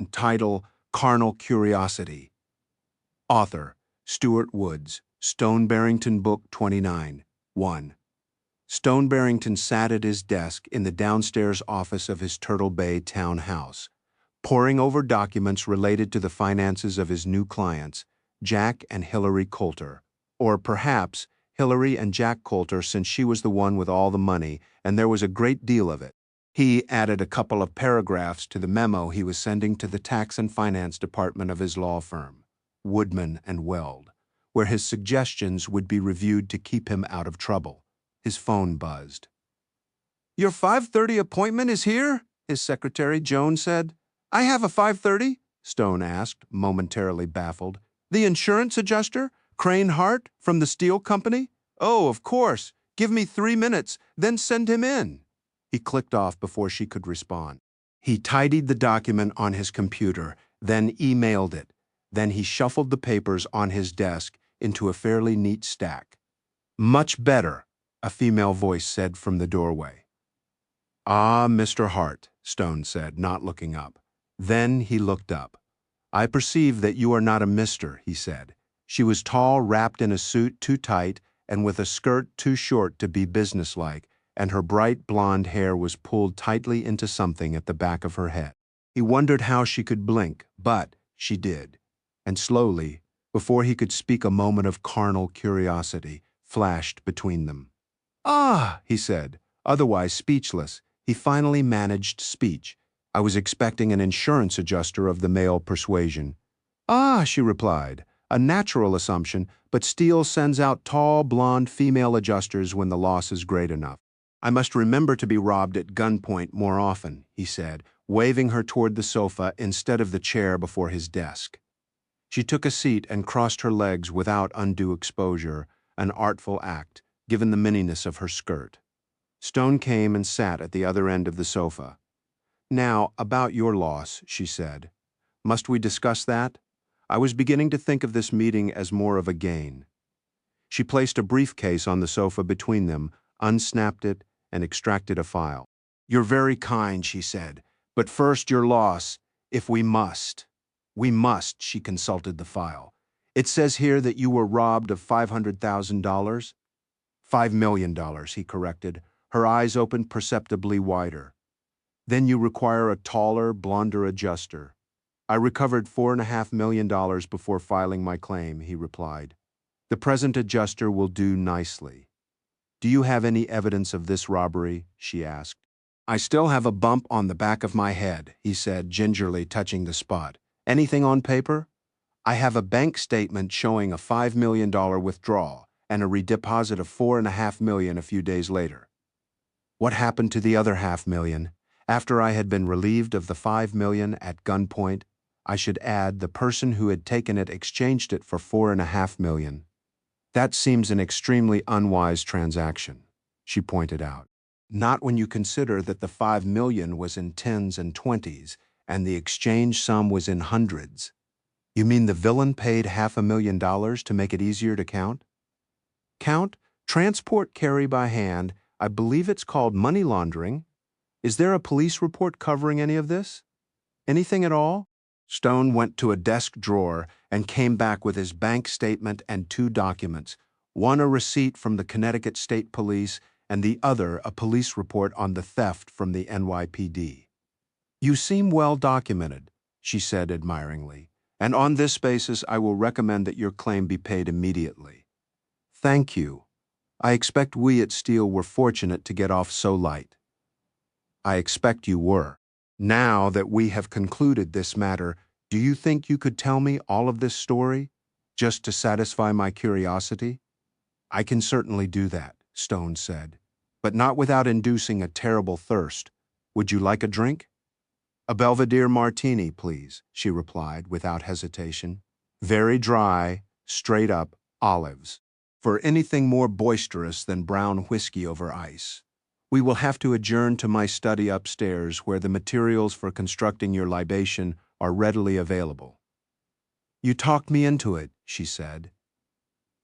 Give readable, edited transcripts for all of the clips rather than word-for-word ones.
Title, Carnal Curiosity. Author, Stuart Woods, Stone Barrington Book 29, 1. Stone Barrington sat at his desk in the downstairs office of his Turtle Bay townhouse, poring over documents related to the finances of his new clients, Jack and Hillary Coulter. Or perhaps Hillary and Jack Coulter, since she was the one with all the money, and there was a great deal of it. He added a couple of paragraphs to the memo he was sending to the tax and finance department of his law firm, Woodman and Weld, where his suggestions would be reviewed to keep him out of trouble. His phone buzzed. "Your 5:30 appointment is here?" his secretary, Joan, said. "I have a 5:30? Stone asked, momentarily baffled. "The insurance adjuster? Crane Hart, from the steel company? Oh, of course. Give me 3 minutes, then send him in." He clicked off before she could respond. He tidied the document on his computer, then emailed it. Then he shuffled the papers on his desk into a fairly neat stack. "Much better," a female voice said from the doorway. "Ah, Mr. Hart," Stone said, not looking up. Then he looked up. "I perceive that you are not a mister," he said. She was tall, wrapped in a suit too tight and with a skirt too short to be businesslike, and her bright blonde hair was pulled tightly into something at the back of her head. He wondered how she could blink, but she did. And slowly, before he could speak, a moment of carnal curiosity flashed between them. "Ah," he said, otherwise speechless. He finally managed speech. "I was expecting an insurance adjuster of the male persuasion." "Ah," she replied, a natural assumption, but Steele sends out tall, blonde female adjusters when the loss is great enough. "I must remember to be robbed at gunpoint more often," he said, waving her toward the sofa instead of the chair before his desk. She took a seat and crossed her legs without undue exposure, an artful act, given the mininess of her skirt. Stone came and sat at the other end of the sofa. "Now, about your loss," she said. "Must we discuss that? I was beginning to think of this meeting as more of a gain." She placed a briefcase on the sofa between them, unsnapped it, and extracted a file. "You're very kind," she said, "but first your loss, if we must." "We must," she consulted the file. "It says here that you were robbed of $500,000? $5 million, he corrected, her eyes opened perceptibly wider. "Then you require a taller, blonder adjuster." "I recovered $4.5 million before filing my claim," he replied. "The present adjuster will do nicely." "Do you have any evidence of this robbery?" she asked. "I still have a bump on the back of my head," he said, gingerly touching the spot. "Anything on paper?" "I have a bank statement showing a $5 million withdrawal and a redeposit of $4.5 million a few days later." "What happened to the other $500,000? After I had been relieved of the $5 million at gunpoint, I should add, the person who had taken it exchanged it for $4.5 million. That seems an extremely unwise transaction," she pointed out. "Not when you consider that the $5 million was in tens and twenties, and the exchange sum was in hundreds." "You mean the villain paid $500,000 to make it easier to count?" "Count? Transport carry by hand. I believe it's called money laundering. Is there a police report covering any of this? Anything at all?" Stone went to a desk drawer and came back with his bank statement and 2 documents, one a receipt from the Connecticut State Police and the other a police report on the theft from the NYPD. "You seem well documented," she said admiringly, "and on this basis I will recommend that your claim be paid immediately." "Thank you. I expect we at Steele were fortunate to get off so light." "I expect you were. Now that we have concluded this matter, do you think you could tell me all of this story, just to satisfy my curiosity?" "I can certainly do that," Stone said, "but not without inducing a terrible thirst. Would you like a drink?" "A Belvedere martini, please," she replied without hesitation. "Very dry, straight up, olives. For anything more boisterous than brown whiskey over ice. We will have to adjourn to my study upstairs, where the materials for constructing your libation are readily available." "You talked me into it," she said.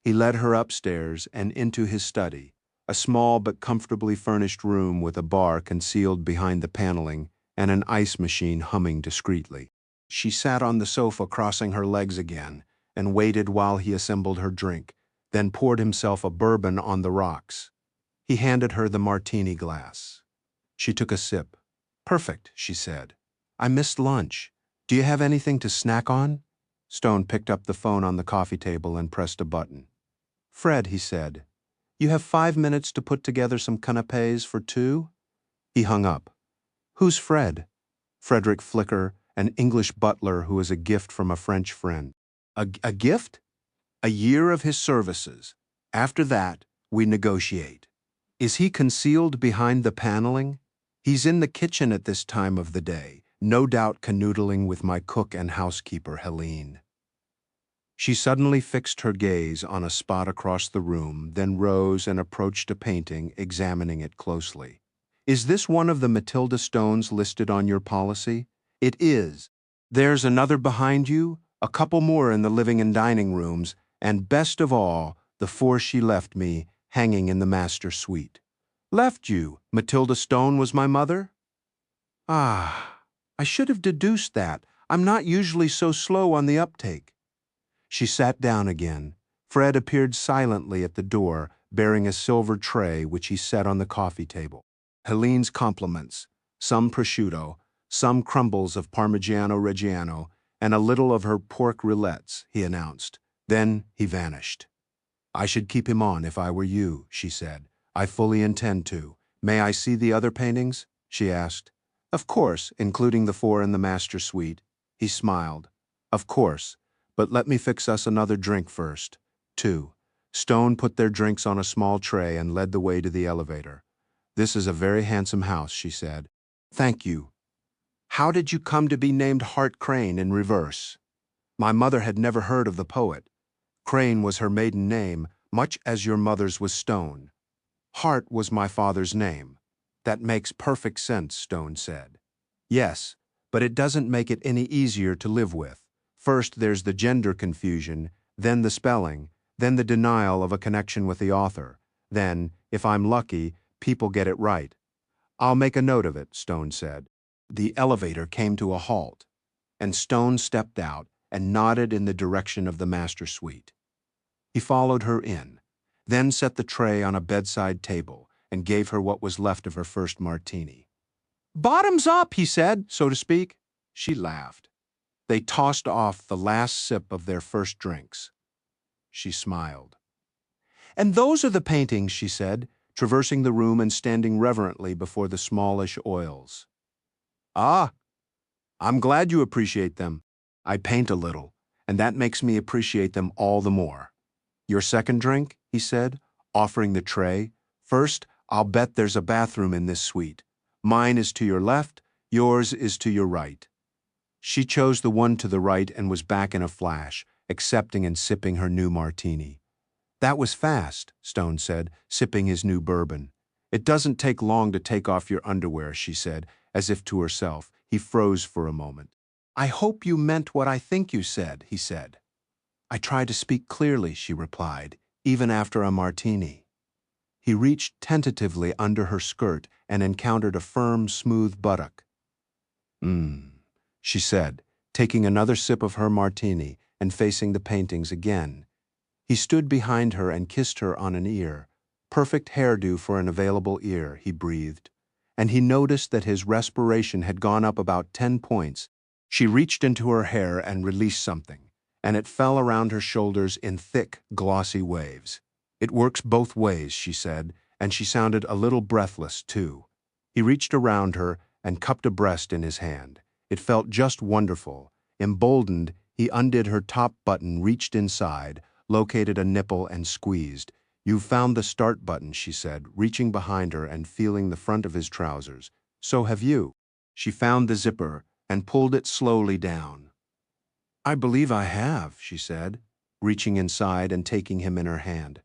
He led her upstairs and into his study, a small but comfortably furnished room with a bar concealed behind the paneling and an ice machine humming discreetly. She sat on the sofa crossing her legs again and waited while he assembled her drink, then poured himself a bourbon on the rocks. He handed her the martini glass. She took a sip. "Perfect," she said. "I missed lunch. Do you have anything to snack on?" Stone picked up the phone on the coffee table and pressed a button. "Fred," he said, "you have 5 minutes to put together some canapés for two?" He hung up. "Who's Fred?" "Frederick Flicker, an English butler who is a gift from a French friend." A gift?" "A year of his services. After that, we negotiate." "Is he concealed behind the paneling?" "He's in the kitchen at this time of the day, no doubt canoodling with my cook and housekeeper, Helene." She suddenly fixed her gaze on a spot across the room, then rose and approached a painting, examining it closely. "Is this one of the Matilda stones listed on your policy?" "It is. There's another behind you, a couple more in the living and dining rooms, and best of all, the 4 she left me, hanging in the master suite." "Left you? Matilda Stone was my mother?" "Ah, I should have deduced that. I'm not usually so slow on the uptake." She sat down again. Fred appeared silently at the door, bearing a silver tray which he set on the coffee table. "Helene's compliments, some prosciutto, some crumbles of Parmigiano Reggiano, and a little of her pork rillettes," he announced. Then he vanished. "I should keep him on if I were you," she said. "I fully intend to. May I see the other paintings?" she asked. "Of course, including the 4 in the master suite." He smiled. "Of course, but let me fix us another drink first." 2. Stone put their drinks on a small tray and led the way to the elevator. "This is a very handsome house," she said. "Thank you. How did you come to be named Hart Crane in reverse?" My mother had never heard of the poet. Crane was her maiden name, much as your mother's was Stone. Hart was my father's name. That makes perfect sense, Stone said. Yes, but it doesn't make it any easier to live with. First, there's the gender confusion, then the spelling, then the denial of a connection with the author. Then, if I'm lucky, people get it right. I'll make a note of it, Stone said. The elevator came to a halt, and Stone stepped out and nodded in the direction of the master suite. He followed her in, then set the tray on a bedside table and gave her what was left of her first martini. "Bottoms up," he said, so to speak. She laughed. They tossed off the last sip of their first drinks. She smiled. "And those are the paintings," she said, traversing the room and standing reverently before the smallish oils. "Ah, I'm glad you appreciate them. I paint a little, and that makes me appreciate them all the more." "Your second drink?" he said, offering the tray. "First, I'll bet there's a bathroom in this suite. Mine is to your left, yours is to your right." She chose the one to the right and was back in a flash, accepting and sipping her new martini. "That was fast," Stone said, sipping his new bourbon. "It doesn't take long to take off your underwear," she said, as if to herself. He froze for a moment. "I hope you meant what I think you said," he said. "I try to speak clearly," she replied, "even after a martini." He reached tentatively under her skirt and encountered a firm, smooth buttock. She said, taking another sip of her martini and facing the paintings again. He stood behind her and kissed her on an ear. "Perfect hairdo for an available ear," he breathed. And he noticed that his respiration had gone up about 10 points. She reached into her hair and released something, and it fell around her shoulders in thick, glossy waves. "It works both ways," she said, and she sounded a little breathless, too. He reached around her and cupped a breast in his hand. It felt just wonderful. Emboldened, he undid her top button, reached inside, located a nipple, and squeezed. "You've found the start button," she said, reaching behind her and feeling the front of his trousers. "So have you." She found the zipper and pulled it slowly down. "I believe I have," she said, reaching inside and taking him in her hand.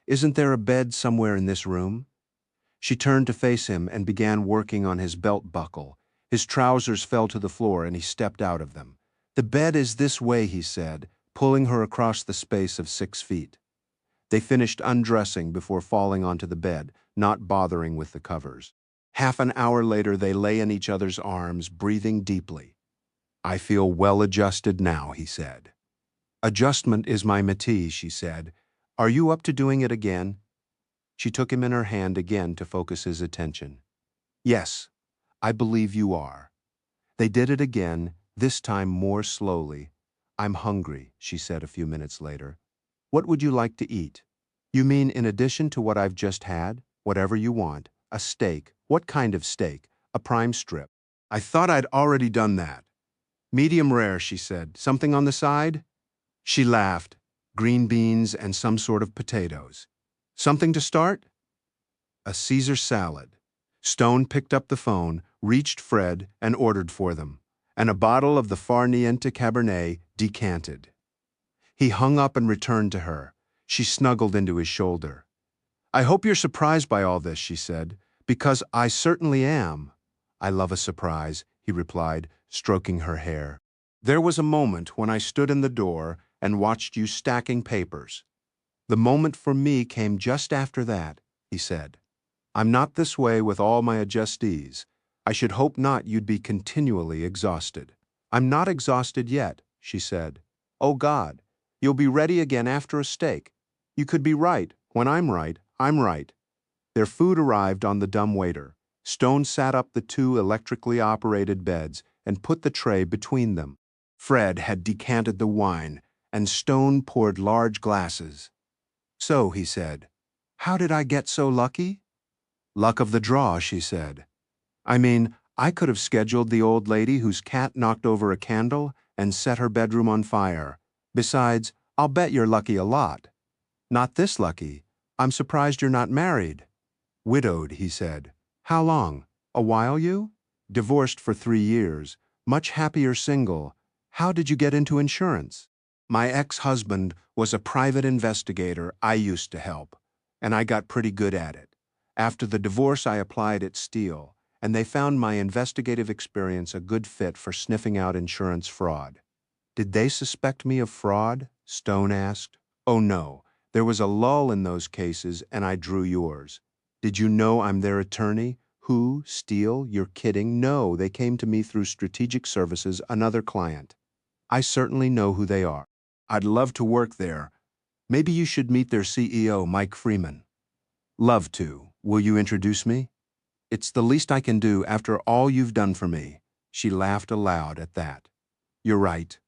"Isn't there a bed somewhere in this room?" She turned to face him and began working on his belt buckle. His trousers fell to the floor and he stepped out of them. "The bed is this way," he said, pulling her across the space of 6 feet. They finished undressing before falling onto the bed, not bothering with the covers. Half an hour later, they lay in each other's arms, breathing deeply. I feel well adjusted now, he said. Adjustment is my métier, she said. Are you up to doing it again? She took him in her hand again to focus his attention. Yes, I believe you are. They did it again, this time more slowly. I'm hungry, she said a few minutes later. What would you like to eat? You mean in addition to what I've just had? Whatever you want. A steak. What kind of steak? A prime strip. I thought I'd already done that. Medium rare, she said. Something on the side? She laughed. Green beans and some sort of potatoes. Something to start? A Caesar salad. Stone picked up the phone, reached Fred, and ordered for them, and a bottle of the Far Niente Cabernet decanted. He hung up and returned to her. She snuggled into his shoulder. I hope you're surprised by all this, she said, because I certainly am. I love a surprise, he replied, stroking her hair. There was a moment when I stood in the door and watched you stacking papers. The moment for me came just after that, he said. I'm not this way with all my adjustees. I should hope not you'd be continually exhausted. I'm not exhausted yet, she said. Oh God, you'll be ready again after a steak. You could be right. When I'm right, I'm right. Their food arrived on the dumbwaiter. Stone sat up the two electrically operated beds and put the tray between them. Fred had decanted the wine, and Stone poured large glasses. So, he said, how did I get so lucky? Luck of the draw, she said. I mean, I could have scheduled the old lady whose cat knocked over a candle and set her bedroom on fire. Besides, I'll bet you're lucky a lot. Not this lucky. I'm surprised you're not married. Widowed, he said. How long? A while, you? Divorced for 3 years. Much happier single. How did you get into insurance? My ex-husband was a private investigator I used to help, and I got pretty good at it. After the divorce, I applied at Steele, and they found my investigative experience a good fit for sniffing out insurance fraud. Did they suspect me of fraud? Stone asked. Oh no, there was a lull in those cases, and I drew yours. Did you know I'm their attorney? Who? Steele? You're kidding? No, they came to me through Strategic Services, another client. I certainly know who they are. I'd love to work there. Maybe you should meet their CEO, Mike Freeman. Love to. Will you introduce me? It's the least I can do after all you've done for me. She laughed aloud at that. You're right.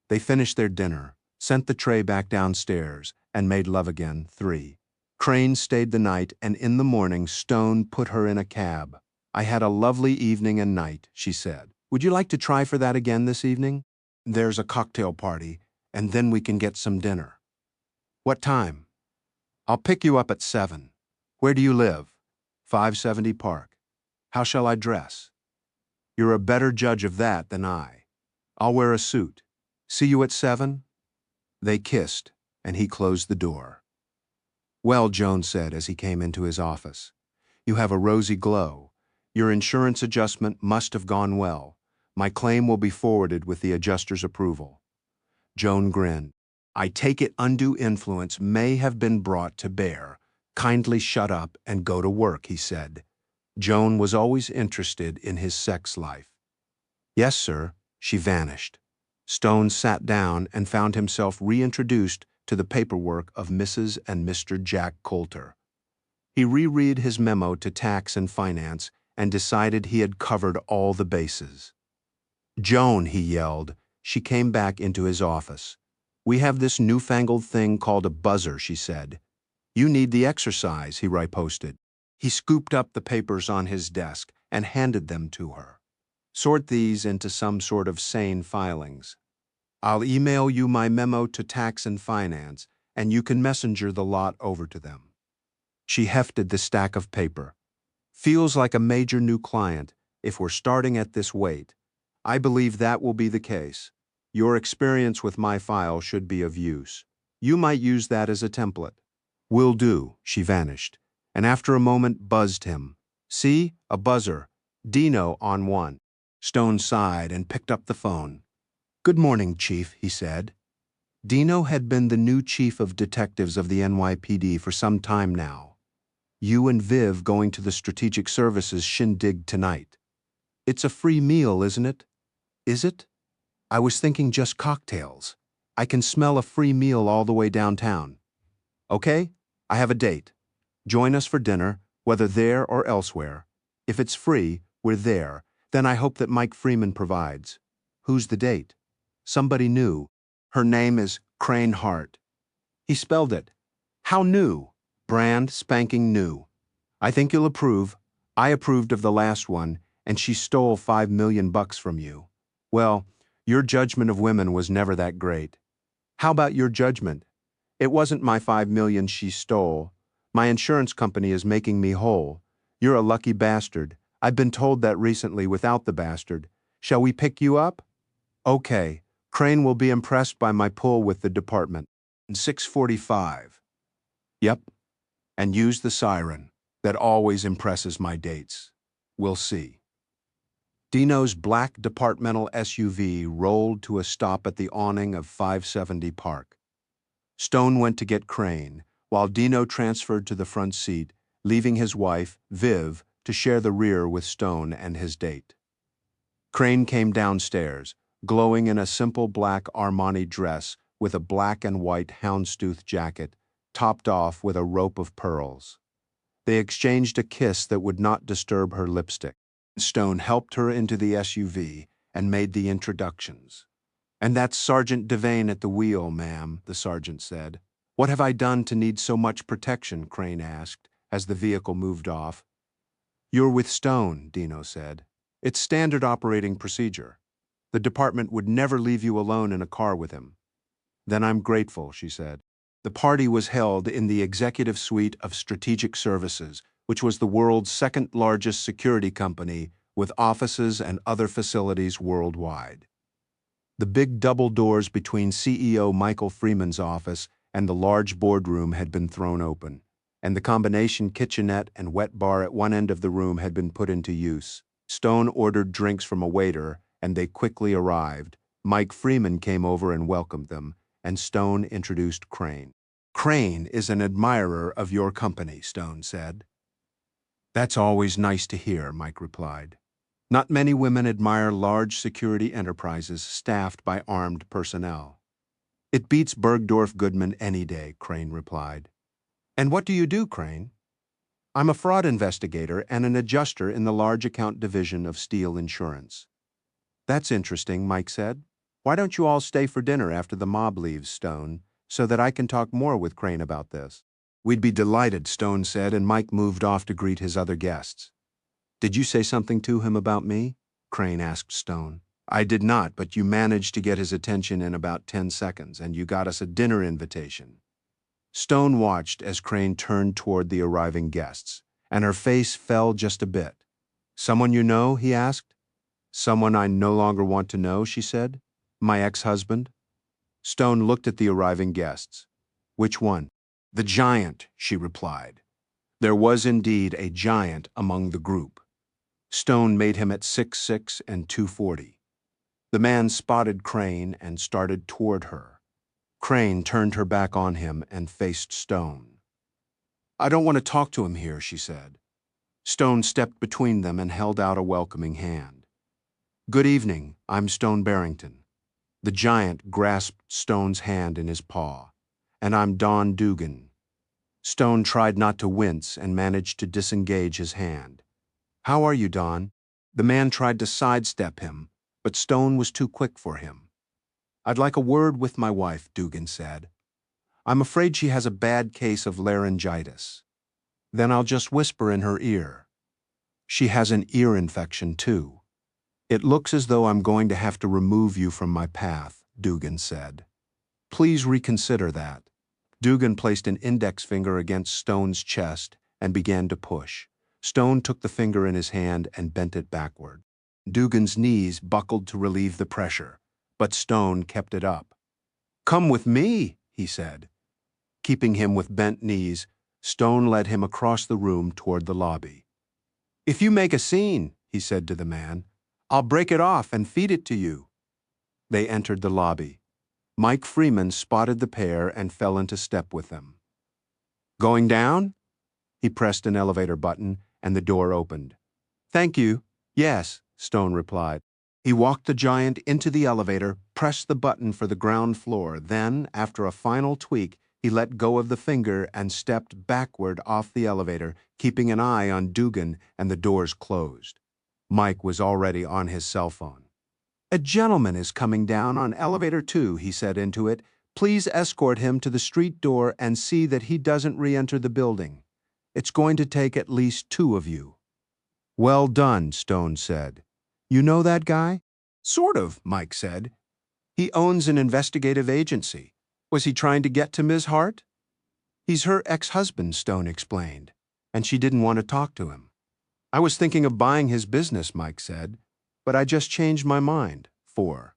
They finished their dinner, sent the tray back downstairs, and made love again. 3. Crane stayed the night, and in the morning Stone put her in a cab. I had a lovely evening and night, she said. Would you like to try for that again this evening? There's a cocktail party, and then we can get some dinner. What time? I'll pick you up at 7. Where do you live? 570 Park. How shall I dress? You're a better judge of that than I. I'll wear a suit. See you at 7? They kissed, and he closed the door. Well, Jones said as he came into his office, you have a rosy glow. Your insurance adjustment must have gone well. My claim will be forwarded with the adjuster's approval. Joan grinned. I take it undue influence may have been brought to bear. Kindly shut up and go to work, he said. Joan was always interested in his sex life. Yes, sir. She vanished. Stone sat down and found himself reintroduced to the paperwork of Mrs. and Mr. Jack Coulter. He reread his memo to Tax and Finance and decided he had covered all the bases. Joan, he yelled. She came back into his office. We have this newfangled thing called a buzzer, she said. You need the exercise, he riposted. He scooped up the papers on his desk and handed them to her. Sort these into some sort of sane filings. I'll email you my memo to Tax and Finance, and you can messenger the lot over to them. She hefted the stack of paper. Feels like a major new client, if we're starting at this weight. I believe that will be the case. Your experience with my file should be of use. You might use that as a template. Will do, she vanished, and after a moment buzzed him. See, a buzzer. Dino on one. Stone sighed and picked up the phone. Good morning, Chief, he said. Dino had been the new chief of detectives of the NYPD for some time now. You and Viv going to the Strategic Services shindig tonight. It's a free meal, isn't it? Is it? I was thinking just cocktails. I can smell a free meal all the way downtown. Okay, I have a date. Join us for dinner, whether there or elsewhere. If it's free, we're there. Then I hope that Mike Freeman provides. Who's the date? Somebody new. Her name is Crane Hart. He spelled it. How new? Brand spanking new. I think you'll approve. I approved of the last one, and she stole $5 million from you. Well, your judgment of women was never that great. How about your judgment? It wasn't my $5 million she stole. My insurance company is making me whole. You're a lucky bastard. I've been told that recently without the bastard. Shall we pick you up? Okay. Crane will be impressed by my pull with the department. 6:45. Yep. And use the siren. That always impresses my dates. We'll see. Dino's black departmental SUV rolled to a stop at the awning of 570 Park. Stone went to get Crane, while Dino transferred to the front seat, leaving his wife, Viv, to share the rear with Stone and his date. Crane came downstairs, glowing in a simple black Armani dress with a black and white houndstooth jacket, topped off with a rope of pearls. They exchanged a kiss that would not disturb her lipstick. Stone helped her into the SUV and made the introductions. "And that's Sergeant Devane at the wheel, ma'am," the sergeant said. "What have I done to need so much protection?" Crane asked, as the vehicle moved off. "You're with Stone," Dino said. "It's standard operating procedure. The department would never leave you alone in a car with him." "Then I'm grateful," she said. The party was held in the executive suite of Strategic Services, which was the world's second-largest security company with offices and other facilities worldwide. The big double doors between CEO Michael Freeman's office and the large boardroom had been thrown open, and the combination kitchenette and wet bar at one end of the room had been put into use. Stone ordered drinks from a waiter, and they quickly arrived. Mike Freeman came over and welcomed them, and Stone introduced Crane. "Crane is an admirer of your company," Stone said. "That's always nice to hear," Mike replied. "Not many women admire large security enterprises staffed by armed personnel." "It beats Bergdorf Goodman any day," Crane replied. "And what do you do, Crane?" "I'm a fraud investigator and an adjuster in the large account division of Steel Insurance." "That's interesting," Mike said. "Why don't you all stay for dinner after the mob leaves, Stone, so that I can talk more with Crane about this?" "We'd be delighted," Stone said, and Mike moved off to greet his other guests. "Did you say something to him about me?" Crane asked Stone. "I did not, but you managed to get his attention in about 10 seconds, and you got us a dinner invitation." Stone watched as Crane turned toward the arriving guests, and her face fell just a bit. "Someone you know?" he asked. "Someone I no longer want to know," she said. "My ex-husband." Stone looked at the arriving guests. "Which one?" "The giant," she replied. There was indeed a giant among the group. Stone made him at 6'6" and 240. The man spotted Crane and started toward her. Crane turned her back on him and faced Stone. "I don't want to talk to him here," she said. Stone stepped between them and held out a welcoming hand. "Good evening, I'm Stone Barrington." The giant grasped Stone's hand in his paw. "And I'm Don Dugan." Stone tried not to wince and managed to disengage his hand. "How are you, Don?" The man tried to sidestep him, but Stone was too quick for him. "I'd like a word with my wife," Dugan said. "I'm afraid she has a bad case of laryngitis." "Then I'll just whisper in her ear." "She has an ear infection, too." "It looks as though I'm going to have to remove you from my path," Dugan said. "Please reconsider that." Dugan placed an index finger against Stone's chest and began to push. Stone took the finger in his hand and bent it backward. Dugan's knees buckled to relieve the pressure, but Stone kept it up. "Come with me," he said. Keeping him with bent knees, Stone led him across the room toward the lobby. "If you make a scene," he said to the man, "I'll break it off and feed it to you." They entered the lobby. Mike Freeman spotted the pair and fell into step with them. "Going down?" He pressed an elevator button, and the door opened. "Thank you. Yes," Stone replied. He walked the giant into the elevator, pressed the button for the ground floor, then, after a final tweak, he let go of the finger and stepped backward off the elevator, keeping an eye on Dugan, and the doors closed. Mike was already on his cell phone. "A gentleman is coming down on elevator 2, he said into it. "Please escort him to the street door and see that he doesn't re-enter the building. It's going to take at least 2 of you." "Well done," Stone said. "You know that guy?" "Sort of," Mike said. "He owns an investigative agency. Was he trying to get to Ms. Hart?" "He's her ex-husband," Stone explained, "and she didn't want to talk to him." "I was thinking of buying his business," Mike said, "but I just changed my mind." 4.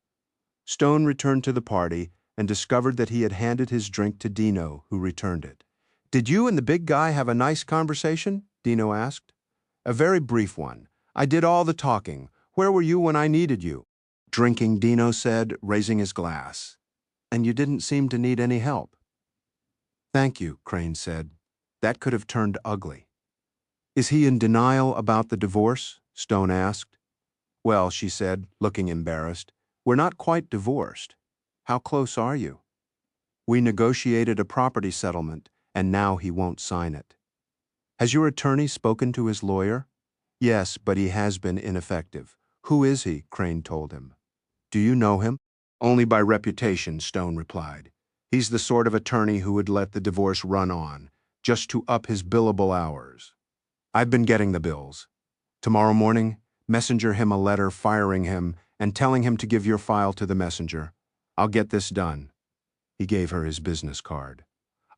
Stone returned to the party and discovered that he had handed his drink to Dino, who returned it. "Did you and the big guy have a nice conversation?" Dino asked. "A very brief one. I did all the talking. Where were you when I needed you?" "Drinking," Dino said, raising his glass. "And you didn't seem to need any help." "Thank you," Crane said. "That could have turned ugly." "Is he in denial about the divorce?" Stone asked. "Well," she said, looking embarrassed, "we're not quite divorced. How close are you?" "We negotiated a property settlement, and now he won't sign it." "Has your attorney spoken to his lawyer?" "Yes, but he has been ineffective." "Who is he?" Crane told him. "Do you know him?" "Only by reputation," Stone replied. "He's the sort of attorney who would let the divorce run on, just to up his billable hours. I've been getting the bills. Tomorrow morning, messenger him a letter firing him and telling him to give your file to the messenger. I'll get this done." He gave her his business card.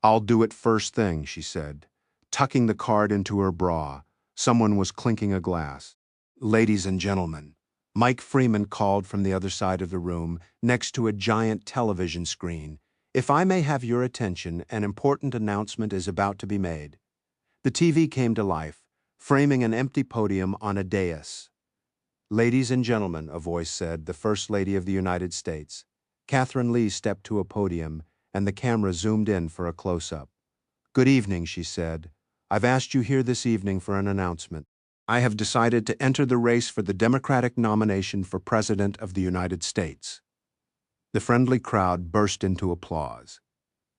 "I'll do it first thing," she said. Tucking the card into her bra, someone was clinking a glass. "Ladies and gentlemen," Mike Freeman called from the other side of the room, next to a giant television screen. "If I may have your attention, an important announcement is about to be made." The TV came to life, framing an empty podium on a dais. "Ladies and gentlemen," a voice said, "the First Lady of the United States." Catherine Lee stepped to a podium, and the camera zoomed in for a close-up. "Good evening," she said. "I've asked you here this evening for an announcement. I have decided to enter the race for the Democratic nomination for President of the United States." The friendly crowd burst into applause.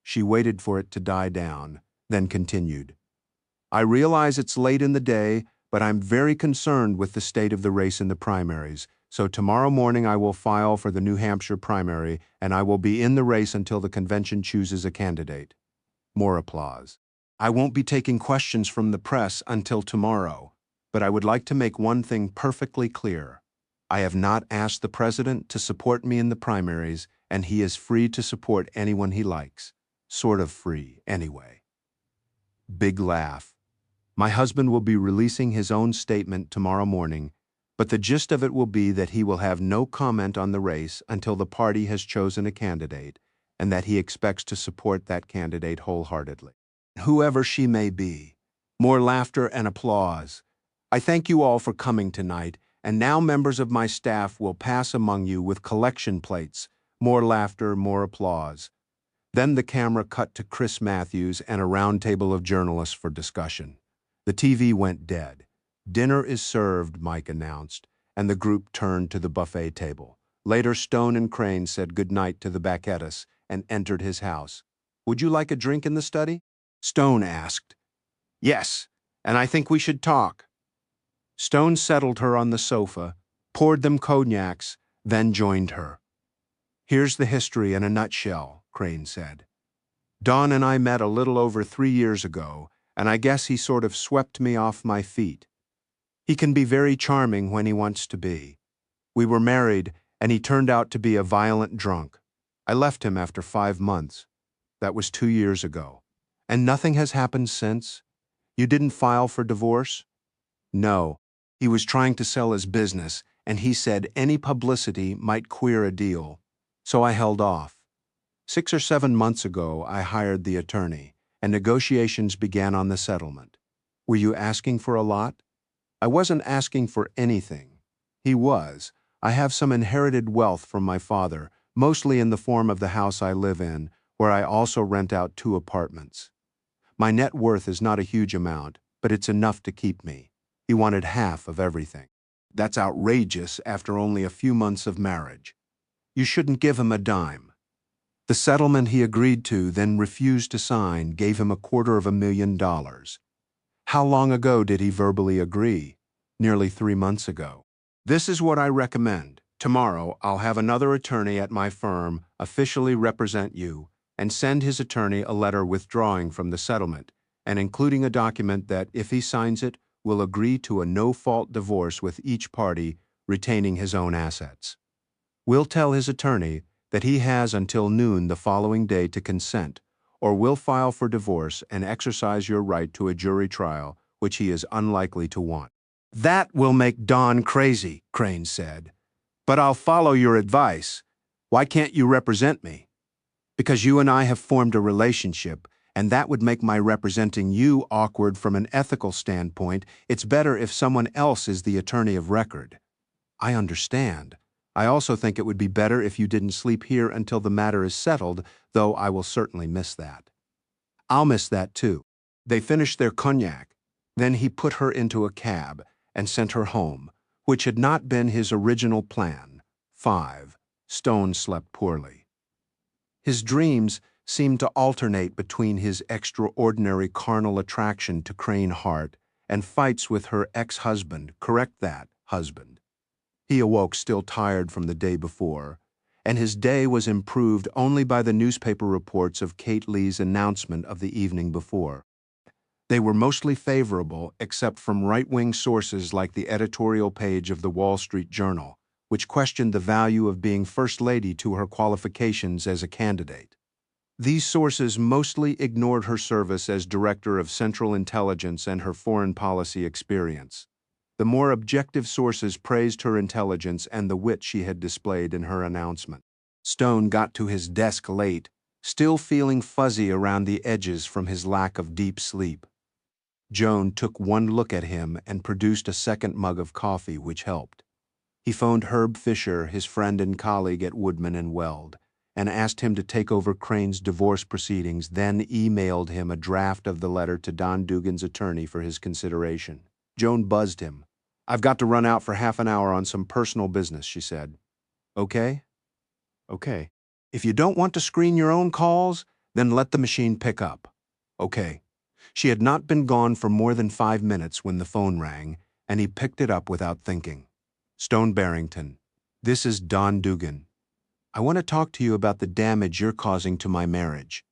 She waited for it to die down, then continued. "I realize it's late in the day, but I'm very concerned with the state of the race in the primaries, so tomorrow morning I will file for the New Hampshire primary, and I will be in the race until the convention chooses a candidate." More applause. "I won't be taking questions from the press until tomorrow, but I would like to make one thing perfectly clear. I have not asked the president to support me in the primaries, and he is free to support anyone he likes. Sort of free, anyway." Big laugh. "My husband will be releasing his own statement tomorrow morning, but the gist of it will be that he will have no comment on the race until the party has chosen a candidate, and that he expects to support that candidate wholeheartedly, whoever she may be." More laughter and applause. "I thank you all for coming tonight, and now members of my staff will pass among you with collection plates." More laughter, more applause. Then the camera cut to Chris Matthews and a round table of journalists for discussion. The TV went dead. "Dinner is served," Mike announced, and the group turned to the buffet table. Later, Stone and Crane said goodnight to the Bacchettas and entered his house. "Would you like a drink in the study?" Stone asked. "Yes, and I think we should talk." Stone settled her on the sofa, poured them cognacs, then joined her. "Here's the history in a nutshell," Crane said. "Don and I met a little over 3 years ago, and I guess he sort of swept me off my feet. He can be very charming when he wants to be. We were married, and he turned out to be a violent drunk. I left him after 5 months. That was 2 years ago. And nothing has happened since? You didn't file for divorce?" "No. He was trying to sell his business, and he said any publicity might queer a deal. So I held off. 6 or 7 months ago, I hired the attorney, and negotiations began on the settlement." "Were you asking for a lot?" "I wasn't asking for anything. He was. I have some inherited wealth from my father, mostly in the form of the house I live in, where I also rent out 2 apartments. My net worth is not a huge amount, but it's enough to keep me. He wanted half of everything." That's outrageous after only a few months of marriage. You shouldn't give him a dime. The settlement he agreed to, then refused to sign, gave him $250,000. How long ago did he verbally agree? Nearly 3 months ago. This is what I recommend. Tomorrow, I'll have another attorney at my firm officially represent you and send his attorney a letter withdrawing from the settlement and including a document that, if he signs it, will agree to a no-fault divorce with each party retaining his own assets. We'll tell his attorney that he has until noon the following day to consent, or we'll file for divorce and exercise your right to a jury trial, which he is unlikely to want. That will make Don crazy, Crane said. But I'll follow your advice. Why can't you represent me? Because you and I have formed a relationship, and that would make my representing you awkward from an ethical standpoint. It's better if someone else is the attorney of record. I understand. I also think it would be better if you didn't sleep here until the matter is settled, though I will certainly miss that. I'll miss that too. They finished their cognac. Then he put her into a cab and sent her home, which had not been his original plan. 5. Stone slept poorly. His dreams seemed to alternate between his extraordinary carnal attraction to Crane Hart and fights with her ex-husband, correct that, husband. He awoke still tired from the day before, and his day was improved only by the newspaper reports of Kate Lee's announcement of the evening before. They were mostly favorable, except from right-wing sources like the editorial page of the Wall Street Journal, which questioned the value of being First Lady to her qualifications as a candidate. These sources mostly ignored her service as Director of Central Intelligence and her foreign policy experience. The more objective sources praised her intelligence and the wit she had displayed in her announcement. Stone got to his desk late, still feeling fuzzy around the edges from his lack of deep sleep. Joan took one look at him and produced a second mug of coffee, which helped. He phoned Herb Fisher, his friend and colleague at Woodman and Weld, and asked him to take over Crane's divorce proceedings, then emailed him a draft of the letter to Don Dugan's attorney for his consideration. Joan buzzed him. "I've got to run out for half an hour on some personal business," she said. "Okay? Okay. If you don't want to screen your own calls, then let the machine pick up." "Okay." She had not been gone for more than 5 minutes when the phone rang, and he picked it up without thinking. "Stone Barrington. This is Don Dugan. I want to talk to you about the damage you're causing to my marriage."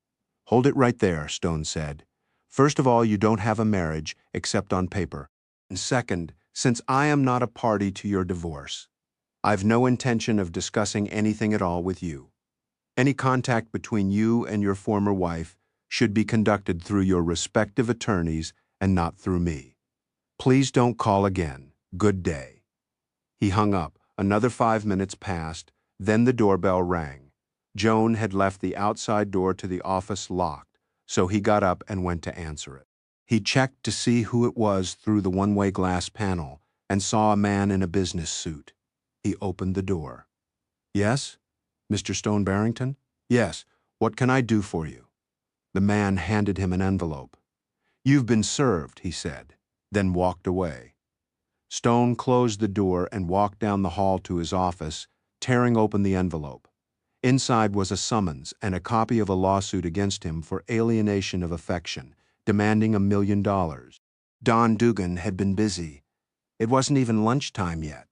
"Hold it right there," Stone said. "First of all, you don't have a marriage, except on paper. And second, since I am not a party to your divorce, I've no intention of discussing anything at all with you. Any contact between you and your former wife should be conducted through your respective attorneys and not through me. Please don't call again. Good day." He hung up. Another 5 minutes passed. Then the doorbell rang. Joan had left the outside door to the office locked, so he got up and went to answer it. He checked to see who it was through the one-way glass panel and saw a man in a business suit. He opened the door. "Yes? Mr. Stone Barrington?" "Yes. What can I do for you?" The man handed him an envelope. "You've been served," he said, then walked away. Stone closed the door and walked down the hall to his office, tearing open the envelope. Inside was a summons and a copy of a lawsuit against him for alienation of affection, demanding $1 million. Don Dugan had been busy. It wasn't even lunchtime yet.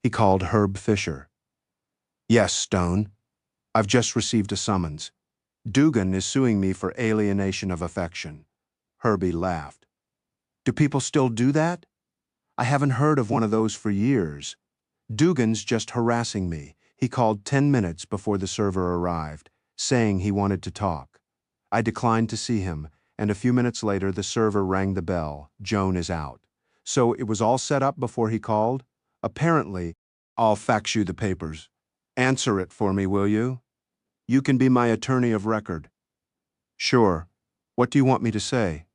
He called Herb Fisher. "Yes, Stone. I've just received a summons. Dugan is suing me for alienation of affection." Herbie laughed. "Do people still do that? I haven't heard of one of those for years. Dugan's just harassing me. He called 10 minutes before the server arrived, saying he wanted to talk. I declined to see him, and a few minutes later the server rang the bell. Joan is out. So it was all set up before he called? Apparently. I'll fax you the papers. Answer it for me, will you? You can be my attorney of record." "Sure. What do you want me to say?"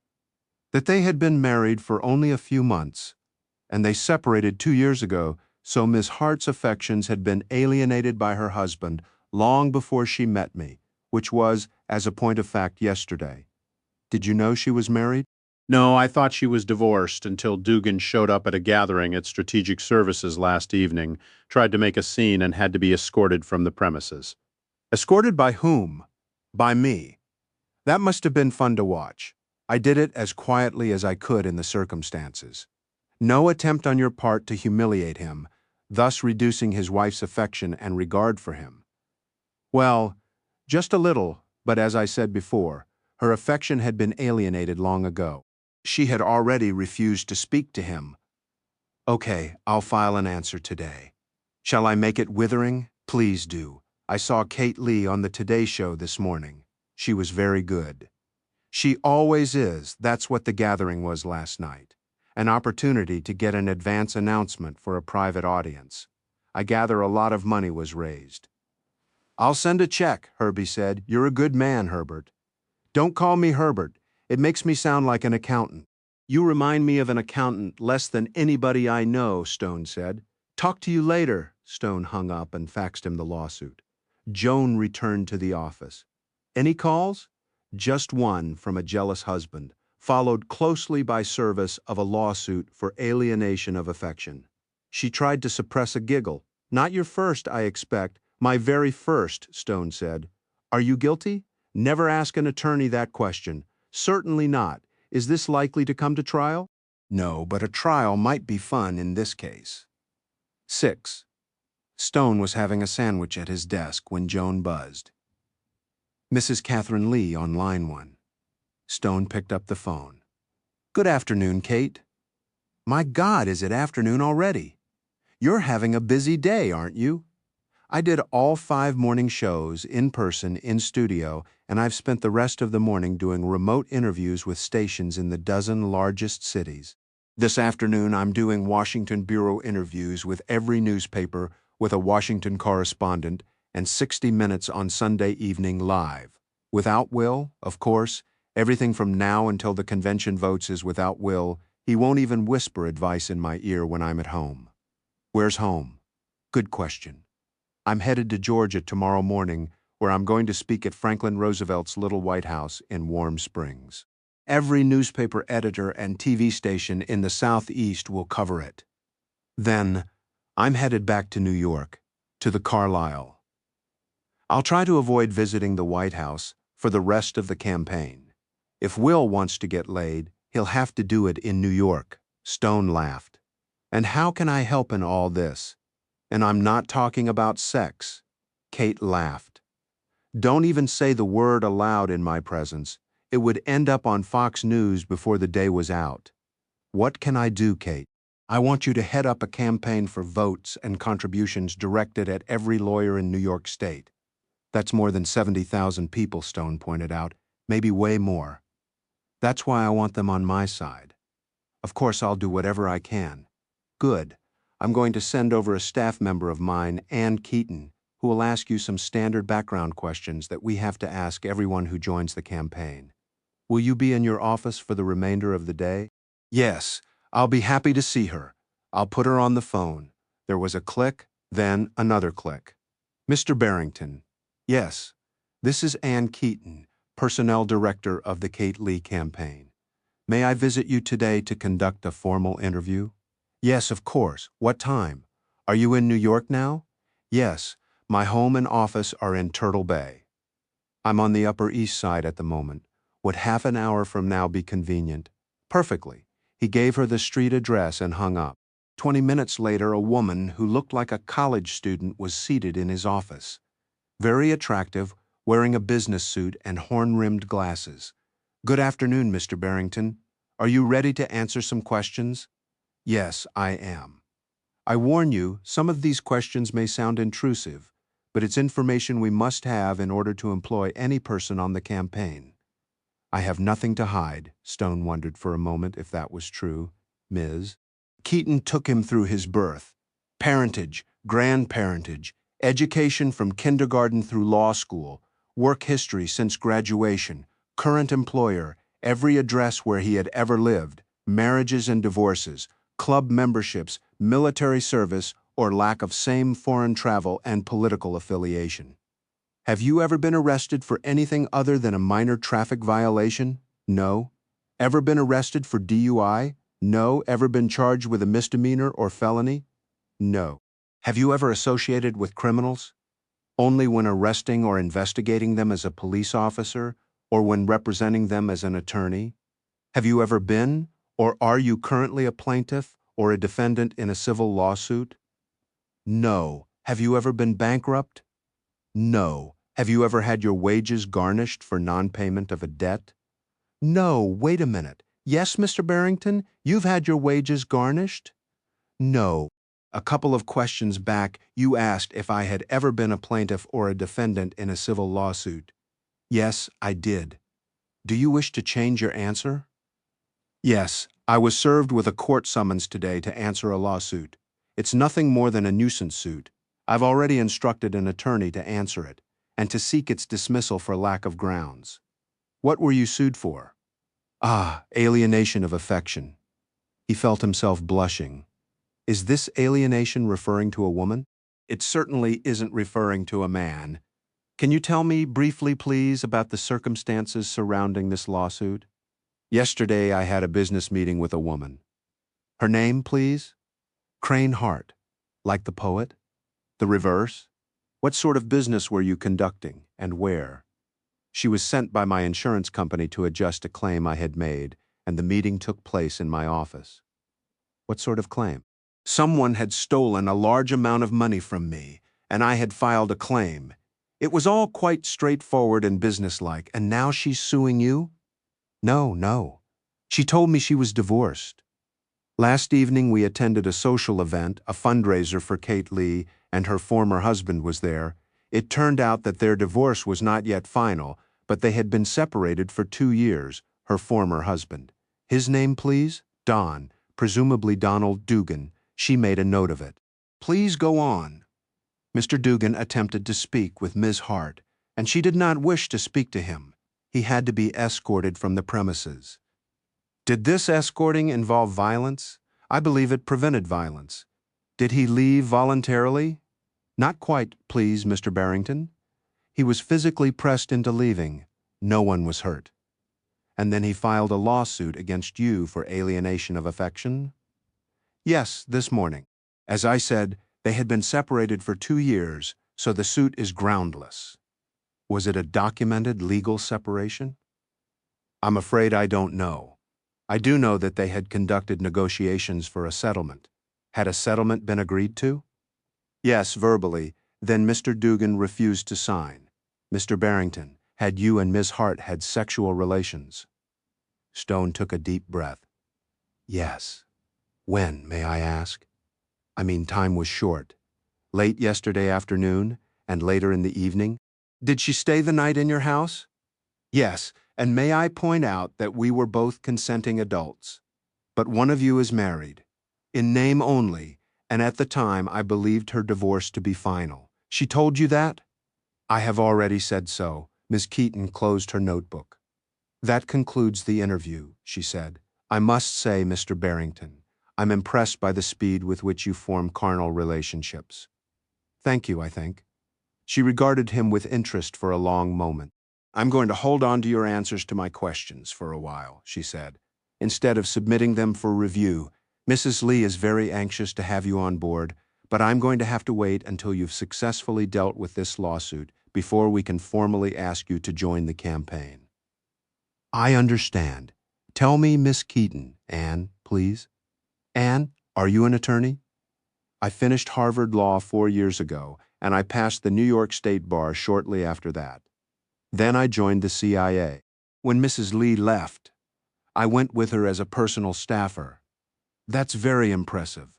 "That they had been married for only a few months, and they separated 2 years ago, so Miss Hart's affections had been alienated by her husband long before she met me, which was, as a point of fact, yesterday. Did you know she was married?" No, I thought she was divorced until Dugan showed up at a gathering at Strategic Services last evening, tried to make a scene, and had to be escorted from the premises. Escorted by whom? By me. That must have been fun to watch. I did it as quietly as I could in the circumstances. No attempt on your part to humiliate him, thus reducing his wife's affection and regard for him. Well, just a little, but as I said before, her affection had been alienated long ago. She had already refused to speak to him. Okay, I'll file an answer today. Shall I make it withering? Please do. I saw Kate Lee on the Today Show this morning. She was very good. She always is. That's what the gathering was last night. An opportunity to get an advance announcement for a private audience. I gather a lot of money was raised. I'll send a check, Herbie said. You're a good man, Herbert. Don't call me Herbert. It makes me sound like an accountant. You remind me of an accountant less than anybody I know, Stone said. Talk to you later. Stone hung up and faxed him the lawsuit. Joan returned to the office. Any calls? Just one from a jealous husband, followed closely by service of a lawsuit for alienation of affection. She tried to suppress a giggle. Not your first, I expect. My very first, Stone said. Are you guilty? Never ask an attorney that question. Certainly not. Is this likely to come to trial? No, but a trial might be fun in this case. 6. Stone was having a sandwich at his desk when Joan buzzed. Mrs. Catherine Lee on line 1. Stone picked up the phone. Good afternoon, Kate. My God, is it afternoon already? You're having a busy day, aren't you? I did all 5 morning shows in person in studio, and I've spent the rest of the morning doing remote interviews with stations in the dozen largest cities. This afternoon, I'm doing Washington Bureau interviews with every newspaper with a Washington correspondent and 60 Minutes on Sunday evening live. Without Will, of course, everything from now until the convention votes is without Will. He won't even whisper advice in my ear when I'm at home. Where's home? Good question. I'm headed to Georgia tomorrow morning, where I'm going to speak at Franklin Roosevelt's Little White House in Warm Springs. Every newspaper editor and TV station in the Southeast will cover it. Then, I'm headed back to New York, to the Carlisle. I'll try to avoid visiting the White House for the rest of the campaign. If Will wants to get laid, he'll have to do it in New York. Stone laughed. And how can I help in all this? And I'm not talking about sex. Kate laughed. Don't even say the word aloud in my presence. It would end up on Fox News before the day was out. What can I do, Kate? I want you to head up a campaign for votes and contributions directed at every lawyer in New York State. That's more than 70,000 people, Stone pointed out, maybe way more. That's why I want them on my side. Of course, I'll do whatever I can. Good. I'm going to send over a staff member of mine, Ann Keaton, who will ask you some standard background questions that we have to ask everyone who joins the campaign. Will you be in your office for the remainder of the day? Yes, I'll be happy to see her. I'll put her on the phone. There was a click, then another click. Mr. Barrington. Yes, this is Ann Keaton, Personnel Director of the Kate Lee campaign. May I visit you today to conduct a formal interview? Yes, of course. What time? Are you in New York now? Yes, my home and office are in Turtle Bay. I'm on the Upper East Side at the moment. Would half an hour from now be convenient? Perfectly. He gave her the street address and hung up. 20 minutes later, a woman who looked like a college student was seated in his office. Very attractive, wearing a business suit and horn-rimmed glasses. Good afternoon, Mr. Barrington. Are you ready to answer some questions? Yes, I am. I warn you, some of these questions may sound intrusive, but it's information we must have in order to employ any person on the campaign. I have nothing to hide, Stone wondered for a moment if that was true. Ms. Keaton took him through his birth, parentage, grandparentage, education from kindergarten through law school, work history since graduation, current employer, every address where he had ever lived, marriages and divorces, club memberships, military service, or lack of same foreign travel and political affiliation. Have you ever been arrested for anything other than a minor traffic violation? No? Ever been arrested for DUI? No. Ever been charged with a misdemeanor or felony? No. Have you ever associated with criminals? Only when arresting or investigating them as a police officer or when representing them as an attorney? Have you ever been or are you currently a plaintiff or a defendant in a civil lawsuit? No. Have you ever been bankrupt? No. Have you ever had your wages garnished for non-payment of a debt? No. Wait a minute. Yes, Mr. Barrington, you've had your wages garnished? No. A couple of questions back, you asked if I had ever been a plaintiff or a defendant in a civil lawsuit. Yes, I did. Do you wish to change your answer? Yes, I was served with a court summons today to answer a lawsuit. It's nothing more than a nuisance suit. I've already instructed an attorney to answer it, and to seek its dismissal for lack of grounds. What were you sued for? Ah, alienation of affection. He felt himself blushing. Is this alienation referring to a woman? It certainly isn't referring to a man. Can you tell me briefly, please, about the circumstances surrounding this lawsuit? Yesterday, I had a business meeting with a woman. Her name, please? Crane Hart. Like the poet? The reverse? What sort of business were you conducting, and where? She was sent by my insurance company to adjust a claim I had made, and the meeting took place in my office. What sort of claim? Someone had stolen a large amount of money from me, and I had filed a claim. It was all quite straightforward and businesslike, and now she's suing you? No. She told me she was divorced. Last evening we attended a social event, a fundraiser for Kate Lee, and her former husband was there. It turned out that their divorce was not yet final, but they had been separated for 2 years, her former husband. His name, please? Don, presumably Donald Dugan. She made a note of it. Please go on. Mr. Dugan attempted to speak with Ms. Hart, and she did not wish to speak to him. He had to be escorted from the premises. Did this escorting involve violence? I believe it prevented violence. Did he leave voluntarily? Not quite, please, Mr. Barrington. He was physically pressed into leaving. No one was hurt. And then he filed a lawsuit against you for alienation of affection? Yes, this morning. As I said, they had been separated for 2 years, so the suit is groundless. Was it a documented legal separation? I'm afraid I don't know. I do know that they had conducted negotiations for a settlement. Had a settlement been agreed to? Yes, verbally. Then Mr. Dugan refused to sign. Mr. Barrington, had you and Miss Hart had sexual relations? Stone took a deep breath. Yes. When, may I ask? I mean, time was short. Late yesterday afternoon and later in the evening? Did she stay the night in your house? Yes, and may I point out that we were both consenting adults. But one of you is married, in name only, and at the time I believed her divorce to be final. She told you that? I have already said so. Ms. Keaton closed her notebook. That concludes the interview, she said. I must say, Mr. Barrington, I'm impressed by the speed with which you form carnal relationships. Thank you, I think. She regarded him with interest for a long moment. I'm going to hold on to your answers to my questions for a while, she said. Instead of submitting them for review, Mrs. Lee is very anxious to have you on board, but I'm going to have to wait until you've successfully dealt with this lawsuit before we can formally ask you to join the campaign. I understand. Tell me, Miss Keaton, Anne, please. Anne, are you an attorney? I finished Harvard Law 4 years ago, and I passed the New York State Bar shortly after that. Then I joined the CIA. When Mrs. Lee left, I went with her as a personal staffer. That's very impressive.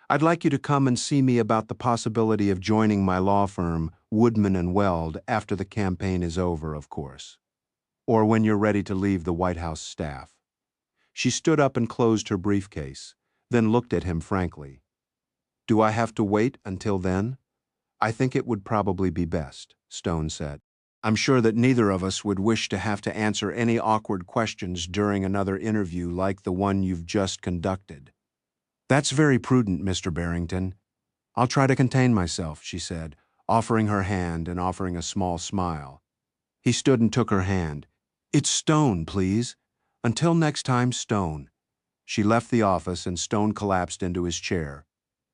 I'd like you to come and see me about the possibility of joining my law firm, Woodman and Weld, after the campaign is over, of course. Or when you're ready to leave the White House staff. She stood up and closed her briefcase, then looked at him frankly. Do I have to wait until then? I think it would probably be best, Stone said. I'm sure that neither of us would wish to have to answer any awkward questions during another interview like the one you've just conducted. That's very prudent, Mr. Barrington. I'll try to contain myself, she said, offering her hand and offering a small smile. He stood and took her hand. It's Stone, please. Until next time, Stone. She left the office and Stone collapsed into his chair.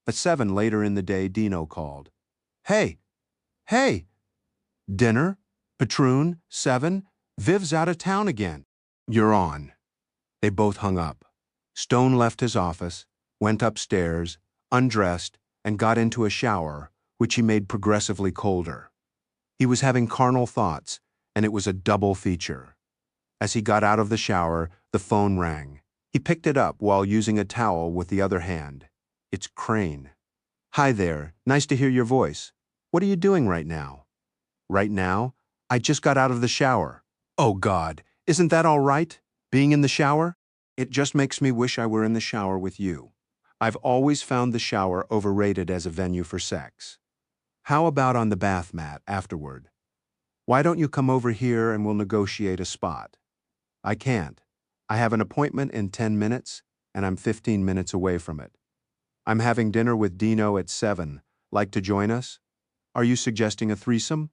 At 7 later in the day, Dino called. Hey, hey, dinner? Patroon, 7, Viv's out of town again. You're on. They both hung up. Stone left his office, went upstairs, undressed, and got into a shower, which he made progressively colder. He was having carnal thoughts, and it was a double feature. As he got out of the shower, the phone rang. He picked it up while using a towel with the other hand. It's Crane. Hi there, nice to hear your voice. What are you doing right now? Right now? I just got out of the shower. Oh God, isn't that all right? Being in the shower? It just makes me wish I were in the shower with you. I've always found the shower overrated as a venue for sex. How about on the bath mat afterward? Why don't you come over here and we'll negotiate a spot? I can't. I have an appointment in 10 minutes, and I'm 15 minutes away from it. I'm having dinner with Dino at 7. Like to join us? Are you suggesting a threesome?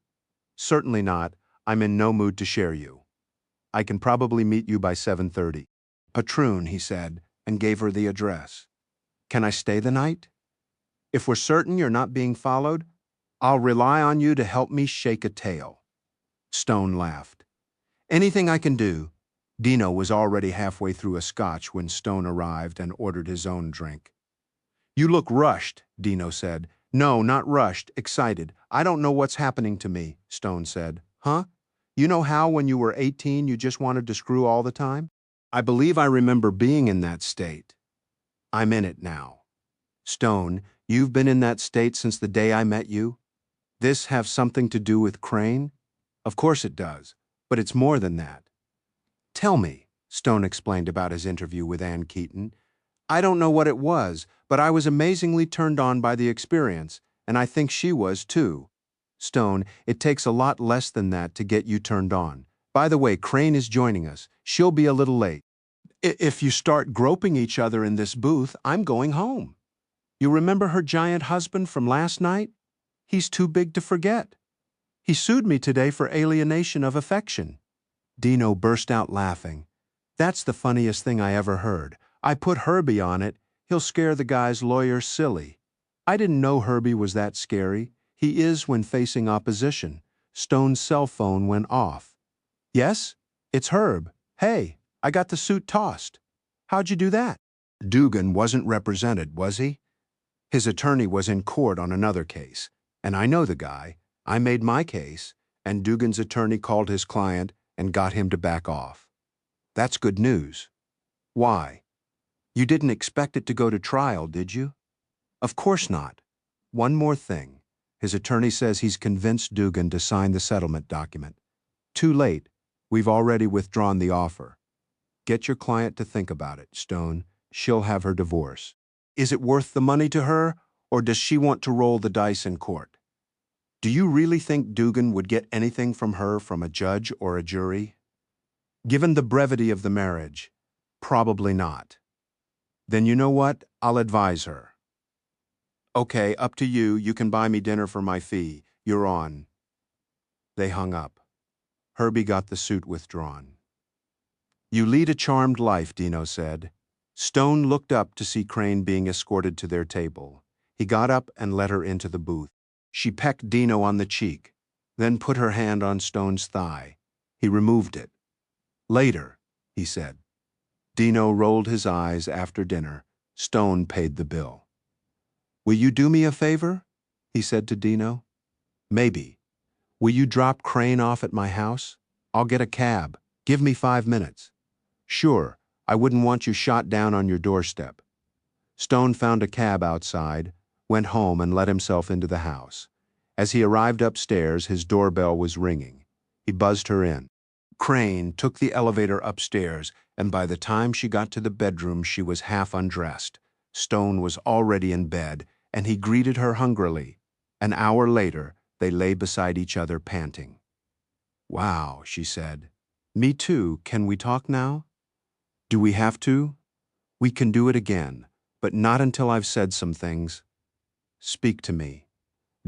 Certainly not. I'm in no mood to share you. I can probably meet you by 7:30. Patroon, he said, and gave her the address. Can I stay the night? If we're certain you're not being followed, I'll rely on you to help me shake a tail. Stone laughed. Anything I can do. Dino was already halfway through a scotch when Stone arrived and ordered his own drink. You look rushed, Dino said. No, not rushed, excited. I don't know what's happening to me, Stone said. Huh? You know how when you were 18 you just wanted to screw all the time? I believe I remember being in that state. I'm in it now. Stone, you've been in that state since the day I met you? This have something to do with Crane? Of course it does, but it's more than that. Tell me, Stone explained about his interview with Ann Keaton. I don't know what it was, but I was amazingly turned on by the experience, and I think she was too. Stone, it takes a lot less than that to get you turned on. By the way, Crane is joining us. She'll be a little late. If you start groping each other in this booth, I'm going home. You remember her giant husband from last night? He's too big to forget. He sued me today for alienation of affection. Dino burst out laughing. That's the funniest thing I ever heard. I put Herbie on it. He'll scare the guy's lawyer silly. I didn't know Herbie was that scary. He is when facing opposition. Stone's cell phone went off. Yes? It's Herb. Hey, I got the suit tossed. How'd you do that? Dugan wasn't represented, was he? His attorney was in court on another case, and I know the guy. I made my case, and Dugan's attorney called his client and got him to back off. That's good news. Why? You didn't expect it to go to trial, did you? Of course not. One more thing. His attorney says he's convinced Dugan to sign the settlement document. Too late. We've already withdrawn the offer. Get your client to think about it, Stone. She'll have her divorce. Is it worth the money to her, or does she want to roll the dice in court? Do you really think Dugan would get anything from her from a judge or a jury? Given the brevity of the marriage, probably not. Then you know what? I'll advise her. Okay, up to you. You can buy me dinner for my fee. You're on. They hung up. Herbie got the suit withdrawn. You lead a charmed life, Dino said. Stone looked up to see Crane being escorted to their table. He got up and led her into the booth. She pecked Dino on the cheek, then put her hand on Stone's thigh. He removed it. Later, he said. Dino rolled his eyes after dinner. Stone paid the bill. Will you do me a favor? He said to Dino. Maybe. Will you drop Crane off at my house? I'll get a cab. Give me 5 minutes. Sure, I wouldn't want you shot down on your doorstep. Stone found a cab outside, went home and let himself into the house. As he arrived upstairs, his doorbell was ringing. He buzzed her in. Crane took the elevator upstairs, and by the time she got to the bedroom, she was half undressed. Stone was already in bed, and he greeted her hungrily. An hour later, they lay beside each other, panting. Wow, she said. Me too. Can we talk now? Do we have to? We can do it again, but not until I've said some things. Speak to me.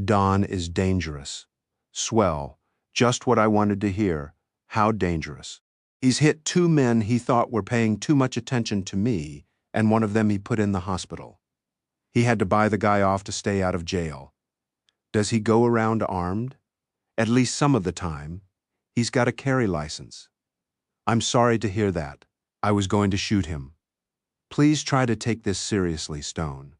Don is dangerous. Swell. Just what I wanted to hear. How dangerous? He's hit 2 men he thought were paying too much attention to me, and one of them he put in the hospital. He had to buy the guy off to stay out of jail. Does he go around armed? At least some of the time. He's got a carry license. I'm sorry to hear that. I was going to shoot him. Please try to take this seriously, Stone.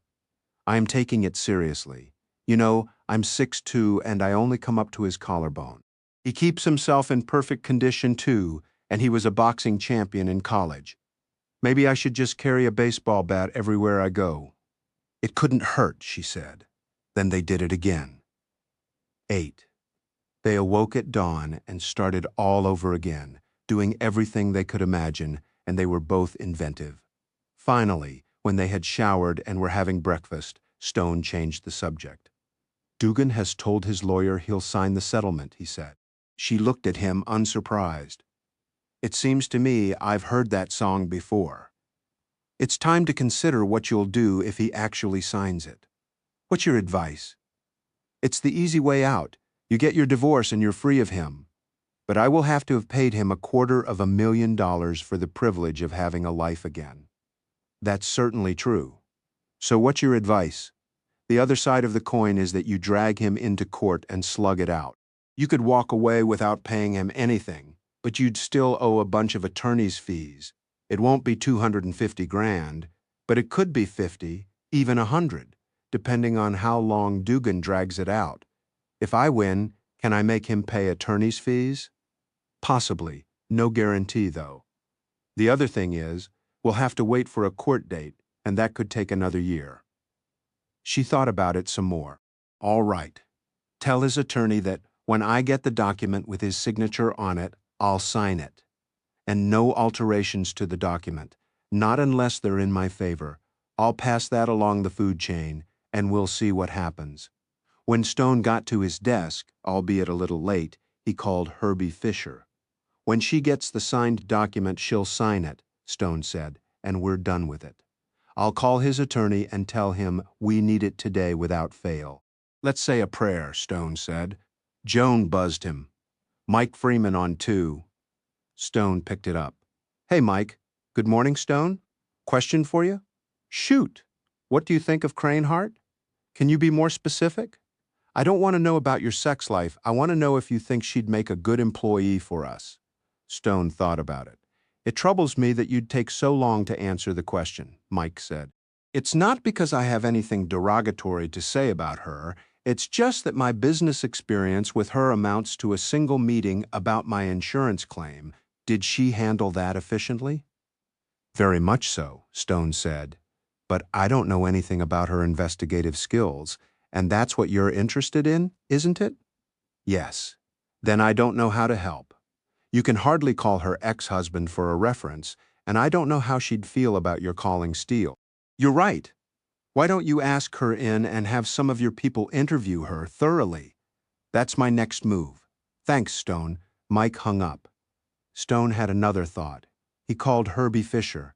I am taking it seriously. You know, I'm 6'2" and I only come up to his collarbone. He keeps himself in perfect condition too, and he was a boxing champion in college. Maybe I should just carry a baseball bat everywhere I go. It couldn't hurt, she said. Then they did it again. 8. They awoke at dawn and started all over again, doing everything they could imagine, and they were both inventive. Finally, when they had showered and were having breakfast, Stone changed the subject. Dugan has told his lawyer he'll sign the settlement, he said. She looked at him unsurprised. It seems to me I've heard that song before. It's time to consider what you'll do if he actually signs it. What's your advice? It's the easy way out. You get your divorce and you're free of him. But I will have to have paid him $250,000 for the privilege of having a life again. That's certainly true. So what's your advice? The other side of the coin is that you drag him into court and slug it out. You could walk away without paying him anything, but you'd still owe a bunch of attorney's fees. It won't be $250,000, but it could be 50, even 100, depending on how long Dugan drags it out. If I win, can I make him pay attorney's fees? Possibly. No guarantee, though. The other thing is, we'll have to wait for a court date, and that could take another year. She thought about it some more. All right. Tell his attorney that when I get the document with his signature on it, I'll sign it. And no alterations to the document, not unless they're in my favor. I'll pass that along the food chain, and we'll see what happens. When Stone got to his desk, albeit a little late, he called Herbie Fisher. When she gets the signed document, she'll sign it, Stone said, and we're done with it. I'll call his attorney and tell him we need it today without fail. Let's say a prayer, Stone said. Joan buzzed him. Mike Freeman on 2. Stone picked it up. Hey, Mike. Good morning, Stone. Question for you? Shoot. What do you think of Crane Hart? Can you be more specific? I don't want to know about your sex life. I want to know if you think she'd make a good employee for us. Stone thought about it. It troubles me that you'd take so long to answer the question, Mike said. It's not because I have anything derogatory to say about her. It's just that my business experience with her amounts to a single meeting about my insurance claim. Did she handle that efficiently? Very much so, Stone said. But I don't know anything about her investigative skills, and that's what you're interested in, isn't it? Yes. Then I don't know how to help. You can hardly call her ex-husband for a reference, and I don't know how she'd feel about your calling Steele. You're right. Why don't you ask her in and have some of your people interview her thoroughly? That's my next move. Thanks, Stone. Mike hung up. Stone had another thought. He called Herbie Fisher.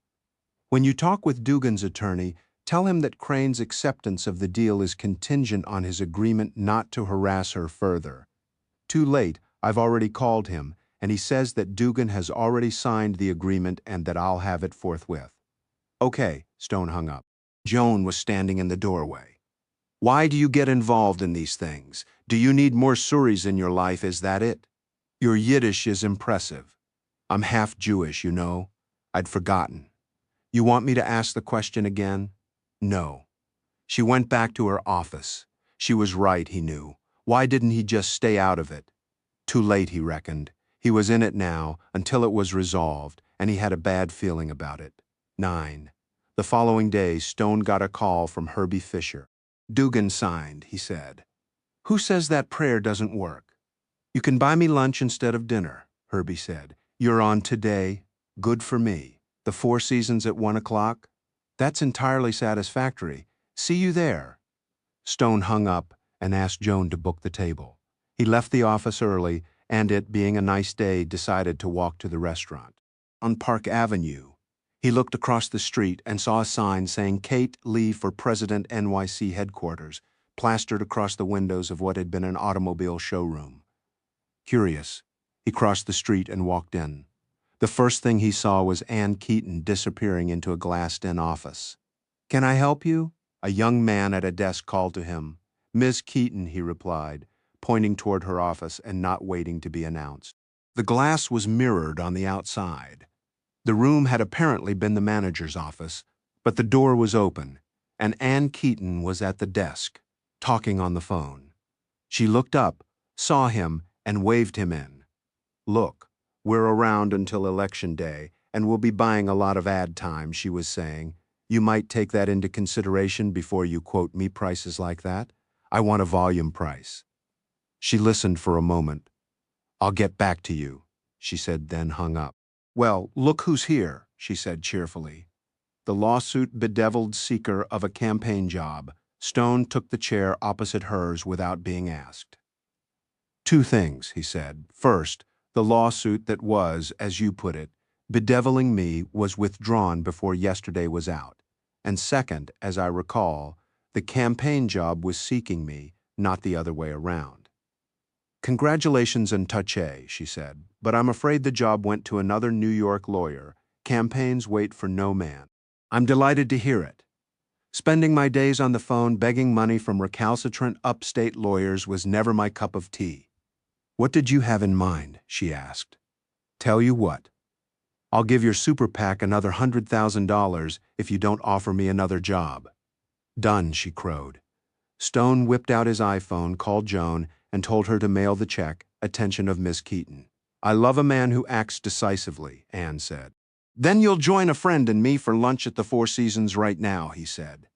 When you talk with Dugan's attorney, tell him that Crane's acceptance of the deal is contingent on his agreement not to harass her further. Too late, I've already called him, and he says that Dugan has already signed the agreement and that I'll have it forthwith. Okay, Stone hung up. Joan was standing in the doorway. Why do you get involved in these things? Do you need more Suris in your life, is that it? Your Yiddish is impressive. I'm half Jewish, you know. I'd forgotten. You want me to ask the question again? No. She went back to her office. She was right, he knew. Why didn't he just stay out of it? Too late, he reckoned. He was in it now, until it was resolved, and he had a bad feeling about it. 9. The following day, Stone got a call from Herbie Fisher. Dugan signed, he said. Who says that prayer doesn't work? You can buy me lunch instead of dinner, Herbie said. You're on today. Good for me. The Four Seasons at 1 o'clock? That's entirely satisfactory. See you there. Stone hung up and asked Joan to book the table. He left the office early, and it being a nice day, decided to walk to the restaurant. On Park Avenue, he looked across the street and saw a sign saying Kate Lee for President NYC headquarters, plastered across the windows of what had been an automobile showroom. Curious, he crossed the street and walked in. The first thing he saw was Ann Keaton disappearing into a glassed-in office. "Can I help you?" A young man at a desk called to him. "Ms. Keaton," he replied, pointing toward her office and not waiting to be announced. The glass was mirrored on the outside. The room had apparently been the manager's office, but the door was open, and Ann Keaton was at the desk, talking on the phone. She looked up, saw him, and waved him in. "Look, we're around until Election Day, and we'll be buying a lot of ad time," she was saying. "You might take that into consideration before you quote me prices like that. I want a volume price." She listened for a moment. "I'll get back to you," she said, then hung up. "Well, look who's here," she said cheerfully. The lawsuit bedeviled seeker of a campaign job. Stone took the chair opposite hers without being asked. "Two things," he said. "First, the lawsuit that was, as you put it, bedeviling me was withdrawn before yesterday was out. And second, as I recall, the campaign job was seeking me, not the other way around." "Congratulations and touché," she said, "but I'm afraid the job went to another New York lawyer. Campaigns wait for no man." "I'm delighted to hear it. Spending my days on the phone begging money from recalcitrant upstate lawyers was never my cup of tea." "What did you have in mind?" she asked. "Tell you what. I'll give your super PAC another $100,000 if you don't offer me another job." "Done," she crowed. Stone whipped out his iPhone, called Joan, and told her to mail the check, attention of Miss Keaton. "I love a man who acts decisively," Ann said. "Then you'll join a friend and me for lunch at the Four Seasons right now," he said.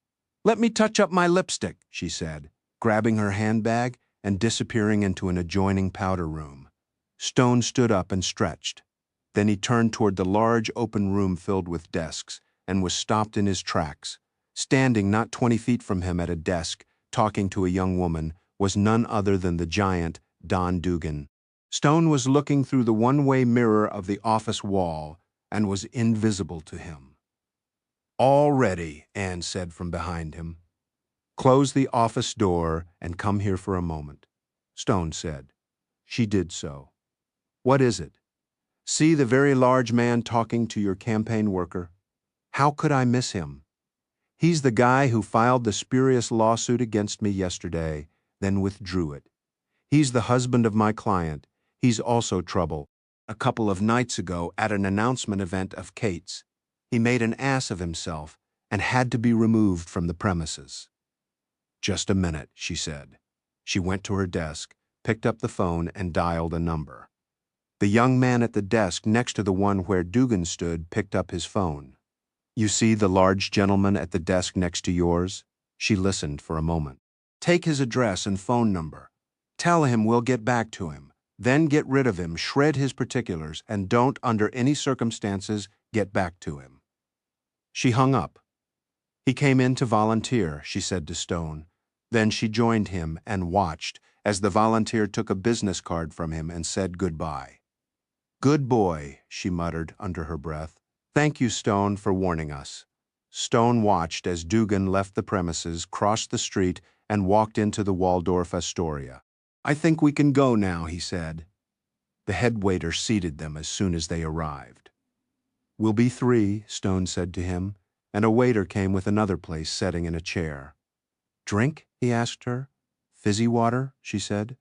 "Let me touch up my lipstick," she said, grabbing her handbag and disappearing into an adjoining powder room. Stone stood up and stretched. Then he turned toward the large open room filled with desks and was stopped in his tracks. Standing not 20 feet from him at a desk, talking to a young woman, was none other than the giant Don Dugan. Stone was looking through the one-way mirror of the office wall and was invisible to him. "All ready," Ann said from behind him. "Close the office door and come here for a moment," Stone said. She did so. "What is it?" "See the very large man talking to your campaign worker? How could I miss him? He's the guy who filed the spurious lawsuit against me yesterday, then withdrew it. He's the husband of my client. He's also trouble. A couple of nights ago at an announcement event of Kate's, he made an ass of himself and had to be removed from the premises." "Just a minute," she said. She went to her desk, picked up the phone, and dialed a number. The young man at the desk next to the one where Dugan stood picked up his phone. "You see the large gentleman at the desk next to yours?" She listened for a moment. "Take his address and phone number. Tell him we'll get back to him. Then get rid of him, shred his particulars, and don't, under any circumstances, get back to him." She hung up. "He came in to volunteer," she said to Stone. Then she joined him and watched as the volunteer took a business card from him and said goodbye. "Good boy," she muttered under her breath. "Thank you, Stone, for warning us." Stone watched as Dugan left the premises, crossed the street, and walked into the Waldorf Astoria. "I think we can go now," he said. The head waiter seated them as soon as they arrived. "We'll be 3, Stone said to him, and a waiter came with another place setting in a chair. "Drink?" he asked her. "Fizzy water?" she said.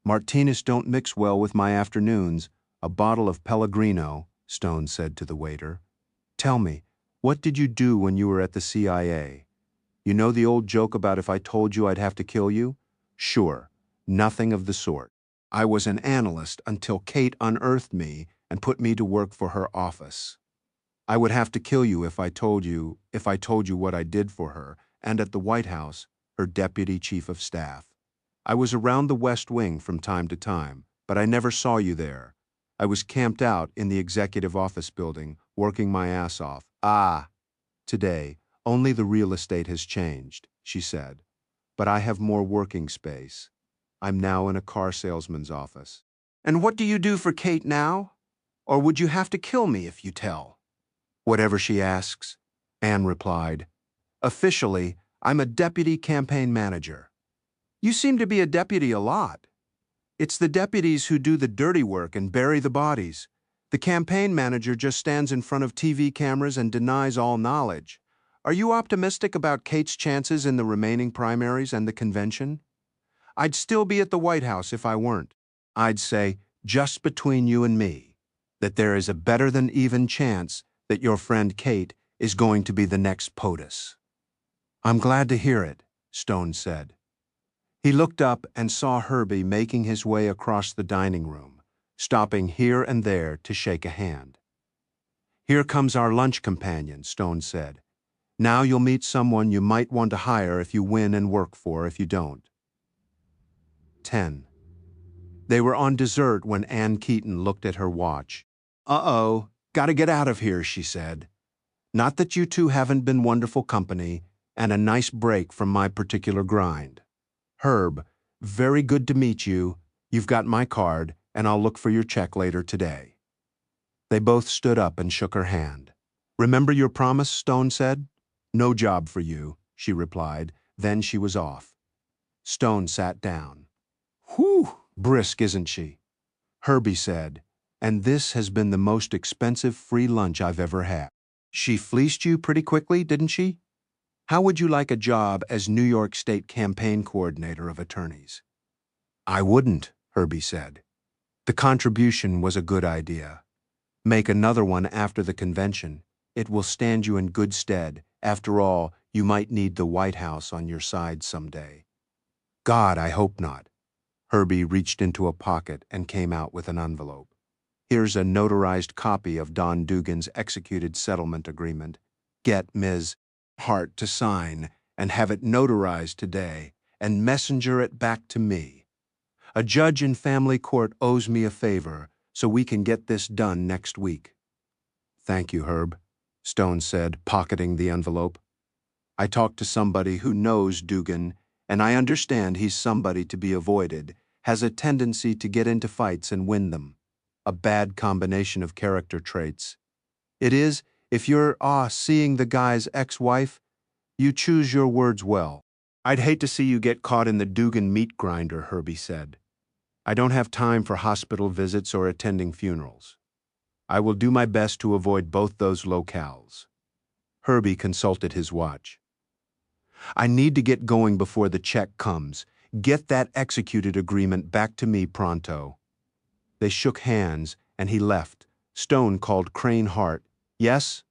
"Martinis don't mix well with my afternoons. A bottle of Pellegrino," Stone said to the waiter. "Tell me, what did you do when you were at the CIA? You know the old joke about if I told you I'd have to kill you? Sure, nothing of the sort. I was an analyst until Kate unearthed me and put me to work for her office. I would have to kill you if I told you what I did for her, and at the White House, her deputy chief of staff. I was around the West Wing from time to time, but I never saw you there. I was camped out in the executive office building, working my ass off. Ah, today, only the real estate has changed," she said. "But I have more working space. I'm now in a car salesman's office." "And what do you do for Kate now? Or would you have to kill me if you tell?" "Whatever she asks," Ann replied. "Officially, I'm a deputy campaign manager." "You seem to be a deputy a lot." "It's the deputies who do the dirty work and bury the bodies. The campaign manager just stands in front of TV cameras and denies all knowledge. Are you optimistic about Kate's chances in the remaining primaries and the convention? I'd still be at the White House if I weren't. I'd say, just between you and me, that there is a better than even chance that your friend Kate is going to be the next POTUS. I'm glad to hear it, Stone said. He looked up and saw Herbie making his way across the dining room, stopping here and there to shake a hand. Here comes our lunch companion, Stone said. Now you'll meet someone you might want to hire if you win and work for if you don't. 10. They were on dessert when Ann Keaton looked at her watch. Uh-oh, gotta get out of here, she said. Not that you two haven't been wonderful company and a nice break from my particular grind. Herb, very good to meet you. You've got my card, and I'll look for your check later today. They both stood up and shook her hand. Remember your promise, Stone said. No job for you, she replied. Then she was off. Stone sat down. Whew, brisk, isn't she? Herbie said, and this has been the most expensive free lunch I've ever had. She fleeced you pretty quickly, didn't she? How would you like a job as New York State campaign coordinator of attorneys? I wouldn't, Herbie said. The contribution was a good idea. Make another one after the convention. It will stand you in good stead. After all, you might need the White House on your side someday. God, I hope not. Herbie reached into a pocket and came out with an envelope. Here's a notarized copy of Don Dugan's executed settlement agreement. Get Ms. Hart to sign and have it notarized today and messenger it back to me. A judge in family court owes me a favor, so we can get this done next week. Thank you, Herb, Stone said, pocketing the envelope. I talked to somebody who knows Dugan, and I understand he's somebody to be avoided, has a tendency to get into fights and win them. A bad combination of character traits. It is, if you're, seeing the guy's ex-wife, you choose your words well. I'd hate to see you get caught in the Dugan meat grinder, Herbie said. I don't have time for hospital visits or attending funerals. I will do my best to avoid both those locales. Herbie consulted his watch. I need to get going before the check comes. Get that executed agreement back to me pronto. They shook hands, and he left. Stone called Crane Hart. Yes?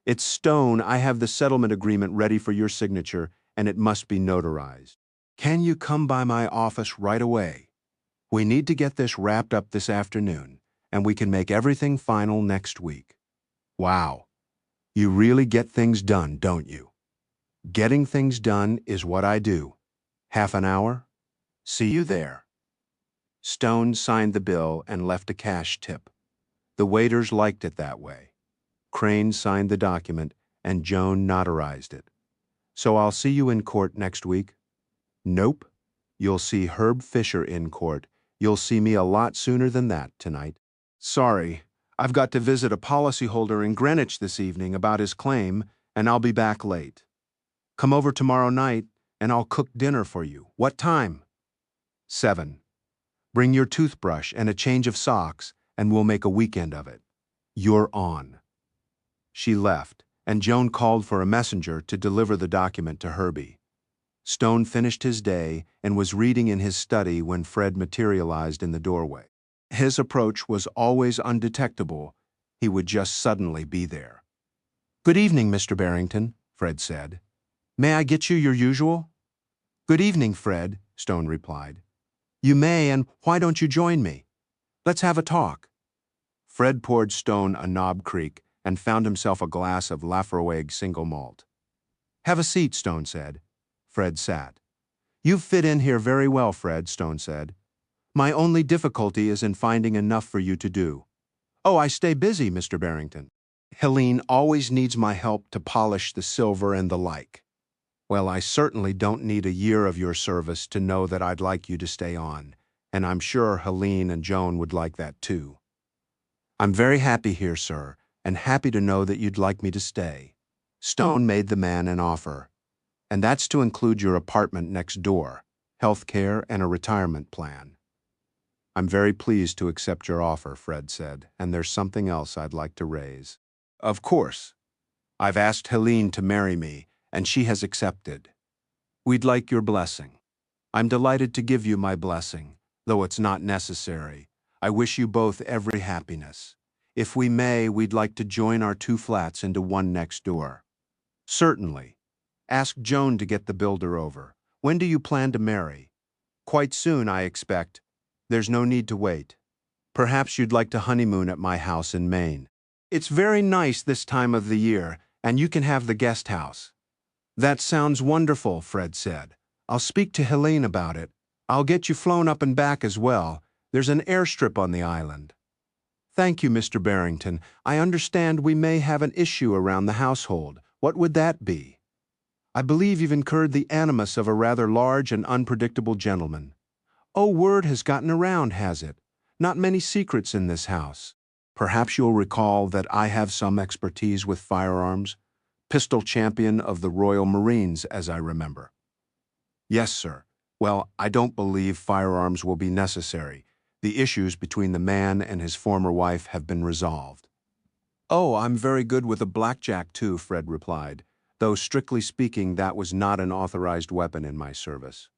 It's Stone. I have the settlement agreement ready for your signature, and it must be notarized. Can you come by my office right away? We need to get this wrapped up this afternoon, and we can make everything final next week. Wow. You really get things done, don't you? Getting things done is what I do. Half an hour? See you there. Stone signed the bill and left a cash tip. The waiters liked it that way. Crane signed the document, and Joan notarized it. So I'll see you in court next week? Nope. You'll see Herb Fisher in court. You'll see me a lot sooner than that tonight. Sorry, I've got to visit a policyholder in Greenwich this evening about his claim, and I'll be back late. Come over tomorrow night, and I'll cook dinner for you. What time? 7. Bring your toothbrush and a change of socks, and we'll make a weekend of it. You're on. She left, and Joan called for a messenger to deliver the document to Herbie. Stone finished his day and was reading in his study when Fred materialized in the doorway. His approach was always undetectable. He would just suddenly be there. Good evening, Mr. Barrington, Fred said. May I get you your usual? Good evening, Fred, Stone replied. You may, and why don't you join me? Let's have a talk. Fred poured Stone a Knob Creek and found himself a glass of Lafroig single malt. Have a seat, Stone said. Fred sat. You've fit in here very well, Fred, Stone said. My only difficulty is in finding enough for you to do. Oh, I stay busy, Mr. Barrington. Helene always needs my help to polish the silver and the like. Well, I certainly don't need a year of your service to know that I'd like you to stay on, and I'm sure Helene and Joan would like that too. I'm very happy here, sir, and happy to know that you'd like me to stay. Stone made the man an offer. And that's to include your apartment next door, health care, and a retirement plan. I'm very pleased to accept your offer, Fred said, and there's something else I'd like to raise. Of course. I've asked Helene to marry me, and she has accepted. We'd like your blessing. I'm delighted to give you my blessing, though it's not necessary. I wish you both every happiness. If we may, we'd like to join our two flats into one next door. Certainly. Ask Joan to get the builder over. When do you plan to marry? Quite soon, I expect. There's no need to wait. Perhaps you'd like to honeymoon at my house in Maine. It's very nice this time of the year, and you can have the guest house. That sounds wonderful, Fred said. I'll speak to Helene about it. I'll get you flown up and back as well. There's an airstrip on the island. Thank you, Mr. Barrington. I understand we may have an issue around the household. What would that be? I believe you've incurred the animus of a rather large and unpredictable gentleman. Oh, word has gotten around, has it? Not many secrets in this house. Perhaps you'll recall that I have some expertise with firearms. Pistol champion of the Royal Marines, as I remember. Yes, sir. Well, I don't believe firearms will be necessary. The issues between the man and his former wife have been resolved. Oh, I'm very good with a blackjack too, Fred replied, though strictly speaking that was not an authorized weapon in my service.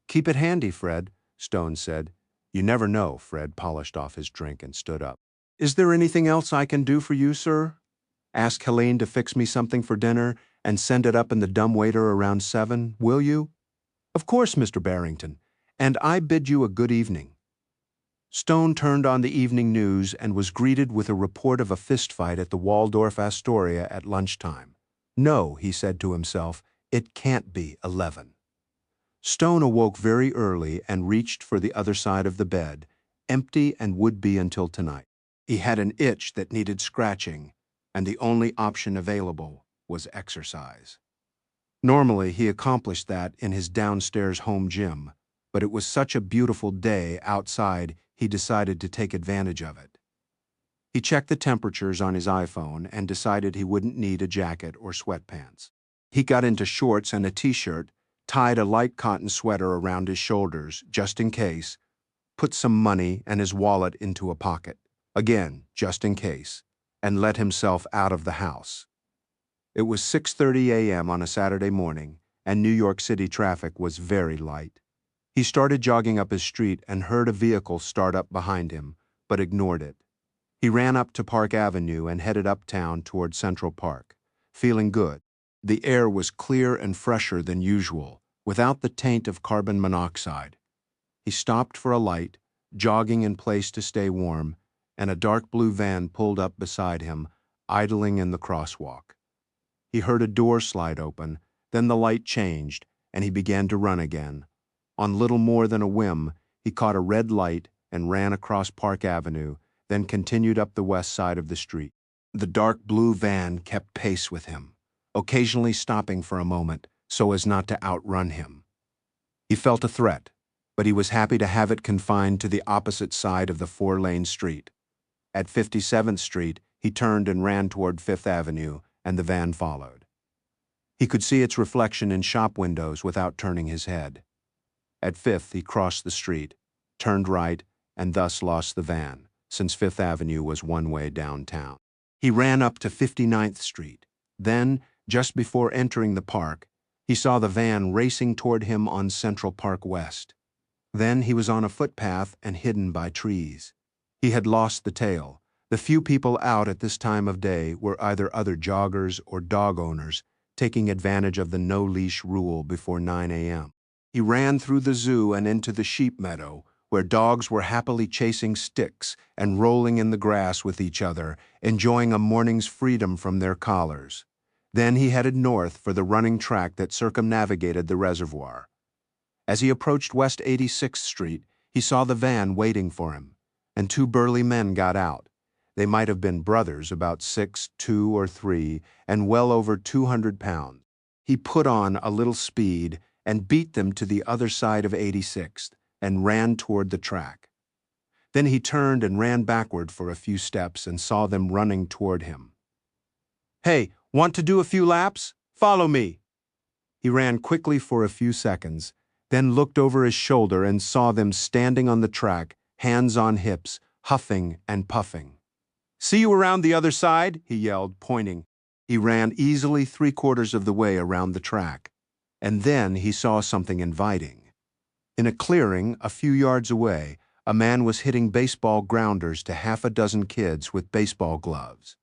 Keep it handy, Fred, Stone said. You never know, Fred polished off his drink and stood up. Is there anything else I can do for you, sir? Ask Helene to fix me something for dinner and send it up in the dumbwaiter around 7, will you? Of course, Mr. Barrington, and I bid you a good evening. Stone turned on the evening news and was greeted with a report of a fistfight at the Waldorf Astoria at lunchtime. No, he said to himself, it can't be 11. Stone awoke very early and reached for the other side of the bed, empty and would be until tonight. He had an itch that needed scratching, and the only option available was exercise. Normally, he accomplished that in his downstairs home gym, but it was such a beautiful day outside he decided to take advantage of it. He checked the temperatures on his iPhone and decided he wouldn't need a jacket or sweatpants. He got into shorts and a t-shirt, tied a light cotton sweater around his shoulders just in case, put some money and his wallet into a pocket, again just in case, and let himself out of the house. It was 6:30 a.m. on a Saturday morning, and New York City traffic was very light. He started jogging up his street and heard a vehicle start up behind him, but ignored it. He ran up to Park Avenue and headed uptown toward Central Park, feeling good. The air was clear and fresher than usual, without the taint of carbon monoxide. He stopped for a light, jogging in place to stay warm, and a dark blue van pulled up beside him, idling in the crosswalk. He heard a door slide open, then the light changed, and he began to run again. On little more than a whim, he caught a red light and ran across Park Avenue, then continued up the west side of the street. The dark blue van kept pace with him, occasionally stopping for a moment so as not to outrun him. He felt a threat, but he was happy to have it confined to the opposite side of the four-lane street. At 57th Street, he turned and ran toward Fifth Avenue, and the van followed. He could see its reflection in shop windows without turning his head. At Fifth, he crossed the street, turned right, and thus lost the van, since Fifth Avenue was one way downtown. He ran up to 59th Street. Then, just before entering the park, he saw the van racing toward him on Central Park West. Then he was on a footpath and hidden by trees. He had lost the tail. The few people out at this time of day were either other joggers or dog owners taking advantage of the no-leash rule before 9 a.m. He ran through the zoo and into the sheep meadow, where dogs were happily chasing sticks and rolling in the grass with each other, enjoying a morning's freedom from their collars. Then he headed north for the running track that circumnavigated the reservoir. As he approached West 86th Street, he saw the van waiting for him, and two burly men got out. They might have been brothers, about 6'2" or 3", and well over 200 pounds. He put on a little speed and beat them to the other side of 86th and ran toward the track. Then he turned and ran backward for a few steps and saw them running toward him. "Hey, want to do a few laps? Follow me." He ran quickly for a few seconds, then looked over his shoulder and saw them standing on the track hands on hips, huffing and puffing. "See you around the other side," he yelled, pointing. He ran easily 3/4 of the way around the track. And then he saw something inviting. In a clearing a few yards away, a man was hitting baseball grounders to half a dozen kids with baseball gloves.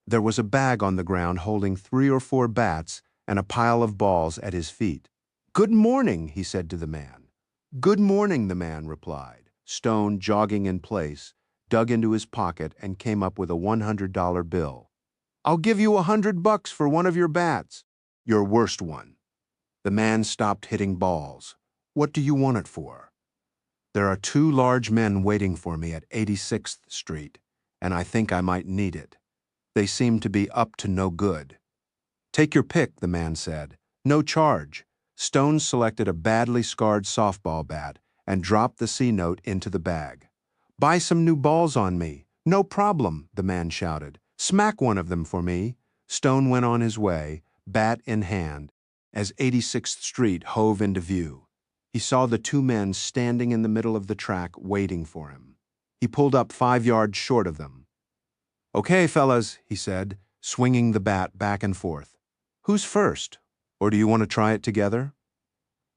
There was a bag on the ground holding 3 or 4 bats and a pile of balls at his feet. "Good morning," he said to the man. "Good morning," the man replied. Stone, jogging in place, dug into his pocket and came up with a $100 bill. "I'll give you $100 for one of your bats." "Your worst one." The man stopped hitting balls. "What do you want it for?" "There are 2 large men waiting for me at 86th Street, and I think I might need it. They seem to be up to no good." "Take your pick," the man said. "No charge." Stone selected a badly scarred softball bat and dropped the C-note into the bag. "Buy some new balls on me." "No problem," the man shouted. "Smack one of them for me." Stone went on his way, bat in hand. As 86th Street hove into view, he saw the 2 men standing in the middle of the track waiting for him. He pulled up 5 yards short of them. "Okay, fellas," he said, swinging the bat back and forth. "Who's first? Or do you want to try it together?"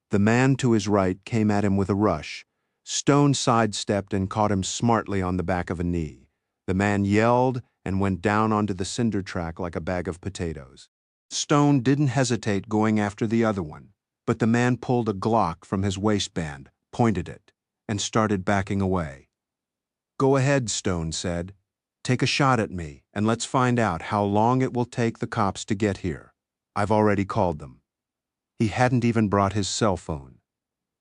The man to his right came at him with a rush. Stone sidestepped and caught him smartly on the back of a knee. The man yelled and went down onto the cinder track like a bag of potatoes. Stone didn't hesitate going after the other one, but the man pulled a Glock from his waistband, pointed it, and started backing away. "Go ahead," Stone said. "Take a shot at me, and let's find out how long it will take the cops to get here. I've already called them." He hadn't even brought his cell phone.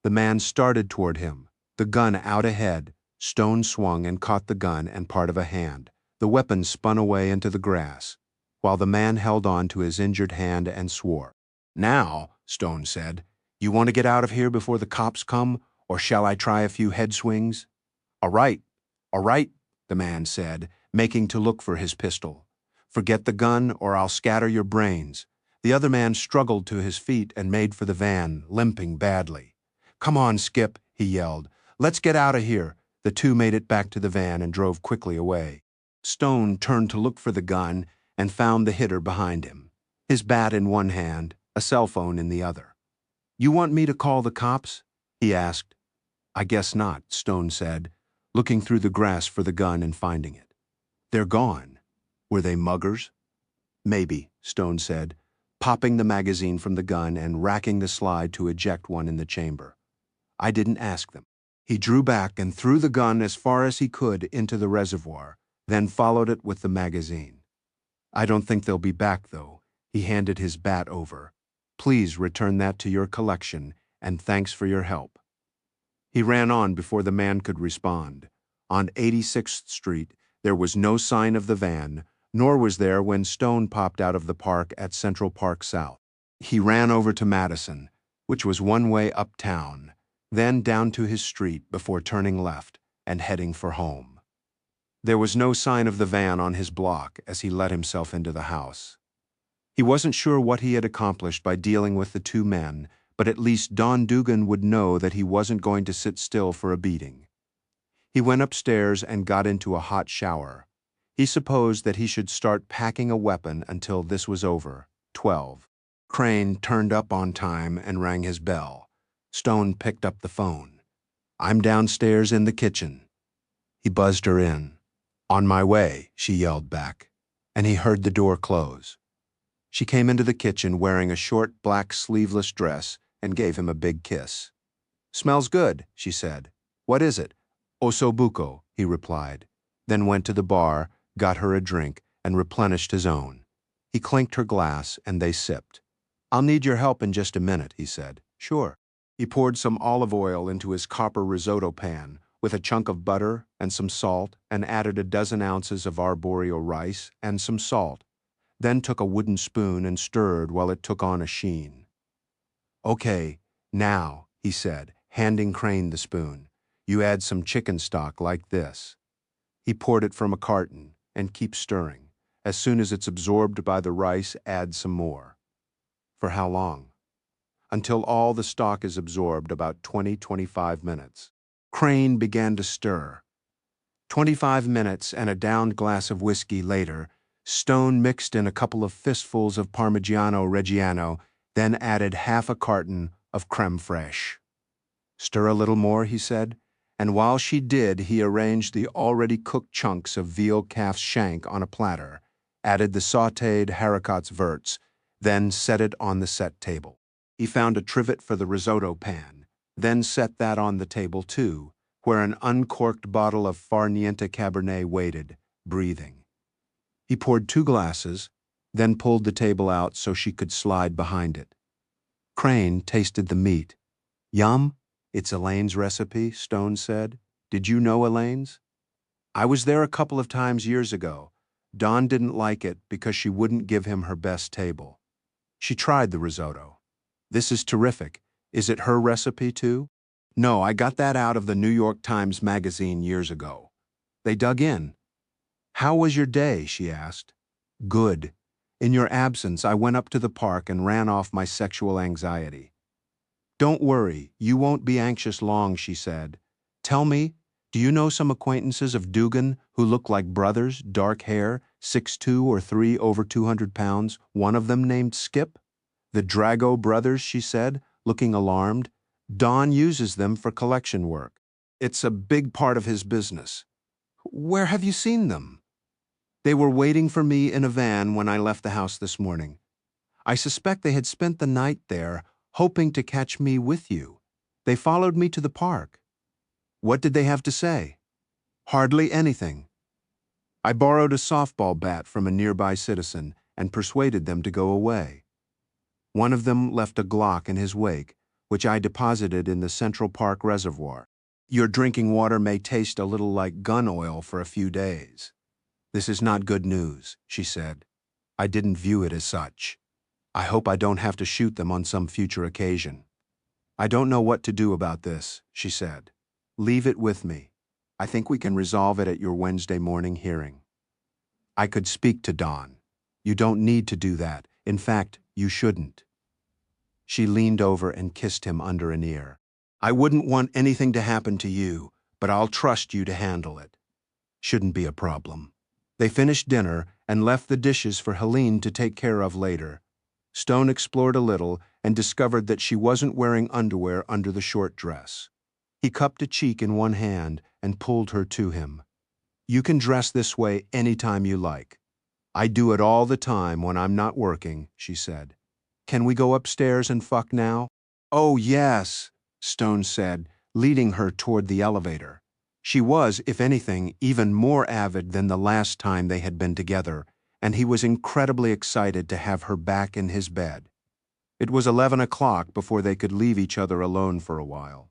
The man started toward him, the gun out ahead. Stone swung and caught the gun and part of a hand. The weapon spun away into the grass, while the man held on to his injured hand and swore. "Now," Stone said, "you want to get out of here before the cops come, or shall I try a few head swings?" All right," the man said, making to look for his pistol. "Forget the gun, or I'll scatter your brains." The other man struggled to his feet and made for the van, limping badly. "Come on, Skip," he yelled. "Let's get out of here." The 2 made it back to the van and drove quickly away. Stone turned to look for the gun and found the hitter behind him, his bat in one hand, a cell phone in the other. "You want me to call the cops?" he asked. "I guess not," Stone said, looking through the grass for the gun and finding it. "They're gone. Were they muggers?" "Maybe," Stone said, popping the magazine from the gun and racking the slide to eject one in the chamber. "I didn't ask them." He drew back and threw the gun as far as he could into the reservoir, then followed it with the magazine. "I don't think they'll be back, though." He handed his bat over. "Please return that to your collection, and thanks for your help." He ran on before the man could respond. On 86th Street, there was no sign of the van, nor was there when Stone popped out of the park at Central Park South. He ran over to Madison, which was one way uptown, then down to his street before turning left and heading for home. There was no sign of the van on his block as he let himself into the house. He wasn't sure what he had accomplished by dealing with the 2 men, but at least Don Dugan would know that he wasn't going to sit still for a beating. He went upstairs and got into a hot shower. He supposed that he should start packing a weapon until this was over. 12. Crane turned up on time and rang his bell. Stone picked up the phone. "I'm downstairs in the kitchen." He buzzed her in. "On my way," she yelled back, and he heard the door close. She came into the kitchen wearing a short black sleeveless dress and gave him a big kiss. "Smells good," she said. "What is it?" "Osobuco," he replied, then went to the bar, got her a drink, and replenished his own. He clinked her glass, and they sipped. "I'll need your help in just a minute," he said. "Sure." He poured some olive oil into his copper risotto pan with a chunk of butter and some salt, and added a dozen ounces of arborio rice and some salt, then took a wooden spoon and stirred while it took on a sheen. "Okay, now," he said, handing Crane the spoon, "you add some chicken stock like this." He poured it from a carton, and keep stirring. As soon as it's absorbed by the rice, add some more. "For how long?" "Until all the stock is absorbed, about 20-25 minutes. Crane began to stir. 25 minutes and a downed glass of whiskey later, Stone mixed in a couple of fistfuls of Parmigiano Reggiano, then added half a carton of creme fraiche. "Stir a little more," he said, and while she did, he arranged the already cooked chunks of veal calf's shank on a platter, added the sautéed haricots verts, then set it on the set table. He found a trivet for the risotto pan, then set that on the table too, where an uncorked bottle of Far Niente Cabernet waited, breathing. He poured 2 glasses, then pulled the table out so she could slide behind it. Crane tasted the meat. "Yum? It's Elaine's recipe," Stone said. "Did you know Elaine's?" "I was there a couple of times years ago. Dawn didn't like it because she wouldn't give him her best table. She tried the risotto. This is terrific. Is it her recipe too?" "No, I got that out of the New York Times Magazine years ago." They dug in. "How was your day?" she asked. "Good. In your absence, I went up to the park and ran off my sexual anxiety." "Don't worry, you won't be anxious long," she said. "Tell me, do you know some acquaintances of Dugan who look like brothers, dark hair, 6'2" or 3 over 200 pounds, one of them named Skip?" "The Drago brothers," she said, looking alarmed. "Don uses them for collection work. It's a big part of his business." "Where have you seen them?" "They were waiting for me in a van when I left the house this morning. I suspect they had spent the night there, hoping to catch me with you. They followed me to the park." "What did they have to say?" "Hardly anything. I borrowed a softball bat from a nearby citizen and persuaded them to go away. One of them left a Glock in his wake, which I deposited in the Central Park Reservoir. Your drinking water may taste a little like gun oil for a few days." "This is not good news," she said. "I didn't view it as such. I hope I don't have to shoot them on some future occasion." "I don't know what to do about this," she said. "Leave it with me. I think we can resolve it at your Wednesday morning hearing." "I could speak to Don." "You don't need to do that. In fact, you shouldn't." She leaned over and kissed him under an ear. "I wouldn't want anything to happen to you, but I'll trust you to handle it." "Shouldn't be a problem." They finished dinner and left the dishes for Helene to take care of later. Stone explored a little and discovered that she wasn't wearing underwear under the short dress. He cupped a cheek in one hand and pulled her to him. "You can dress this way any time you like." "I do it all the time when I'm not working," she said. "Can we go upstairs and fuck now?" "Oh, yes," Stone said, leading her toward the elevator. She was, if anything, even more avid than the last time they had been together, and he was incredibly excited to have her back in his bed. It was 11 o'clock before they could leave each other alone for a while.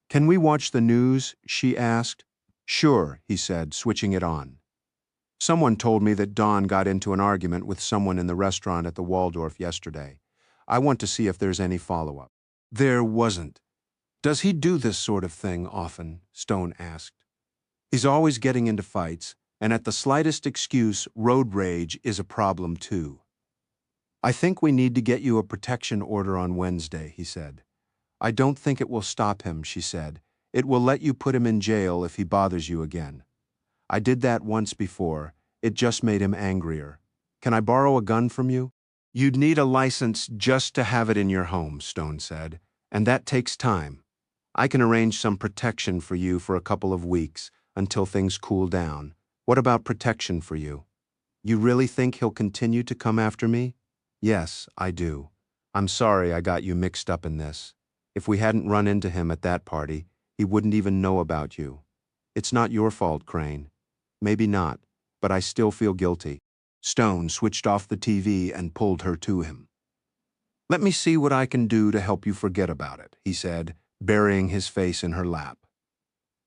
"Can we watch the news?" she asked. "Sure," he said, switching it on. "Someone told me that Don got into an argument with someone in the restaurant at the Waldorf yesterday. I want to see if there's any follow-up." "There wasn't." "Does he do this sort of thing often?" Stone asked. "He's always getting into fights, and at the slightest excuse, road rage is a problem too." "I think we need to get you a protection order on Wednesday," he said. "I don't think it will stop him," she said. "It will let you put him in jail if he bothers you again. I did that once before. It just made him angrier. Can I borrow a gun from you?" "You'd need a license just to have it in your home," Stone said, "and that takes time. I can arrange some protection for you for a couple of weeks until things cool down. What about protection for you?" "You really think he'll continue to come after me?" "Yes, I do. I'm sorry I got you mixed up in this. If we hadn't run into him at that party, he wouldn't even know about you. It's not your fault, Crane. Maybe not, but I still feel guilty." Stone switched off the TV and pulled her to him. "Let me see what I can do to help you forget about it," he said, burying his face in her lap.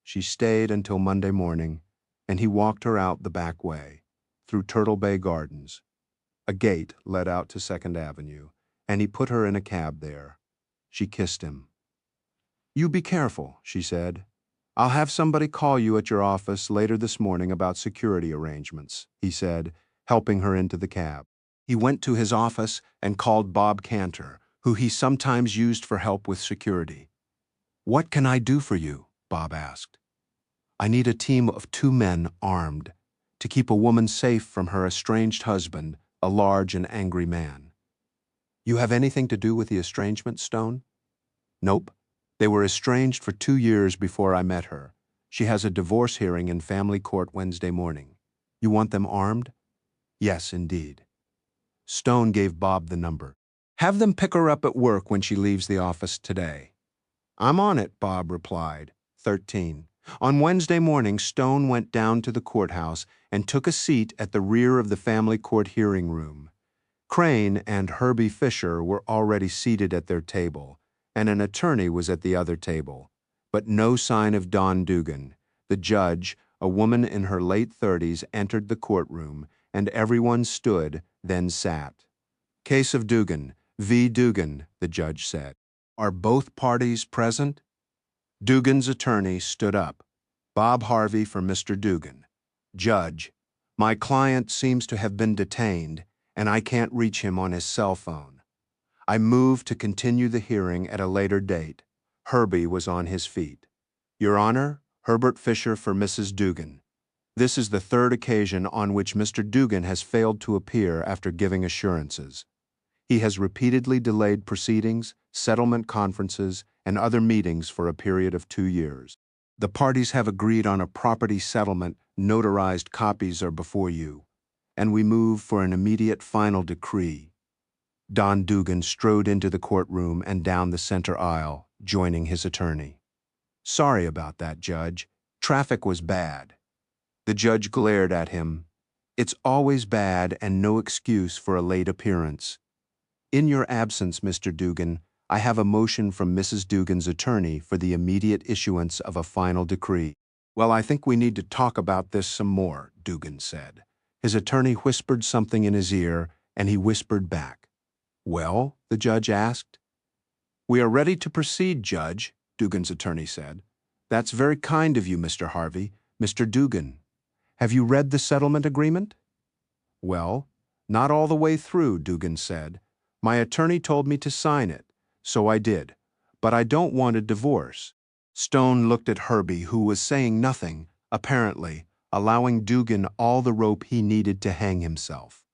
She stayed until Monday morning, and he walked her out the back way, through Turtle Bay Gardens. A gate led out to 2nd Avenue, and he put her in a cab there. She kissed him. "You be careful," she said. "I'll have somebody call you at your office later this morning about security arrangements," he said, helping her into the cab. He went to his office and called Bob Cantor, who he sometimes used for help with security. "What can I do for you?" Bob asked. I need a team of 2 men armed to keep a woman safe from her estranged husband, a large and angry man. You have anything to do with the estrangement, Stone? Nope. They were estranged for 2 years before I met her. She has a divorce hearing in family court Wednesday morning. You want them armed? Yes, indeed. Stone gave Bob the number. Have them pick her up at work when she leaves the office today. I'm on it, Bob replied. 13. On Wednesday morning, Stone went down to the courthouse and took a seat at the rear of the family court hearing room. Crane and Herbie Fisher were already seated at their table, and an attorney was at the other table. But no sign of Dawn Dugan. The judge, a woman in her late 30s, entered the courtroom, and everyone stood, then sat. Case of Dugan, v. Dugan, the judge said. Are both parties present? Dugan's attorney stood up. Bob Harvey for Mr. Dugan. Judge, my client seems to have been detained, and I can't reach him on his cell phone. I move to continue the hearing at a later date. Herbie was on his feet. Your Honor, Herbert Fisher for Mrs. Dugan. This is the 3rd occasion on which Mr. Dugan has failed to appear after giving assurances. He has repeatedly delayed proceedings, settlement conferences, and other meetings for a period of 2 years. The parties have agreed on a property settlement. Notarized copies are before you, and we move for an immediate final decree. Don Dugan strode into the courtroom and down the center aisle, joining his attorney. Sorry about that, Judge. Traffic was bad. The judge glared at him. It's always bad and no excuse for a late appearance. In your absence, Mr. Dugan, I have a motion from Mrs. Dugan's attorney for the immediate issuance of a final decree. Well, I think we need to talk about this some more, Dugan said. His attorney whispered something in his ear, and he whispered back. Well, the judge asked. We are ready to proceed, Judge, Dugan's attorney said. That's very kind of you, Mr. Harvey. Mr. Dugan, have you read the settlement agreement? Well, not all the way through, Dugan said. My attorney told me to sign it, so I did. But I don't want a divorce. Stone looked at Herbie, who was saying nothing, apparently, allowing Dugan all the rope he needed to hang himself.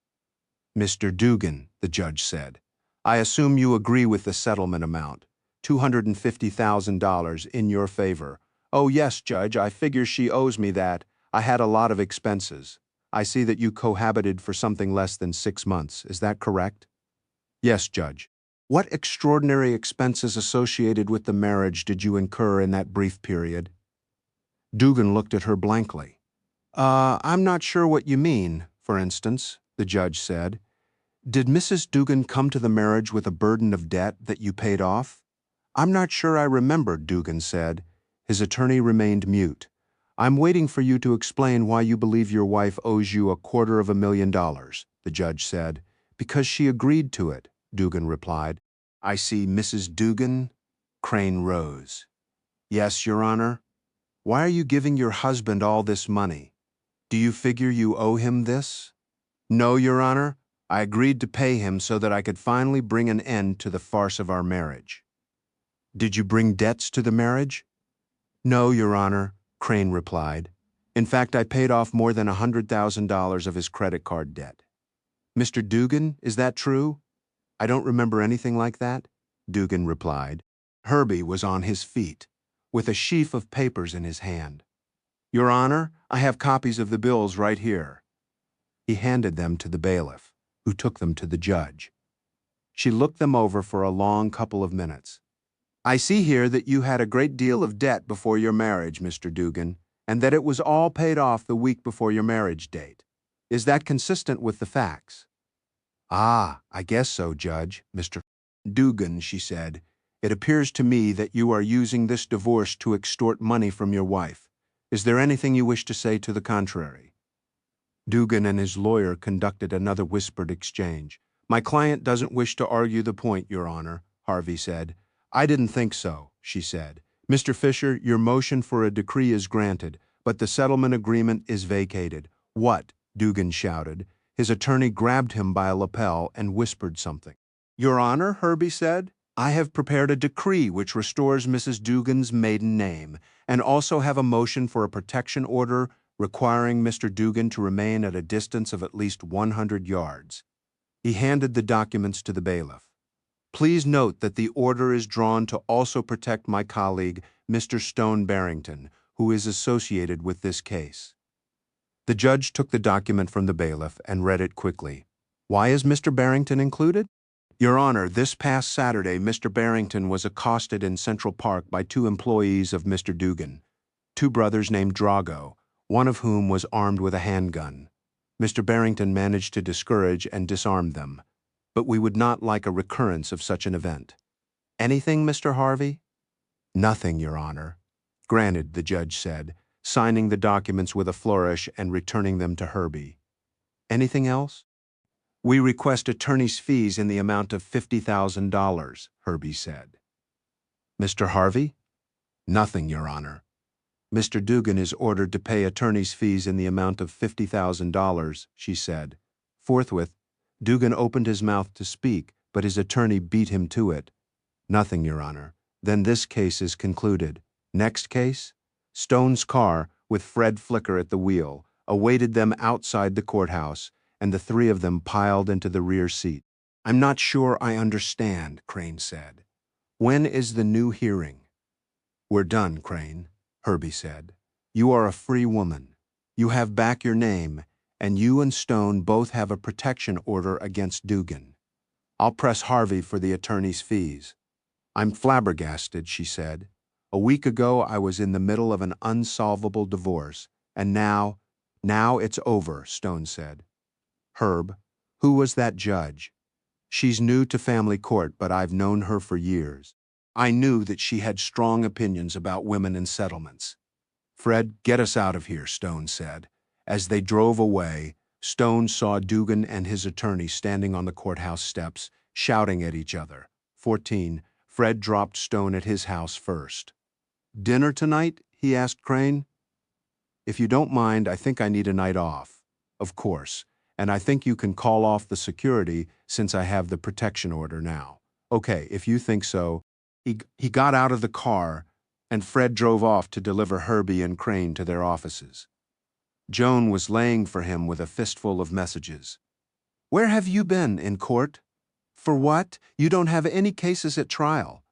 Mr. Dugan, the judge said, I assume you agree with the settlement amount, $250,000 in your favor. Oh yes, Judge, I figure she owes me that. I had a lot of expenses. I see that you cohabited for something less than 6 months. Is that correct? Yes, Judge. What extraordinary expenses associated with the marriage did you incur in that brief period? Dugan looked at her blankly. I'm not sure what you mean, for instance, the judge said. Did Mrs. Dugan come to the marriage with a burden of debt that you paid off? I'm not sure I remember, Dugan said. His attorney remained mute. I'm waiting for you to explain why you believe your wife owes you $250,000, the judge said. Because she agreed to it, Dugan replied. I see Mrs. Dugan. Crane rose. Yes, Your Honor. Why are you giving your husband all this money? Do you figure you owe him this? No, Your Honor. I agreed to pay him so that I could finally bring an end to the farce of our marriage. Did you bring debts to the marriage? No, Your Honor, Crane replied. In fact, I paid off more than $100,000 of his credit card debt. Mr. Dugan, is that true? I don't remember anything like that, Dugan replied. Herbie was on his feet, with a sheaf of papers in his hand. Your Honor, I have copies of the bills right here. He handed them to the bailiff, who took them to the judge. She looked them over for a long couple of minutes. I see here that you had a great deal of debt before your marriage, Mr. Dugan, and that it was all paid off the week before your marriage date. Is that consistent with the facts? Ah, I guess so, Judge, Mr. Dugan, she said. It appears to me that you are using this divorce to extort money from your wife. Is there anything you wish to say to the contrary? Dugan and his lawyer conducted another whispered exchange. My client doesn't wish to argue the point, Your Honor, Harvey said. I didn't think so, she said. Mr. Fisher, your motion for a decree is granted, but the settlement agreement is vacated. What? Dugan shouted. His attorney grabbed him by a lapel and whispered something. Your Honor, Herbie said. I have prepared a decree which restores Mrs. Dugan's maiden name, and also have a motion for a protection order requiring Mr. Dugan to remain at a distance of at least 100 yards. He handed the documents to the bailiff. Please note that the order is drawn to also protect my colleague, Mr. Stone Barrington, who is associated with this case. The judge took the document from the bailiff and read it quickly. Why is Mr. Barrington included? Your Honor, this past Saturday, Mr. Barrington was accosted in Central Park by two employees of Mr. Dugan, two brothers named Drago, one of whom was armed with a handgun. Mr. Barrington managed to discourage and disarm them, but we would not like a recurrence of such an event. Anything, Mr. Harvey? Nothing, Your Honor. Granted, the judge said, signing the documents with a flourish and returning them to Herbie. Anything else? We request attorney's fees in the amount of $50,000, Herbie said. Mr. Harvey? Nothing, Your Honor. Mr. Dugan is ordered to pay attorney's fees in the amount of $50,000, she said. Forthwith, Dugan opened his mouth to speak, but his attorney beat him to it. Nothing, Your Honor. Then this case is concluded. Next case? Stone's car, with Fred Flicker at the wheel, awaited them outside the courthouse, and the three of them piled into the rear seat. I'm not sure I understand, Crane said. When is the new hearing? We're done, Crane, Herbie said. You are a free woman. You have back your name, and you and Stone both have a protection order against Dugan. I'll press Harvey for the attorney's fees. I'm flabbergasted, she said. A week ago I was in the middle of an unsolvable divorce, and now it's over, Stone said. Herb, who was that judge? She's new to family court, but I've known her for years. I knew that she had strong opinions about women in settlements. Fred, get us out of here, Stone said. As they drove away, Stone saw Dugan and his attorney standing on the courthouse steps, shouting at each other. 14. Fred dropped Stone at his house first. Dinner tonight? He asked Crane. If you don't mind, I think I need a night off. Of course. And I think you can call off the security since I have the protection order now. Okay, if you think so. He got out of the car, and Fred drove off to deliver Herbie and Crane to their offices. Joan was laying for him with a fistful of messages. Where have you been, in court? For what? You don't have any cases at trial.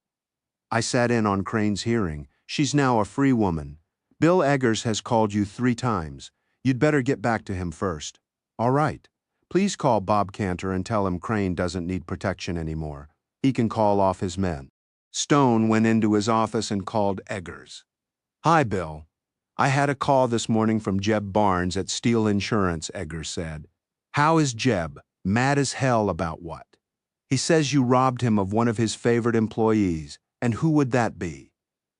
I sat in on Crane's hearing. She's now a free woman. Bill Eggers has called you 3 times. You'd better get back to him first. All right. Please call Bob Cantor and tell him Crane doesn't need protection anymore. He can call off his men. Stone went into his office and called Eggers. Hi, Bill. I had a call this morning from Jeb Barnes at Steel Insurance, Eggers said. How is Jeb? Mad as hell about what? He says you robbed him of one of his favorite employees. And who would that be?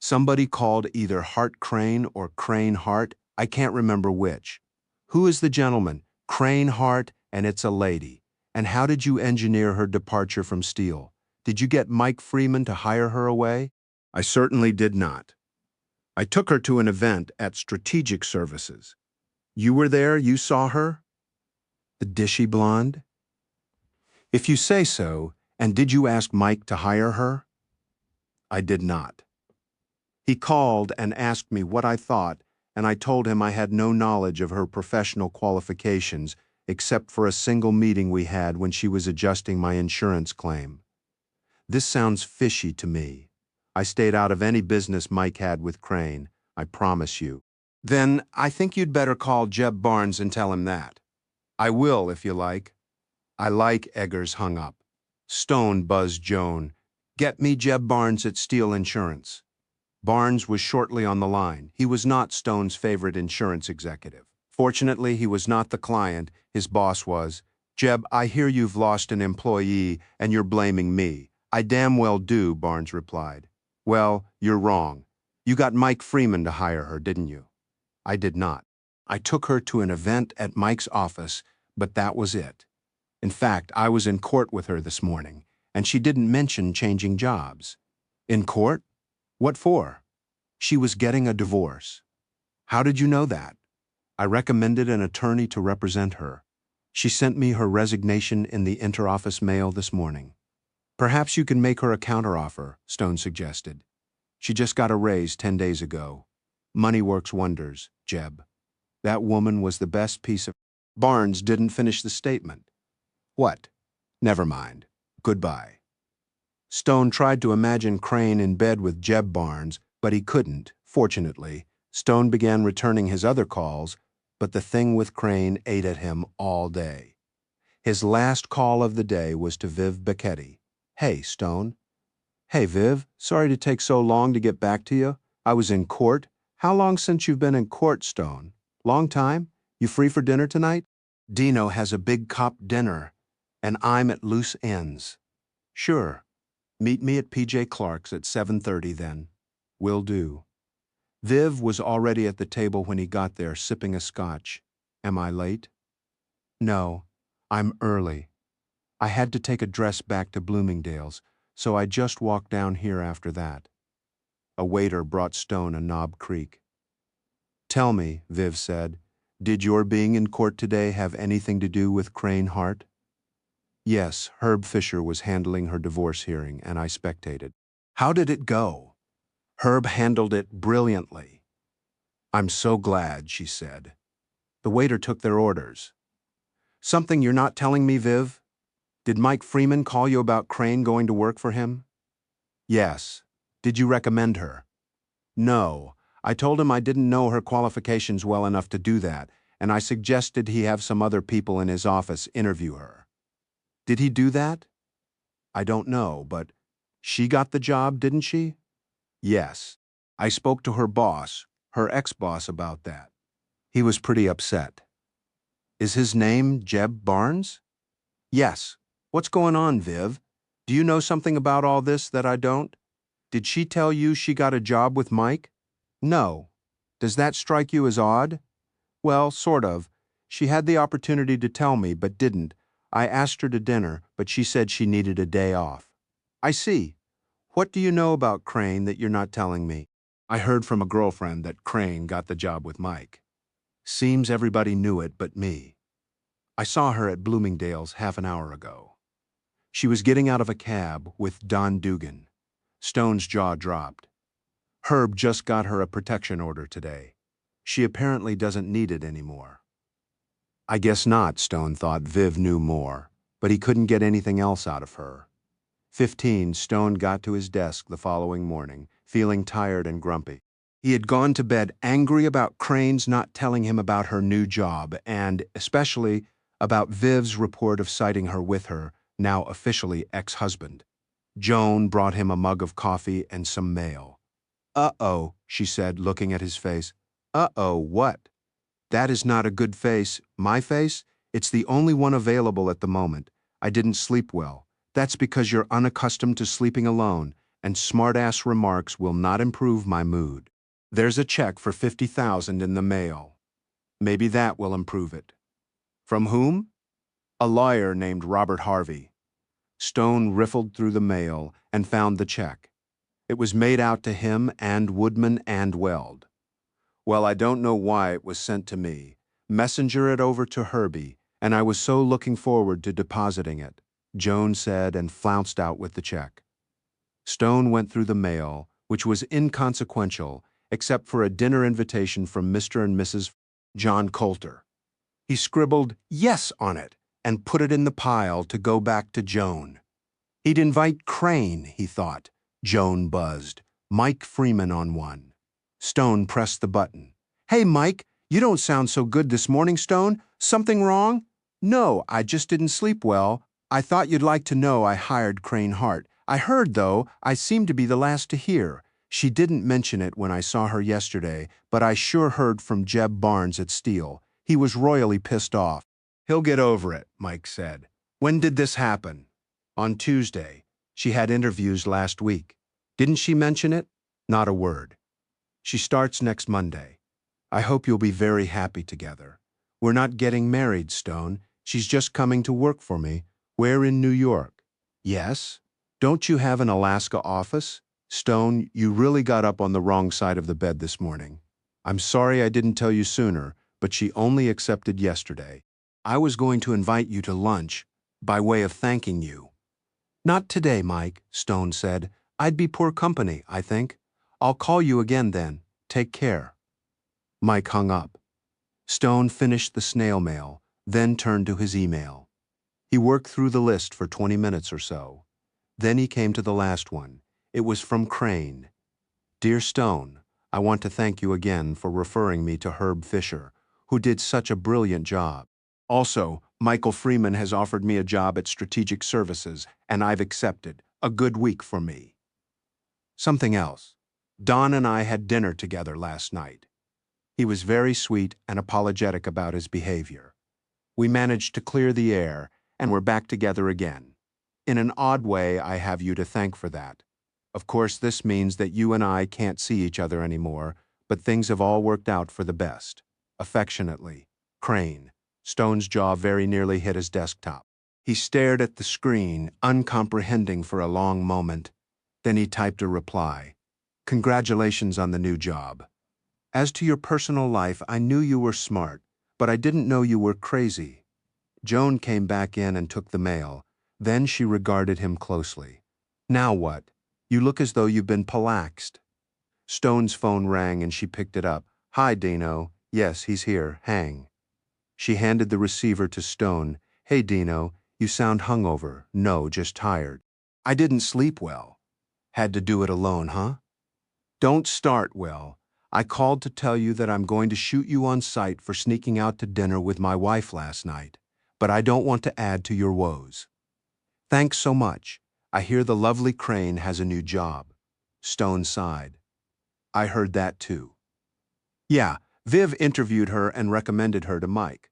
Somebody called either Hart Crane or Crane Hart. I can't remember which. Who is the gentleman? Crane Hart, and it's a lady. And how did you engineer her departure from Steel? Did you get Mike Freeman to hire her away? I certainly did not. I took her to an event at Strategic Services. You were there? You saw her? The dishy blonde? If you say so, and did you ask Mike to hire her? I did not. He called and asked me what I thought, and I told him I had no knowledge of her professional qualifications except for a single meeting we had when she was adjusting my insurance claim. This sounds fishy to me. I stayed out of any business Mike had with Crane, I promise you. Then I think you'd better call Jeb Barnes and tell him that. I will, if you like. I like. Eggers hung up. Stone buzzed Joan. Get me Jeb Barnes at Steel Insurance. Barnes was shortly on the line. He was not Stone's favorite insurance executive. Fortunately, he was not the client, his boss was. Jeb, I hear you've lost an employee and you're blaming me. I damn well do, Barnes replied. Well, you're wrong. You got Mike Freeman to hire her, didn't you? I did not. I took her to an event at Mike's office, but that was it. In fact, I was in court with her this morning, and she didn't mention changing jobs. In court? What for? She was getting a divorce. How did you know that? I recommended an attorney to represent her. She sent me her resignation in the interoffice mail this morning. Perhaps you can make her a counteroffer, Stone suggested. She just got a raise 10 days ago. Money works wonders, Jeb. That woman was the best piece of... Barnes didn't finish the statement. What? Never mind. Goodbye. Stone tried to imagine Crane in bed with Jeb Barnes, but he couldn't, fortunately. Stone began returning his other calls, but the thing with Crane ate at him all day. His last call of the day was to Viv Becchetti. Hey, Stone. Hey, Viv. Sorry to take so long to get back to you. I was in court. How long since you've been in court, Stone? Long time? You free for dinner tonight? Dino has a big cop dinner, and I'm at loose ends. Sure. Meet me at P.J. Clark's at 7:30 then. Will do. Viv was already at the table when he got there, sipping a scotch. Am I late? No, I'm early. I had to take a dress back to Bloomingdale's, so I just walked down here after that. A waiter brought Stone a Knob Creek. Tell me, Viv said, did your being in court today have anything to do with Crane Hart? Yes, Herb Fisher was handling her divorce hearing, and I spectated. How did it go? Herb handled it brilliantly. I'm so glad, she said. The waiter took their orders. Something you're not telling me, Viv? Did Mike Freeman call you about Crane going to work for him? Yes. Did you recommend her? No. I told him I didn't know her qualifications well enough to do that, and I suggested he have some other people in his office interview her. Did he do that? I don't know, but she got the job, didn't she? Yes. I spoke to her boss, her ex-boss, about that. He was pretty upset. Is his name Jeb Barnes? Yes. What's going on, Viv? Do you know something about all this that I don't? Did she tell you she got a job with Mike? No. Does that strike you as odd? Well, sort of. She had the opportunity to tell me, but didn't. I asked her to dinner, but she said she needed a day off. I see. What do you know about Crane that you're not telling me? I heard from a girlfriend that Crane got the job with Mike. Seems everybody knew it but me. I saw her at Bloomingdale's half an hour ago. She was getting out of a cab with Don Dugan. Stone's jaw dropped. Herb just got her a protection order today. She apparently doesn't need it anymore. I guess not, Stone thought Viv knew more, but he couldn't get anything else out of her. 15, Stone got to his desk the following morning, feeling tired and grumpy. He had gone to bed angry about Crane's not telling him about her new job, and especially about Viv's report of sighting her with her, now officially ex-husband. Joan brought him a mug of coffee and some mail. Uh-oh, she said, looking at his face. Uh-oh, what? That is not a good face. My face? It's the only one available at the moment. I didn't sleep well. That's because you're unaccustomed to sleeping alone, and smart-ass remarks will not improve my mood. There's a check for $50,000 in the mail. Maybe that will improve it. From whom? A lawyer named Robert Harvey. Stone riffled through the mail and found the check. It was made out to him and Woodman and Weld. Well, I don't know why it was sent to me. Messenger it over to Herbie, and I was so looking forward to depositing it, Joan said and flounced out with the check. Stone went through the mail, which was inconsequential, except for a dinner invitation from Mr. and Mrs. John Coulter. He scribbled yes on it and put it in the pile to go back to Joan. He'd invite Crane, he thought. Joan buzzed. Mike Freeman on one. Stone pressed the button. Hey, Mike, you don't sound so good this morning, Stone. Something wrong? No, I just didn't sleep well. I thought you'd like to know I hired Crane Hart. I heard, though, I seem to be the last to hear. She didn't mention it when I saw her yesterday, but I sure heard from Jeb Barnes at Steele. He was royally pissed off. He'll get over it, Mike said. When did this happen? On Tuesday. She had interviews last week. Didn't she mention it? Not a word. She starts next Monday. I hope you'll be very happy together. We're not getting married, Stone. She's just coming to work for me. We're in New York. Yes? Don't you have an Alaska office? Stone, you really got up on the wrong side of the bed this morning. I'm sorry I didn't tell you sooner, but she only accepted yesterday. I was going to invite you to lunch by way of thanking you. Not today, Mike, Stone said. I'd be poor company, I think. I'll call you again then. Take care. Mike hung up. Stone finished the snail mail, then turned to his email. He worked through the list for 20 minutes or so. Then he came to the last one. It was from Crane. Dear Stone, I want to thank you again for referring me to Herb Fisher, who did such a brilliant job. Also, Michael Freeman has offered me a job at Strategic Services, and I've accepted. A good week for me. Something else. Don and I had dinner together last night. He was very sweet and apologetic about his behavior. We managed to clear the air, and we're back together again. In an odd way, I have you to thank for that. Of course, this means that you and I can't see each other anymore, but things have all worked out for the best. Affectionately, Crane. Stone's jaw very nearly hit his desktop. He stared at the screen, uncomprehending for a long moment. Then he typed a reply. Congratulations on the new job. As to your personal life, I knew you were smart, but I didn't know you were crazy. Joan came back in and took the mail. Then she regarded him closely. Now what? You look as though you've been palaxed. Stone's phone rang and she picked it up. Hi, Dino. Yes, he's here. Hang. She handed the receiver to Stone. Hey, Dino, you sound hungover. No, just tired. I didn't sleep well. Had to do it alone, huh? Don't start, Will. I called to tell you that I'm going to shoot you on sight for sneaking out to dinner with my wife last night, but I don't want to add to your woes. Thanks so much. I hear the lovely Crane has a new job. Stone sighed. I heard that too. Yeah, Viv interviewed her and recommended her to Mike.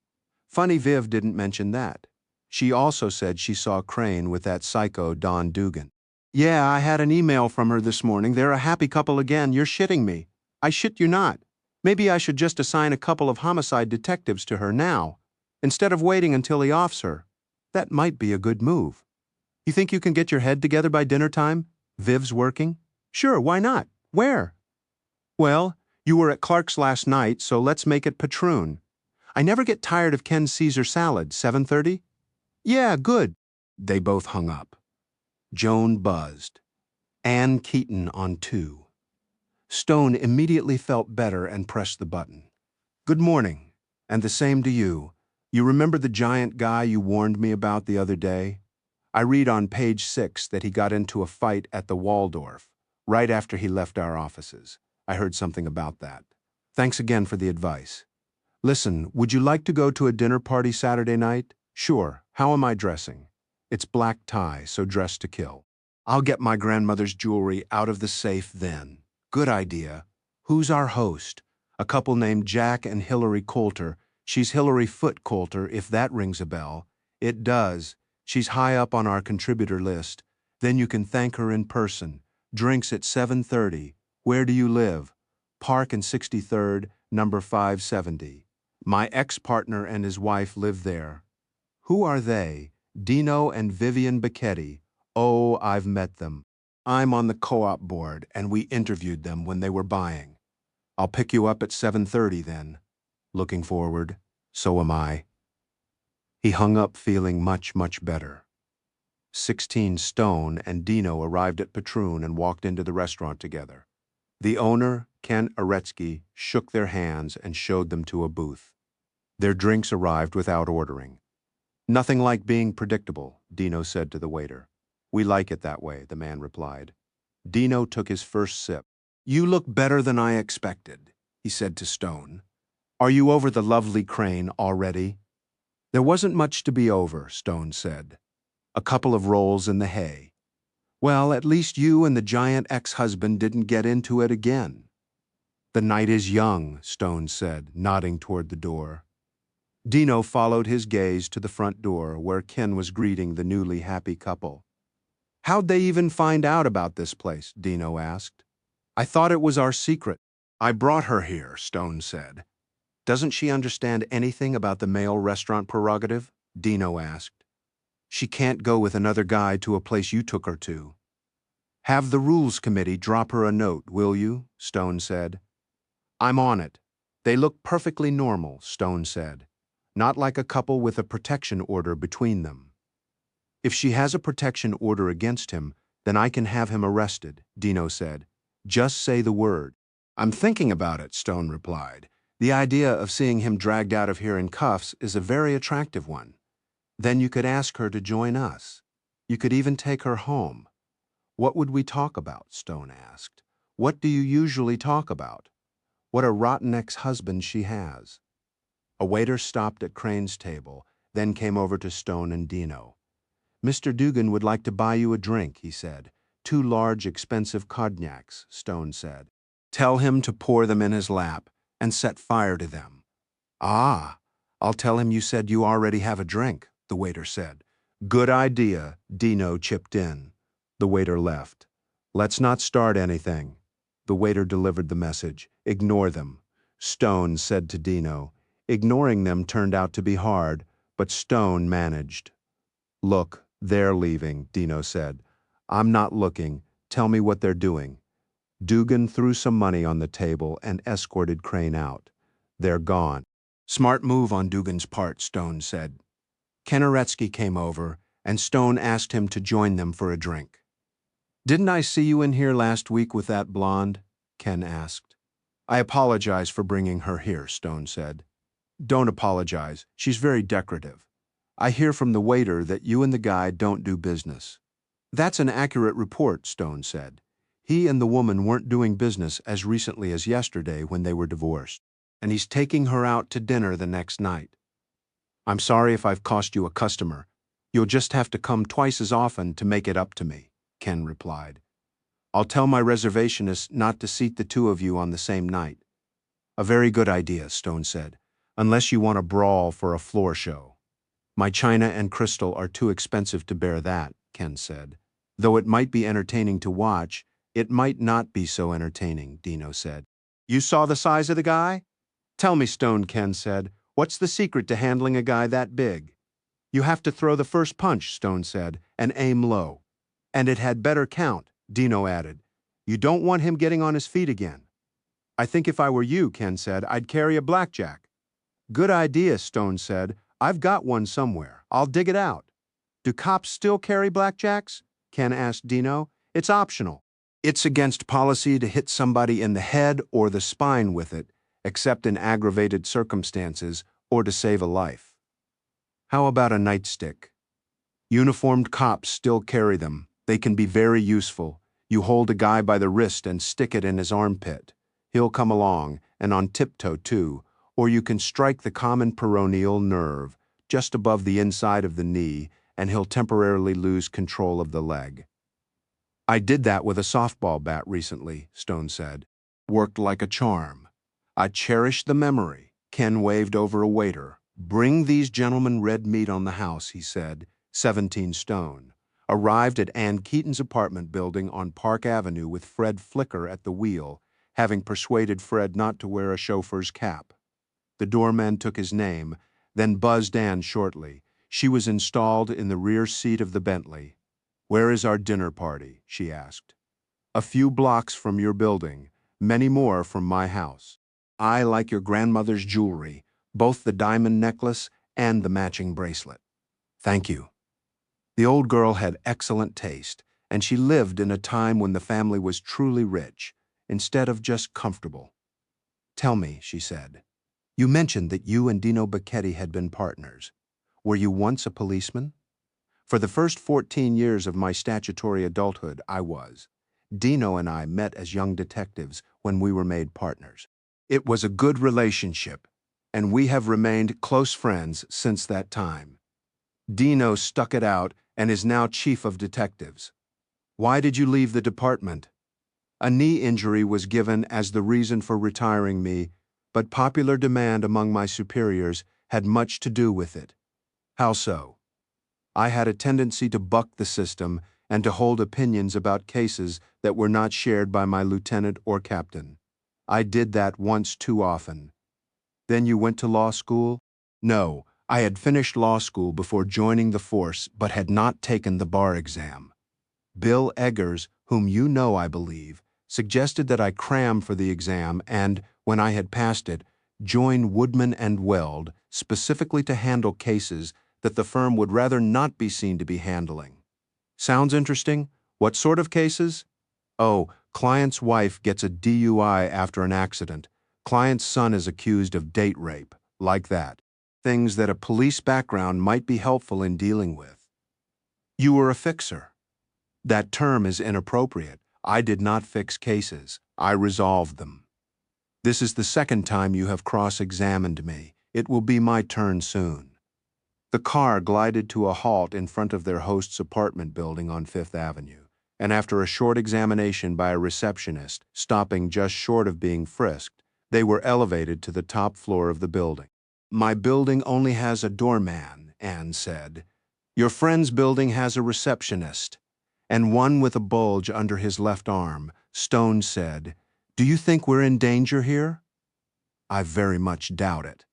Funny Viv didn't mention that. She also said she saw Crane with that psycho Don Dugan. Yeah, I had an email from her this morning. They're a happy couple again. You're shitting me. I shit you not. Maybe I should just assign a couple of homicide detectives to her now, instead of waiting until he offs her. That might be a good move. You think you can get your head together by dinner time? Viv's working? Sure, why not? Where? Well, you were at Clark's last night, so let's make it Patroon. I never get tired of Ken's Caesar salad, 7:30? Yeah, good. They both hung up. Joan buzzed. Ann Keaton on 2. Stone immediately felt better and pressed the button. Good morning, and the same to you. You remember the giant guy you warned me about the other day? I read on page 6 that he got into a fight at the Waldorf, right after he left our offices. I heard something about that. Thanks again for the advice. Listen, would you like to go to a dinner party Saturday night? Sure. How am I dressing? It's black tie, so dress to kill. I'll get my grandmother's jewelry out of the safe then. Good idea. Who's our host? A couple named Jack and Hillary Coulter. She's Hillary Foot Coulter, if that rings a bell. It does. She's high up on our contributor list. Then you can thank her in person. Drinks at 7:30. Where do you live? Park and 63rd, number 570. My ex-partner and his wife live there. Who are they? Dino and Vivian Becchetti. Oh, I've met them. I'm on the co-op board, and we interviewed them when they were buying. I'll pick you up at 7:30 then. Looking forward. So am I. He hung up feeling much, much better. 16 Stone and Dino arrived at Patroon and walked into the restaurant together. The owner, Ken Aretsky, shook their hands and showed them to a booth. Their drinks arrived without ordering. Nothing like being predictable, Dino said to the waiter. We like it that way, the man replied. Dino took his first sip. You look better than I expected, he said to Stone. Are you over the lovely Crane already? There wasn't much to be over, Stone said. A couple of rolls in the hay. Well, at least you and the giant ex-husband didn't get into it again. The night is young, Stone said, nodding toward the door. Dino followed his gaze to the front door, where Ken was greeting the newly happy couple. How'd they even find out about this place? Dino asked. I thought it was our secret. I brought her here, Stone said. Doesn't she understand anything about the male restaurant prerogative? Dino asked. She can't go with another guy to a place you took her to. Have the rules committee drop her a note, will you? Stone said. I'm on it. They look perfectly normal, Stone said. Not like a couple with a protection order between them. If she has a protection order against him, then I can have him arrested, Dino said. Just say the word. I'm thinking about it, Stone replied. The idea of seeing him dragged out of here in cuffs is a very attractive one. Then you could ask her to join us. You could even take her home. What would we talk about? Stone asked. What do you usually talk about? What a rotten ex-husband she has. A waiter stopped at Crane's table, then came over to Stone and Dino. Mr. Dugan would like to buy you a drink, he said. 2 large, expensive cognacs, Stone said. Tell him to pour them in his lap and set fire to them. Ah, I'll tell him you said you already have a drink, the waiter said. Good idea, Dino chipped in. The waiter left. Let's not start anything. The waiter delivered the message. Ignore them. Stone said to Dino. Ignoring them turned out to be hard, but Stone managed. Look, they're leaving, Dino said. I'm not looking. Tell me what they're doing. Dugan threw some money on the table and escorted Crane out. They're gone. Smart move on Dugan's part, Stone said. Kenaretsky came over, and Stone asked him to join them for a drink. Didn't I see you in here last week with that blonde? Ken asked. I apologize for bringing her here, Stone said. Don't apologize. She's very decorative. I hear from the waiter that you and the guy don't do business. That's an accurate report, Stone said. He and the woman weren't doing business as recently as yesterday when they were divorced, and he's taking her out to dinner the next night. I'm sorry if I've cost you a customer. You'll just have to come twice as often to make it up to me, Ken replied. I'll tell my reservationist not to seat the 2 of you on the same night. A very good idea, Stone said, unless you want a brawl for a floor show. My china and crystal are too expensive to bear that, Ken said. Though it might be entertaining to watch, it might not be so entertaining, Dino said. You saw the size of the guy? Tell me, Stone, Ken said. What's the secret to handling a guy that big? You have to throw the first punch, Stone said, and aim low. And it had better count, Dino added. You don't want him getting on his feet again. I think if I were you, Ken said, I'd carry a blackjack. Good idea, Stone said. I've got one somewhere. I'll dig it out. Do cops still carry blackjacks? Ken asked Dino. It's optional. It's against policy to hit somebody in the head or the spine with it, except in aggravated circumstances or to save a life. How about a nightstick? Uniformed cops still carry them. They can be very useful. You hold a guy by the wrist and stick it in his armpit. He'll come along, and on tiptoe too, or you can strike the common peroneal nerve, just above the inside of the knee, and he'll temporarily lose control of the leg. I did that with a softball bat recently, Stone said. Worked like a charm. I cherish the memory. Ken waved over a waiter. Bring these gentlemen red meat on the house, he said. 17 Stone. Arrived at Ann Keaton's apartment building on Park Avenue with Fred Flicker at the wheel, having persuaded Fred not to wear a chauffeur's cap. The doorman took his name, then buzzed Ann shortly. She was installed in the rear seat of the Bentley. Where is our dinner party? She asked. A few blocks from your building, many more from my house. I like your grandmother's jewelry, both the diamond necklace and the matching bracelet. Thank you. The old girl had excellent taste, and she lived in a time when the family was truly rich, instead of just comfortable. Tell me, she said. You mentioned that you and Dino Becchetti had been partners. Were you once a policeman? For the first 14 years of my statutory adulthood, I was. Dino and I met as young detectives when we were made partners. It was a good relationship, and we have remained close friends since that time. Dino stuck it out and is now chief of detectives. Why did you leave the department? A knee injury was given as the reason for retiring me, but popular demand among my superiors had much to do with it. How so? I had a tendency to buck the system and to hold opinions about cases that were not shared by my lieutenant or captain. I did that once too often. Then you went to law school? No, I had finished law school before joining the force but had not taken the bar exam. Bill Eggers, whom you know, I believe, suggested that I cram for the exam and, when I had passed it, join Woodman and Weld specifically to handle cases that the firm would rather not be seen to be handling. Sounds interesting? What sort of cases? Oh, client's wife gets a DUI after an accident. Client's son is accused of date rape, like that. Things that a police background might be helpful in dealing with. You were a fixer. That term is inappropriate. I did not fix cases. I resolved them. This is the second time you have cross-examined me. It will be my turn soon. The car glided to a halt in front of their host's apartment building on Fifth Avenue, and after a short examination by a receptionist, stopping just short of being frisked, they were elevated to the top floor of the building. My building only has a doorman, Anne said. Your friend's building has a receptionist, and one with a bulge under his left arm. Stone said, Do you think we're in danger here? I very much doubt it.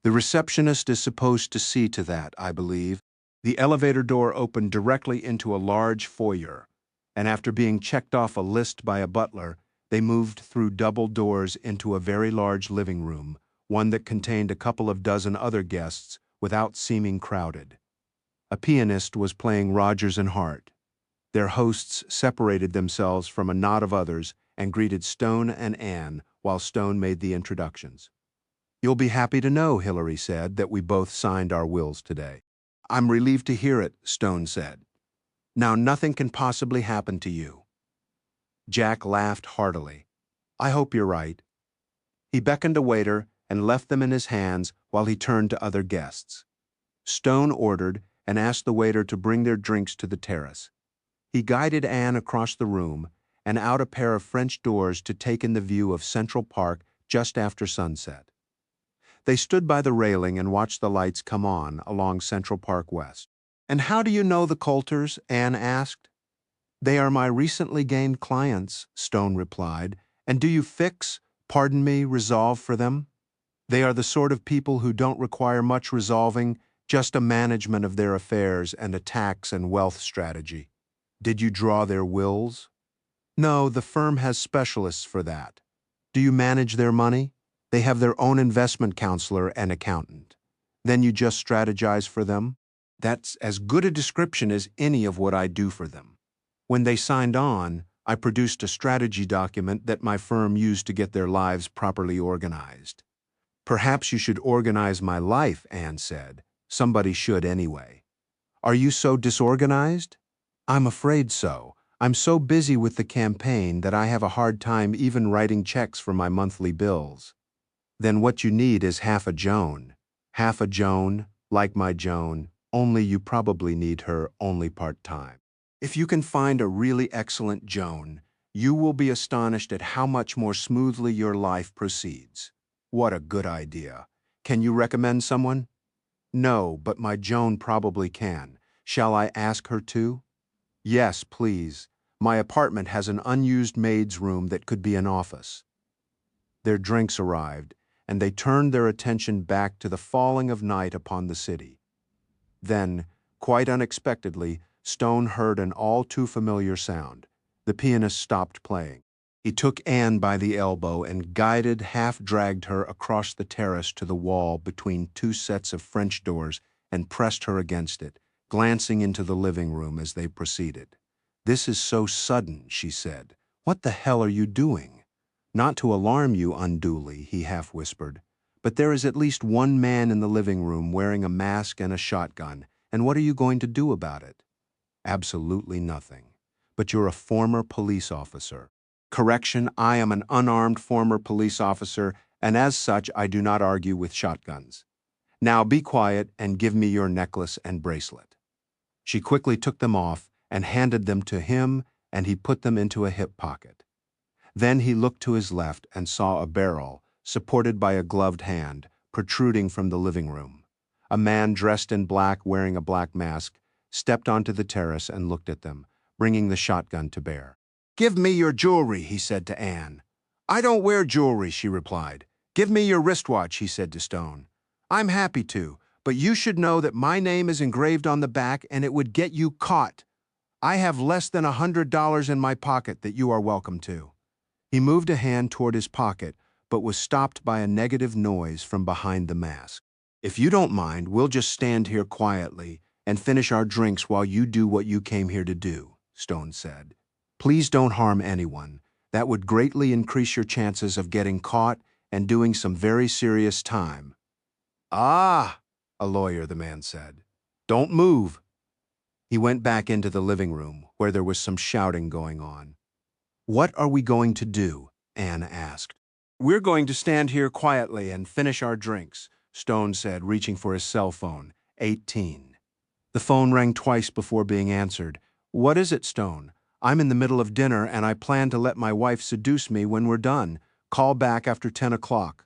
The receptionist is supposed to see to that, I believe. The elevator door opened directly into a large foyer, and after being checked off a list by a butler, they moved through double doors into a very large living room, one that contained a couple of dozen other guests without seeming crowded. A pianist was playing Rodgers and Hart. Their hosts separated themselves from a knot of others and greeted Stone and Anne while Stone made the introductions. You'll be happy to know, Hillary said, that we both signed our wills today. I'm relieved to hear it, Stone said. Now nothing can possibly happen to you. Jack laughed heartily. I hope you're right. He beckoned a waiter and left them in his hands while he turned to other guests. Stone ordered and asked the waiter to bring their drinks to the terrace. He guided Anne across the room and out a pair of French doors to take in the view of Central Park just after sunset. They stood by the railing and watched the lights come on along Central Park West. And how do you know the Coulters? Anne asked. They are my recently gained clients, Stone replied. And do you resolve for them? They are the sort of people who don't require much resolving, just a management of their affairs and a tax and wealth strategy. Did you draw their wills? No, the firm has specialists for that. Do you manage their money? They have their own investment counselor and accountant. Then you just strategize for them? That's as good a description as any of what I do for them. When they signed on, I produced a strategy document that my firm used to get their lives properly organized. Perhaps you should organize my life, Anne said. Somebody should anyway. Are you so disorganized? I'm afraid so. I'm so busy with the campaign that I have a hard time even writing checks for my monthly bills. Then what you need is half a Joan. Half a Joan, like my Joan, only you probably need her only part-time. If you can find a really excellent Joan, you will be astonished at how much more smoothly your life proceeds. What a good idea. Can you recommend someone? No, but my Joan probably can. Shall I ask her to? Yes, please. My apartment has an unused maid's room that could be an office. Their drinks arrived, and they turned their attention back to the falling of night upon the city. Then, quite unexpectedly, Stone heard an all-too-familiar sound. The pianist stopped playing. He took Anne by the elbow and guided, half-dragged her across the terrace to the wall between two sets of French doors and pressed her against it, glancing into the living room as they proceeded. This is so sudden, she said. What the hell are you doing? Not to alarm you unduly, he half-whispered, but there is at least one man in the living room wearing a mask and a shotgun, and what are you going to do about it? Absolutely nothing. But you're a former police officer. Correction, I am an unarmed former police officer, and as such I do not argue with shotguns. Now be quiet and give me your necklace and bracelet. She quickly took them off and handed them to him, and he put them into a hip pocket. Then he looked to his left and saw a barrel, supported by a gloved hand, protruding from the living room. A man dressed in black, wearing a black mask, stepped onto the terrace and looked at them, bringing the shotgun to bear. Give me your jewelry, he said to Anne. I don't wear jewelry, she replied. Give me your wristwatch, he said to Stone. I'm happy to, but you should know that my name is engraved on the back and it would get you caught. I have less than $100 in my pocket that you are welcome to. He moved a hand toward his pocket, but was stopped by a negative noise from behind the mask. If you don't mind, we'll just stand here quietly and finish our drinks while you do what you came here to do, Stone said. Please don't harm anyone. That would greatly increase your chances of getting caught and doing some very serious time. Ah, a lawyer, the man said. Don't move. He went back into the living room, where there was some shouting going on. What are we going to do? Anne asked. We're going to stand here quietly and finish our drinks, Stone said, reaching for his cell phone. 18. The phone rang twice before being answered. What is it, Stone? I'm in the middle of dinner and I plan to let my wife seduce me when we're done. Call back after 10 o'clock.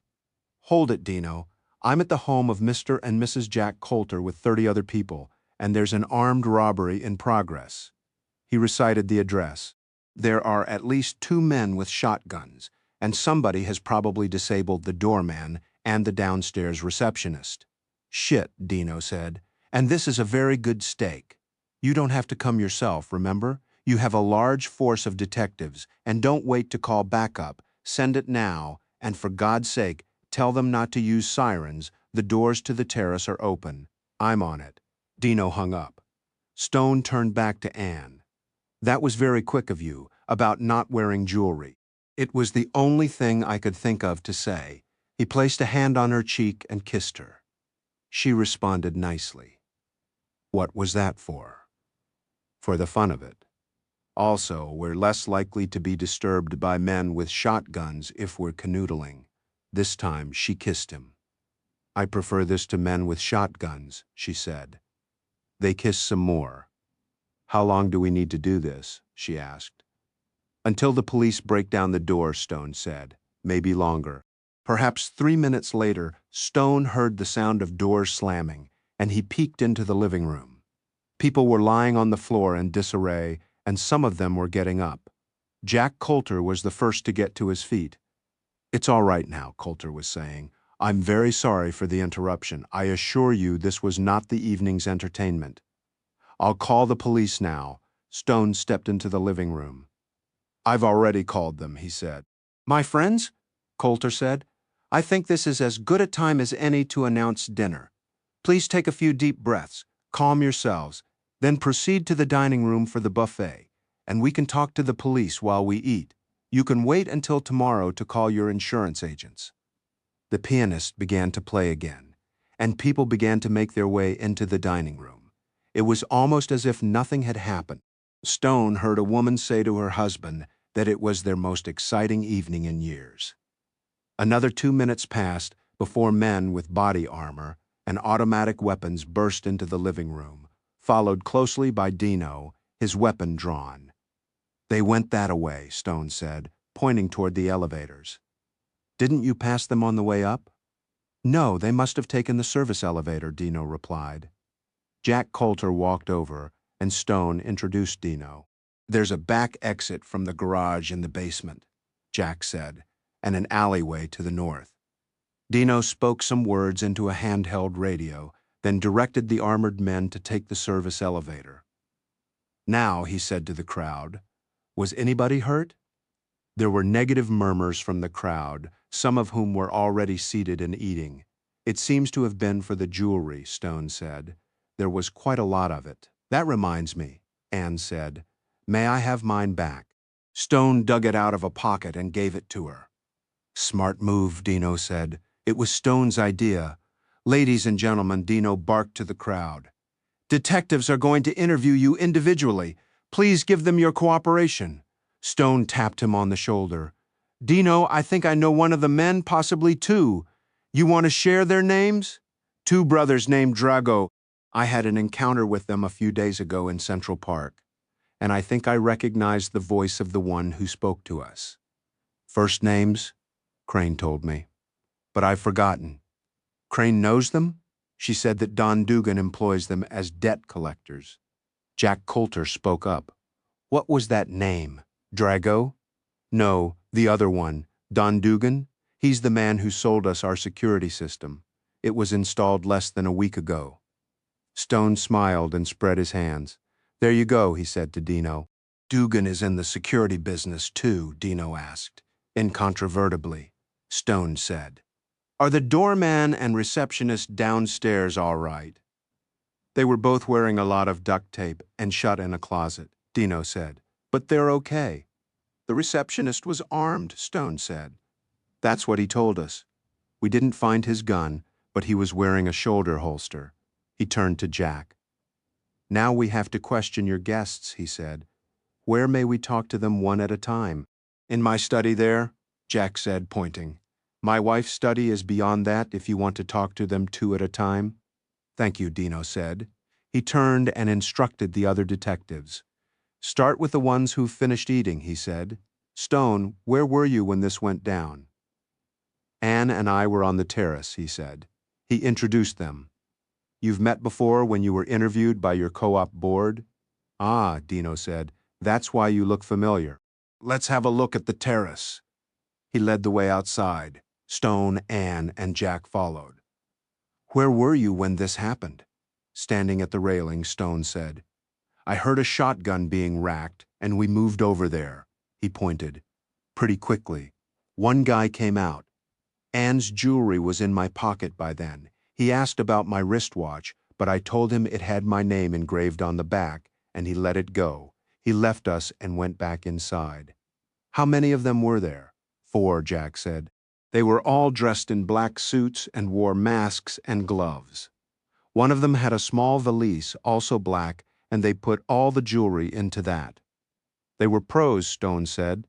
Hold it, Dino. I'm at the home of Mr. and Mrs. Jack Coulter with 30 other people, and there's an armed robbery in progress. He recited the address. There are at least 2 men with shotguns, and somebody has probably disabled the doorman and the downstairs receptionist. Shit, Dino said, and this is a very good stake. You don't have to come yourself, remember? You have a large force of detectives, and don't wait to call backup. Send it now, and for God's sake, tell them not to use sirens. The doors to the terrace are open. I'm on it. Dino hung up. Stone turned back to Anne. That was very quick of you, about not wearing jewelry. It was the only thing I could think of to say. He placed a hand on her cheek and kissed her. She responded nicely. What was that for? For the fun of it. Also, we're less likely to be disturbed by men with shotguns if we're canoodling. This time, she kissed him. I prefer this to men with shotguns, she said. They kissed some more. How long do we need to do this? She asked. Until the police break down the door, Stone said. Maybe longer. Perhaps 3 minutes later, Stone heard the sound of doors slamming, and he peeked into the living room. People were lying on the floor in disarray, and some of them were getting up. Jack Coulter was the first to get to his feet. It's all right now, Coulter was saying. I'm very sorry for the interruption. I assure you this was not the evening's entertainment. I'll call the police now. Stone stepped into the living room. I've already called them, he said. My friends, Coulter said, I think this is as good a time as any to announce dinner. Please take a few deep breaths, calm yourselves, then proceed to the dining room for the buffet, and we can talk to the police while we eat. You can wait until tomorrow to call your insurance agents. The pianist began to play again, and people began to make their way into the dining room. It was almost as if nothing had happened. Stone heard a woman say to her husband that it was their most exciting evening in years. Another 2 minutes passed before men with body armor and automatic weapons burst into the living room, followed closely by Dino, his weapon drawn. They went that way, Stone said, pointing toward the elevators. Didn't you pass them on the way up? No, they must have taken the service elevator, Dino replied. Jack Coulter walked over, and Stone introduced Dino. There's a back exit from the garage in the basement, Jack said, and an alleyway to the north. Dino spoke some words into a handheld radio, then directed the armored men to take the service elevator. Now, he said to the crowd, was anybody hurt? There were negative murmurs from the crowd, some of whom were already seated and eating. It seems to have been for the jewelry, Stone said. There was quite a lot of it. That reminds me, Anne said. May I have mine back? Stone dug it out of a pocket and gave it to her. Smart move, Dino said. It was Stone's idea. Ladies and gentlemen, Dino barked to the crowd. Detectives are going to interview you individually. Please give them your cooperation. Stone tapped him on the shoulder. Dino, I think I know one of the men, possibly 2. You want to share their names? 2 brothers named Drago. I had an encounter with them a few days ago in Central Park, and I think I recognized the voice of the one who spoke to us. First names? Crane told me. But I've forgotten. Crane knows them? She said that Don Dugan employs them as debt collectors. Jack Coulter spoke up. What was that name? Drago? No, the other one. Don Dugan? He's the man who sold us our security system. It was installed less than a week ago. Stone smiled and spread his hands. There you go, he said to Dino. Dugan is in the security business too, Dino asked. Incontrovertibly, Stone said. Are the doorman and receptionist downstairs all right? They were both wearing a lot of duct tape and shut in a closet, Dino said. But they're okay. The receptionist was armed, Stone said. That's what he told us. We didn't find his gun, but he was wearing a shoulder holster. He turned to Jack. Now we have to question your guests, he said. Where may we talk to them one at a time? In my study there, Jack said, pointing. My wife's study is beyond that if you want to talk to them two at a time. Thank you, Dino said. He turned and instructed the other detectives. Start with the ones who've finished eating, he said. Stone, where were you when this went down? Anne and I were on the terrace, he said. He introduced them. You've met before when you were interviewed by your co-op board? Ah, Dino said. That's why you look familiar. Let's have a look at the terrace. He led the way outside. Stone, Anne, and Jack followed. Where were you when this happened? Standing at the railing, Stone said. I heard a shotgun being racked, and we moved over there. He pointed. Pretty quickly. One guy came out. Anne's jewelry was in my pocket by then. He asked about my wristwatch, but I told him it had my name engraved on the back, and he let it go. He left us and went back inside. How many of them were there? 4, Jack said. They were all dressed in black suits and wore masks and gloves. One of them had a small valise, also black, and they put all the jewelry into that. They were pros, Stone said.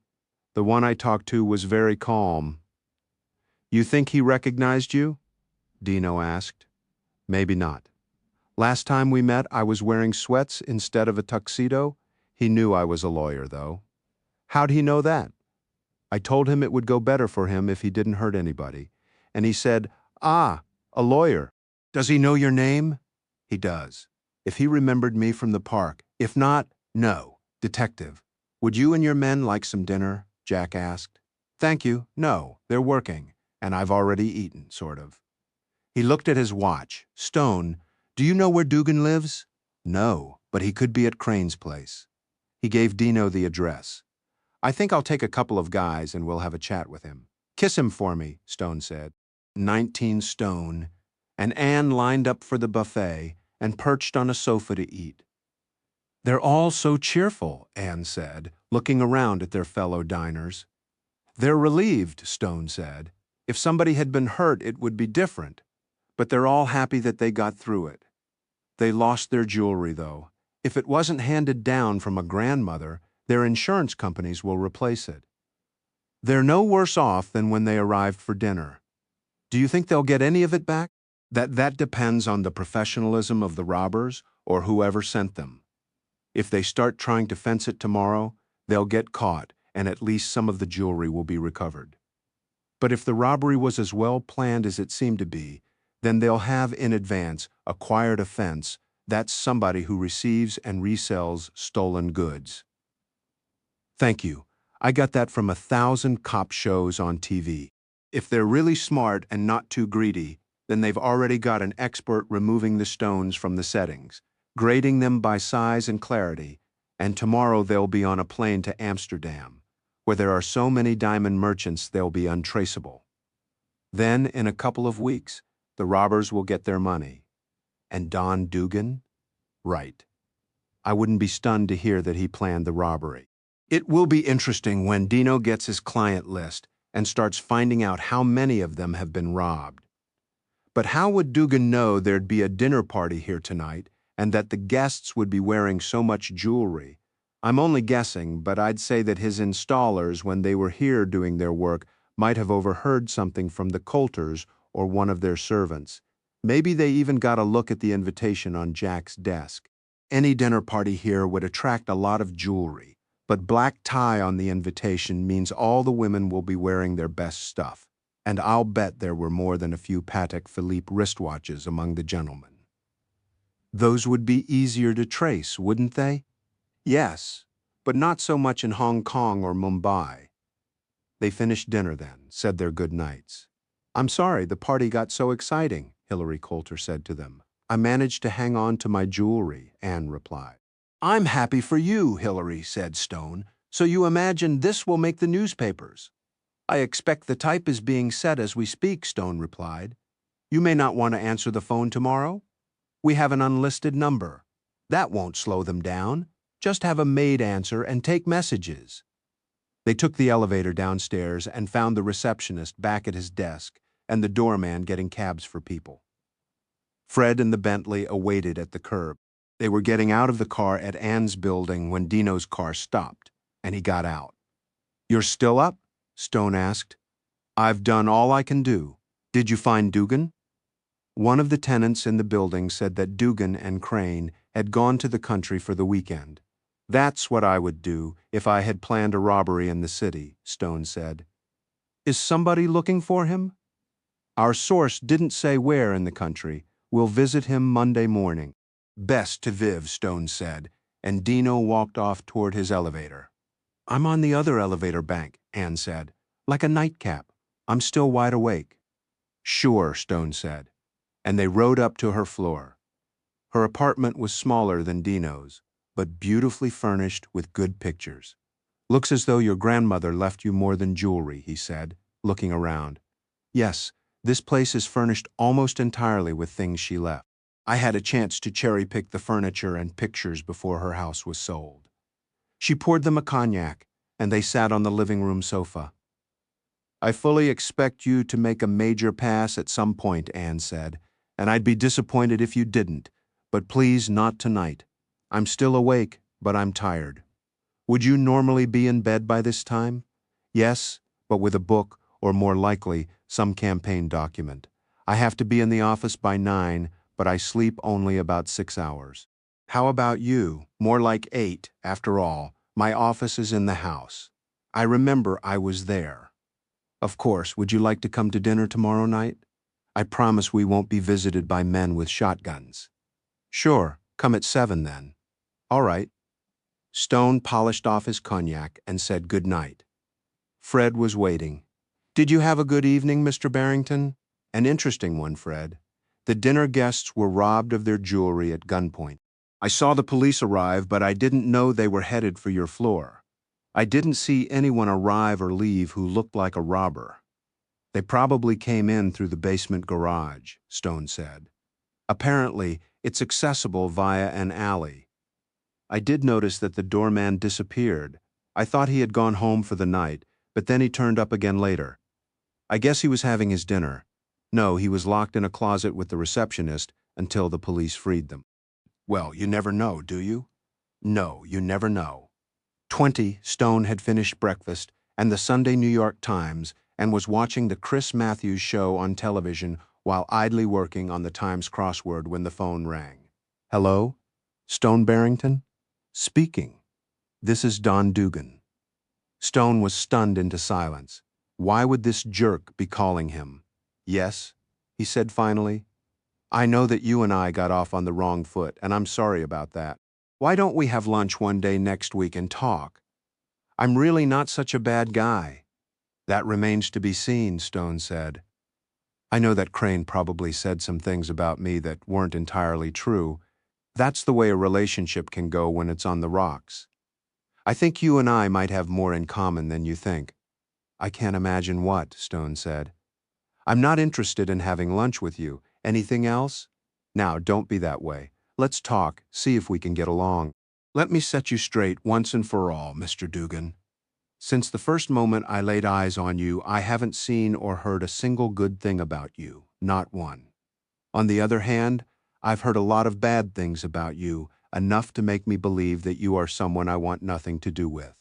The one I talked to was very calm. You think he recognized you? Dino asked. Maybe not. Last time we met, I was wearing sweats instead of a tuxedo. He knew I was a lawyer, though. How'd he know that? I told him it would go better for him if he didn't hurt anybody. And he said, Ah, a lawyer. Does he know your name? He does. If he remembered me from the park. If not, no. Detective. Would you and your men like some dinner? Jack asked. Thank you. No, they're working. And I've already eaten, sort of. He looked at his watch. Stone, do you know where Dugan lives? No, but he could be at Crane's place. He gave Dino the address. I think I'll take a couple of guys and we'll have a chat with him. Kiss him for me, Stone said. 19 stone. And Anne lined up for the buffet and perched on a sofa to eat. They're all so cheerful, Anne said, looking around at their fellow diners. They're relieved, Stone said. If somebody had been hurt, it would be different. But they're all happy that they got through it. They lost their jewelry, though. If it wasn't handed down from a grandmother, their insurance companies will replace it. They're no worse off than when they arrived for dinner. Do you think they'll get any of it back? That depends on the professionalism of the robbers or whoever sent them. If they start trying to fence it tomorrow, they'll get caught, and at least some of the jewelry will be recovered. But if the robbery was as well planned as it seemed to be, then they'll have in advance acquired a fence. That's somebody who receives and resells stolen goods. Thank you. I got that from 1,000 cop shows on TV. If they're really smart and not too greedy, then they've already got an expert removing the stones from the settings, grading them by size and clarity, and tomorrow they'll be on a plane to Amsterdam, where there are so many diamond merchants they'll be untraceable. Then, in a couple of weeks, the robbers will get their money. And Don Dugan? Right. I wouldn't be stunned to hear that he planned the robbery. It will be interesting when Dino gets his client list and starts finding out how many of them have been robbed. But how would Dugan know there'd be a dinner party here tonight and that the guests would be wearing so much jewelry? I'm only guessing, but I'd say that his installers, when they were here doing their work, might have overheard something from the Coulters or one of their servants. Maybe they even got a look at the invitation on Jack's desk. Any dinner party here would attract a lot of jewelry, but black tie on the invitation means all the women will be wearing their best stuff, and I'll bet there were more than a few Patek Philippe wristwatches among the gentlemen. Those would be easier to trace, wouldn't they? Yes, but not so much in Hong Kong or Mumbai. They finished dinner then, said their good nights. I'm sorry the party got so exciting, Hilary Coulter said to them. I managed to hang on to my jewelry, Anne replied. I'm happy for you, Hilary, said Stone. So you imagine this will make the newspapers? I expect the type is being set as we speak, Stone replied. You may not want to answer the phone tomorrow. We have an unlisted number. That won't slow them down. Just have a maid answer and take messages. They took the elevator downstairs and found the receptionist back at his desk and the doorman getting cabs for people. Fred and the Bentley awaited at the curb. They were getting out of the car at Ann's building when Dino's car stopped, and he got out. You're still up? Stone asked. I've done all I can do. Did you find Dugan? One of the tenants in the building said that Dugan and Crane had gone to the country for the weekend. That's what I would do if I had planned a robbery in the city, Stone said. Is somebody looking for him? Our source didn't say where in the country. We'll visit him Monday morning. Best to Viv, Stone said, and Dino walked off toward his elevator. I'm on the other elevator bank, Ann said, like a nightcap. I'm still wide awake. Sure, Stone said, and they rode up to her floor. Her apartment was smaller than Dino's, but beautifully furnished with good pictures. Looks as though your grandmother left you more than jewelry, he said, looking around. Yes, this place is furnished almost entirely with things she left. I had a chance to cherry-pick the furniture and pictures before her house was sold. She poured them a cognac, and they sat on the living room sofa. I fully expect you to make a major pass at some point, Ann said, and I'd be disappointed if you didn't, but please not tonight. I'm still awake, but I'm tired. Would you normally be in bed by this time? Yes, but with a book, or more likely, some campaign document. I have to be in the office by 9, but I sleep only about 6 hours. How about you? More like 8, after all. My office is in the house. I remember I was there. Of course, would you like to come to dinner tomorrow night? I promise we won't be visited by men with shotguns. Sure, come at 7 then. All right. Stone polished off his cognac and said good night. Fred was waiting. Did you have a good evening, Mr. Barrington? An interesting one, Fred. The dinner guests were robbed of their jewelry at gunpoint. I saw the police arrive, but I didn't know they were headed for your floor. I didn't see anyone arrive or leave who looked like a robber. They probably came in through the basement garage, Stone said. Apparently, it's accessible via an alley. I did notice that the doorman disappeared. I thought he had gone home for the night, but then he turned up again later. I guess he was having his dinner. No, he was locked in a closet with the receptionist until the police freed them. Well, you never know, do you? No, you never know. 20, Stone had finished breakfast and the Sunday New York Times and was watching the Chris Matthews show on television while idly working on the Times crossword when the phone rang. Hello? Stone Barrington? Speaking. This is Don Dugan. Stone was stunned into silence. Why would this jerk be calling him? Yes, he said finally. I know that you and I got off on the wrong foot, and I'm sorry about that. Why don't we have lunch one day next week and talk? I'm really not such a bad guy. That remains to be seen, Stone said. I know that Crane probably said some things about me that weren't entirely true. That's the way a relationship can go when it's on the rocks. I think you and I might have more in common than you think. I can't imagine what, Stone said. I'm not interested in having lunch with you. Anything else? Now, don't be that way. Let's talk, see if we can get along. Let me set you straight once and for all, Mr. Dugan. Since the first moment I laid eyes on you, I haven't seen or heard a single good thing about you, not one. On the other hand, I've heard a lot of bad things about you, enough to make me believe that you are someone I want nothing to do with.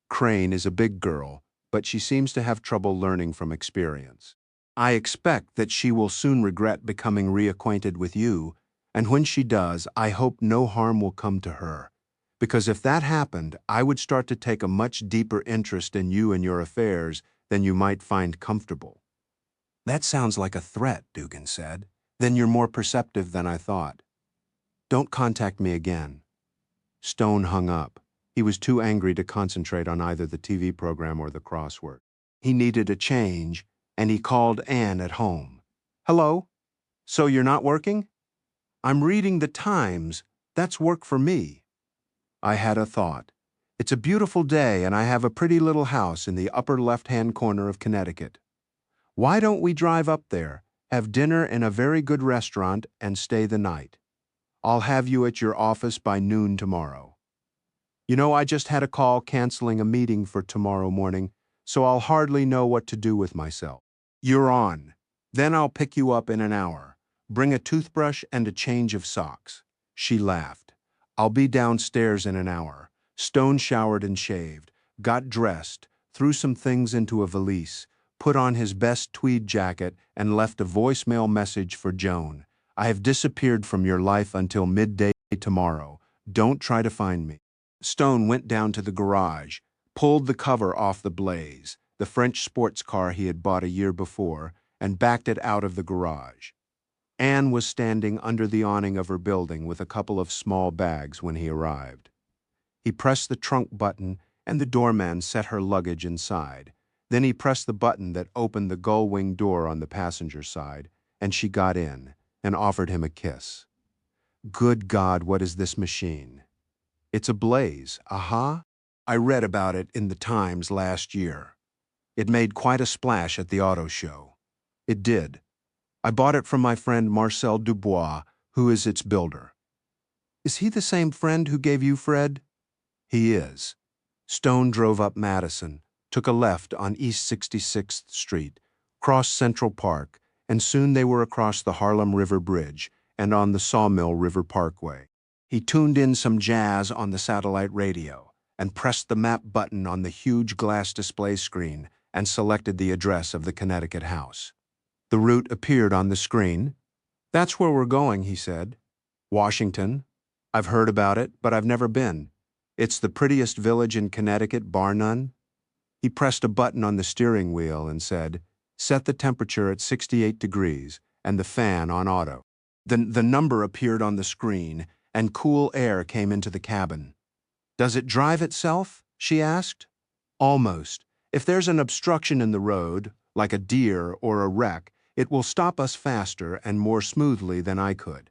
Crane is a big girl, but she seems to have trouble learning from experience. I expect that she will soon regret becoming reacquainted with you, and when she does, I hope no harm will come to her. Because if that happened, I would start to take a much deeper interest in you and your affairs than you might find comfortable. That sounds like a threat, Dugan said. Then you're more perceptive than I thought. Don't contact me again. Stone hung up. He was too angry to concentrate on either the TV program or the crossword. He needed a change, and he called Ann at home. Hello? So you're not working? I'm reading the Times. That's work for me. I had a thought. It's a beautiful day and I have a pretty little house in the upper left-hand corner of Connecticut. Why don't we drive up there, have dinner in a very good restaurant, and stay the night? I'll have you at your office by noon tomorrow. You know, I just had a call canceling a meeting for tomorrow morning, so I'll hardly know what to do with myself. You're on. Then I'll pick you up in an hour. Bring a toothbrush and a change of socks. She laughed. I'll be downstairs in an hour. Stone showered and shaved, got dressed, threw some things into a valise, put on his best tweed jacket, and left a voicemail message for Joan. I have disappeared from your life until midday tomorrow. Don't try to find me. Stone went down to the garage, pulled the cover off the Blaze, the French sports car he had bought a year before, and backed it out of the garage. Anne was standing under the awning of her building with a couple of small bags when he arrived. He pressed the trunk button and the doorman set her luggage inside. Then he pressed the button that opened the gull-wing door on the passenger side, and she got in and offered him a kiss. Good God, what is this machine? It's a Blaze, aha? I read about it in the Times last year. It made quite a splash at the auto show. It did. I bought it from my friend Marcel Dubois, who is its builder. Is he the same friend who gave you Fred? He is. Stone drove up Madison, took a left on East 66th Street, crossed Central Park, and soon they were across the Harlem River Bridge and on the Sawmill River Parkway. He tuned in some jazz on the satellite radio and pressed the map button on the huge glass display screen and selected the address of the Connecticut house. The route appeared on the screen. That's where we're going, he said. Washington. I've heard about it, but I've never been. It's the prettiest village in Connecticut, bar none. He pressed a button on the steering wheel and said, set the temperature at 68 degrees and the fan on auto. The number appeared on the screen and cool air came into the cabin. Does it drive itself? She asked. Almost. If there's an obstruction in the road, like a deer or a wreck, it will stop us faster and more smoothly than I could.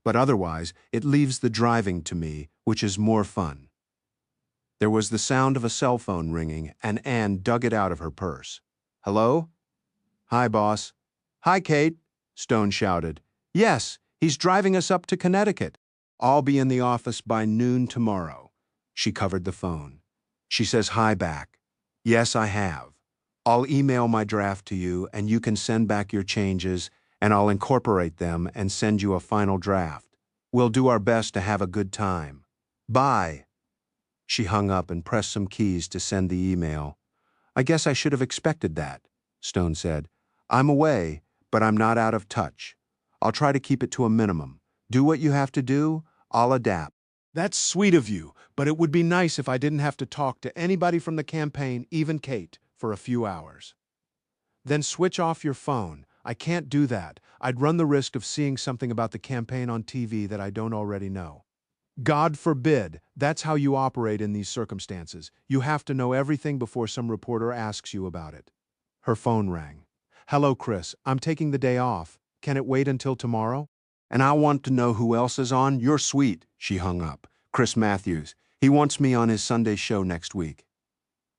But otherwise, it leaves the driving to me, which is more fun. There was the sound of a cell phone ringing, and Anne dug it out of her purse. Hello? Hi, boss. Hi, Kate, Stone shouted. Yes, he's driving us up to Connecticut. I'll be in the office by noon tomorrow. She covered the phone. She says hi back. Yes, I have. I'll email my draft to you, and you can send back your changes, and I'll incorporate them and send you a final draft. We'll do our best to have a good time. Bye. She hung up and pressed some keys to send the email. I guess I should have expected that, Stone said. I'm away, but I'm not out of touch. I'll try to keep it to a minimum. Do what you have to do, I'll adapt. That's sweet of you, but it would be nice if I didn't have to talk to anybody from the campaign, even Kate, for a few hours. Then switch off your phone. I can't do that. I'd run the risk of seeing something about the campaign on TV that I don't already know. God forbid, that's how you operate in these circumstances. You have to know everything before some reporter asks you about it. Her phone rang. Hello, Chris. I'm taking the day off. Can it wait until tomorrow? And I want to know who else is on. You're sweet. She hung up. Chris Matthews. He wants me on his Sunday show next week.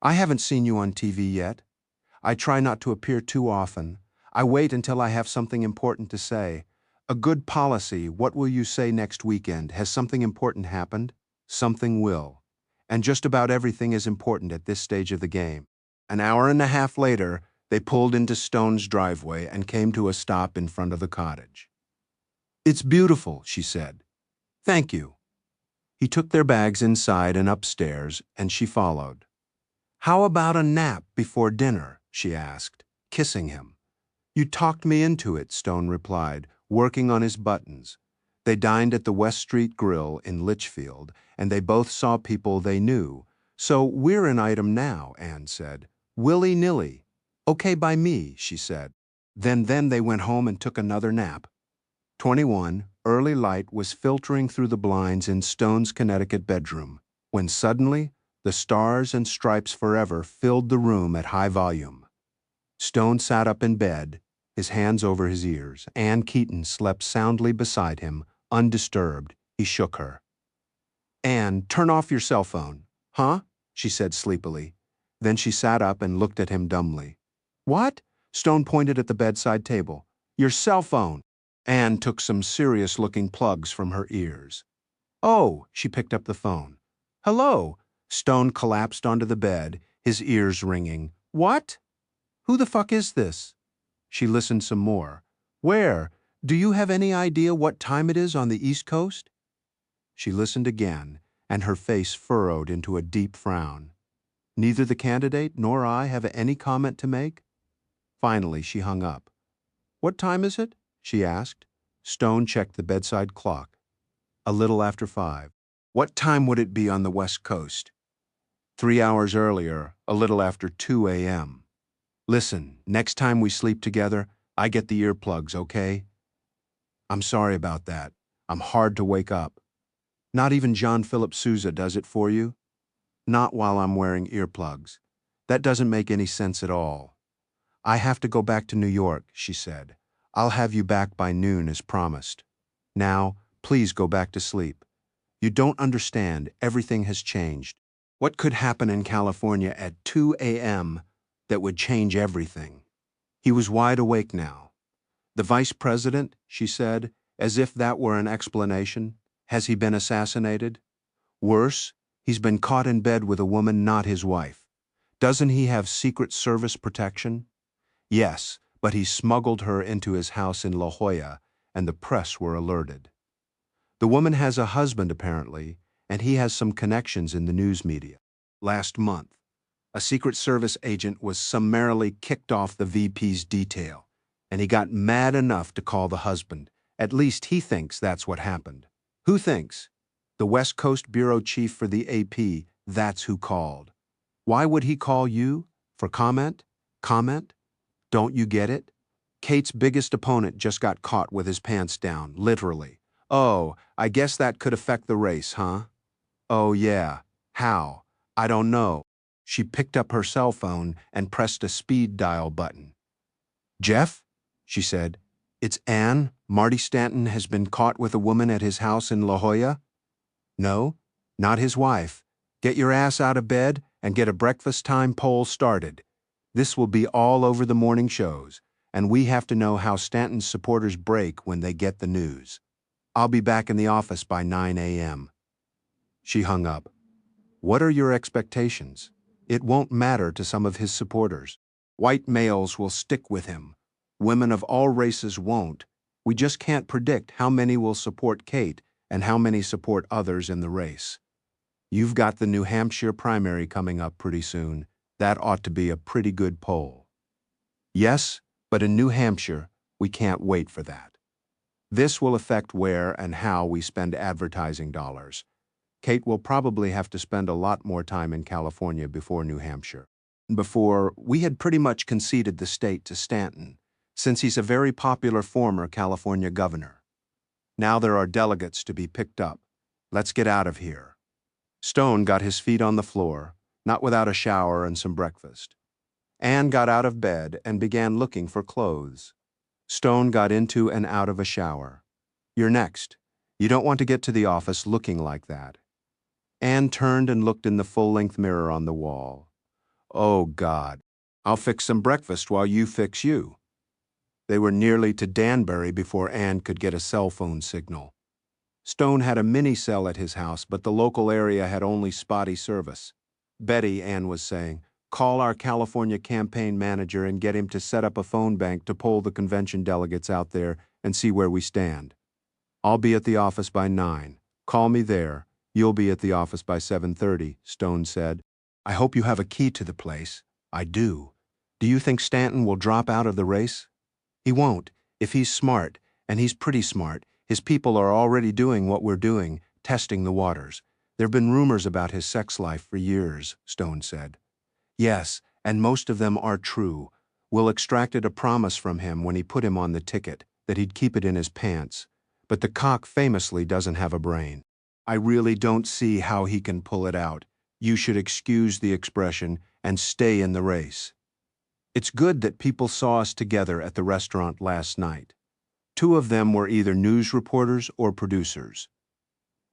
I haven't seen you on TV yet. I try not to appear too often. I wait until I have something important to say. A good policy, what will you say next weekend? Has something important happened? Something will. And just about everything is important at this stage of the game. An hour and a half later, they pulled into Stone's driveway and came to a stop in front of the cottage. It's beautiful, she said. Thank you. He took their bags inside and upstairs, and she followed. How about a nap before dinner? She asked, kissing him. You talked me into it, Stone replied, working on his buttons. They dined at the West Street Grill in Litchfield, and they both saw people they knew. So we're an item now, Anne said. Willy-nilly. Okay by me, she said. Then they went home and took another nap. 21, early light was filtering through the blinds in Stone's Connecticut bedroom, when suddenly the Stars and Stripes Forever filled the room at high volume. Stone sat up in bed, his hands over his ears. Anne Keaton slept soundly beside him, undisturbed. He shook her. Anne, turn off your cell phone. Huh? She said sleepily. Then she sat up and looked at him dumbly. What? Stone pointed at the bedside table. Your cell phone. Anne took some serious-looking plugs from her ears. Oh, she picked up the phone. Hello. Stone collapsed onto the bed, his ears ringing. What? Who the fuck is this? She listened some more. Where? Do you have any idea what time it is on the East Coast? She listened again, and her face furrowed into a deep frown. Neither the candidate nor I have any comment to make? Finally, she hung up. What time is it? She asked. Stone checked the bedside clock. A little after 5. What time would it be on the West Coast? 3 hours earlier, a little after 2 a.m. Listen, next time we sleep together, I get the earplugs, okay? I'm sorry about that. I'm hard to wake up. Not even John Philip Sousa does it for you? Not while I'm wearing earplugs. That doesn't make any sense at all. I have to go back to New York, she said. I'll have you back by noon as promised. Now, please go back to sleep. You don't understand. Everything has changed. What could happen in California at 2 a.m. that would change everything? He was wide awake now. The vice president, she said, as if that were an explanation. Has he been assassinated? Worse, he's been caught in bed with a woman not his wife. Doesn't he have Secret Service protection? Yes, but he smuggled her into his house in La Jolla, and the press were alerted. The woman has a husband, apparently, and he has some connections in the news media. Last month, a Secret Service agent was summarily kicked off the VP's detail, and he got mad enough to call the husband. At least he thinks that's what happened. Who thinks? The West Coast bureau chief for the AP, that's who called. Why would he call you? For comment? Comment? Don't you get it? Kate's biggest opponent just got caught with his pants down, literally. Oh, I guess that could affect the race, huh? Oh, yeah. How? I don't know. She picked up her cell phone and pressed a speed dial button. Jeff? She said. It's Anne. Marty Stanton has been caught with a woman at his house in La Jolla? No, not his wife. Get your ass out of bed and get a breakfast time poll started. This will be all over the morning shows, and we have to know how Stanton's supporters break when they get the news. I'll be back in the office by 9 a.m. She hung up. What are your expectations? It won't matter to some of his supporters. White males will stick with him. Women of all races won't. We just can't predict how many will support Kate and how many support others in the race. You've got the New Hampshire primary coming up pretty soon. That ought to be a pretty good poll. Yes, but in New Hampshire, we can't wait for that. This will affect where and how we spend advertising dollars. Kate will probably have to spend a lot more time in California before New Hampshire. Before, we had pretty much conceded the state to Stanton, since he's a very popular former California governor. Now there are delegates to be picked up. Let's get out of here. Stone got his feet on the floor, not without a shower and some breakfast. Anne got out of bed and began looking for clothes. Stone got into and out of a shower. You're next. You don't want to get to the office looking like that. Anne turned and looked in the full-length mirror on the wall. Oh, God. I'll fix some breakfast while you fix you. They were nearly to Danbury before Anne could get a cell phone signal. Stone had a mini-cell at his house, but the local area had only spotty service. Betty, Anne was saying, call our California campaign manager and get him to set up a phone bank to poll the convention delegates out there and see where we stand. I'll be at the office by 9. Call me there. You'll be at the office by 7:30, Stone said. I hope you have a key to the place. I do. Do you think Stanton will drop out of the race? He won't. If he's smart, and he's pretty smart, his people are already doing what we're doing, testing the waters. There have been rumors about his sex life for years, Stone said. Yes, and most of them are true. Will extracted a promise from him when he put him on the ticket, that he'd keep it in his pants. But the cock famously doesn't have a brain. I really don't see how he can pull it out. You should excuse the expression and stay in the race. It's good that people saw us together at the restaurant last night. 2 of them were either news reporters or producers.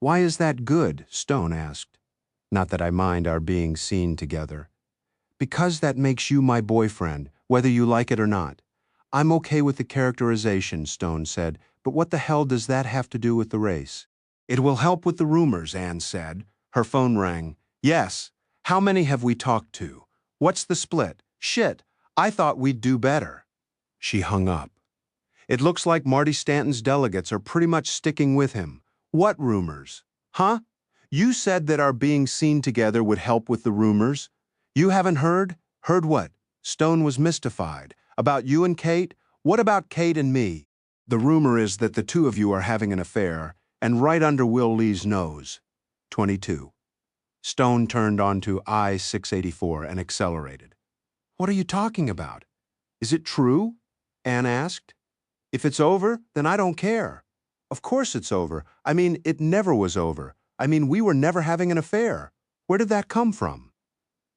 Why is that good? Stone asked. Not that I mind our being seen together. Because that makes you my boyfriend, whether you like it or not. I'm okay with the characterization, Stone said, but what the hell does that have to do with the race? It will help with the rumors, Anne said. Her phone rang. Yes. How many have we talked to? What's the split? Shit, I thought we'd do better. She hung up. It looks like Marty Stanton's delegates are pretty much sticking with him. What rumors? Huh? You said that our being seen together would help with the rumors. You haven't heard? Heard what? Stone was mystified. About you and Kate? What about Kate and me? The rumor is that the two of you are having an affair, and right under Will Lee's nose. 22. Stone turned onto I-684 and accelerated. What are you talking about? Is it true? Anne asked. If it's over, then I don't care. Of course it's over. I mean, it never was over. I mean, we were never having an affair. Where did that come from?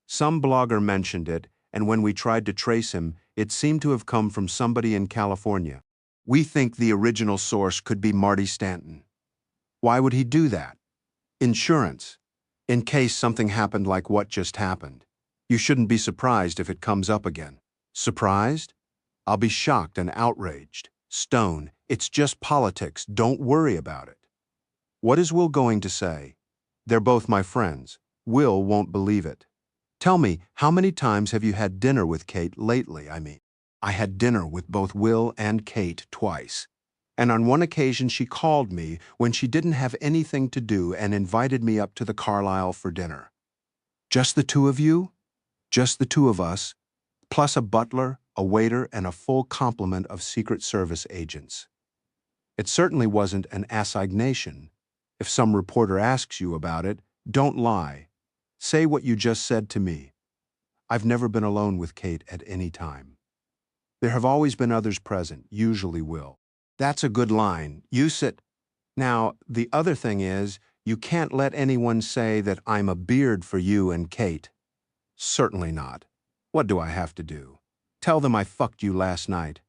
Some blogger mentioned it, and when we tried to trace him, it seemed to have come from somebody in California. We think the original source could be Marty Stanton. Why would he do that? Insurance. In case something happened like what just happened. You shouldn't be surprised if it comes up again. Surprised? I'll be shocked and outraged. Stone, it's just politics. Don't worry about it. What is Will going to say? They're both my friends. Will won't believe it. Tell me, how many times have you had dinner with Kate lately, I mean? I had dinner with both Will and Kate twice. And on one occasion she called me when she didn't have anything to do and invited me up to the Carlisle for dinner. Just the two of you? Just the two of us, plus a butler, a waiter, and a full complement of Secret Service agents. It certainly wasn't an assignation. If some reporter asks you about it, don't lie. Say what you just said to me. I've never been alone with Kate at any time. There have always been others present, usually Will. That's a good line. You sit. Now, the other thing is, you can't let anyone say that I'm a beard for you and Kate. Certainly not. What do I have to do? Tell them I fucked you last night.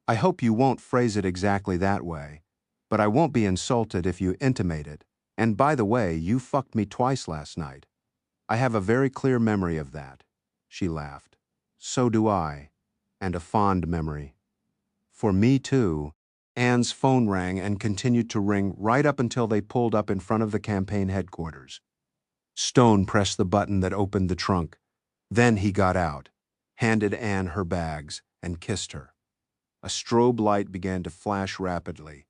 I hope you won't phrase it exactly that way, but I won't be insulted if you intimate it. And by the way, you fucked me twice last night. I have a very clear memory of that. She laughed. So do I, and a fond memory. For me too. Anne's phone rang and continued to ring right up until they pulled up in front of the campaign headquarters. Stone pressed the button that opened the trunk. Then he got out, handed Anne her bags, and kissed her. A strobe light began to flash rapidly.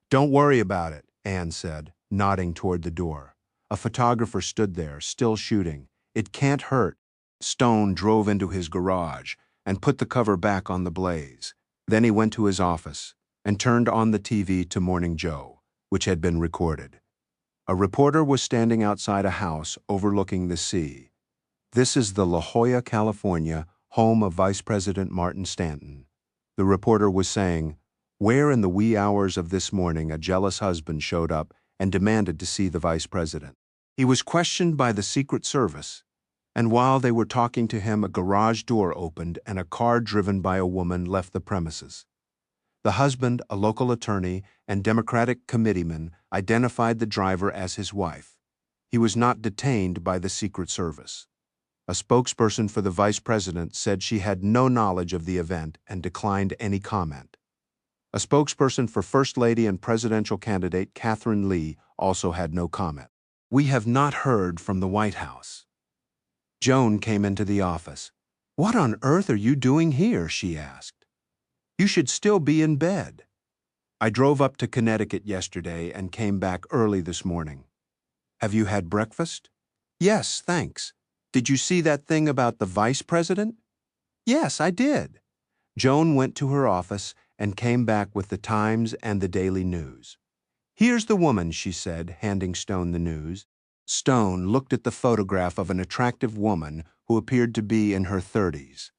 Don't worry about it, Anne said, nodding toward the door. A photographer stood there, still shooting. It can't hurt. Stone drove into his garage and put the cover back on the blaze. Then he went to his office and turned on the TV to Morning Joe, which had been recorded. A reporter was standing outside a house overlooking the sea. This is the La Jolla, California, home of Vice President Martin Stanton. The reporter was saying, where in the wee hours of this morning a jealous husband showed up and demanded to see the vice president. He was questioned by the Secret Service, and while they were talking to him, a garage door opened and a car driven by a woman left the premises. The husband, a local attorney, and Democratic committeeman identified the driver as his wife. He was not detained by the Secret Service. A spokesperson for the vice president said she had no knowledge of the event and declined any comment. A spokesperson for First Lady and presidential candidate Catherine Lee also had no comment. We have not heard from the White House. Joan came into the office. What on earth are you doing here? She asked. You should still be in bed. I drove up to Connecticut yesterday and came back early this morning. Have you had breakfast? Yes, thanks. Did you see that thing about the vice president? Yes, I did. Joan went to her office and came back with the Times and the Daily News. Here's the woman, she said, handing Stone the news. Stone looked at the photograph of an attractive woman who appeared to be in her 30s.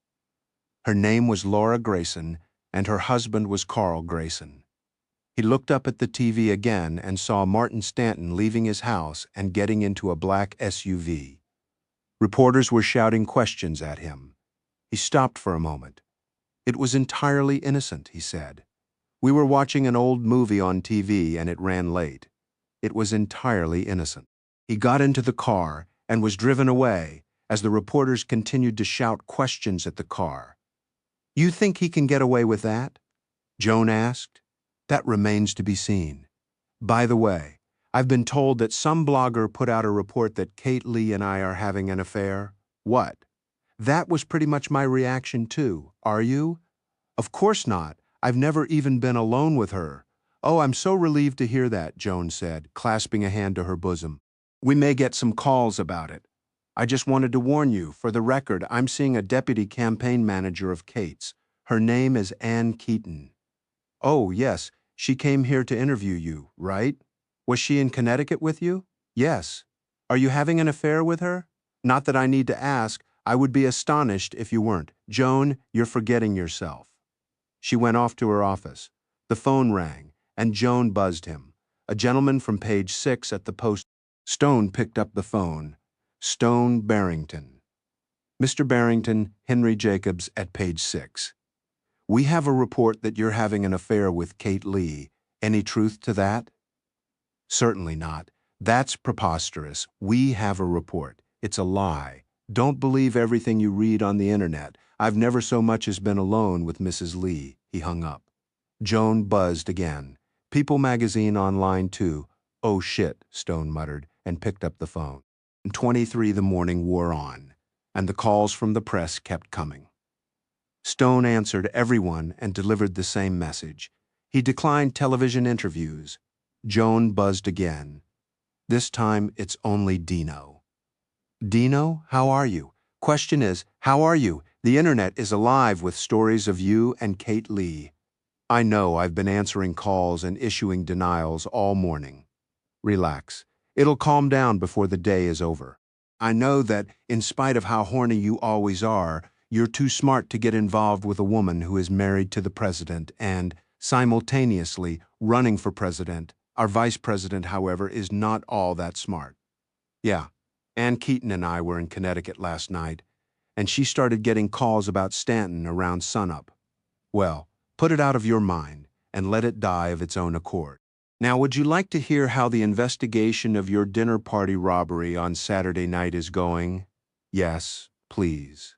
Her name was Laura Grayson, and her husband was Carl Grayson. He looked up at the TV again and saw Martin Stanton leaving his house and getting into a black SUV. Reporters were shouting questions at him. He stopped for a moment. It was entirely innocent, he said. We were watching an old movie on TV and it ran late. It was entirely innocent. He got into the car and was driven away as the reporters continued to shout questions at the car. You think he can get away with that? Joan asked. That remains to be seen. By the way, I've been told that some blogger put out a report that Kate Lee and I are having an affair. What? That was pretty much my reaction too. Are you? Of course not. I've never even been alone with her. Oh, I'm so relieved to hear that, Joan said, clasping a hand to her bosom. We may get some calls about it. I just wanted to warn you, for the record, I'm seeing a deputy campaign manager of Kate's. Her name is Ann Keaton. Oh, yes, she came here to interview you, right? Was she in Connecticut with you? Yes. Are you having an affair with her? Not that I need to ask. I would be astonished if you weren't. Joan, you're forgetting yourself. She went off to her office. The phone rang, and Joan buzzed him. A gentleman from page 6 at the post. Stone picked up the phone. Stone Barrington. Mr. Barrington, Henry Jacobs at page 6. We have a report that you're having an affair with Kate Lee. Any truth to that? Certainly not. That's preposterous. We have a report. It's a lie. Don't believe everything you read on the internet. I've never so much as been alone with Mrs. Lee. He hung up. Joan buzzed again. People magazine online too. Oh shit, Stone muttered, and picked up the phone. 23 the morning wore on, and the calls from the press kept coming. Stone answered everyone and delivered the same message. He declined television interviews. Joan buzzed again. This time it's only Dino. Dino, how are you? Question is, how are you? The internet is alive with stories of you and Kate Lee. I know I've been answering calls and issuing denials all morning. Relax. It'll calm down before the day is over. I know that, in spite of how horny you always are, you're too smart to get involved with a woman who is married to the president and, simultaneously, running for president. Our vice president, however, is not all that smart. Yeah, Ann Keaton and I were in Connecticut last night, and she started getting calls about Stanton around sunup. Well, put it out of your mind and let it die of its own accord. Now, would you like to hear how the investigation of your dinner party robbery on Saturday night is going? Yes, please.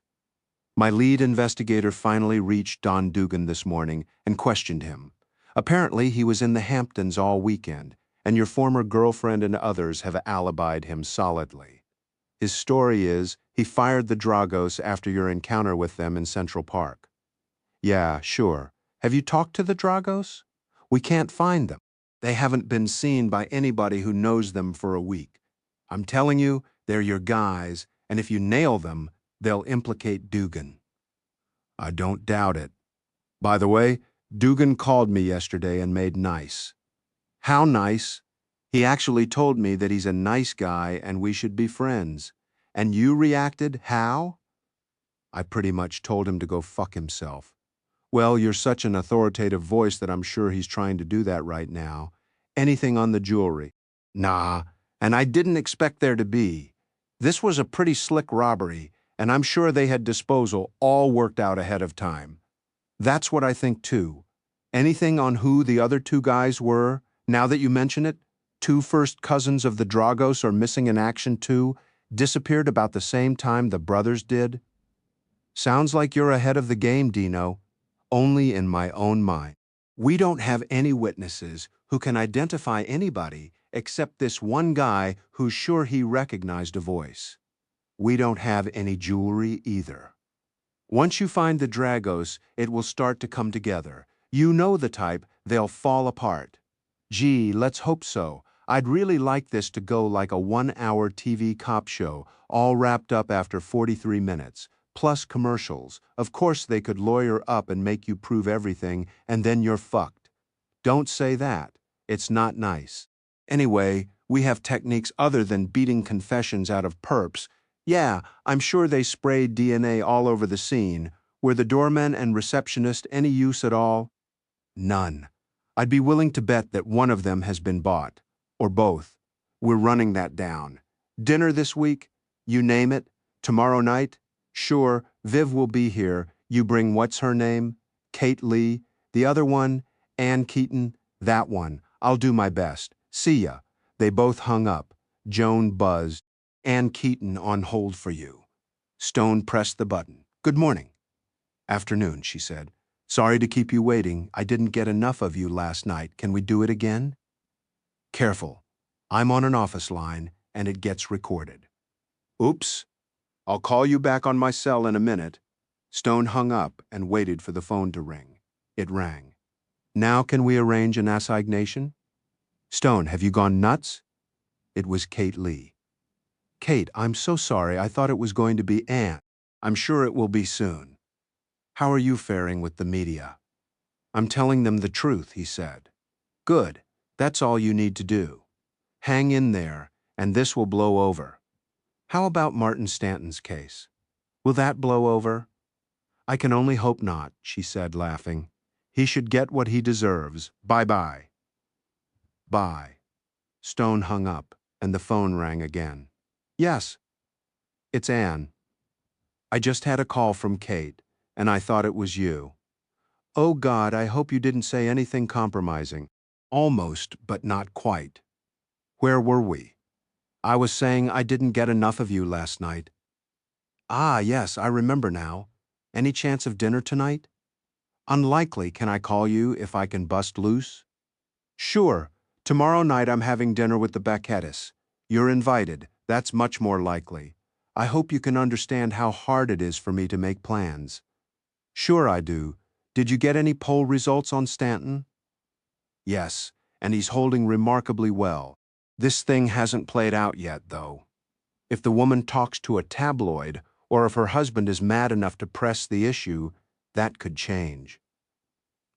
My lead investigator finally reached Don Dugan this morning and questioned him. Apparently, he was in the Hamptons all weekend, and your former girlfriend and others have alibied him solidly. His story is he fired the Dragos after your encounter with them in Central Park. Yeah, sure. Have you talked to the Dragos? We can't find them. They haven't been seen by anybody who knows them for a week. I'm telling you, they're your guys, and if you nail them, they'll implicate Dugan. I don't doubt it. By the way, Dugan called me yesterday and made nice. How nice? He actually told me that he's a nice guy and we should be friends. And you reacted how? I pretty much told him to go fuck himself. Well, you're such an authoritative voice that I'm sure he's trying to do that right now. Anything on the jewelry? Nah, and I didn't expect there to be. This was a pretty slick robbery, and I'm sure they had disposal all worked out ahead of time. That's what I think too. Anything on who the other two guys were, now that you mention it? Two first cousins of the Dragos are missing in action too, disappeared about the same time the brothers did? Sounds like you're ahead of the game, Dino. Only in my own mind. We don't have any witnesses who can identify anybody except this one guy who's sure he recognized a voice. We don't have any jewelry either. Once you find the Dragos, it will start to come together. You know the type, they'll fall apart. Gee, let's hope so. I'd really like this to go like a 1-hour TV cop show, all wrapped up after 43 minutes. Plus commercials. Of course they could lawyer up and make you prove everything, and then you're fucked. Don't say that. It's not nice. Anyway, we have techniques other than beating confessions out of perps. Yeah, I'm sure they sprayed DNA all over the scene. Were the doorman and receptionist any use at all? None. I'd be willing to bet that one of them has been bought. Or both. We're running that down. Dinner this week? You name it. Tomorrow night? Sure, Viv will be here. You bring what's her name? Kate Lee. The other one? Ann Keaton. That one. I'll do my best. See ya. They both hung up. Joan buzzed. Ann Keaton on hold for you. Stone pressed the button. Good morning. Afternoon, she said. Sorry to keep you waiting. I didn't get enough of you last night. Can we do it again? Careful. I'm on an office line, and it gets recorded. Oops. I'll call you back on my cell in a minute. Stone hung up and waited for the phone to ring. It rang. Now can we arrange an assignation? Stone, have you gone nuts? It was Kate Lee. Kate, I'm so sorry. I thought it was going to be Ann. I'm sure it will be soon. How are you faring with the media? I'm telling them the truth, he said. Good. That's all you need to do. Hang in there, and this will blow over. How about Martin Stanton's case? Will that blow over? I can only hope not, she said, laughing. He should get what he deserves. Bye-bye. Bye. Stone hung up, and the phone rang again. Yes. It's Ann. I just had a call from Kate, and I thought it was you. Oh God, I hope you didn't say anything compromising. Almost, but not quite. Where were we? I was saying I didn't get enough of you last night. Ah, yes, I remember now. Any chance of dinner tonight? Unlikely. Can I call you if I can bust loose? Sure. Tomorrow night I'm having dinner with the Bacchettis. You're invited. That's much more likely. I hope you can understand how hard it is for me to make plans. Sure I do. Did you get any poll results on Stanton? Yes, and he's holding remarkably well. This thing hasn't played out yet, though. If the woman talks to a tabloid, or if her husband is mad enough to press the issue, that could change.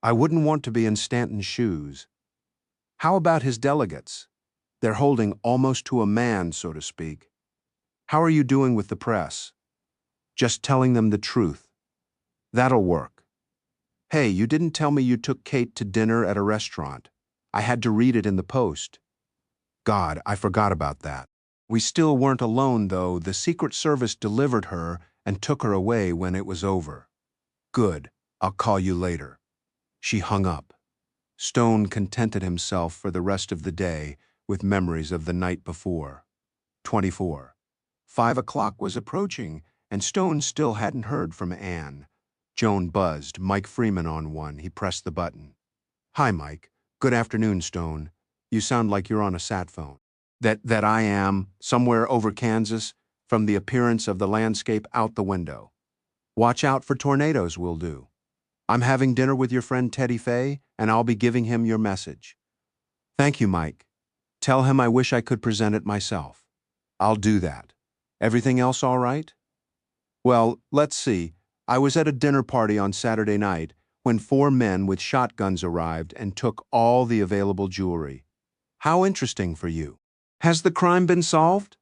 I wouldn't want to be in Stanton's shoes. How about his delegates? They're holding almost to a man, so to speak. How are you doing with the press? Just telling them the truth. That'll work. Hey, you didn't tell me you took Kate to dinner at a restaurant. I had to read it in the Post. God, I forgot about that. We still weren't alone, though. The Secret Service delivered her and took her away when it was over. Good. I'll call you later. She hung up. Stone contented himself for the rest of the day with memories of the night before. 24. 5 o'clock was approaching, and Stone still hadn't heard from Ann. Joan buzzed, Mike Freeman on one. He pressed the button. Hi, Mike. Good afternoon, Stone. You sound like you're on a sat phone. That I am, somewhere over Kansas, from the appearance of the landscape out the window. Watch out for tornadoes, will do. I'm having dinner with your friend Teddy Fay, and I'll be giving him your message. Thank you, Mike. Tell him I wish I could present it myself. I'll do that. Everything else all right? Well, let's see. I was at a dinner party on Saturday night when 4 men with shotguns arrived and took all the available jewelry. How interesting for you. Has the crime been solved?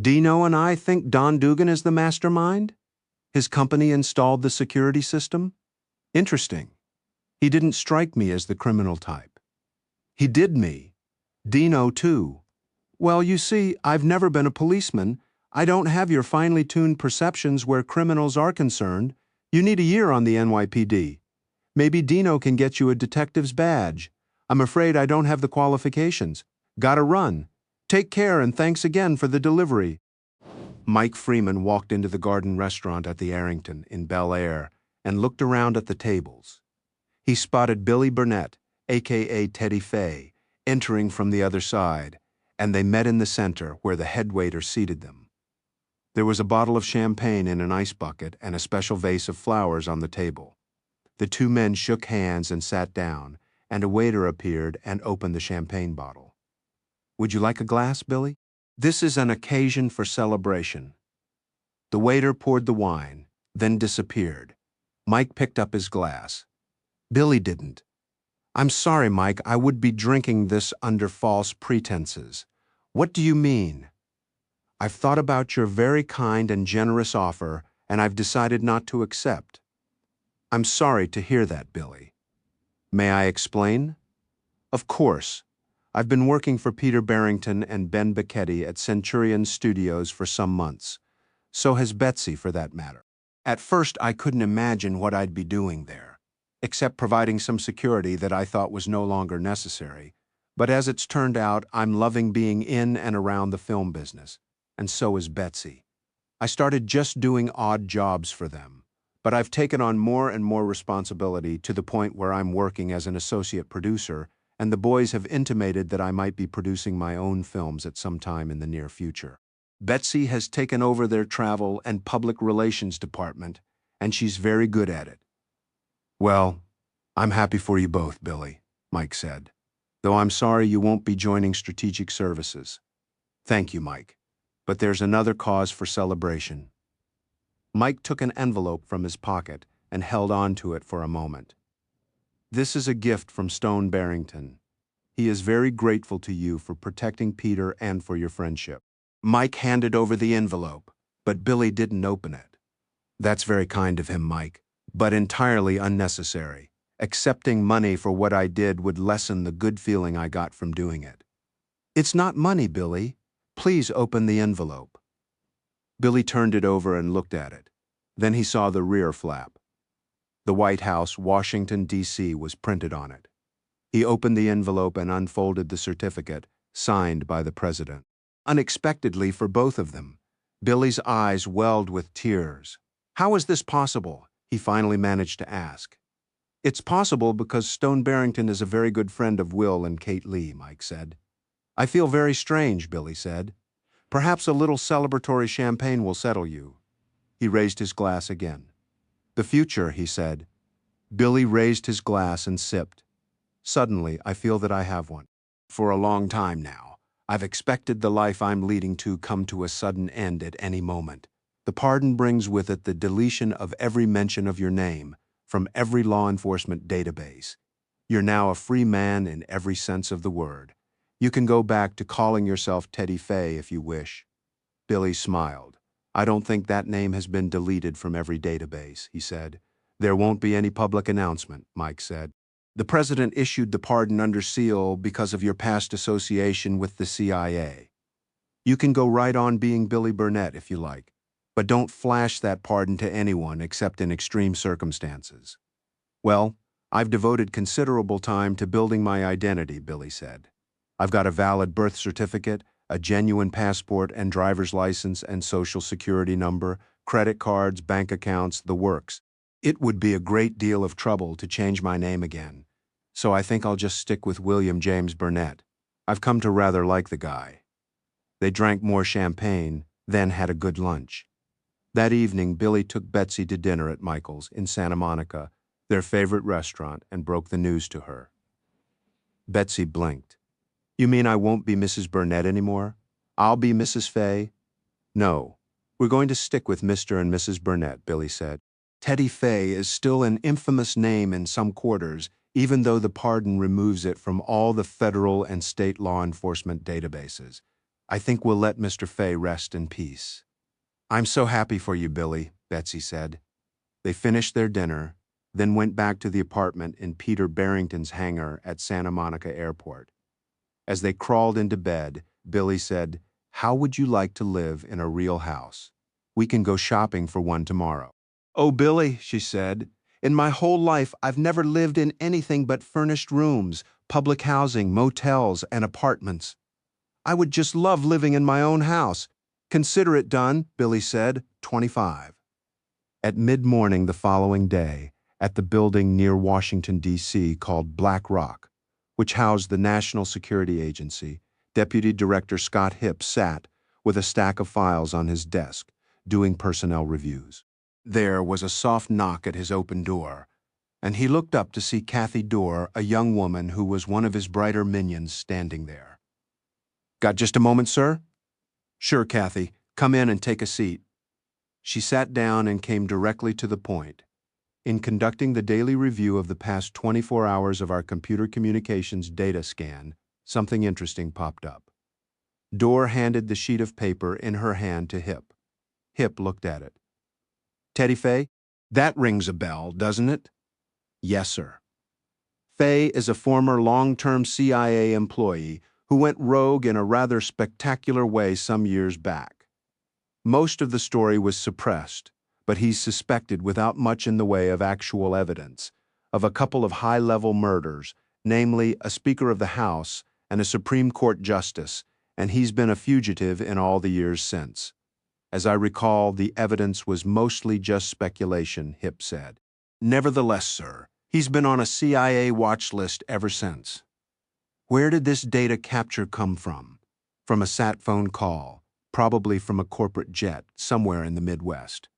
Dino and I think Don Dugan is the mastermind? His company installed the security system? Interesting. He didn't strike me as the criminal type. He did me. Dino, too. Well, you see, I've never been a policeman. I don't have your finely tuned perceptions where criminals are concerned. You need a year on the NYPD. Maybe Dino can get you a detective's badge. I'm afraid I don't have the qualifications. Gotta run. Take care and thanks again for the delivery. Mike Freeman walked into the Garden Restaurant at the Barrington in Bel Air and looked around at the tables. He spotted Billy Burnett, a.k.a. Teddy Fay, entering from the other side, and they met in the center where the head waiter seated them. There was a bottle of champagne in an ice bucket and a special vase of flowers on the table. The 2 men shook hands and sat down, and a waiter appeared and opened the champagne bottle. Would you like a glass, Billy? This is an occasion for celebration. The waiter poured the wine, then disappeared. Mike picked up his glass. Billy didn't. I'm sorry, Mike, I would be drinking this under false pretenses. What do you mean? I've thought about your very kind and generous offer, and I've decided not to accept. I'm sorry to hear that, Billy. May I explain? Of course. I've been working for Peter Barrington and Ben Becchetti at Centurion Studios for some months. So has Betsy, for that matter. At first, I couldn't imagine what I'd be doing there, except providing some security that I thought was no longer necessary. But as it's turned out, I'm loving being in and around the film business. and so is Betsy. I started just doing odd jobs for them, but I've taken on more and more responsibility to the point where I'm working as an associate producer, and the boys have intimated that I might be producing my own films at some time in the near future. Betsy has taken over their travel and public relations department, and she's very good at it. Well, I'm happy for you both, Billy, Mike said, though I'm sorry you won't be joining Strategic Services. Thank you, Mike, but there's another cause for celebration. Mike took an envelope from his pocket and held on to it for a moment. This is a gift from Stone Barrington. He is very grateful to you for protecting Peter and for your friendship. Mike handed over the envelope, but Billy didn't open it. That's very kind of him, Mike, but entirely unnecessary. Accepting money for what I did would lessen the good feeling I got from doing it. It's not money, Billy. Please open the envelope. Billy turned it over and looked at it. Then he saw the rear flap. The White House, Washington, D.C. was printed on it. He opened the envelope and unfolded the certificate, signed by the president. Unexpectedly for both of them, Billy's eyes welled with tears. How is this possible? He finally managed to ask. It's possible because Stone Barrington is a very good friend of Will and Kate Lee, Mike said. I feel very strange, Billy said. Perhaps a little celebratory champagne will settle you. He raised his glass again. The future, he said. Billy raised his glass and sipped. Suddenly, I feel that I have one. For a long time now, I've expected the life I'm leading to come to a sudden end at any moment. The pardon brings with it the deletion of every mention of your name from every law enforcement database. You're now a free man in every sense of the word. You can go back to calling yourself Teddy Fay if you wish. Billy smiled. I don't think that name has been deleted from every database, he said. There won't be any public announcement, Mike said. The president issued the pardon under seal because of your past association with the CIA. You can go right on being Billy Burnett if you like, but don't flash that pardon to anyone except in extreme circumstances. Well, I've devoted considerable time to building my identity, Billy said. I've got a valid birth certificate, a genuine passport and driver's license and social security number, credit cards, bank accounts, the works. It would be a great deal of trouble to change my name again, so I think I'll just stick with William James Burnett. I've come to rather like the guy. They drank more champagne, then had a good lunch. That evening, Billy took Betsy to dinner at Michael's in Santa Monica, their favorite restaurant, and broke the news to her. Betsy blinked. You mean I won't be Mrs. Burnett anymore? I'll be Mrs. Fay? No, we're going to stick with Mr. and Mrs. Burnett, Billy said. Teddy Fay is still an infamous name in some quarters, even though the pardon removes it from all the federal and state law enforcement databases. I think we'll let Mr. Fay rest in peace. I'm so happy for you, Billy, Betsy said. They finished their dinner, then went back to the apartment in Peter Barrington's hangar at Santa Monica Airport. As they crawled into bed, Billy said, How would you like to live in a real house? We can go shopping for one tomorrow. Oh, Billy, she said, in my whole life, I've never lived in anything but furnished rooms, public housing, motels, and apartments. I would just love living in my own house. Consider it done, Billy said, 25. At mid-morning the following day, at the building near Washington, D.C. called Black Rock, which housed the National Security Agency, Deputy Director Scott Hipp sat with a stack of files on his desk, doing personnel reviews. There was a soft knock at his open door, and he looked up to see Kathy Dorr, a young woman who was one of his brighter minions, standing there. Got just a moment, sir? Sure, Kathy. Come in and take a seat. She sat down and came directly to the point. In conducting the daily review of the past 24 hours of our computer communications data scan, something interesting popped up. Dorr handed the sheet of paper in her hand to Hipp. Hipp looked at it. Teddy Fay? That rings a bell, doesn't it? Yes, sir. Fay is a former long-term CIA employee who went rogue in a rather spectacular way some years back. Most of the story was suppressed, but he's suspected without much in the way of actual evidence of a couple of high-level murders, namely a Speaker of the House and a Supreme Court Justice, and he's been a fugitive in all the years since. As I recall, the evidence was mostly just speculation, Hip said. Nevertheless, sir, he's been on a CIA watch list ever since. Where did this data capture come from? From a sat phone call, probably from a corporate jet somewhere in the Midwest.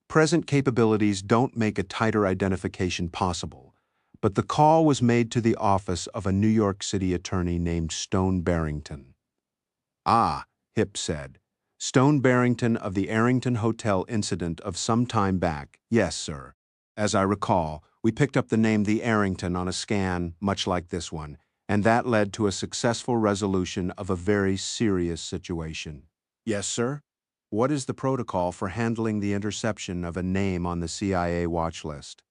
Present capabilities don't make a tighter identification possible, but the call was made to the office of a New York City attorney named Stone Barrington. Ah, Hip said. Stone Barrington of the Arrington Hotel incident of some time back. Yes, sir. As I recall, we picked up the name the Arrington on a scan much like this one, and that led to a successful resolution of a very serious situation. Yes, sir. What is the protocol for handling the interception of a name on the CIA watch list?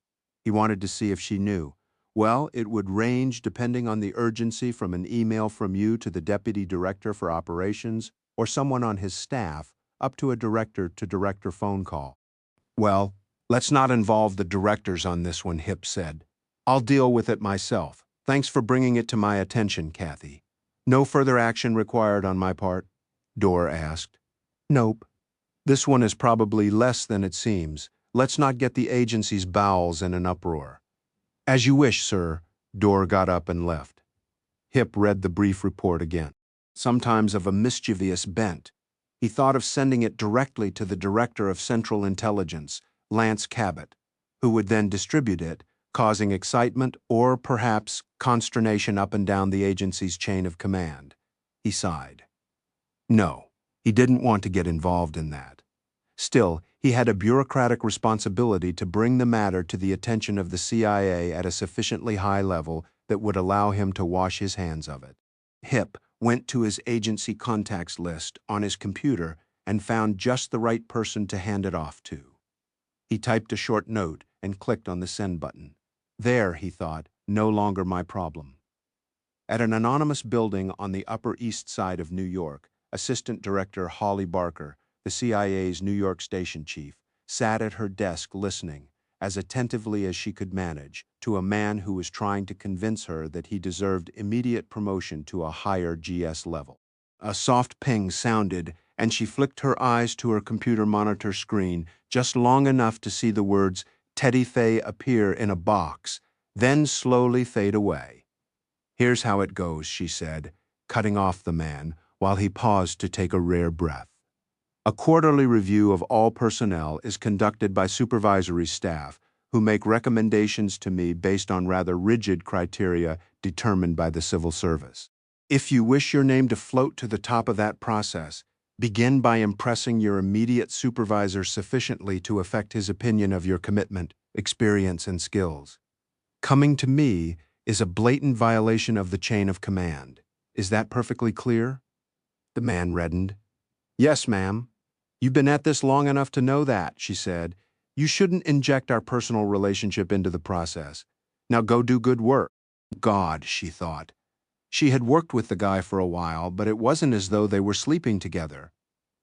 He wanted to see if she knew. Well, it would range depending on the urgency from an email from you to the Deputy Director for Operations or someone on his staff up to a director-to-director phone call. Well, let's not involve the directors on this one, Hip said. I'll deal with it myself. Thanks for bringing it to my attention, Kathy. No further action required on my part? Dorr asked. Nope. This one is probably less than it seems. Let's not get the agency's bowels in an uproar. As you wish, sir. Dorr got up and left. Hip read the brief report again. Sometimes of a mischievous bent. He thought of sending it directly to the Director of Central Intelligence, Lance Cabot, who would then distribute it, causing excitement or perhaps consternation up and down the agency's chain of command. He sighed. No, he didn't want to get involved in that. Still, he had a bureaucratic responsibility to bring the matter to the attention of the CIA at a sufficiently high level that would allow him to wash his hands of it. Hip went to his agency contacts list on his computer and found just the right person to hand it off to. He typed a short note and clicked on the send button. There, he thought, no longer my problem. At an anonymous building on the Upper East Side of New York, Assistant Director Holly Barker, the CIA's New York station chief, sat at her desk listening, as attentively as she could manage, to a man who was trying to convince her that he deserved immediate promotion to a higher GS level. A soft ping sounded, and she flicked her eyes to her computer monitor screen just long enough to see the words Teddy Fay appear in a box, then slowly fade away. Here's how it goes, she said, cutting off the man, while he paused to take a rare breath. A quarterly review of all personnel is conducted by supervisory staff who make recommendations to me based on rather rigid criteria determined by the civil service. If you wish your name to float to the top of that process, begin by impressing your immediate supervisor sufficiently to affect his opinion of your commitment, experience, and skills. Coming to me is a blatant violation of the chain of command. Is that perfectly clear? The man reddened. Yes, ma'am. You've been at this long enough to know that, she said. You shouldn't inject our personal relationship into the process. Now go do good work. God, she thought. She had worked with the guy for a while, but it wasn't as though they were sleeping together.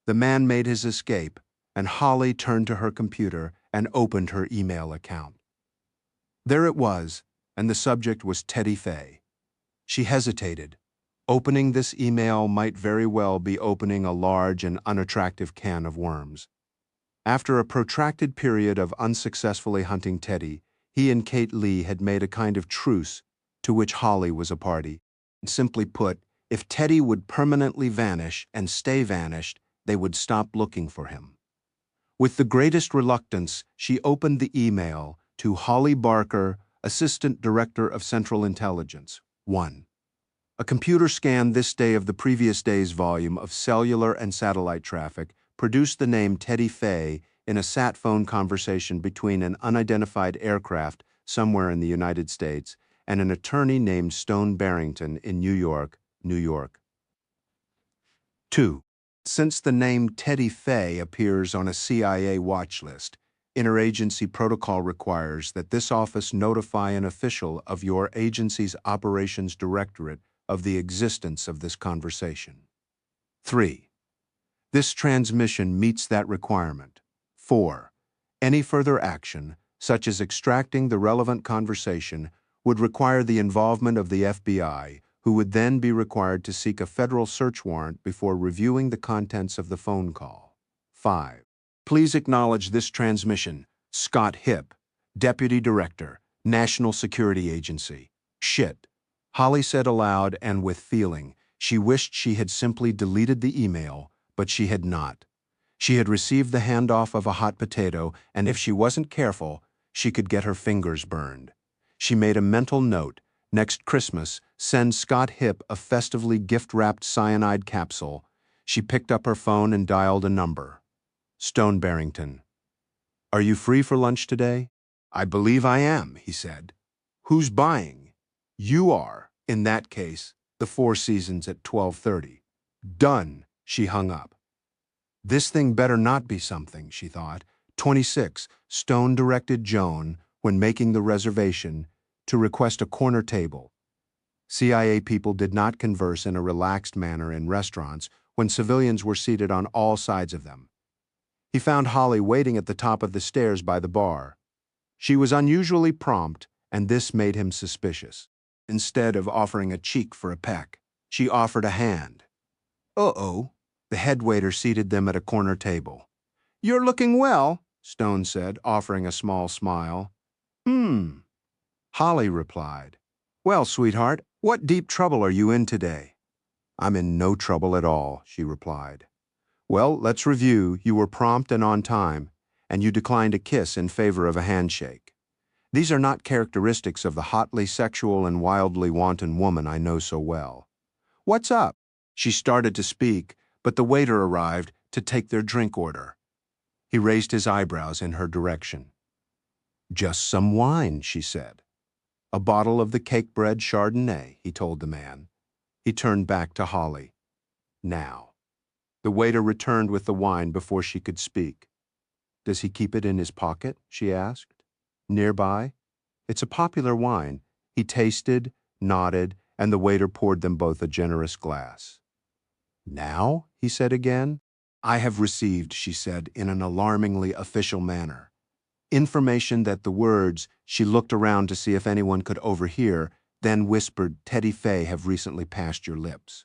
The man made his escape, and Holly turned to her computer and opened her email account. There it was, and the subject was Teddy Fay. She hesitated. Opening this email might very well be opening a large and unattractive can of worms. After a protracted period of unsuccessfully hunting Teddy, he and Kate Lee had made a kind of truce to which Holly was a party. Simply put, if Teddy would permanently vanish and stay vanished, they would stop looking for him. With the greatest reluctance, she opened the email to Holly Barker, Assistant Director of Central Intelligence, 1. A computer scan this day of the previous day's volume of cellular and satellite traffic produced the name Teddy Fay in a sat phone conversation between an unidentified aircraft somewhere in the United States and an attorney named Stone Barrington in New York, New York. 2. Since the name Teddy Fay appears on a CIA watch list, interagency protocol requires that this office notify an official of your agency's operations directorate of the existence of this conversation. 3. This transmission meets that requirement. 4. Any further action, such as extracting the relevant conversation, would require the involvement of the FBI, who would then be required to seek a federal search warrant before reviewing the contents of the phone call. 5. Please acknowledge this transmission. Scott Hipp, Deputy Director, National Security Agency. Shit. Holly said aloud and with feeling. She wished she had simply deleted the email, but she had not. She had received the handoff of a hot potato, and if she wasn't careful, she could get her fingers burned. She made a mental note. Next Christmas, send Scott Hipp a festively gift-wrapped cyanide capsule. She picked up her phone and dialed a number. Stone Barrington. Are you free for lunch today? I believe I am, he said. Who's buying? You are. In that case, the Four Seasons at 12:30. Done, she hung up. This thing better not be something, she thought. 26, Stone directed Joan, when making the reservation, to request a corner table. CIA people did not converse in a relaxed manner in restaurants when civilians were seated on all sides of them. He found Holly waiting at the top of the stairs by the bar. She was unusually prompt, and this made him suspicious. Instead of offering a cheek for a peck, she offered a hand. Uh-oh. The head waiter seated them at a corner table. You're looking well, Stone said, offering a small smile. Holly replied. Well, sweetheart, what deep trouble are you in today? I'm in no trouble at all, she replied. Well, let's review. You were prompt and on time, and you declined a kiss in favor of a handshake. These are not characteristics of the hotly sexual and wildly wanton woman I know so well. What's up? She started to speak, but the waiter arrived to take their drink order. He raised his eyebrows in her direction. Just some wine, she said. A bottle of the cake-bread Chardonnay, he told the man. He turned back to Holly. Now. The waiter returned with the wine before she could speak. Does he keep it in his pocket? She asked. Nearby? It's a popular wine. He tasted, nodded, and the waiter poured them both a generous glass. Now? He said again. I have received, she said in an alarmingly official manner, information that the words, she looked around to see if anyone could overhear, then whispered, Teddy Fay have recently passed your lips.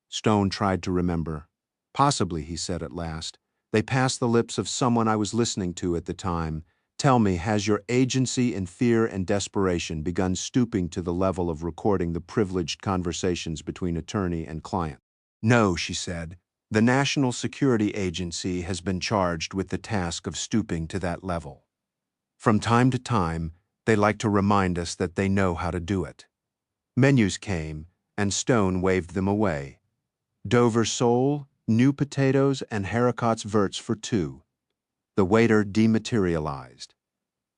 Stone tried to remember. Possibly, he said at last. They passed the lips of someone I was listening to at the time. Tell me, has your agency in fear and desperation begun stooping to the level of recording the privileged conversations between attorney and client? No, she said. The National Security Agency has been charged with the task of stooping to that level. From time to time, they like to remind us that they know how to do it. Menus came, and Stone waved them away. Dover sole, new potatoes, and haricots verts for 2. The waiter dematerialized.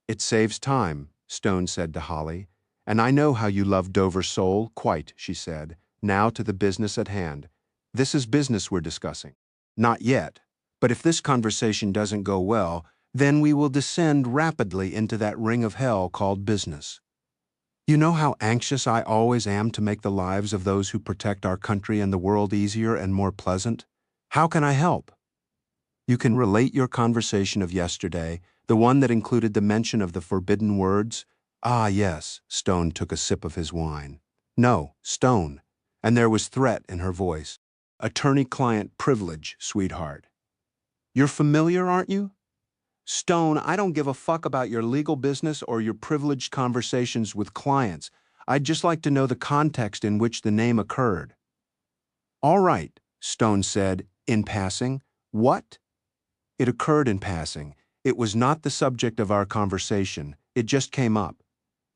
It saves time, Stone said to Holly, and I know how you love Dover sole, quite, she said. Now to the business at hand. This is business we're discussing. Not yet, but if this conversation doesn't go well, then we will descend rapidly into that ring of hell called business. You know how anxious I always am to make the lives of those who protect our country and the world easier and more pleasant? How can I help? You can relate your conversation of yesterday, the one that included the mention of the forbidden words. Ah, yes, Stone took a sip of his wine. No, Stone. And there was threat in her voice. Attorney-client privilege, sweetheart. You're familiar, aren't you? Stone, I don't give a fuck about your legal business or your privileged conversations with clients. I'd just like to know the context in which the name occurred. All right, Stone said, in passing. What? It occurred in passing. It was not the subject of our conversation. It just came up.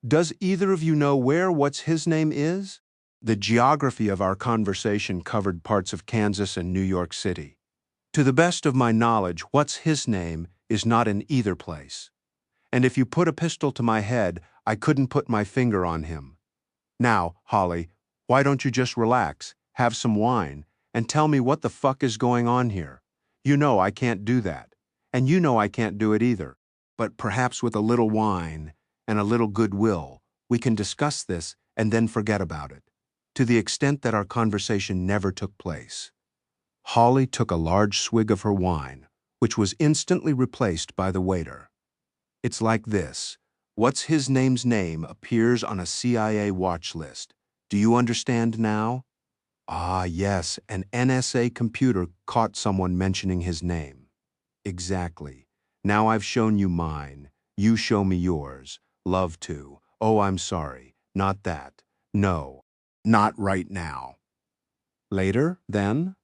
Does either of you know where what's his name is? The geography of our conversation covered parts of Kansas and New York City. To the best of my knowledge, what's his name is not in either place. And if you put a pistol to my head, I couldn't put my finger on him. Now, Holly, why don't you just relax, have some wine, and tell me what the fuck is going on here? You know I can't do that, and you know I can't do it either. But perhaps with a little wine and a little goodwill, we can discuss this and then forget about it, to the extent that our conversation never took place. Holly took a large swig of her wine, which was instantly replaced by the waiter. It's like this. What's his name's name appears on a CIA watch list. Do you understand now? Ah, yes, an NSA computer caught someone mentioning his name. Exactly. Now I've shown you mine. You show me yours. Love to. Oh, I'm sorry. Not that. No. Not right now. Later, then?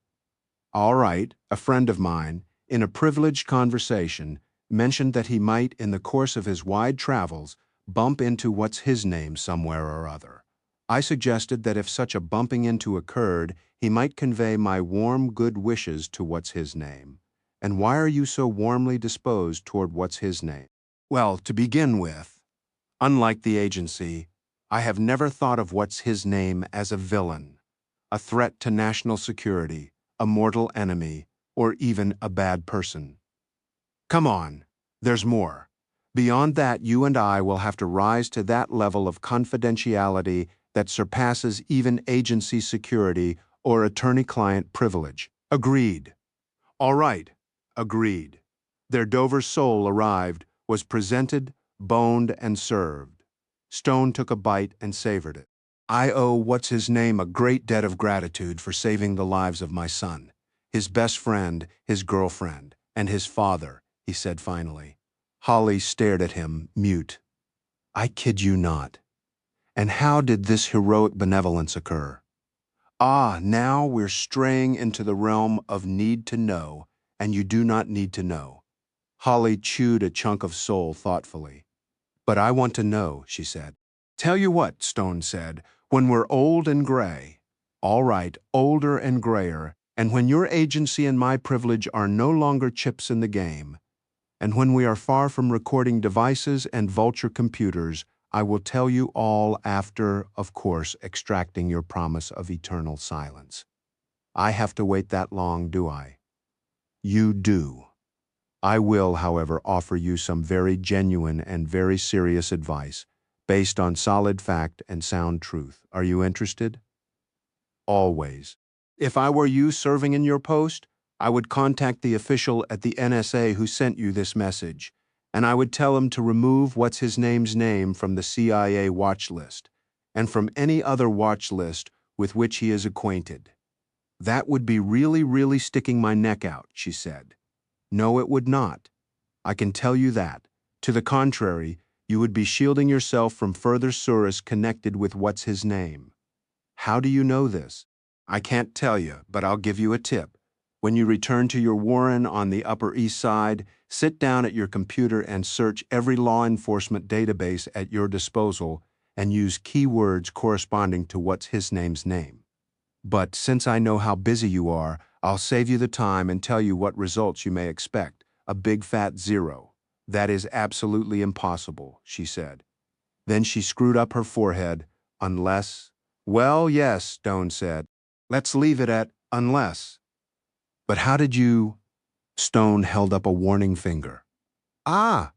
All right, a friend of mine, in a privileged conversation, mentioned that he might, in the course of his wide travels, bump into what's his name somewhere or other. I suggested that if such a bumping into occurred, he might convey my warm good wishes to what's his name. And why are you so warmly disposed toward what's his name? Well, to begin with, unlike the agency, I have never thought of what's his name as a villain, a threat to national security, a mortal enemy, or even a bad person. Come on, there's more. Beyond that, you and I will have to rise to that level of confidentiality that surpasses even agency security or attorney-client privilege. Agreed. All right, agreed. Their Dover sole arrived, was presented, boned, and served. Stone took a bite and savored it. I owe what's-his-name a great debt of gratitude for saving the lives of my son, his best friend, his girlfriend, and his father, he said finally. Holly stared at him, mute. I kid you not. And how did this heroic benevolence occur? Ah, now we're straying into the realm of need to know, and you do not need to know. Holly chewed a chunk of sole thoughtfully. But I want to know, she said. Tell you what, Stone said, when we're old and gray, all right, older and grayer, and when your agency and my privilege are no longer chips in the game, and when we are far from recording devices and vulture computers, I will tell you all after, of course, extracting your promise of eternal silence. I have to wait that long, do I? You do. I will, however, offer you some very genuine and very serious advice based on solid fact and sound truth. Are you interested? Always. If I were you serving in your post, I would contact the official at the NSA who sent you this message, and I would tell him to remove what's-his-name's name from the CIA watch list and from any other watch list with which he is acquainted. That would be really, really sticking my neck out, she said. No, it would not. I can tell you that. To the contrary, you would be shielding yourself from further sorrows connected with what's-his-name. How do you know this? I can't tell you, but I'll give you a tip. When you return to your warren on the Upper East Side, sit down at your computer and search every law enforcement database at your disposal and use keywords corresponding to what's-his-name's name. But since I know how busy you are, I'll save you the time and tell you what results you may expect. A big fat zero. That is absolutely impossible, she said. Then she screwed up her forehead. Unless... Well, yes, Stone said. Let's leave it at unless. But how did you... Stone held up a warning finger. Ah,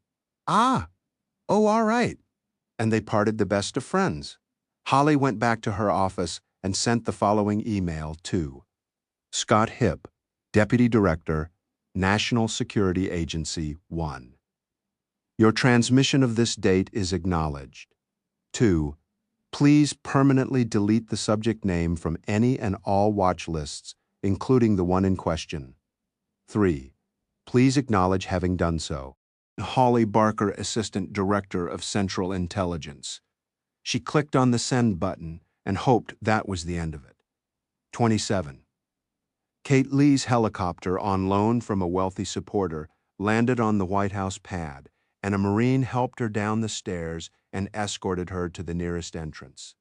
ah, oh, all right. And they parted the best of friends. Holly went back to her office and sent the following email to Scott Hipp, Deputy Director, National Security Agency 1. Your transmission of this date is acknowledged. 2. Please permanently delete the subject name from any and all watch lists, including the one in question. 3. Please acknowledge having done so. Holly Barker, Assistant Director of Central Intelligence. She clicked on the send button and hoped that was the end of it. 27. Kate Lee's helicopter, on loan from a wealthy supporter, landed on the White House pad, and a Marine helped her down the stairs and escorted her to the nearest entrance.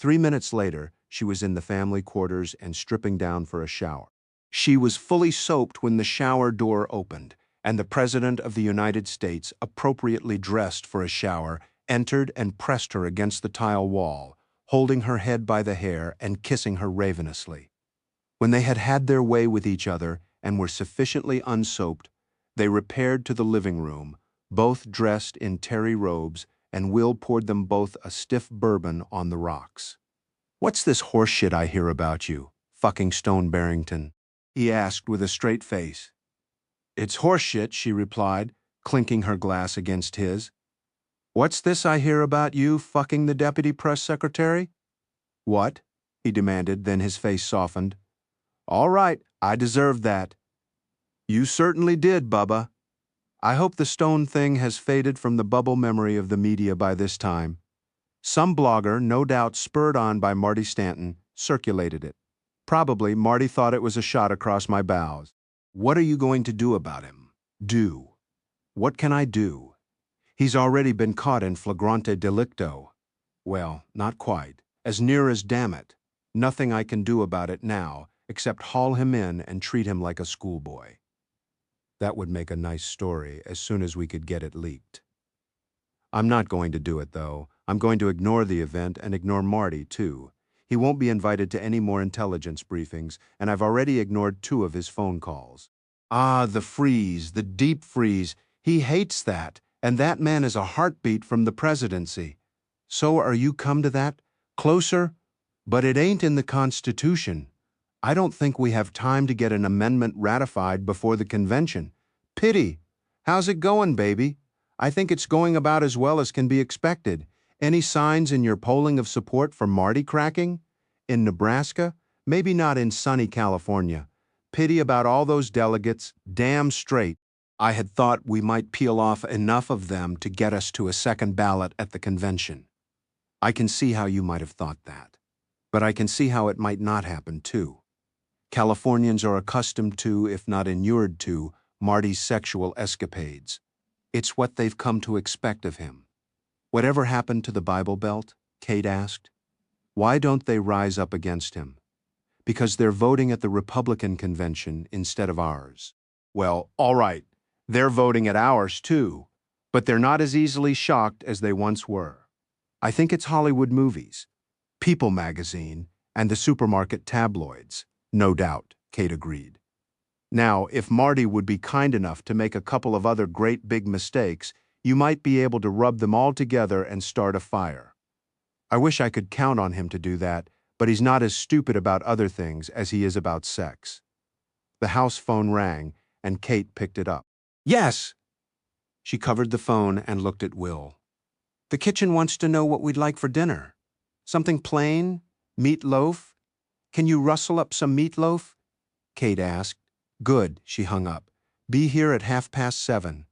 3 minutes later, she was in the family quarters and stripping down for a shower. She was fully soaped when the shower door opened, and the President of the United States, appropriately dressed for a shower, entered and pressed her against the tile wall, holding her head by the hair and kissing her ravenously. When they had had their way with each other and were sufficiently unsoaped, they repaired to the living room, both dressed in terry robes, and Will poured them both a stiff bourbon on the rocks. What's this horse shit I hear about you, fucking Stone Barrington? He asked with a straight face. It's horse shit, she replied, clinking her glass against his. What's this I hear about you fucking the deputy press secretary? What? He demanded, then his face softened. All right, I deserved that. You certainly did, Bubba. I hope the stone thing has faded from the bubble memory of the media by this time. Some blogger, no doubt spurred on by Marty Stanton, circulated it. Probably Marty thought it was a shot across my bows. What are you going to do about him? Do. What can I do? He's already been caught in flagrante delicto. Well, not quite. As near as damn it. Nothing I can do about it now, except haul him in and treat him like a schoolboy. That would make a nice story as soon as we could get it leaked. I'm not going to do it, though. I'm going to ignore the event and ignore Marty, too. He won't be invited to any more intelligence briefings, and I've already ignored 2 of his phone calls. Ah, the freeze, the deep freeze. He hates that, and that man is a heartbeat from the presidency. So are you come to that? Closer? But it ain't in the Constitution. I don't think we have time to get an amendment ratified before the convention. Pity. How's it going, baby? I think it's going about as well as can be expected. Any signs in your polling of support for Marty cracking? In Nebraska? Maybe not in sunny California. Pity about all those delegates, damn straight. I had thought we might peel off enough of them to get us to a second ballot at the convention. I can see how you might have thought that. But I can see how it might not happen, too. Californians are accustomed to, if not inured to, Marty's sexual escapades. It's what they've come to expect of him. Whatever happened to the Bible Belt? Kate asked. Why don't they rise up against him? Because they're voting at the Republican convention instead of ours. Well, all right, they're voting at ours too, but they're not as easily shocked as they once were. I think it's Hollywood movies, People magazine, and the supermarket tabloids. No doubt, Kate agreed. Now, if Marty would be kind enough to make a couple of other great big mistakes, you might be able to rub them all together and start a fire. I wish I could count on him to do that, but he's not as stupid about other things as he is about sex. The house phone rang, and Kate picked it up. Yes! She covered the phone and looked at Will. The kitchen wants to know what we'd like for dinner. Something plain? Meatloaf? Can you rustle up some meatloaf? Kate asked. Good, she hung up. Be here at 7:30.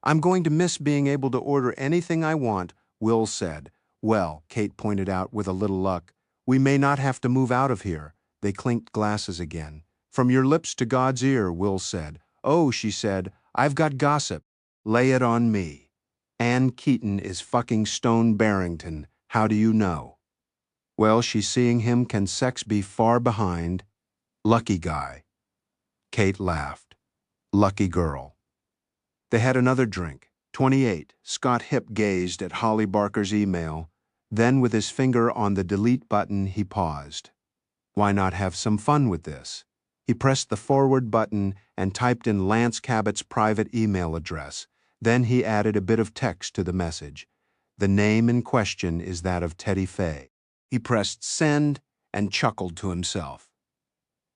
I'm going to miss being able to order anything I want, Will said. Well, Kate pointed out with a little luck, we may not have to move out of here. They clinked glasses again. From your lips to God's ear, Will said. Oh, she said, I've got gossip. Lay it on me. Ann Keaton is fucking Stone Barrington. How do you know? Well, she's seeing him. Can sex be far behind? Lucky guy. Kate laughed. Lucky girl. They had another drink. 28. Scott Hipp gazed at Holly Barker's email. Then, with his finger on the delete button, he paused. Why not have some fun with this? He pressed the forward button and typed in Lance Cabot's private email address. Then he added a bit of text to the message. The name in question is that of Teddy Fay. He pressed send and chuckled to himself.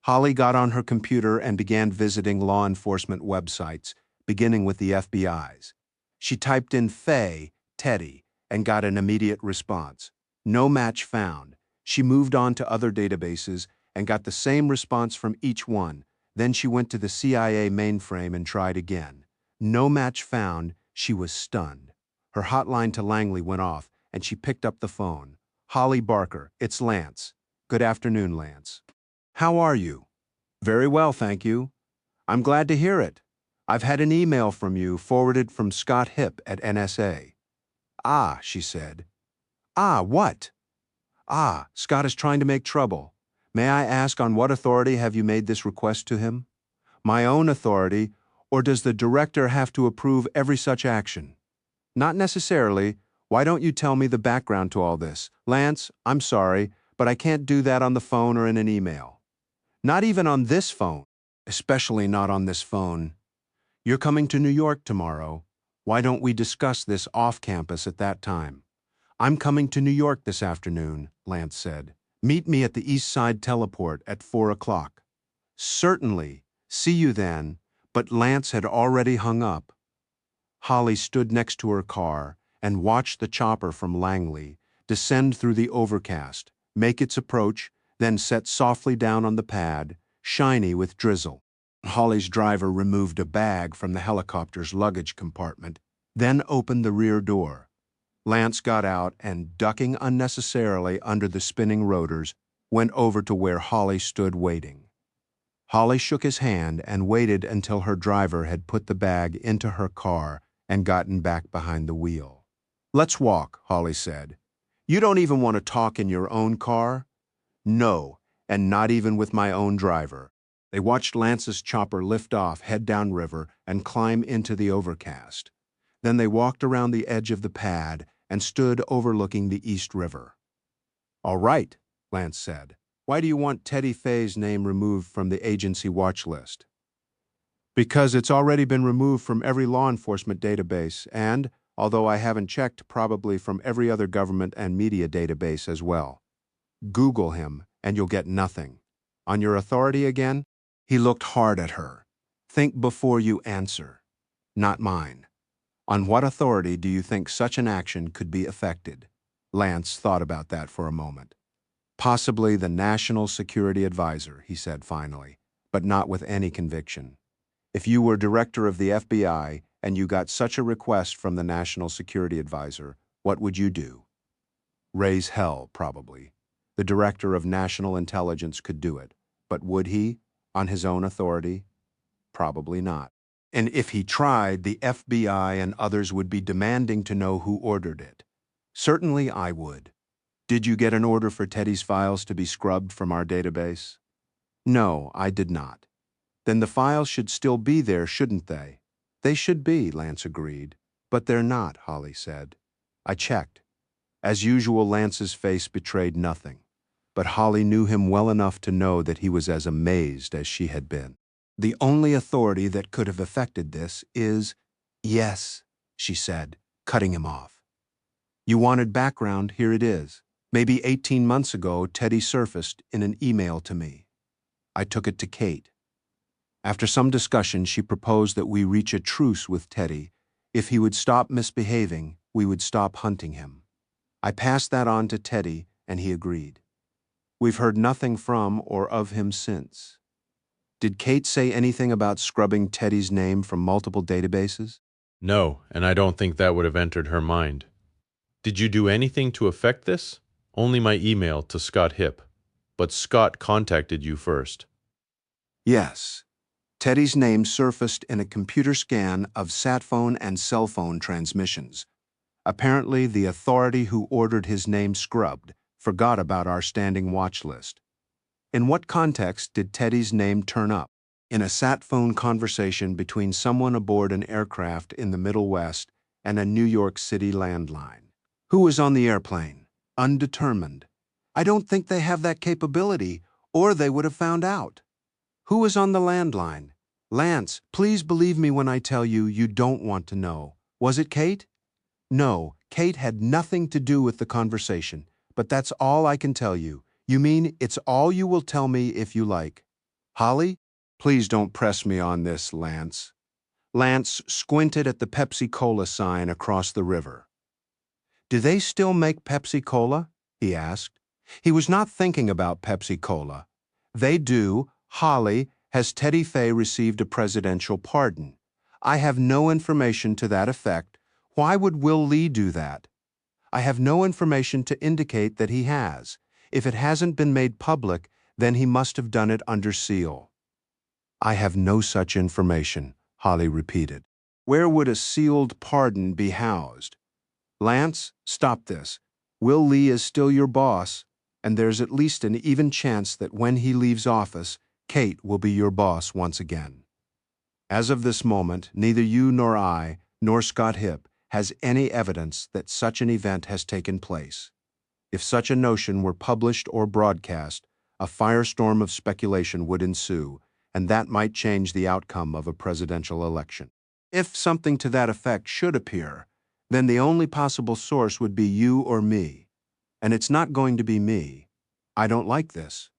Holly got on her computer and began visiting law enforcement websites, beginning with the FBI's. She typed in Fay, Teddy, and got an immediate response. No match found. She moved on to other databases and got the same response from each one. Then she went to the CIA mainframe and tried again. No match found. She was stunned. Her hotline to Langley went off, and she picked up the phone. Holly Barker, it's Lance. Good afternoon, Lance. How are you? Very well, thank you. I'm glad to hear it. I've had an email from you forwarded from Scott Hipp at NSA. Ah, she said. Ah, what? Ah, Scott is trying to make trouble. May I ask on what authority have you made this request to him? My own authority, or does the director have to approve every such action? Not necessarily. Why don't you tell me the background to all this? Lance, I'm sorry, but I can't do that on the phone or in an email. Not even on this phone, especially not on this phone. You're coming to New York tomorrow. Why don't we discuss this off campus at that time? I'm coming to New York this afternoon, Lance said. Meet me at the East Side Teleport at 4 o'clock. Certainly. See you then. But Lance had already hung up. Holly stood next to her car and watched the chopper from Langley descend through the overcast, make its approach, then set softly down on the pad, shiny with drizzle. Holly's driver removed a bag from the helicopter's luggage compartment, then opened the rear door. Lance got out and, ducking unnecessarily under the spinning rotors, went over to where Holly stood waiting. Holly shook his hand and waited until her driver had put the bag into her car and gotten back behind the wheel. "Let's walk," Holly said. "You don't even want to talk in your own car?" "No, and not even with my own driver." They watched Lance's chopper lift off, head downriver, and climb into the overcast. Then they walked around the edge of the pad and stood overlooking the East River. "All right," Lance said. "Why do you want Teddy Fay's name removed from the agency watch list?" "Because it's already been removed from every law enforcement database and, although I haven't checked, probably from every other government and media database as well. Google him and you'll get nothing. On your authority again?" He looked hard at her. "Think before you answer. Not mine. On what authority do you think such an action could be effected?" Lance thought about that for a moment. "Possibly the National Security Advisor," he said finally, but not with any conviction. "If you were director of the FBI and you got such a request from the National Security Advisor, what would you do?" "Raise hell, probably. The director of national intelligence could do it, but would he, on his own authority? Probably not. And if he tried, the FBI and others would be demanding to know who ordered it. Certainly I would. Did you get an order for Teddy's files to be scrubbed from our database?" "No, I did not." "Then the files should still be there, shouldn't they?" "They should be," Lance agreed. "But they're not," Holly said. "I checked." As usual, Lance's face betrayed nothing, but Holly knew him well enough to know that he was as amazed as she had been. "The only authority that could have effected this is—" "Yes," she said, cutting him off. "You wanted background, here it is. Maybe 18 months ago, Teddy surfaced in an email to me. I took it to Kate. After some discussion, she proposed that we reach a truce with Teddy. If he would stop misbehaving, we would stop hunting him. I passed that on to Teddy, and he agreed. We've heard nothing from or of him since." "Did Kate say anything about scrubbing Teddy's name from multiple databases?" No, and I don't think that would have entered her mind. Did you do anything to affect this? Only my email to Scott Hipp. But Scott contacted you first. "Yes. Teddy's name surfaced in a computer scan of satphone and cell phone transmissions. Apparently, the authority who ordered his name scrubbed forgot about our standing watch list. In what context did Teddy's name turn up? In a satphone conversation between someone aboard an aircraft in the Middle West and a New York City landline. Who was on the airplane? Undetermined. I don't think they have that capability, or they would have found out. Who was on the landline? Lance, please believe me when I tell you you don't want to know. Was it Kate? No, Kate had nothing to do with the conversation, but that's all I can tell you. You mean it's all you will tell me if you like? Holly? Please don't press me on this, Lance. Lance squinted at the Pepsi-Cola sign across the river. "Do they still make Pepsi-Cola?" he asked. He was not thinking about Pepsi-Cola. "They do. Holly, has Teddy Fay received a presidential pardon? I have no information to that effect. Why would Will Lee do that? I have no information to indicate that he has. If it hasn't been made public, then he must have done it under seal." "I have no such information," Holly repeated. "Where would a sealed pardon be housed? Lance, stop this. Will Lee is still your boss, and there's at least an even chance that when he leaves office, Kate will be your boss once again. As of this moment, neither you nor I, nor Scott Hipp, has any evidence that such an event has taken place. If such a notion were published or broadcast, a firestorm of speculation would ensue, and that might change the outcome of a presidential election. If something to that effect should appear, then the only possible source would be you or me. And it's not going to be me. I don't like this.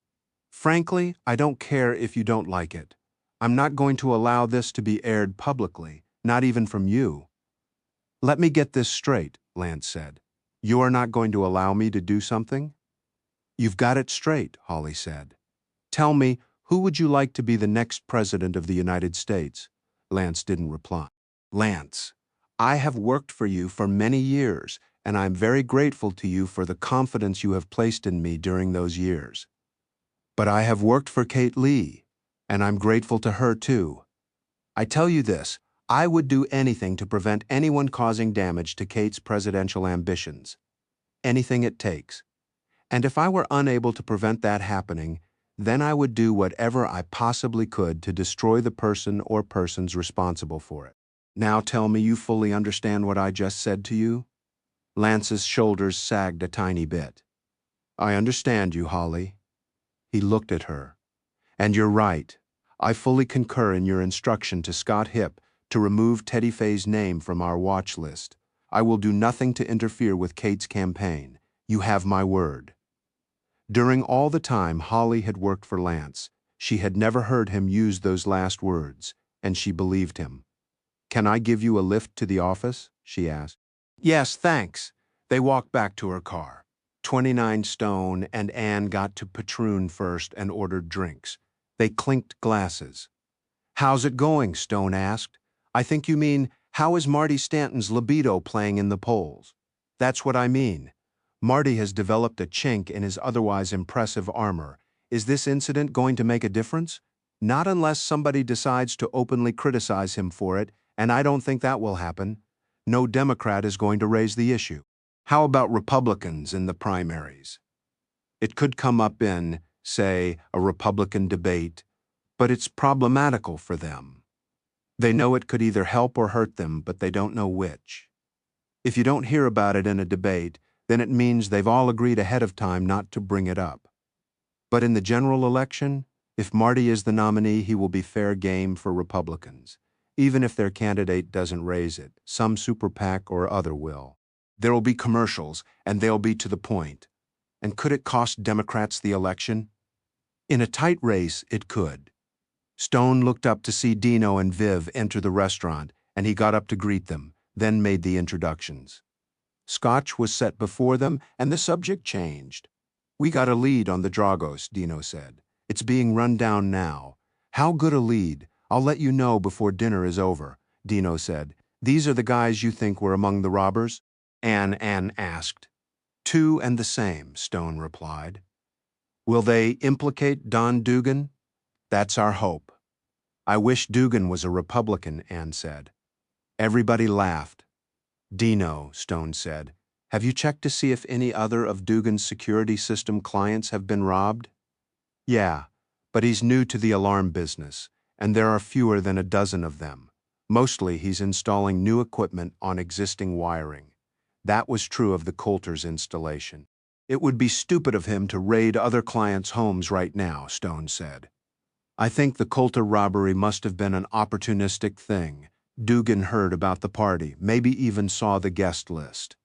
Frankly, I don't care if you don't like it. I'm not going to allow this to be aired publicly, not even from you." "Let me get this straight," Lance said. "You are not going to allow me to do something?" You've got it straight, Holly said. Tell me, who would you like to be the next president of the United States? Lance didn't reply. Lance, I have worked for you for many years, and I'm very grateful to you for the confidence you have placed in me during those years. But I have worked for Kate Lee, and I'm grateful to her too. I tell you this, I would do anything to prevent anyone causing damage to Kate's presidential ambitions. Anything it takes. And if I were unable to prevent that happening, then I would do whatever I possibly could to destroy the person or persons responsible for it. Now tell me you fully understand what I just said to you? Lance's shoulders sagged a tiny bit. I understand you, Holly. He looked at her. And you're right. I fully concur in your instruction to Scott Hipp to remove Teddy Faye's name from our watch list. I will do nothing to interfere with Kate's campaign. You have my word. During all the time Holly had worked for Lance, she had never heard him use those last words, and she believed him. Can I give you a lift to the office? She asked. Yes, thanks. They walked back to her car. 29 Stone and Anne got to Patroon first and ordered drinks. They clinked glasses. How's it going? Stone asked. I think you mean, how is Marty Stanton's libido playing in the polls? That's what I mean. Marty has developed a chink in his otherwise impressive armor. Is this incident going to make a difference? Not unless somebody decides to openly criticize him for it, and I don't think that will happen. No Democrat is going to raise the issue. How about Republicans in the primaries? It could come up in, say, a Republican debate, but it's problematical for them. They know it could either help or hurt them, but they don't know which. If you don't hear about it in a debate, then it means they've all agreed ahead of time not to bring it up. But in the general election, if Marty is the nominee, he will be fair game for Republicans. Even if their candidate doesn't raise it, some super PAC or other will. There will be commercials, and they'll be to the point. And could it cost Democrats the election? In a tight race, it could. Stone looked up to see Dino and Viv enter the restaurant, and he got up to greet them, then made the introductions. Scotch was set before them, and the subject changed. We got a lead on the Dragos, Dino said. It's being run down now. How good a lead? I'll let you know before dinner is over, Dino said. These are the guys you think were among the robbers? Anne asked. Two and the same, Stone replied. Will they implicate Don Dugan? That's our hope. I wish Dugan was a Republican, Anne said. Everybody laughed. Dino, Stone said, have you checked to see if any other of Dugan's security system clients have been robbed? Yeah, but he's new to the alarm business, and there are fewer than a dozen of them. Mostly he's installing new equipment on existing wiring. That was true of the Coulter's installation. It would be stupid of him to raid other clients' homes right now, Stone said. I think the Coulter robbery must have been an opportunistic thing. Dugan heard about the party, maybe even saw the guest list.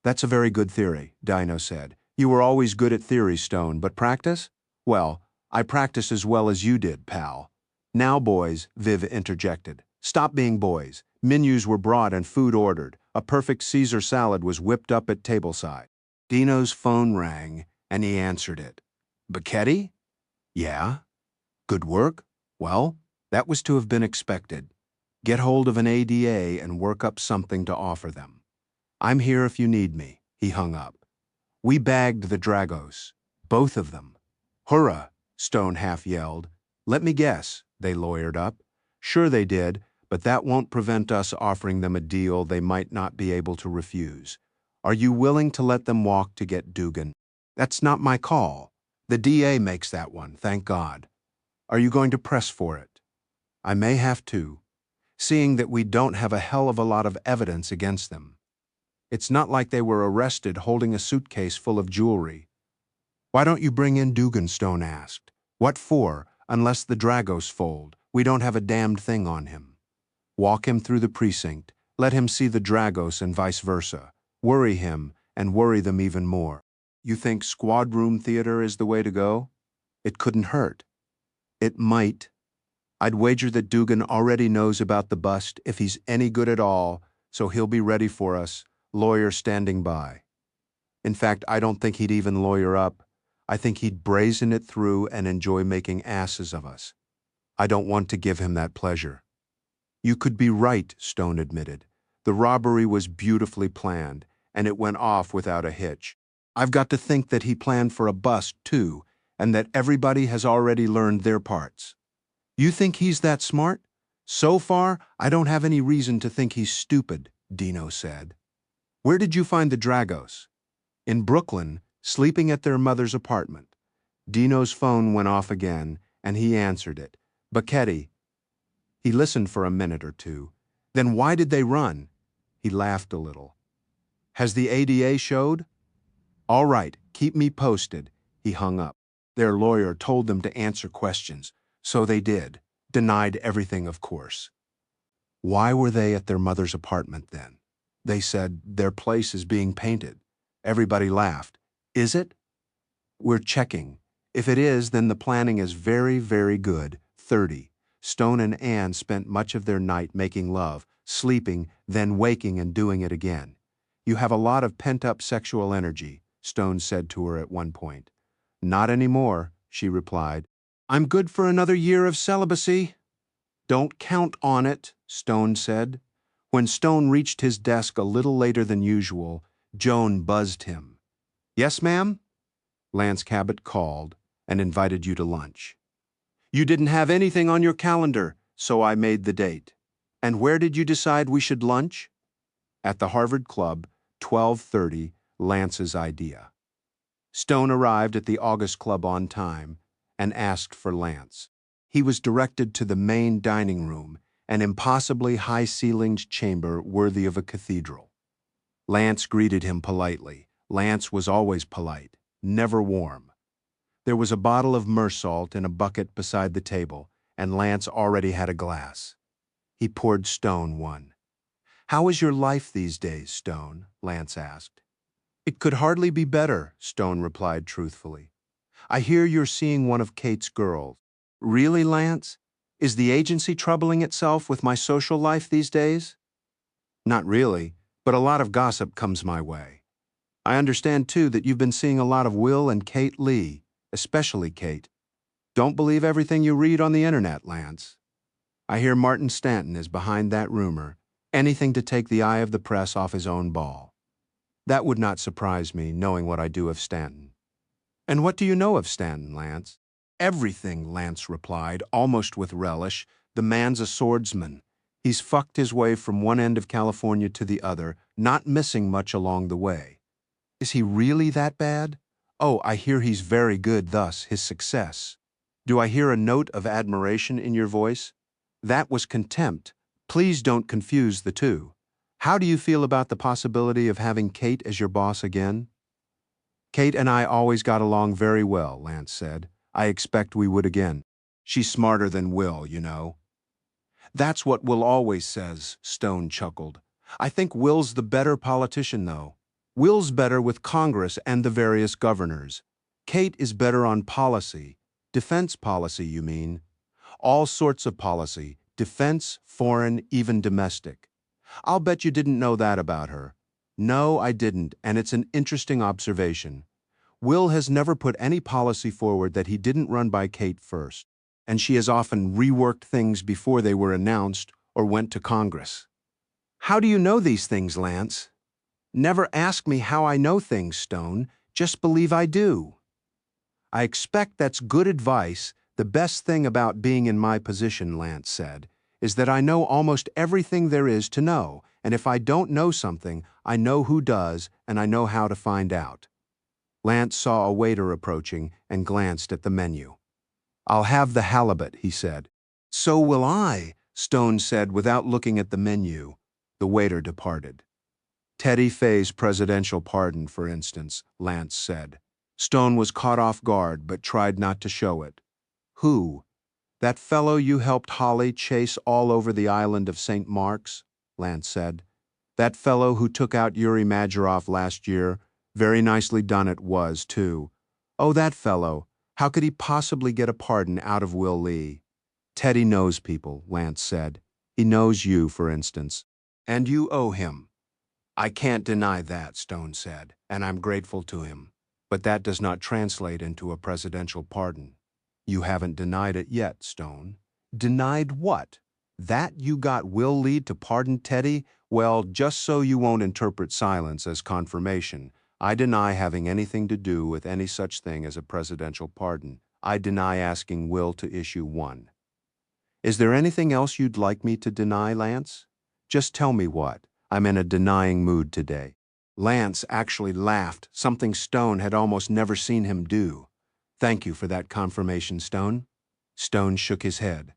That's a very good theory, Dino said. You were always good at theory, Stone, but practice? Well, I practice as well as you did, pal. Now, boys, Viv interjected. Stop being boys. Menus were brought and food ordered. A perfect Caesar salad was whipped up at tableside. Dino's phone rang, and he answered it. Becchetti? Yeah. Good work? Well, that was to have been expected. Get hold of an ADA and work up something to offer them. I'm here if you need me, he hung up. We bagged the Dragos. Both of them. Hurrah, Stone half yelled. Let me guess, they lawyered up. Sure they did, but that won't prevent us offering them a deal they might not be able to refuse. Are you willing to let them walk to get Dugan? That's not my call. The DA makes that one, thank God. Are you going to press for it? I may have to, seeing that we don't have a hell of a lot of evidence against them. It's not like they were arrested holding a suitcase full of jewelry. Why don't you bring in Dugan, Stone asked. What for, unless the Dragos fold? We don't have a damned thing on him. Walk him through the precinct, let him see the Dragos and vice versa. Worry him, and worry them even more. You think squad room theater is the way to go? It couldn't hurt. It might. I'd wager that Dugan already knows about the bust if he's any good at all, so he'll be ready for us, lawyer standing by. In fact, I don't think he'd even lawyer up. I think he'd brazen it through and enjoy making asses of us. I don't want to give him that pleasure." "You could be right," Stone admitted. "The robbery was beautifully planned, and it went off without a hitch. I've got to think that he planned for a bust, too, and that everybody has already learned their parts." "You think he's that smart?" "So far, I don't have any reason to think he's stupid," Dino said. "Where did you find the Dragos?" "In Brooklyn, sleeping at their mother's apartment." Dino's phone went off again, and he answered it. "Bacchetti." He listened for a minute or two. "Then why did they run?" He laughed a little. "Has the ADA showed?" "All right, keep me posted." He hung up. Their lawyer told them to answer questions, so they did. Denied everything, of course. Why were they at their mother's apartment then? They said, "Their place is being painted." Everybody laughed. "Is it?" "We're checking. If it is, then the planning is very, very good." 30. Stone and Anne spent much of their night making love, sleeping, then waking and doing it again. "You have a lot of pent-up sexual energy," Stone said to her at one point. "Not anymore," she replied. "I'm good for another year of celibacy." "Don't count on it," Stone said. When Stone reached his desk a little later than usual, Joan buzzed him. "Yes, ma'am?" "Lance Cabot called and invited you to lunch." "You didn't have anything on your calendar, so I made the date." "And where did you decide we should lunch?" "At the Harvard Club, 12:30, Lance's idea." Stone arrived at the August Club on time and asked for Lance. He was directed to the main dining room, an impossibly high-ceilinged chamber worthy of a cathedral. Lance greeted him politely. Lance was always polite, never warm. There was a bottle of Mersalt in a bucket beside the table, and Lance already had a glass. He poured Stone one. "How is your life these days, Stone?" Lance asked. "It could hardly be better," Stone replied truthfully. "I hear you're seeing one of Kate's girls." "Really, Lance? Is the agency troubling itself with my social life these days?" "Not really, but a lot of gossip comes my way. I understand, too, that you've been seeing a lot of Will and Kate Lee, especially Kate. Don't believe everything you read on the internet, Lance. I hear Martin Stanton is behind that rumor, anything to take the eye of the press off his own ball. That would not surprise me, knowing what I do of Stanton." "And what do you know of Stanton, Lance?" "Everything," Lance replied, almost with relish. "The man's a swordsman. He's fucked his way from one end of California to the other, not missing much along the way." "Is he really that bad?" "Oh, I hear he's very good, thus his success." "Do I hear a note of admiration in your voice?" "That was contempt. Please don't confuse the two. How do you feel about the possibility of having Kate as your boss again?" "Kate and I always got along very well," Lance said. "I expect we would again. She's smarter than Will, you know." "That's what Will always says," Stone chuckled. "I think Will's the better politician, though. Will's better with Congress and the various governors. Kate is better on policy. Defense policy, you mean? All sorts of policy, defense, foreign, even domestic. I'll bet you didn't know that about her." "No, I didn't, and it's an interesting observation. Will has never put any policy forward that he didn't run by Kate first, and she has often reworked things before they were announced or went to Congress." "How do you know these things, Lance?" "Never ask me how I know things, Stone. Just believe I do." "I expect that's good advice. The best thing about being in my position," Lance said, "is that I know almost everything there is to know, and if I don't know something, I know who does, and I know how to find out." Lance saw a waiter approaching and glanced at the menu. "I'll have the halibut," he said. "So will I," Stone said without looking at the menu. The waiter departed. "Teddy Fay's presidential pardon, for instance," Lance said. Stone was caught off guard but tried not to show it. "Who? That fellow you helped Holly chase all over the island of St. Mark's?" Lance said. "That fellow who took out Yuri Majarov last year. Very nicely done it was, too." "Oh, that fellow. How could he possibly get a pardon out of Will Lee?" "Teddy knows people," Lance said. "He knows you, for instance. And you owe him." "I can't deny that," Stone said, "and I'm grateful to him." But that does not translate into a presidential pardon. You haven't denied it yet, Stone. Denied what? That you got Will lead to pardon Teddy? Well, just so you won't interpret silence as confirmation, I deny having anything to do with any such thing as a presidential pardon. I deny asking Will to issue one. Is there anything else you'd like me to deny, Lance? Just tell me what. I'm in a denying mood today. Lance actually laughed, something Stone had almost never seen him do. Thank you for that confirmation, Stone. Stone shook his head.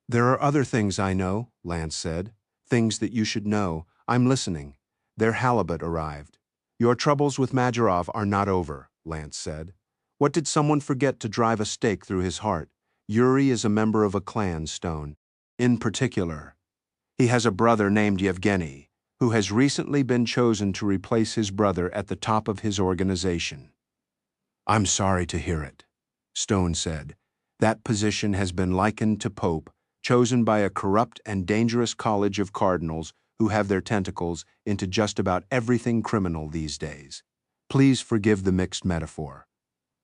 There are other things I know, Lance said. Things that you should know. I'm listening. Their halibut arrived. Your troubles with Majarov are not over, Lance said. What did someone forget to drive a stake through his heart? Yuri is a member of a clan, Stone. In particular, he has a brother named Yevgeny, who has recently been chosen to replace his brother at the top of his organization. I'm sorry to hear it, Stone said. That position has been likened to Pope, chosen by a corrupt and dangerous college of cardinals who have their tentacles into just about everything criminal these days. Please forgive the mixed metaphor.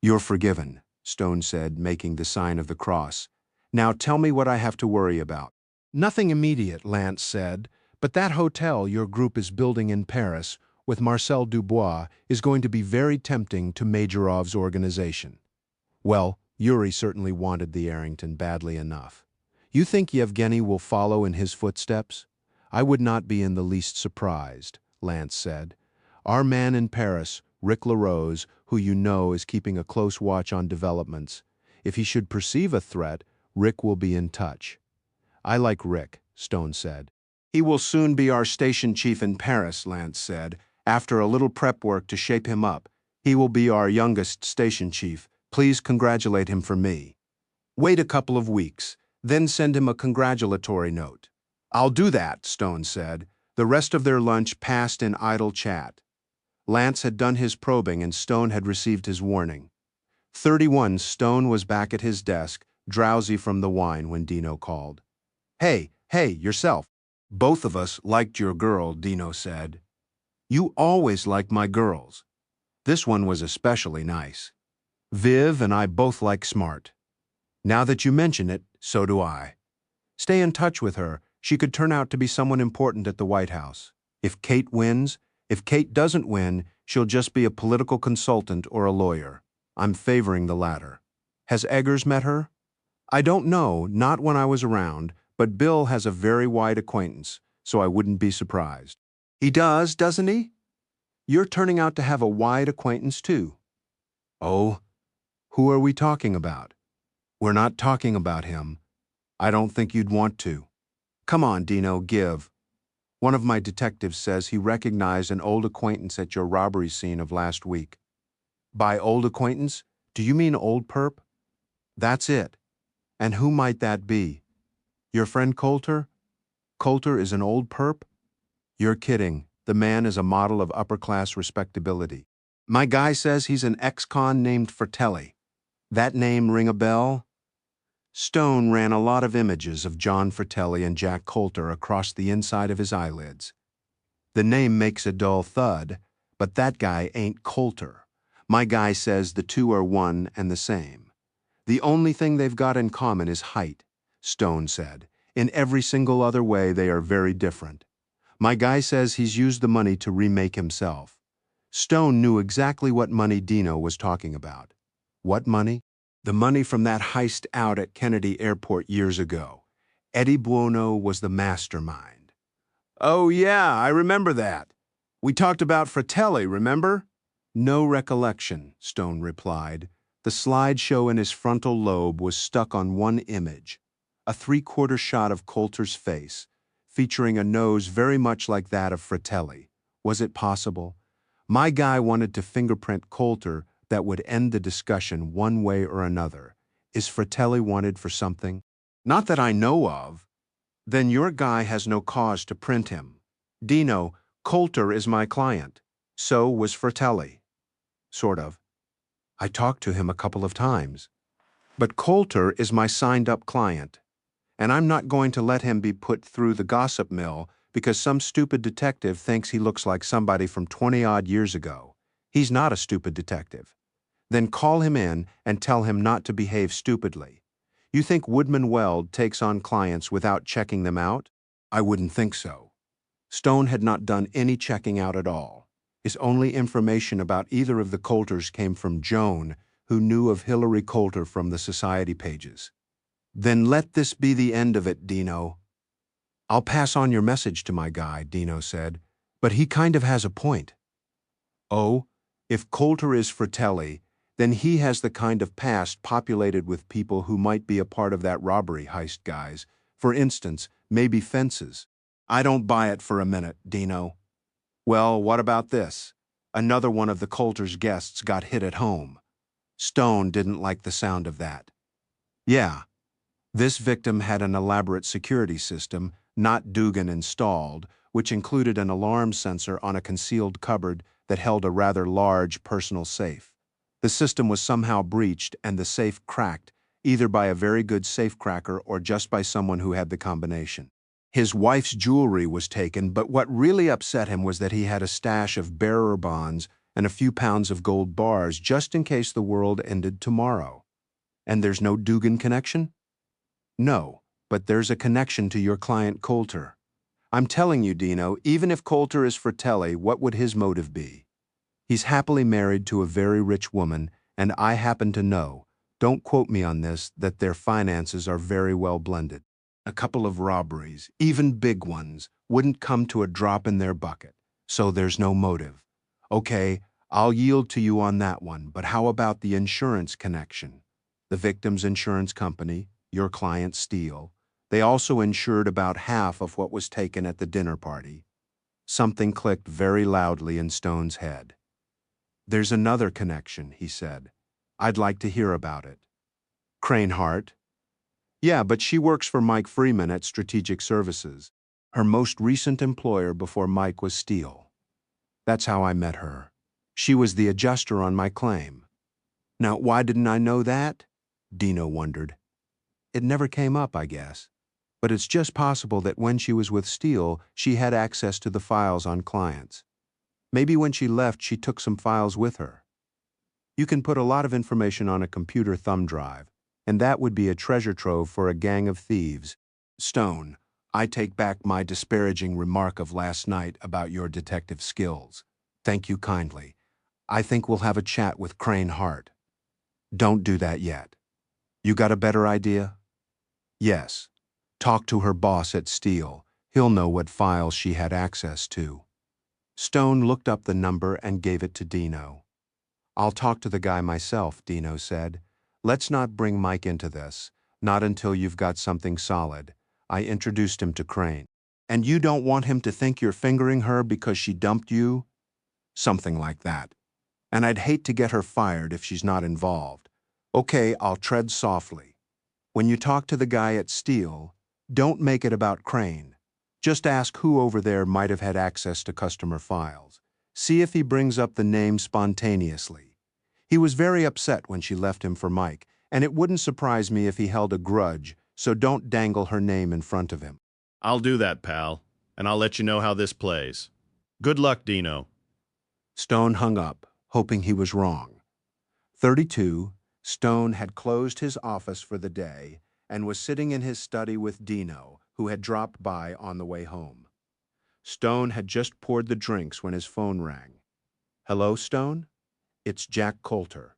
You're forgiven, Stone said, making the sign of the cross. Now tell me what I have to worry about. Nothing immediate, Lance said, but that hotel your group is building in Paris with Marcel Dubois is going to be very tempting to Majorov's organization. Well, Yuri certainly wanted the Arrington badly enough. You think Yevgeny will follow in his footsteps? I would not be in the least surprised, Lance said. Our man in Paris, Rick LaRose, who you know is keeping a close watch on developments. If he should perceive a threat, Rick will be in touch. I like Rick, Stone said. He will soon be our station chief in Paris, Lance said. After a little prep work to shape him up, he will be our youngest station chief. Please congratulate him for me. Wait a couple of weeks, then send him a congratulatory note. I'll do that, Stone said. The rest of their lunch passed in idle chat. Lance had done his probing and Stone had received his warning. 31 Stone was back at his desk, drowsy from the wine when Dino called. Hey, yourself. Both of us liked your girl, Dino said. You always like my girls. This one was especially nice. Viv and I both like smart. Now that you mention it, so do I. Stay in touch with her. She could turn out to be someone important at the White House. If Kate wins, if Kate doesn't win, she'll just be a political consultant or a lawyer. I'm favoring the latter. Has Eggers met her? I don't know, not when I was around, but Bill has a very wide acquaintance, so I wouldn't be surprised. He does, doesn't he? You're turning out to have a wide acquaintance too. Oh, who are we talking about? We're not talking about him. I don't think you'd want to. Come on, Dino, give. One of my detectives says he recognized an old acquaintance at your robbery scene of last week. By old acquaintance, do you mean old perp? That's it. And who might that be? Your friend Coulter? Coulter is an old perp? You're kidding. The man is a model of upper-class respectability. My guy says he's an ex-con named Fratelli. That name ring a bell? Stone ran a lot of images of John Fratelli and Jack Coulter across the inside of his eyelids. The name makes a dull thud, but that guy ain't Coulter. My guy says the two are one and the same. The only thing they've got in common is height, Stone said. In every single other way, they are very different. My guy says he's used the money to remake himself. Stone knew exactly what money Dino was talking about. What money? The money from that heist out at Kennedy Airport years ago. Eddie Buono was the mastermind. Oh yeah, I remember that. We talked about Fratelli, remember? No recollection, Stone replied. The slideshow in his frontal lobe was stuck on one image, a three-quarter shot of Coulter's face, featuring a nose very much like that of Fratelli. Was it possible? My guy wanted to fingerprint Coulter that would end the discussion one way or another. Is Fratelli wanted for something? Not that I know of. Then your guy has no cause to print him. Dino, Coulter is my client. So was Fratelli. Sort of. I talked to him a couple of times. But Coulter is my signed-up client, and I'm not going to let him be put through the gossip mill because some stupid detective thinks he looks like somebody from 20-odd years ago. He's not a stupid detective. Then call him in and tell him not to behave stupidly. You think Woodman Weld takes on clients without checking them out? I wouldn't think so. Stone had not done any checking out at all. His only information about either of the Coulters came from Joan, who knew of Hillary Coulter from the society pages. Then let this be the end of it, Dino. I'll pass on your message to my guy, Dino said, but he kind of has a point. Oh, if Coulter is Fratelli, then he has the kind of past populated with people who might be a part of that robbery heist, guys. For instance, maybe fences. I don't buy it for a minute, Dino. Well, what about this? Another one of the Coulter's guests got hit at home. Stone didn't like the sound of that. Yeah, this victim had an elaborate security system, not Dugan installed, which included an alarm sensor on a concealed cupboard that held a rather large personal safe. The system was somehow breached and the safe cracked, either by a very good safecracker or just by someone who had the combination. His wife's jewelry was taken, but what really upset him was that he had a stash of bearer bonds and a few pounds of gold bars just in case the world ended tomorrow. And there's no Dugan connection? No, but there's a connection to your client Coulter. I'm telling you, Dino, even if Coulter is Fratelli, what would his motive be? He's happily married to a very rich woman, and I happen to know, don't quote me on this, that their finances are very well blended. A couple of robberies, even big ones, wouldn't come to a drop in their bucket, so there's no motive. Okay, I'll yield to you on that one, but how about the insurance connection? The victim's insurance company, your client Steele, they also insured about half of what was taken at the dinner party. Something clicked very loudly in Stone's head. There's another connection, he said. I'd like to hear about it. Crane Hart? Yeah, but she works for Mike Freeman at Strategic Services, her most recent employer before Mike was Steele. That's how I met her. She was the adjuster on my claim. Now, why didn't I know that? Dino wondered. It never came up, I guess. But it's just possible that when she was with Steele, she had access to the files on clients. Maybe when she left, she took some files with her. You can put a lot of information on a computer thumb drive, and that would be a treasure trove for a gang of thieves. Stone, I take back my disparaging remark of last night about your detective skills. Thank you kindly. I think we'll have a chat with Crane Hart. Don't do that yet. You got a better idea? Yes. Talk to her boss at Steele. He'll know what files she had access to. Stone looked up the number and gave it to Dino. I'll talk to the guy myself, Dino said. Let's not bring Mike into this, not until you've got something solid. I introduced him to Crane. And you don't want him to think you're fingering her because she dumped you? Something like that. And I'd hate to get her fired if she's not involved. Okay, I'll tread softly. When you talk to the guy at Steele, don't make it about Crane. Just ask who over there might have had access to customer files. See if he brings up the name spontaneously. He was very upset when she left him for Mike, and it wouldn't surprise me if he held a grudge, so don't dangle her name in front of him. I'll do that, pal, and I'll let you know how this plays. Good luck, Dino. Stone hung up, hoping he was wrong. 32, Stone had closed his office for the day and was sitting in his study with Dino, who had dropped by on the way home. Stone had just poured the drinks when his phone rang. Hello, Stone? It's Jack Coulter.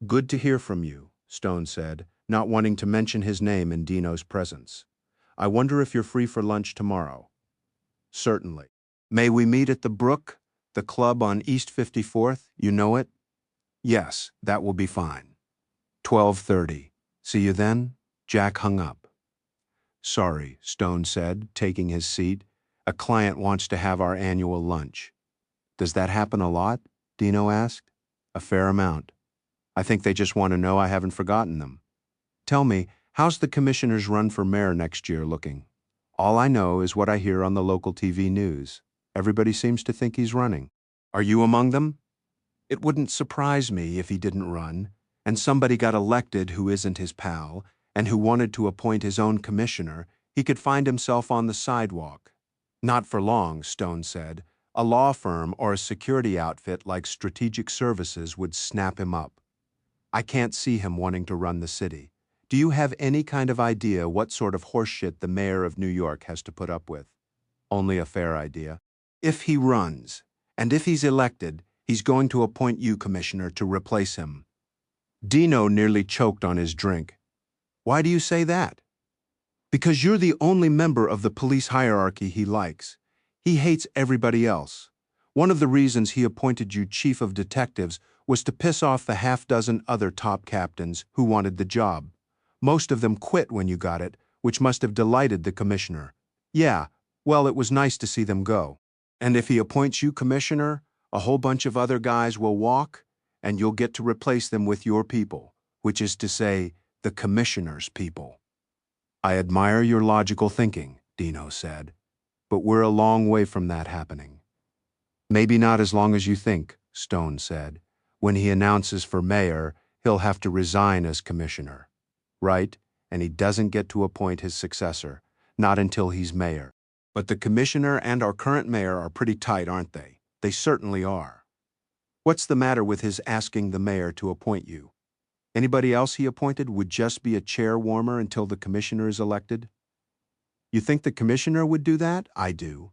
Good to hear from you, Stone said, not wanting to mention his name in Dino's presence. I wonder if you're free for lunch tomorrow. Certainly. May we meet at the Brook, the club on East 54th? You know it? Yes, that will be fine. 12:30. See you then? Jack hung up. Sorry, Stone said, taking his seat. A client wants to have our annual lunch. Does that happen a lot? Dino asked. A fair amount. I think they just want to know I haven't forgotten them. Tell me, how's the commissioner's run for mayor next year looking? All I know is what I hear on the local TV news. Everybody seems to think he's running. Are you among them? It wouldn't surprise me if he didn't run, and somebody got elected who isn't his pal, and who wanted to appoint his own commissioner. He could find himself on the sidewalk. Not for long, Stone said. A law firm or a security outfit like Strategic Services would snap him up. I can't see him wanting to run the city. Do you have any kind of idea what sort of horseshit the mayor of New York has to put up with? Only a fair idea. If he runs, and if he's elected, he's going to appoint you commissioner to replace him. Dino nearly choked on his drink. Why do you say that? Because you're the only member of the police hierarchy he likes. He hates everybody else. One of the reasons he appointed you chief of detectives was to piss off the half-dozen other top captains who wanted the job. Most of them quit when you got it, which must have delighted the commissioner. Yeah, well, it was nice to see them go. And if he appoints you commissioner, a whole bunch of other guys will walk, and you'll get to replace them with your people, which is to say, the commissioner's people. I admire your logical thinking, Dino said, but we're a long way from that happening. Maybe not as long as you think, Stone said. When he announces for mayor, he'll have to resign as commissioner. Right? And he doesn't get to appoint his successor, not until he's mayor. But the commissioner and our current mayor are pretty tight, aren't they? They certainly are. What's the matter with his asking the mayor to appoint you? Anybody else he appointed would just be a chair warmer until the commissioner is elected? You think the commissioner would do that? I do.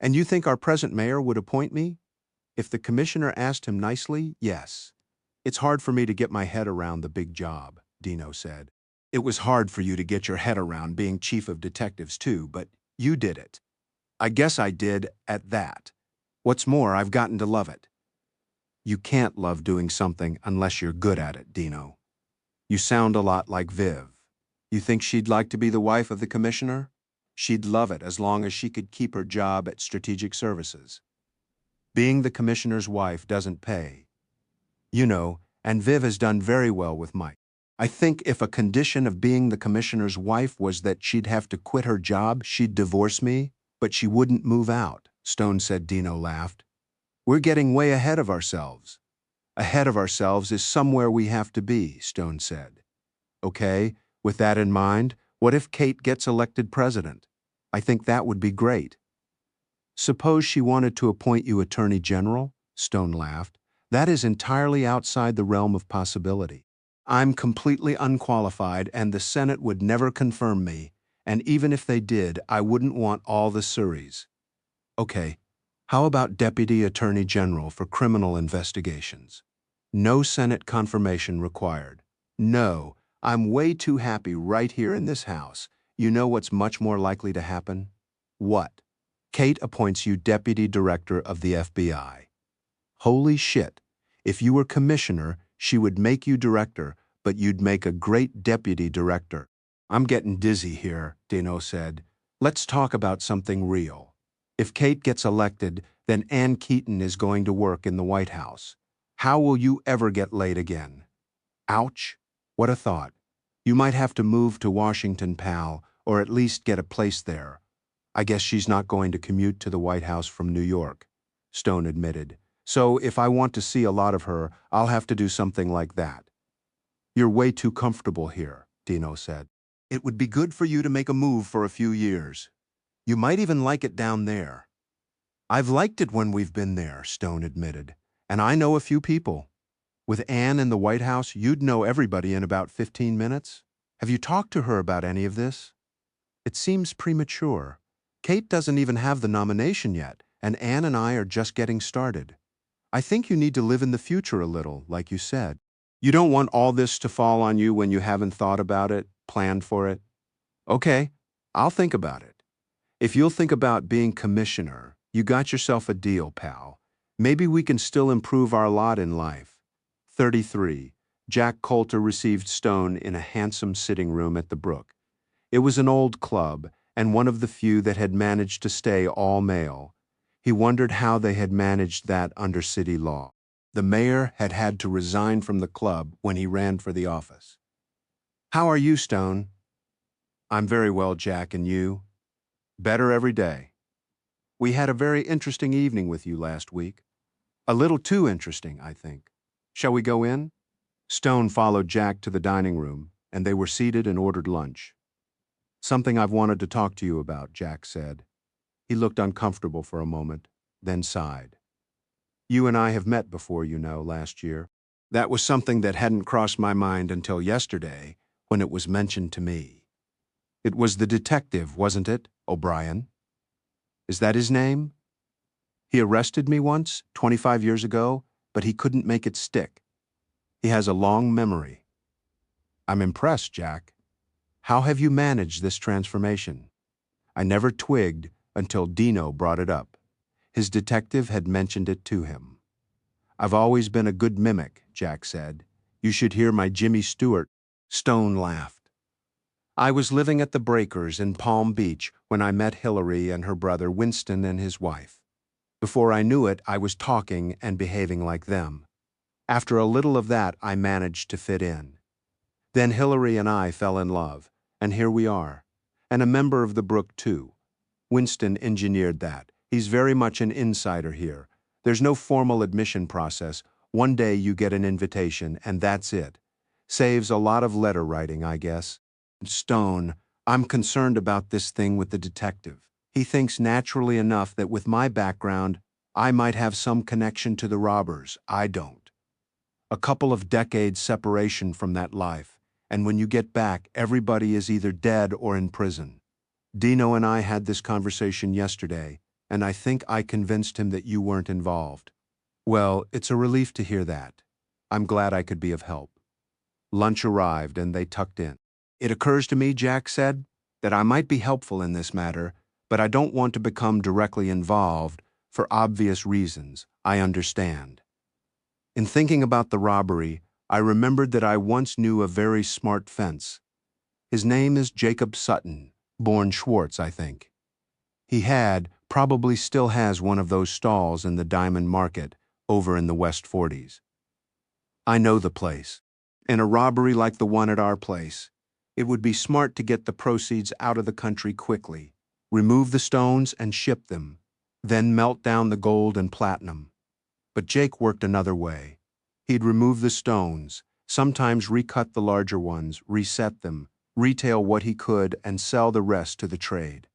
And you think our present mayor would appoint me? If the commissioner asked him nicely, yes. It's hard for me to get my head around the big job, Dino said. It was hard for you to get your head around being chief of detectives too, but you did it. I guess I did at that. What's more, I've gotten to love it. You can't love doing something unless you're good at it, Dino. You sound a lot like Viv. You think she'd like to be the wife of the commissioner? She'd love it as long as she could keep her job at Strategic Services. Being the commissioner's wife doesn't pay. You know, and Viv has done very well with Mike. I think if a condition of being the commissioner's wife was that she'd have to quit her job, she'd divorce me, but she wouldn't move out, Stone said. Dino laughed. We're getting way ahead of ourselves. Ahead of ourselves is somewhere we have to be, Stone said. Okay, with that in mind, what if Kate gets elected president? I think that would be great. Suppose she wanted to appoint you Attorney General? Stone laughed. That is entirely outside the realm of possibility. I'm completely unqualified and the Senate would never confirm me, and even if they did, I wouldn't want all the Surreys. Okay, how about Deputy Attorney General for criminal investigations? No Senate confirmation required. No, I'm way too happy right here in this house. You know what's much more likely to happen? What? Kate appoints you Deputy Director of the FBI. Holy shit. If you were commissioner, she would make you director, but you'd make a great deputy director. I'm getting dizzy here, Dino said. Let's talk about something real. If Kate gets elected, then Ann Keaton is going to work in the White House. How will you ever get laid again? Ouch. What a thought. You might have to move to Washington, pal, or at least get a place there. I guess she's not going to commute to the White House from New York, Stone admitted. So if I want to see a lot of her, I'll have to do something like that. You're way too comfortable here, Dino said. It would be good for you to make a move for a few years. You might even like it down there. I've liked it when we've been there, Stone admitted, and I know a few people. With Anne in the White House, you'd know everybody in about 15 minutes. Have you talked to her about any of this? It seems premature. Kate doesn't even have the nomination yet, and Anne and I are just getting started. I think you need to live in the future a little, like you said. You don't want all this to fall on you when you haven't thought about it, planned for it. Okay, I'll think about it. If you'll think about being commissioner, you got yourself a deal, pal. Maybe we can still improve our lot in life. 33. Jack Coulter received Stone in a handsome sitting room at the Brook. It was an old club, and one of the few that had managed to stay all male. He wondered how they had managed that under city law. The mayor had had to resign from the club when he ran for the office. How are you, Stone? I'm very well, Jack, and you? Better every day. We had a very interesting evening with you last week. A little too interesting, I think. Shall we go in? Stone followed Jack to the dining room, and they were seated and ordered lunch. Something I've wanted to talk to you about, Jack said. He looked uncomfortable for a moment, then sighed. You and I have met before, you know, last year. That was something that hadn't crossed my mind until yesterday when it was mentioned to me. It was the detective, wasn't it, O'Brien? Is that his name? He arrested me once, 25 years ago, but he couldn't make it stick. He has a long memory. I'm impressed, Jack. How have you managed this transformation? I never twigged until Dino brought it up. His detective had mentioned it to him. I've always been a good mimic, Jack said. You should hear my Jimmy Stewart. Stone laughed. I was living at the Breakers in Palm Beach when I met Hillary and her brother Winston and his wife. Before I knew it, I was talking and behaving like them. After a little of that, I managed to fit in. Then Hillary and I fell in love, and here we are. And a member of the Brook, too. Winston engineered that. He's very much an insider here. There's no formal admission process. One day you get an invitation, and that's it. Saves a lot of letter writing, I guess. Stone, I'm concerned about this thing with the detective. He thinks naturally enough that with my background, I might have some connection to the robbers. I don't. A couple of decades separation from that life, and when you get back, everybody is either dead or in prison. Dino and I had this conversation yesterday, and I think I convinced him that you weren't involved. Well, it's a relief to hear that. I'm glad I could be of help. Lunch arrived, and they tucked in. It occurs to me, Jack said, that I might be helpful in this matter, but I don't want to become directly involved for obvious reasons. I understand. In thinking about the robbery, I remembered that I once knew a very smart fence. His name is Jacob Sutton, born Schwartz, I think. He had, probably still has one of those stalls in the Diamond Market over in the West 40s. I know the place. In a robbery like the one at our place, it would be smart to get the proceeds out of the country quickly, remove the stones and ship them, then melt down the gold and platinum. But Jake worked another way. He'd remove the stones, sometimes recut the larger ones, reset them, retail what he could, and sell the rest to the trade.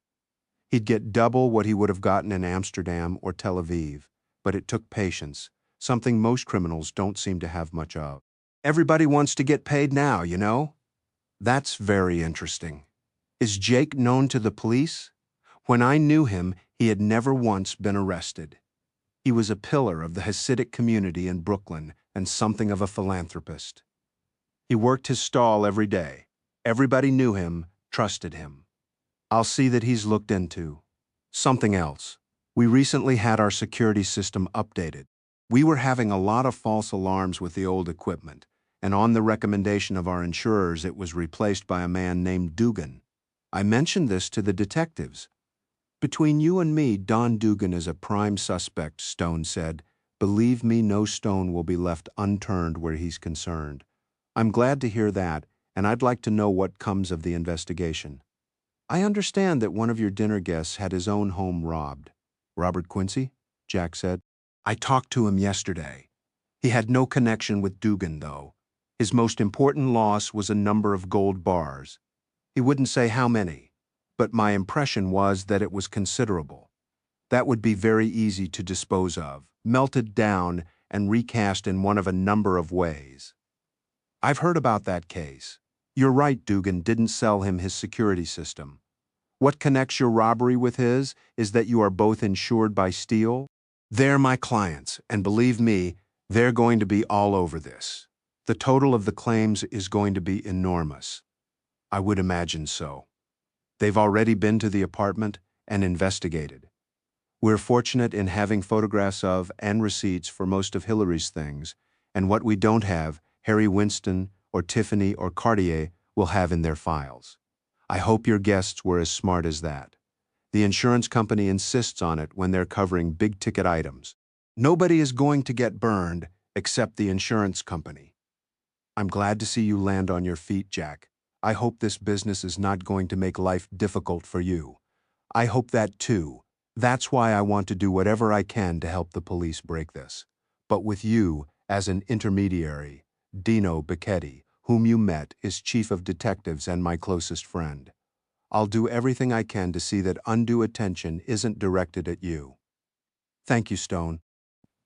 He'd get double what he would have gotten in Amsterdam or Tel Aviv, but it took patience, something most criminals don't seem to have much of. Everybody wants to get paid now, you know? That's very interesting. Is Jake known to the police? When I knew him, he had never once been arrested. He was a pillar of the Hasidic community in Brooklyn and something of a philanthropist. He worked his stall every day. Everybody knew him, trusted him. I'll see that he's looked into. Something else. We recently had our security system updated. We were having a lot of false alarms with the old equipment, and on the recommendation of our insurers, it was replaced by a man named Dugan. I mentioned this to the detectives. Between you and me, Don Dugan is a prime suspect, Stone said. Believe me, no stone will be left unturned where he's concerned. I'm glad to hear that, and I'd like to know what comes of the investigation. I understand that one of your dinner guests had his own home robbed. Robert Quincy? Jack said. I talked to him yesterday. He had no connection with Dugan, though. His most important loss was a number of gold bars. He wouldn't say how many, but my impression was that it was considerable. That would be very easy to dispose of, melted down, and recast in one of a number of ways. I've heard about that case. You're right, Dugan didn't sell him his security system. What connects your robbery with his is that you are both insured by Steele. They're my clients, and believe me, they're going to be all over this. The total of the claims is going to be enormous. I would imagine so. They've already been to the apartment and investigated. We're fortunate in having photographs of and receipts for most of Hillary's things, and what we don't have, Harry Winston or Tiffany or Cartier will have in their files. I hope your guests were as smart as that. The insurance company insists on it when they're covering big-ticket items. Nobody is going to get burned except the insurance company. I'm glad to see you land on your feet, Jack. I hope this business is not going to make life difficult for you. I hope that too. That's why I want to do whatever I can to help the police break this. But with you, as an intermediary, Dino Becchetti, whom you met, is chief of detectives and my closest friend. I'll do everything I can to see that undue attention isn't directed at you. Thank you, Stone.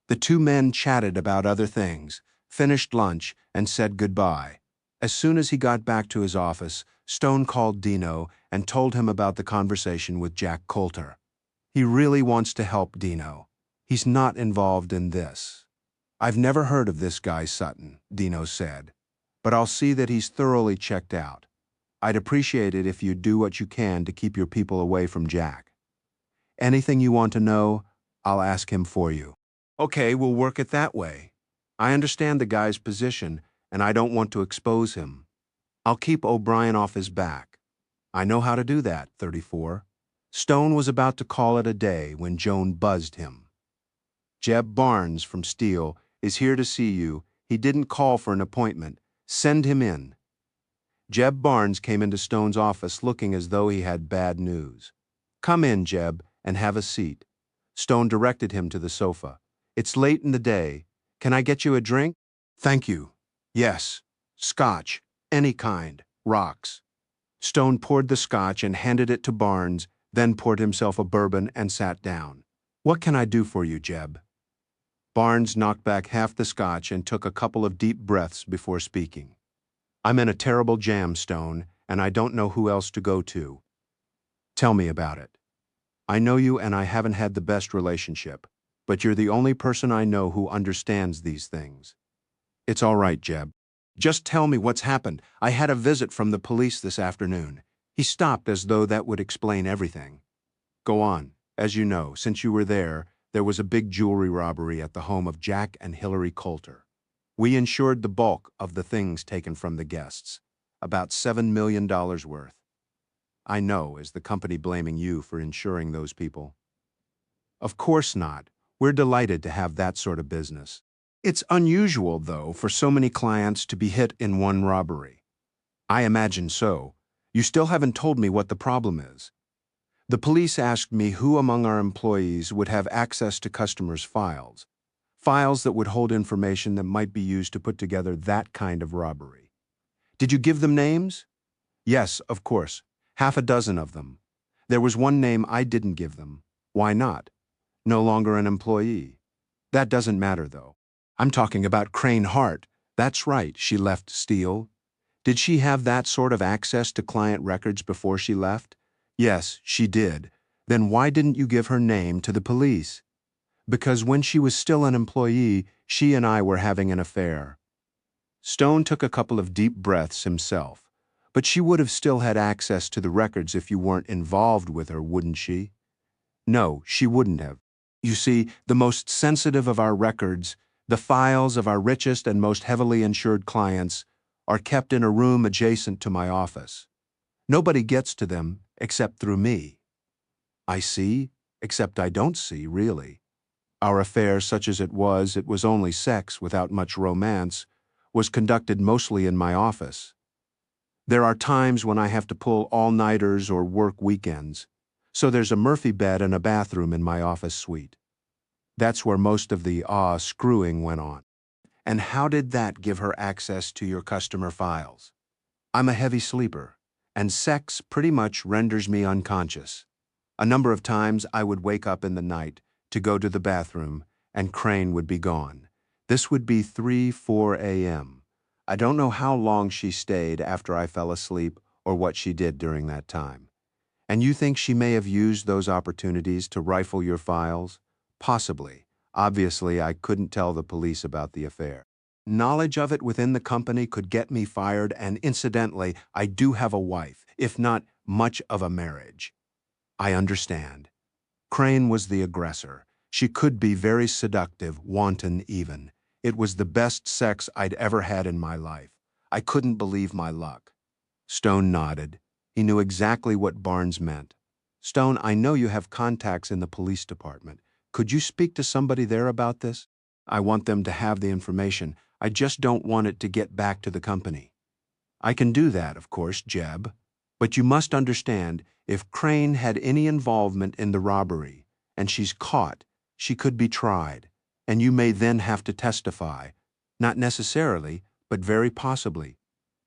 The two men chatted about other things, finished lunch, and said goodbye. As soon as he got back to his office, Stone called Dino and told him about the conversation with Jack Coulter. He really wants to help Dino. He's not involved in this. I've never heard of this guy Sutton, Dino said, but I'll see that he's thoroughly checked out. I'd appreciate it if you'd do what you can to keep your people away from Jack. Anything you want to know, I'll ask him for you. Okay, we'll work it that way. I understand the guy's position, and I don't want to expose him. I'll keep O'Brien off his back. I know how to do that, 34. Stone was about to call it a day when Joan buzzed him. Jeb Barnes from Steele is here to see you. He didn't call for an appointment. Send him in. Jeb Barnes came into Stone's office looking as though he had bad news. Come in, Jeb, and have a seat. Stone directed him to the sofa. It's late in the day. Can I get you a drink? Thank you. Yes. Scotch. Any kind. Rocks. Stone poured the scotch and handed it to Barnes, then poured himself a bourbon and sat down. What can I do for you, Jeb? Barnes knocked back half the scotch and took a couple of deep breaths before speaking. I'm in a terrible jam, Stone, and I don't know who else to go to. Tell me about it. I know you and I haven't had the best relationship, but you're the only person I know who understands these things. It's all right, Jeb. Just tell me what's happened. I had a visit from the police this afternoon. He stopped as though that would explain everything. Go on. As you know, since you were there was a big jewelry robbery at the home of Jack and Hillary Coulter. We insured the bulk of the things taken from the guests, about $7 million worth. I know, is the company blaming you for insuring those people? Of course not. We're delighted to have that sort of business. It's unusual, though, for so many clients to be hit in one robbery. I imagine so. You still haven't told me what the problem is. The police asked me who among our employees would have access to customers' files that would hold information that might be used to put together that kind of robbery. Did you give them names? Yes, of course. 6 of them. There was one name I didn't give them. Why not? No longer an employee. That doesn't matter, though. I'm talking about Crane Hart. That's right, she left Steele. Did she have that sort of access to client records before she left? Yes, she did. Then why didn't you give her name to the police? Because when she was still an employee, she and I were having an affair. Stone took a couple of deep breaths himself. But she would have still had access to the records if you weren't involved with her, wouldn't she? No, she wouldn't have. You see, the most sensitive of our records, the files of our richest and most heavily insured clients, are kept in a room adjacent to my office. Nobody gets to them except through me. I see, except I don't see, really. Our affair, such as it was only sex without much romance, was conducted mostly in my office. There are times when I have to pull all-nighters or work weekends, so there's a Murphy bed and a bathroom in my office suite. That's where most of the screwing went on. And how did that give her access to your customer files? I'm a heavy sleeper, and sex pretty much renders me unconscious. A number of times I would wake up in the night to go to the bathroom, and Crane would be gone. This would be 3-4 a.m. I don't know how long she stayed after I fell asleep or what she did during that time. And you think she may have used those opportunities to rifle your files? Possibly. Obviously, I couldn't tell the police about the affair. Knowledge of it within the company could get me fired, and incidentally, I do have a wife, if not much of a marriage. I understand. Crane was the aggressor. She could be very seductive, wanton even. It was the best sex I'd ever had in my life. I couldn't believe my luck. Stone nodded. He knew exactly what Barnes meant. Stone, I know you have contacts in the police department. Could you speak to somebody there about this? I want them to have the information. I just don't want it to get back to the company. I can do that, of course, Jeb. But you must understand, if Crane had any involvement in the robbery, and she's caught, she could be tried, and you may then have to testify. Not necessarily, but very possibly.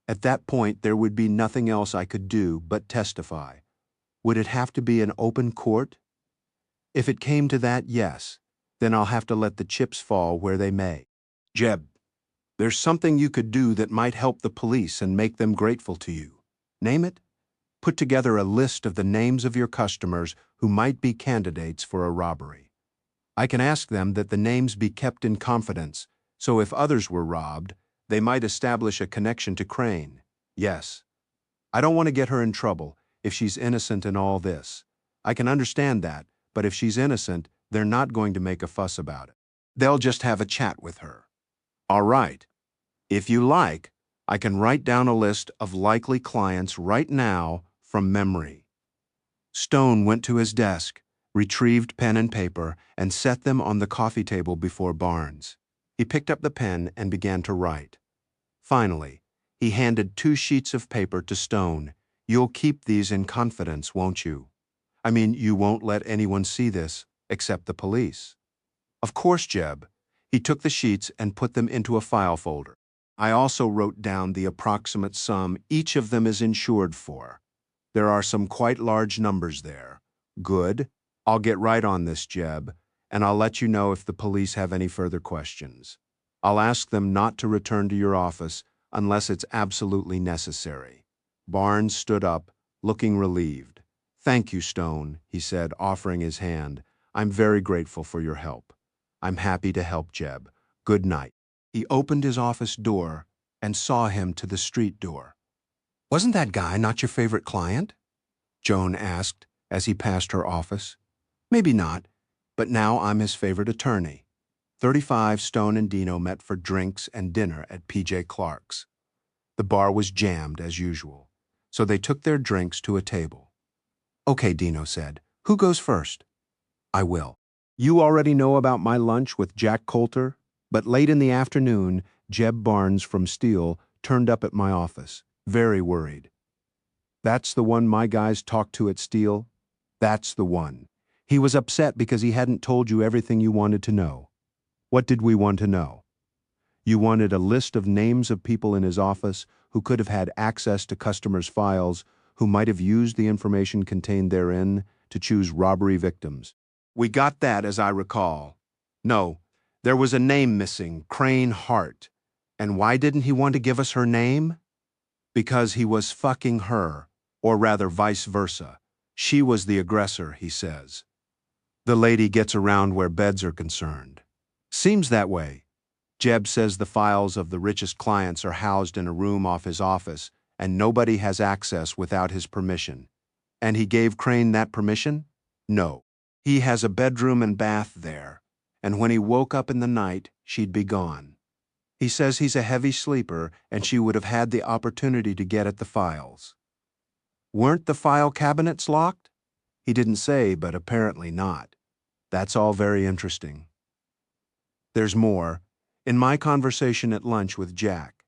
At that point, there would be nothing else I could do but testify. Would it have to be an open court? If it came to that, yes. Then I'll have to let the chips fall where they may. Jeb, There's something you could do that might help the police and make them grateful to you. Name it? Put together a list of the names of your customers who might be candidates for a robbery. I can ask them that the names be kept in confidence, so if others were robbed, they might establish a connection to Crane. Yes. I don't want to get her in trouble if she's innocent in all this. I can understand that, but if she's innocent, they're not going to make a fuss about it. They'll just have a chat with her. All right. If you like, I can write down a list of likely clients right now from memory. Stone went to his desk, retrieved pen and paper, and set them on the coffee table before Barnes. He picked up the pen and began to write. Finally, he handed 2 sheets of paper to Stone. You'll keep these in confidence, won't you? I mean, you won't let anyone see this, except the police. Of course, Jeb. He took the sheets and put them into a file folder. I also wrote down the approximate sum each of them is insured for. There are some quite large numbers there. Good. I'll get right on this, Jeb, and I'll let you know if the police have any further questions. I'll ask them not to return to your office unless it's absolutely necessary. Barnes stood up, looking relieved. Thank you, Stone, he said, offering his hand. I'm very grateful for your help. I'm happy to help, Jeb. Good night. He opened his office door and saw him to the street door. Wasn't that guy not your favorite client? Joan asked as he passed her office. Maybe not, but now I'm his favorite attorney. 35 Stone and Dino met for drinks and dinner at P.J. Clark's. The bar was jammed as usual, so they took their drinks to a table. Okay, Dino said. Who goes first? I will. You already know about my lunch with Jack Coulter, but late in the afternoon, Jeb Barnes from Steele turned up at my office, very worried. That's the one my guys talked to at Steele? That's the one. He was upset because he hadn't told you everything you wanted to know. What did we want to know? You wanted a list of names of people in his office who could have had access to customers' files, who might have used the information contained therein to choose robbery victims. We got that, as I recall. No, there was a name missing, Crane Hart. And why didn't he want to give us her name? Because he was fucking her, or rather vice versa. She was the aggressor, he says. The lady gets around where beds are concerned. Seems that way. Jeb says the files of the richest clients are housed in a room off his office, and nobody has access without his permission. And he gave Crane that permission? No. He has a bedroom and bath there, and when he woke up in the night, she'd be gone. He says he's a heavy sleeper, and she would have had the opportunity to get at the files. Weren't the file cabinets locked? He didn't say, but apparently not. That's all very interesting. There's more. In my conversation at lunch with Jack,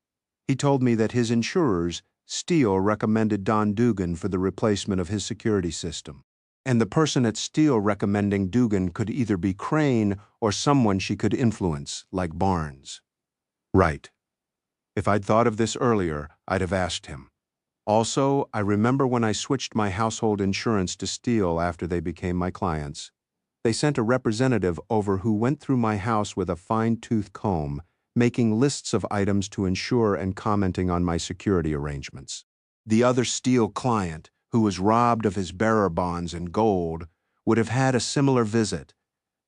he told me that his insurers, Steele, recommended Don Dugan for the replacement of his security system. And the person at Steele recommending Dugan could either be Crane or someone she could influence, like Barnes. Right. If I'd thought of this earlier, I'd have asked him. Also, I remember when I switched my household insurance to Steele after they became my clients. They sent a representative over who went through my house with a fine-tooth comb, making lists of items to insure and commenting on my security arrangements. The other Steele client, who was robbed of his bearer bonds and gold, would have had a similar visit.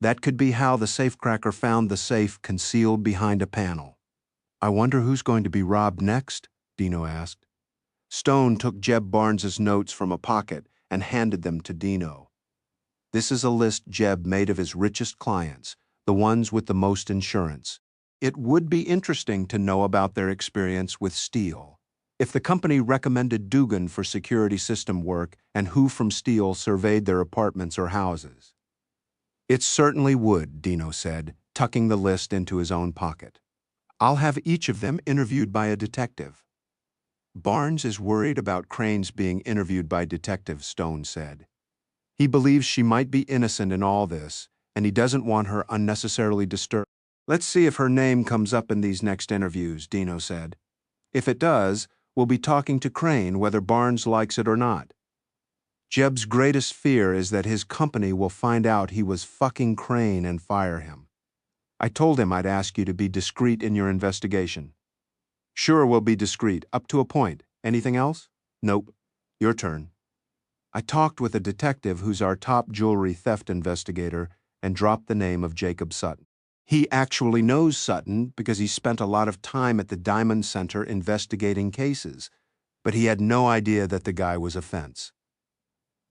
That could be how the safecracker found the safe concealed behind a panel. I wonder who's going to be robbed next? Dino asked. Stone took Jeb Barnes's notes from a pocket and handed them to Dino. This is a list Jeb made of his richest clients, the ones with the most insurance. It would be interesting to know about their experience with Steele. If the company recommended Dugan for security system work and who from Steele surveyed their apartments or houses. It certainly would, Dino said, tucking the list into his own pocket. I'll have each of them interviewed by a detective. Barnes is worried about Crane's being interviewed by detectives, Stone said. He believes she might be innocent in all this, and he doesn't want her unnecessarily disturbed. Let's see if her name comes up in these next interviews, Dino said. If it does, we'll be talking to Crane whether Barnes likes it or not. Jeb's greatest fear is that his company will find out he was fucking Crane and fire him. I told him I'd ask you to be discreet in your investigation. Sure, we'll be discreet, up to a point. Anything else? Nope. Your turn. I talked with a detective who's our top jewelry theft investigator and dropped the name of Jacob Sutton. He actually knows Sutton because he spent a lot of time at the Diamond Center investigating cases, but he had no idea that the guy was a fence.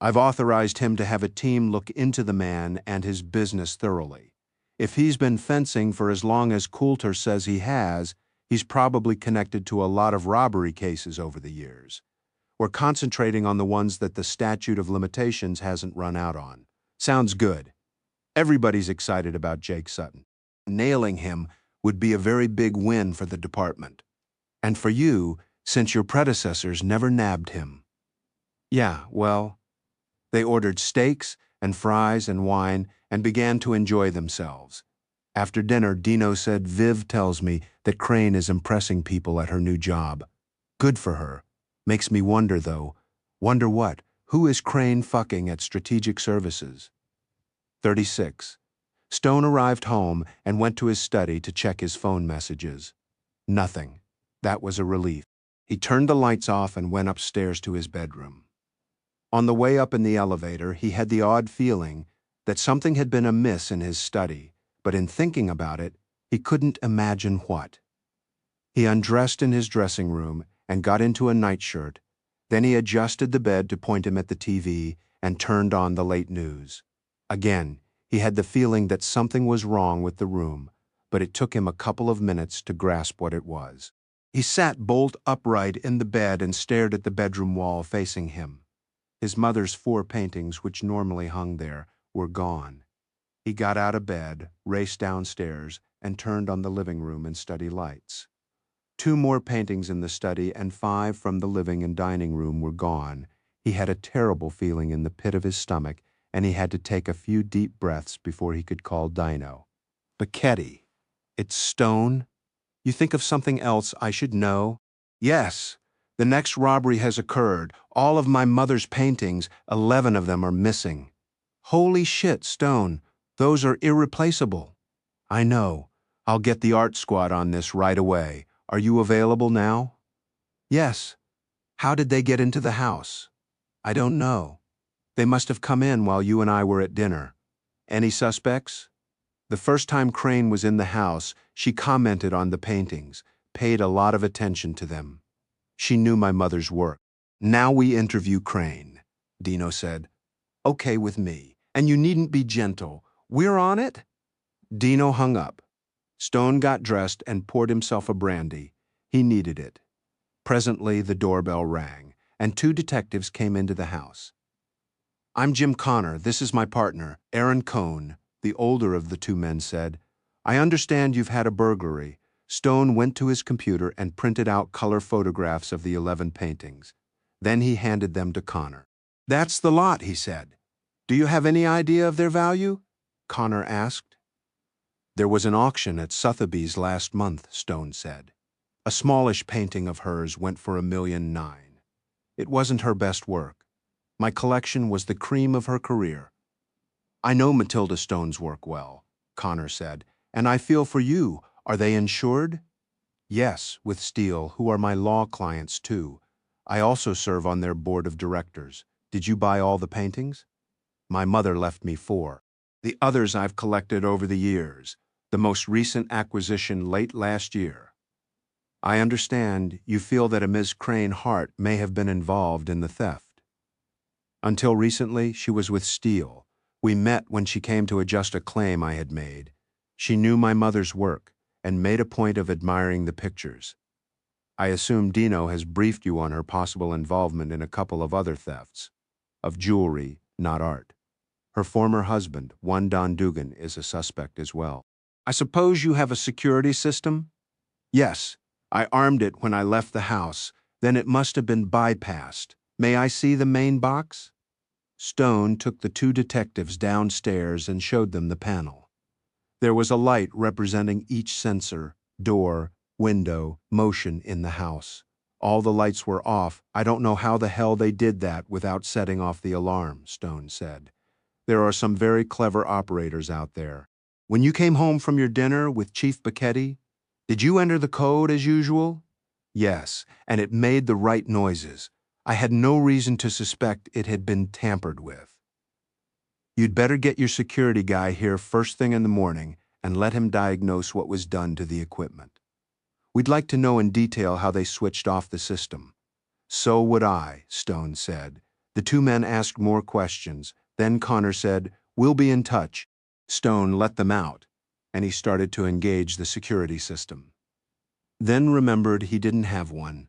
I've authorized him to have a team look into the man and his business thoroughly. If he's been fencing for as long as Coulter says he has, he's probably connected to a lot of robbery cases over the years. We're concentrating on the ones that the statute of limitations hasn't run out on. Sounds good. Everybody's excited about Jake Sutton. Nailing him would be a very big win for the department. And for you, since your predecessors never nabbed him. Yeah, well, they ordered steaks and fries and wine and began to enjoy themselves. After dinner, Dino said, Viv tells me that Crane is impressing people at her new job. Good for her. Makes me wonder, though. Wonder what? Who is Crane fucking at Strategic Services? 36. Stone arrived home and went to his study to check his phone messages. Nothing. That was a relief. He turned the lights off and went upstairs to his bedroom. On the way up in the elevator, he had the odd feeling that something had been amiss in his study, but in thinking about it, he couldn't imagine what. He undressed in his dressing room and got into a nightshirt. Then he adjusted the bed to point him at the TV and turned on the late news. Again, he had the feeling that something was wrong with the room, but it took him a couple of minutes to grasp what it was. He sat bolt upright in the bed and stared at the bedroom wall facing him. His mother's 4 paintings, which normally hung there, were gone. He got out of bed, raced downstairs, and turned on the living room and study lights. 2 more paintings in the study and 5 from the living and dining room were gone. He had a terrible feeling in the pit of his stomach, and he had to take a few deep breaths before he could call Dino. Bacchetti. It's Stone? You think of something else I should know? Yes. The next robbery has occurred. All of my mother's paintings, 11 of them are missing. Holy shit, Stone. Those are irreplaceable. I know. I'll get the art squad on this right away. Are you available now? Yes. How did they get into the house? I don't know. They must have come in while you and I were at dinner. Any suspects? The first time Crane was in the house, she commented on the paintings, paid a lot of attention to them. She knew my mother's work. Now we interview Crane, Dino said. Okay with me, and you needn't be gentle. We're on it? Dino hung up. Stone got dressed and poured himself a brandy. He needed it. Presently, the doorbell rang, and 2 detectives came into the house. I'm Jim Connor. This is my partner, Aaron Cohn, the older of the 2 men said. I understand you've had a burglary. Stone went to his computer and printed out color photographs of the 11 paintings. Then he handed them to Connor. That's the lot, he said. Do you have any idea of their value? Connor asked. There was an auction at Sotheby's last month, Stone said. A smallish painting of hers went for $1.9 million. It wasn't her best work. My collection was the cream of her career. I know Matilda Stone's work well, Connor said, and I feel for you. Are they insured? Yes, with Steele, who are my law clients too. I also serve on their board of directors. Did you buy all the paintings? My mother left me 4. The others I've collected over the years, the most recent acquisition late last year. I understand you feel that a Ms. Crane Hart may have been involved in the theft. Until recently, she was with Steele. We met when she came to adjust a claim I had made. She knew my mother's work and made a point of admiring the pictures. I assume Dino has briefed you on her possible involvement in a couple of other thefts, of jewelry, not art. Her former husband, one Don Dugan, is a suspect as well. I suppose you have a security system? Yes, I armed it when I left the house. Then it must have been bypassed. May I see the main box? Stone took the 2 detectives downstairs and showed them the panel. There was a light representing each sensor, door, window, motion in the house. All the lights were off. I don't know how the hell they did that without setting off the alarm, Stone said. There are some very clever operators out there. When you came home from your dinner with Chief Bacchetti, did you enter the code as usual? Yes, and it made the right noises. I had no reason to suspect it had been tampered with. You'd better get your security guy here first thing in the morning and let him diagnose what was done to the equipment. We'd like to know in detail how they switched off the system. So would I, Stone said. The two men asked more questions. Then Connor said, "We'll be in touch." Stone let them out, and he started to engage the security system. Then remembered he didn't have one.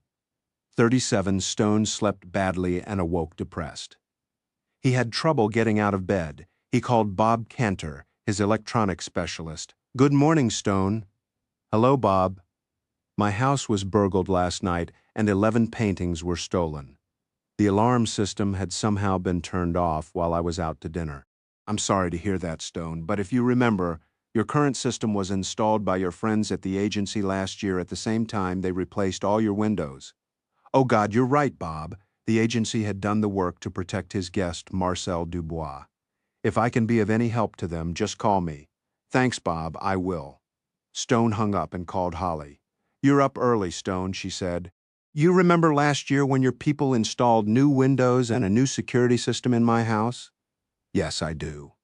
37, Stone slept badly and awoke depressed. He had trouble getting out of bed. He called Bob Cantor, his electronics specialist. "Good morning, Stone." "Hello, Bob. My house was burgled last night and 11 paintings were stolen. The alarm system had somehow been turned off while I was out to dinner." "I'm sorry to hear that, Stone, but if you remember, your current system was installed by your friends at the agency last year at the same time they replaced all your windows." "Oh God, you're right, Bob. The agency had done the work to protect his guest, Marcel Dubois. If I can be of any help to them, just call me." "Thanks, Bob, I will." Stone hung up and called Holly. "You're up early, Stone," she said. "You remember last year when your people installed new windows and a new security system in my house?" "Yes, I do.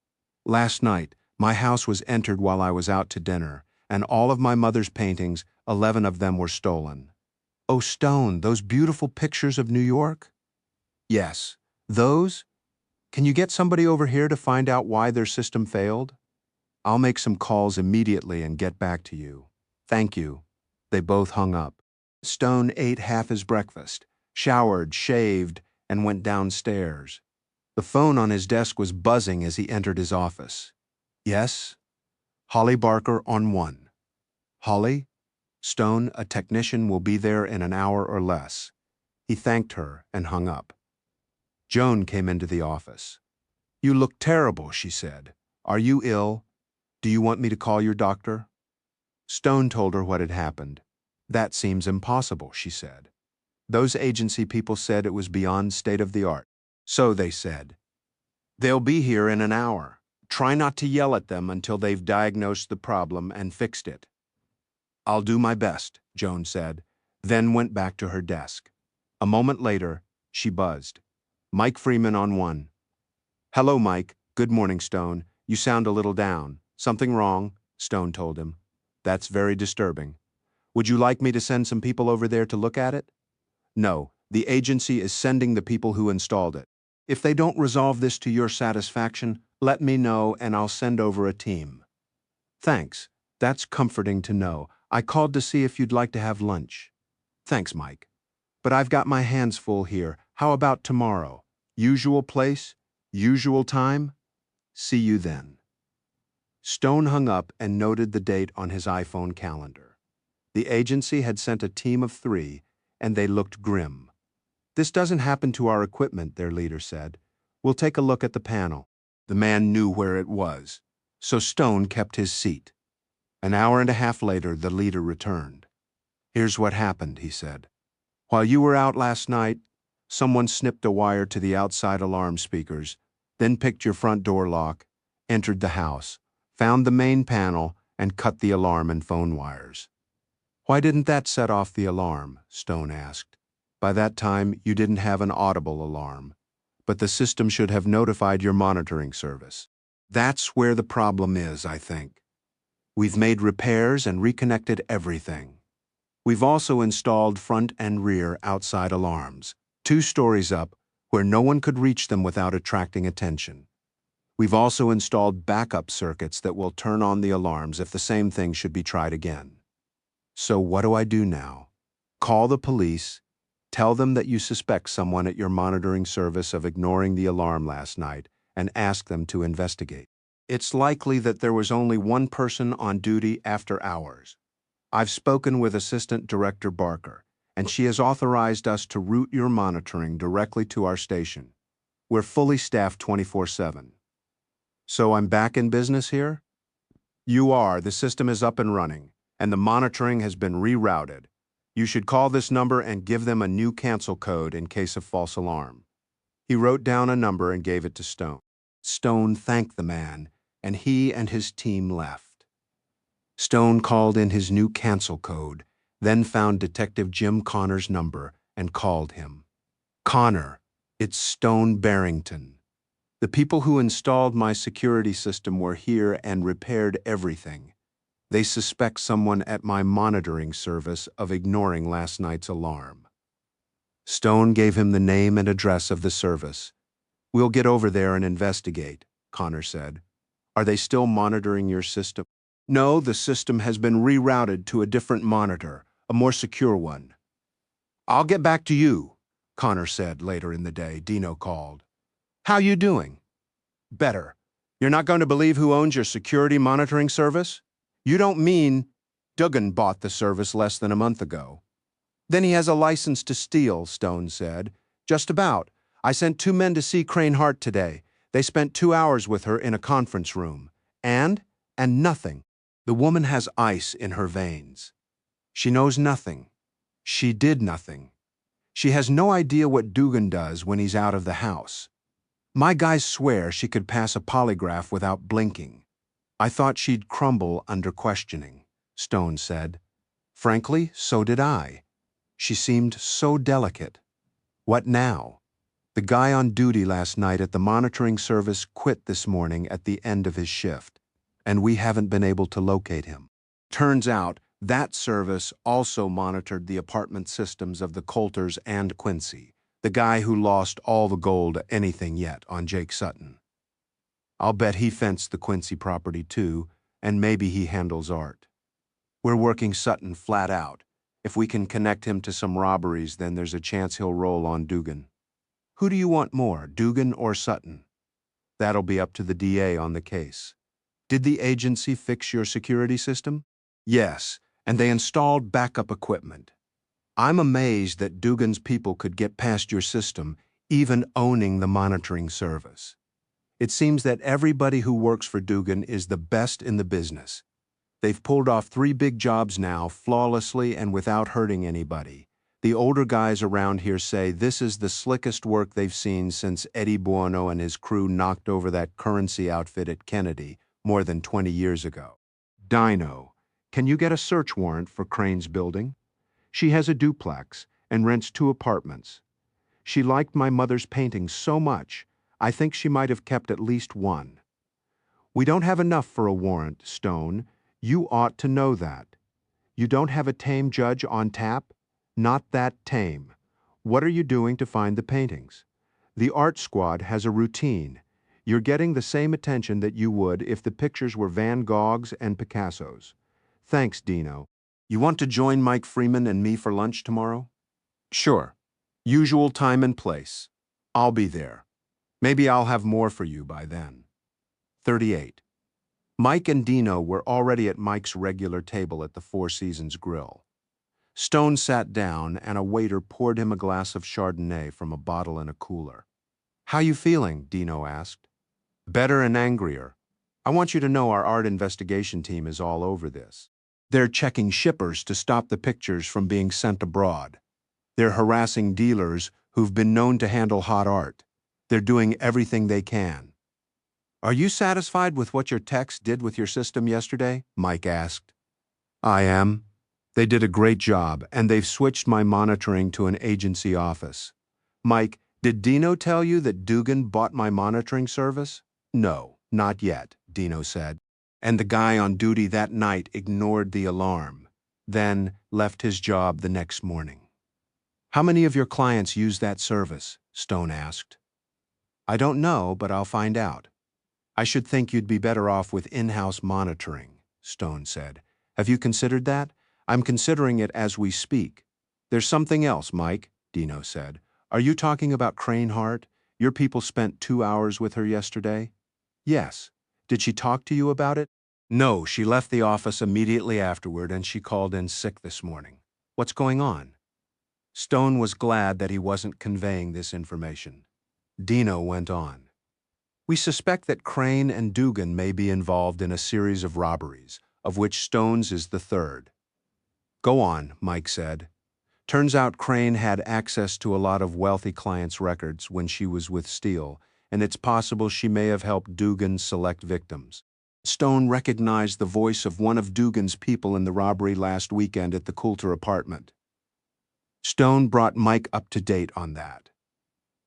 Last night, my house was entered while I was out to dinner, and all of my mother's paintings, 11 of them were stolen." "Oh, Stone, those beautiful pictures of New York?" "Yes, those? Can you get somebody over here to find out why their system failed?" "I'll make some calls immediately and get back to you." "Thank you." They both hung up. Stone ate half his breakfast, showered, shaved, and went downstairs. The phone on his desk was buzzing as he entered his office. "Yes?" "Holly Barker on 1. "Holly? Stone, a technician will be there in an hour or less." He thanked her and hung up. Joan came into the office. "You look terrible," she said. "Are you ill? Do you want me to call your doctor?" Stone told her what had happened. "That seems impossible," she said. "Those agency people said it was beyond state of the art." "So they said. They'll be here in an hour. Try not to yell at them until they've diagnosed the problem and fixed it." "I'll do my best," Joan said, then went back to her desk. A moment later, she buzzed. "Mike Freeman on 1. "Hello, Mike. Good morning, Stone. You sound a little down." "Something wrong," Stone told him. "That's very disturbing. Would you like me to send some people over there to look at it?" "No, the agency is sending the people who installed it. If they don't resolve this to your satisfaction, let me know and I'll send over a team." "Thanks. That's comforting to know. I called to see if you'd like to have lunch." "Thanks, Mike. But I've got my hands full here. How about tomorrow? Usual place? Usual time? See you then." Stone hung up and noted the date on his iPhone calendar. The agency had sent a team of 3, and they looked grim. "This doesn't happen to our equipment," their leader said. "We'll take a look at the panel." The man knew where it was, so Stone kept his seat. An hour and a half later, the leader returned. "Here's what happened," he said. "While you were out last night, someone snipped a wire to the outside alarm speakers, then picked your front door lock, entered the house, found the main panel, and cut the alarm and phone wires." "Why didn't that set off the alarm?" Stone asked. "By that time, you didn't have an audible alarm, but the system should have notified your monitoring service. That's where the problem is, I think. We've made repairs and reconnected everything. We've also installed front and rear outside alarms, 2 stories up, where no one could reach them without attracting attention. We've also installed backup circuits that will turn on the alarms if the same thing should be tried again. So what do I do now? Call the police, tell them that you suspect someone at your monitoring service of ignoring the alarm last night, and ask them to investigate. It's likely that there was only one person on duty after hours. I've spoken with Assistant Director Barker, and she has authorized us to route your monitoring directly to our station. We're fully staffed 24/7. So I'm back in business here? You are. The system is up and running, and the monitoring has been rerouted. You should call this number and give them a new cancel code in case of false alarm." He wrote down a number and gave it to Stone. Stone thanked the man, and he and his team left. Stone called in his new cancel code, then found Detective Jim Connor's number and called him. Connor, it's Stone Barrington. The people who installed my security system were here and repaired everything. They suspect someone at my monitoring service of ignoring last night's alarm. Stone gave him the name and address of the service. We'll get over there and investigate, Connor said. Are they still monitoring your system? No, the system has been rerouted to a different monitor, a more secure one. I'll get back to you, Connor said later in the day. Dino called. How you doing? Better. You're not going to believe who owns your security monitoring service? You don't mean Dugan bought the service less than a month ago. Then he has a license to steal, Stone said. Just about. I sent 2 men to see Crane Hart today. They spent 2 hours with her in a conference room. And nothing. The woman has ice in her veins. She knows nothing. She did nothing. She has no idea what Dugan does when he's out of the house. My guys swear she could pass a polygraph without blinking. I thought she'd crumble under questioning, Stone said. Frankly, so did I. She seemed so delicate. What now? The guy on duty last night at the monitoring service quit this morning at the end of his shift, and we haven't been able to locate him. Turns out that service also monitored the apartment systems of the Coulters and Quincy, the guy who lost all the gold anything yet on Jake Sutton. I'll bet he fenced the Quincy property too, and maybe he handles Art. We're working Sutton flat out. If we can connect him to some robberies, then there's a chance he'll roll on Dugan. Who do you want more, Dugan or Sutton? That'll be up to the DA on the case. Did the agency fix your security system? Yes, and they installed backup equipment. I'm amazed that Dugan's people could get past your system, even owning the monitoring service. It seems that everybody who works for Dugan is the best in the business. They've pulled off 3 big jobs now, flawlessly and without hurting anybody. The older guys around here say this is the slickest work they've seen since Eddie Buono and his crew knocked over that currency outfit at Kennedy more than 20 years ago. Dino, can you get a search warrant for Crane's building? She has a duplex and rents 2 apartments. She liked my mother's paintings so much, I think she might have kept at least 1. We don't have enough for a warrant, Stone. You ought to know that. You don't have a tame judge on tap? Not that tame. What are you doing to find the paintings? The art squad has a routine. You're getting the same attention that you would if the pictures were Van Goghs and Picassos. Thanks, Dino. You want to join Mike Freeman and me for lunch tomorrow? Sure. Usual time and place. I'll be there. Maybe I'll have more for you by then. 38. Mike and Dino were already at Mike's regular table at the Four Seasons Grill. Stone sat down, and a waiter poured him a glass of Chardonnay from a bottle in a cooler. How you feeling? Dino asked. Better and angrier. I want you to know our art investigation team is all over this. They're checking shippers to stop the pictures from being sent abroad. They're harassing dealers who've been known to handle hot art. They're doing everything they can. Are you satisfied with what your techs did with your system yesterday? Mike asked. I am. They did a great job, and they've switched my monitoring to an agency office. Mike, did Dino tell you that Dugan bought my monitoring service? No, not yet, Dino said. And the guy on duty that night ignored the alarm, then left his job the next morning. How many of your clients use that service? Stone asked. I don't know, but I'll find out. I should think you'd be better off with in-house monitoring, Stone said. Have you considered that? I'm considering it as we speak. There's something else, Mike, Dino said. Are you talking about Crane Hart? Your people spent 2 hours with her yesterday? Yes. Did she talk to you about it? No, she left the office immediately afterward, and she called in sick this morning. What's going on? Stone was glad that he wasn't conveying this information. Dino went on. We suspect that Crane and Dugan may be involved in a series of robberies, of which Stone's is the 3rd. Go on, Mike said. Turns out Crane had access to a lot of wealthy clients' records when she was with Steele, and it's possible she may have helped Dugan select victims. Stone recognized the voice of one of Dugan's people in the robbery last weekend at the Coulter apartment. Stone brought Mike up to date on that.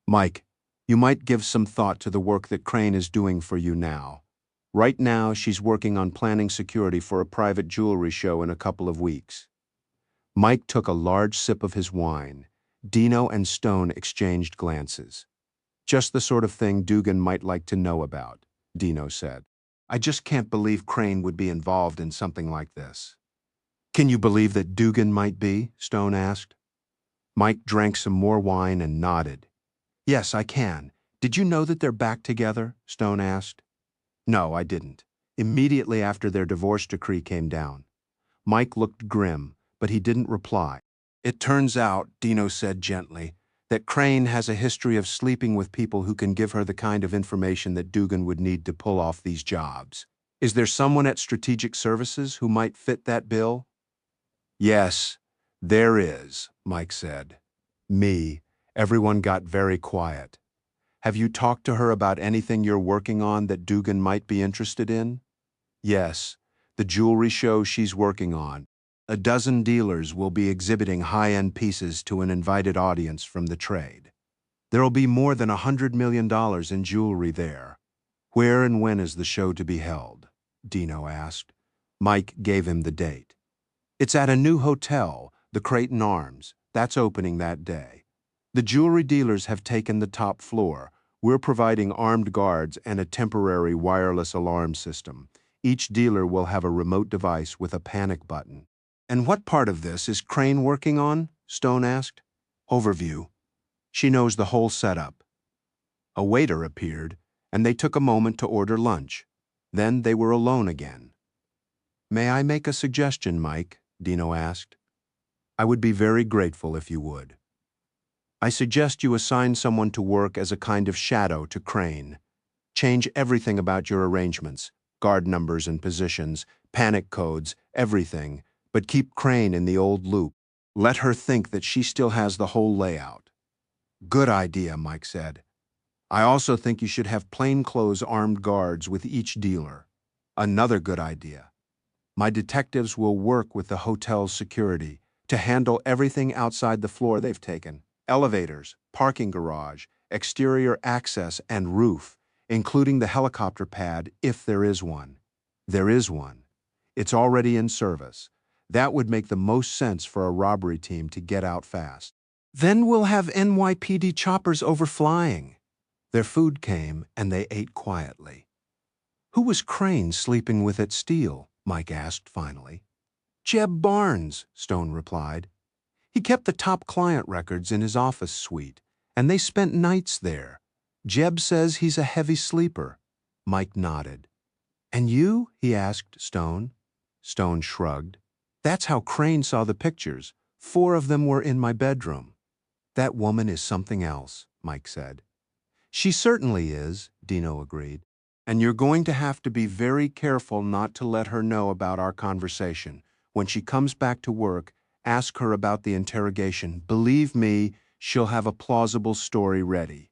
Mike, you might give some thought to the work that Crane is doing for you now. Right now, she's working on planning security for a private jewelry show in a couple of weeks. Mike took a large sip of his wine. Dino and Stone exchanged glances. Just the sort of thing Dugan might like to know about, Dino said. I just can't believe Crane would be involved in something like this. Can you believe that Dugan might be? Stone asked. Mike drank some more wine and nodded. Yes, I can. Did you know that they're back together? Stone asked. No, I didn't. Immediately after their divorce decree came down. Mike looked grim, but he didn't reply. It turns out, Dino said gently, that Crane has a history of sleeping with people who can give her the kind of information that Dugan would need to pull off these jobs. Is there someone at Strategic Services who might fit that bill? Yes, there is, Mike said. Me. Everyone got very quiet. Have you talked to her about anything you're working on that Dugan might be interested in? Yes, the jewelry show she's working on. A dozen dealers will be exhibiting high-end pieces to an invited audience from the trade. There'll be more than $100 million in jewelry there. Where and when is the show to be held? Dino asked. Mike gave him the date. It's at a new hotel, the Crane Arms. That's opening that day. The jewelry dealers have taken the top floor. We're providing armed guards and a temporary wireless alarm system. Each dealer will have a remote device with a panic button. And what part of this is Crane working on? Stone asked. Overview. She knows the whole setup. A waiter appeared, and they took a moment to order lunch. Then they were alone again. May I make a suggestion, Mike? Dino asked. I would be very grateful if you would. I suggest you assign someone to work as a kind of shadow to Crane. Change everything about your arrangements, guard numbers and positions, panic codes, everything, but keep Crane in the old loop. Let her think that she still has the whole layout. Good idea, Mike said. I also think you should have plainclothes armed guards with each dealer. Another good idea. My detectives will work with the hotel's security to handle everything outside the floor they've taken. Elevators, parking garage, exterior access, and roof, including the helicopter pad if there is one. There is one. It's already in service. That would make the most sense for a robbery team to get out fast. Then we'll have NYPD choppers overflying. Their food came, and they ate quietly. Who was Crane sleeping with at Steele? Mike asked finally. Jeb Barnes, Stone replied. He kept the top client records in his office suite, and they spent nights there. Jeb says he's a heavy sleeper. Mike nodded. And you? He asked Stone. Stone shrugged. That's how Crane saw the pictures. 4 of them were in my bedroom. That woman is something else, Mike said. She certainly is, Dino agreed. And you're going to have to be very careful not to let her know about our conversation. When she comes back to work, ask her about the interrogation. Believe me, she'll have a plausible story ready.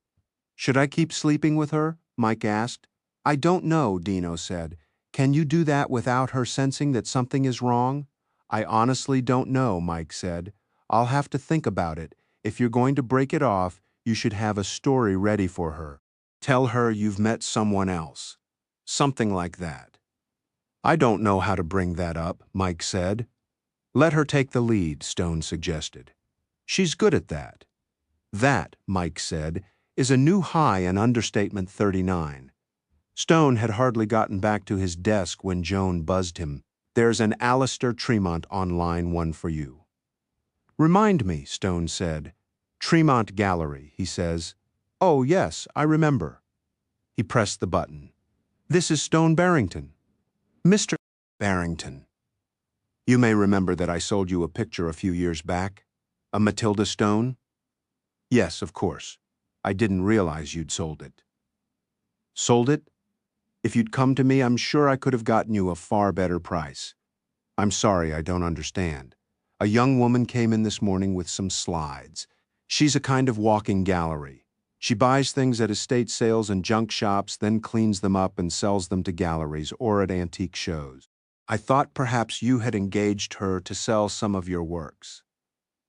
Should I keep sleeping with her? Mike asked. I don't know, Dino said. Can you do that without her sensing that something is wrong? I honestly don't know, Mike said. I'll have to think about it. If you're going to break it off, you should have a story ready for her. Tell her you've met someone else. Something like that. I don't know how to bring that up, Mike said. Let her take the lead, Stone suggested. She's good at that. That, Mike said, is a new high in Understatement 39. Stone had hardly gotten back to his desk when Joan buzzed him. There's an Alistair Tremont on line 1 for you. Remind me, Stone said. Tremont Gallery, he says. Oh, yes, I remember. He pressed the button. This is Stone Barrington. Mr. Barrington. You may remember that I sold you a picture a few years back. A Matilda Stone? Yes, of course. I didn't realize you'd sold it. Sold it? If you'd come to me, I'm sure I could have gotten you a far better price. I'm sorry, I don't understand. A young woman came in this morning with some slides. She's a kind of walking gallery. She buys things at estate sales and junk shops, then cleans them up and sells them to galleries or at antique shows. I thought perhaps you had engaged her to sell some of your works.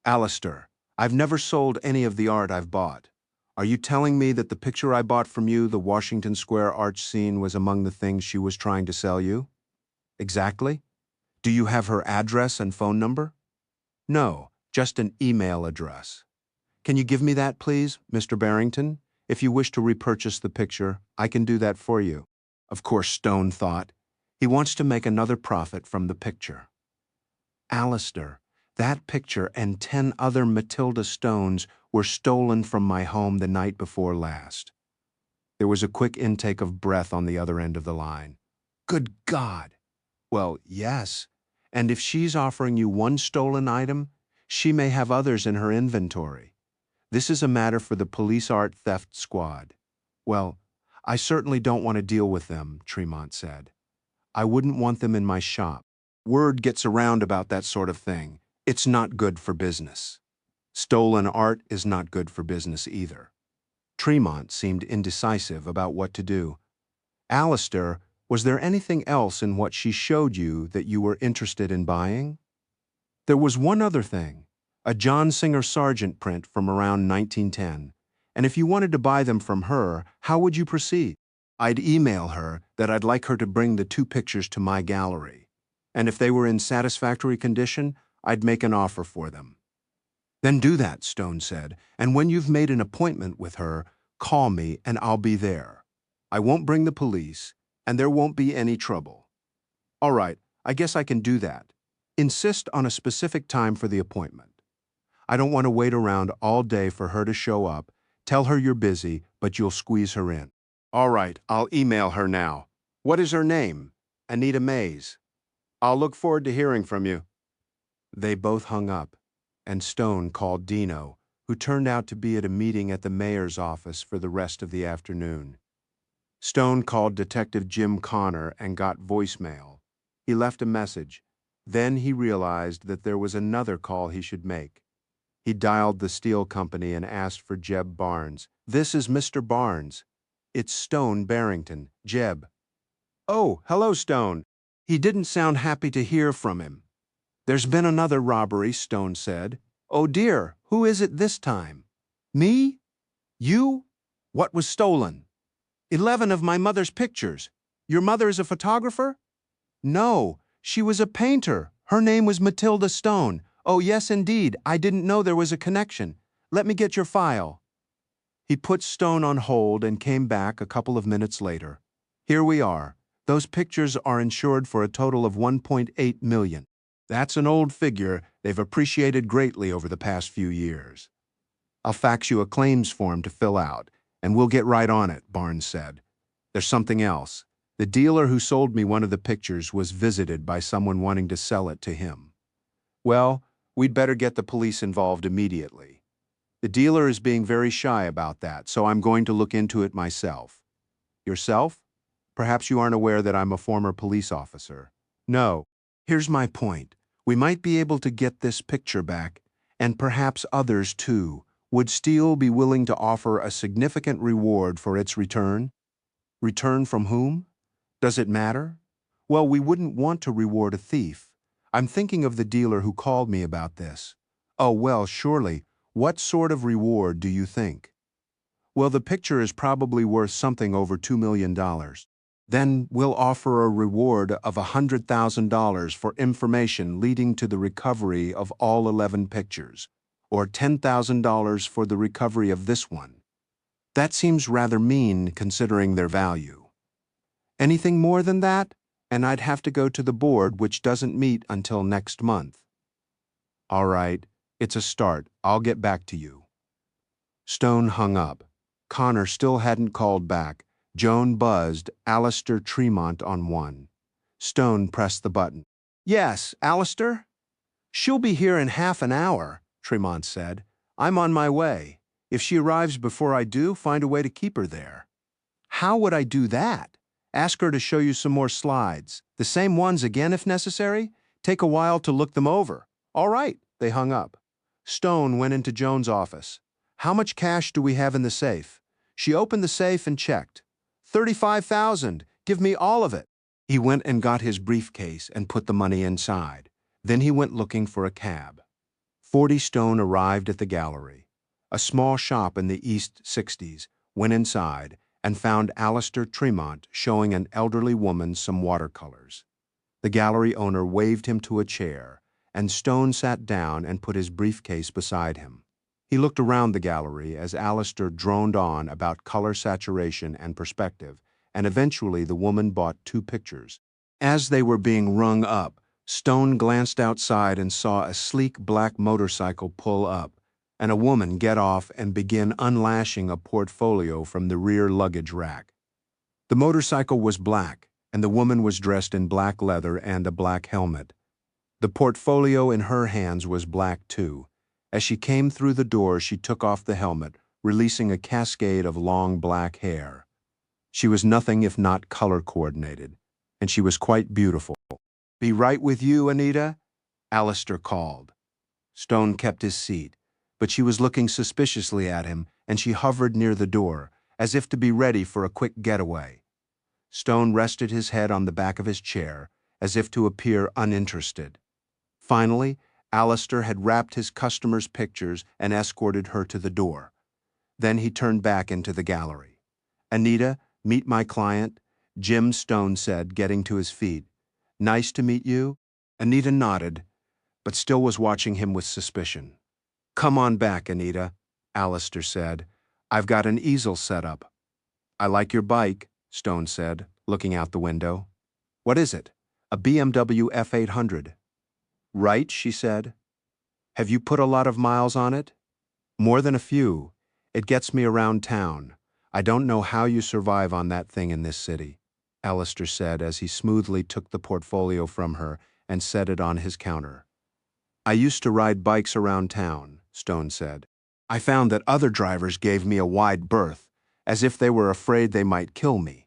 Alistair, I've never sold any of the art I've bought. Are you telling me that the picture I bought from you, the Washington Square arch scene, was among the things she was trying to sell you? Exactly. Do you have her address and phone number? No, just an email address. Can you give me that, please, Mr. Barrington? If you wish to repurchase the picture, I can do that for you. Of course, Stone thought. He wants to make another profit from the picture. Alistair, that picture and 10 other Matilda Stones were stolen from my home the night before last. There was a quick intake of breath on the other end of the line. Good God! Well, yes. And if she's offering you one stolen item, she may have others in her inventory. This is a matter for the police art theft squad. Well, I certainly don't want to deal with them, Tremont said. I wouldn't want them in my shop. Word gets around about that sort of thing. It's not good for business. Stolen art is not good for business either. Tremont seemed indecisive about what to do. Alistair, was there anything else in what she showed you that you were interested in buying? There was one other thing, a John Singer Sargent print from around 1910, and if you wanted to buy them from her, how would you proceed? I'd email her that I'd like her to bring the 2 pictures to my gallery, and if they were in satisfactory condition, I'd make an offer for them. Then do that, Stone said, and when you've made an appointment with her, call me and I'll be there. I won't bring the police, and there won't be any trouble. All right, I guess I can do that. Insist on a specific time for the appointment. I don't want to wait around all day for her to show up. Tell her you're busy, but you'll squeeze her in. All right, I'll email her now. What is her name? Anita Mays. I'll look forward to hearing from you. They both hung up, and Stone called Dino, who turned out to be at a meeting at the mayor's office for the rest of the afternoon. Stone called Detective Jim Connor and got voicemail. He left a message. Then he realized that there was another call he should make. He dialed the steel company and asked for Jeb Barnes. This is Mr. Barnes. It's Stone Barrington, Jeb. Oh, hello, Stone. He didn't sound happy to hear from him. There's been another robbery, Stone said. Oh dear, who is it this time? Me? You? What was stolen? 11 of my mother's pictures. Your mother is a photographer? No, she was a painter. Her name was Matilda Stone. Oh yes, indeed, I didn't know there was a connection. Let me get your file. He put Stone on hold and came back a couple of minutes later. Here we are. Those pictures are insured for a total of $1.8 million. That's an old figure. They've appreciated greatly over the past few years. I'll fax you a claims form to fill out, and we'll get right on it, Barnes said. There's something else. The dealer who sold me one of the pictures was visited by someone wanting to sell it to him. Well, we'd better get the police involved immediately. The dealer is being very shy about that, so I'm going to look into it myself. Yourself? Perhaps you aren't aware that I'm a former police officer. No. Here's my point. We might be able to get this picture back, and perhaps others too. Would Steele be willing to offer a significant reward for its return? Return from whom? Does it matter? Well, we wouldn't want to reward a thief. I'm thinking of the dealer who called me about this. Oh, well, surely. What sort of reward do you think? Well, the picture is probably worth something over $2 million. Then we'll offer a reward of $100,000 for information leading to the recovery of all 11 pictures, or $10,000 for the recovery of this one. That seems rather mean considering their value. Anything more than that, and I'd have to go to the board, which doesn't meet until next month. All right, it's a start. I'll get back to you. Stone hung up. Connor still hadn't called back. Joan buzzed Alistair Tremont on one. Stone pressed the button. Yes, Alistair? She'll be here in half an hour, Tremont said. I'm on my way. If she arrives before I do, find a way to keep her there. How would I do that? Ask her to show you some more slides. The same ones again if necessary? Take a while to look them over. All right, they hung up. Stone went into Joan's office. How much cash do we have in the safe? She opened the safe and checked. 35,000. Give me all of it. He went and got his briefcase and put the money inside. Then he went looking for a cab. 40 Stone arrived at the gallery. A small shop in the East 60s, went inside and found Alistair Tremont showing an elderly woman some watercolors. The gallery owner waved him to a chair, and Stone sat down and put his briefcase beside him. He looked around the gallery as Alistair droned on about color saturation and perspective, and eventually the woman bought 2 pictures. As they were being rung up, Stone glanced outside and saw a sleek black motorcycle pull up, and a woman get off and begin unlashing a portfolio from the rear luggage rack. The motorcycle was black, and the woman was dressed in black leather and a black helmet. The portfolio in her hands was black too. As she came through the door, she took off the helmet, releasing a cascade of long black hair. She was nothing if not color-coordinated, and she was quite beautiful. "Be right with you, Anita?" Alistair called. Stone kept his seat, but she was looking suspiciously at him, and she hovered near the door, as if to be ready for a quick getaway. Stone rested his head on the back of his chair, as if to appear uninterested. Finally, Alistair had wrapped his customer's pictures and escorted her to the door. Then he turned back into the gallery. "Anita, meet my client," Jim Stone said, getting to his feet. "Nice to meet you." Anita nodded, but still was watching him with suspicion. "Come on back, Anita," Alistair said. "I've got an easel set up." "I like your bike," Stone said, looking out the window. "What is it?" "A BMW F800. "Right," she said. "Have you put a lot of miles on it?" "More than a few. It gets me around town. I don't know how you survive on that thing in this city," Alistair said as he smoothly took the portfolio from her and set it on his counter. "I used to ride bikes around town," Stone said. "I found that other drivers gave me a wide berth, as if they were afraid they might kill me.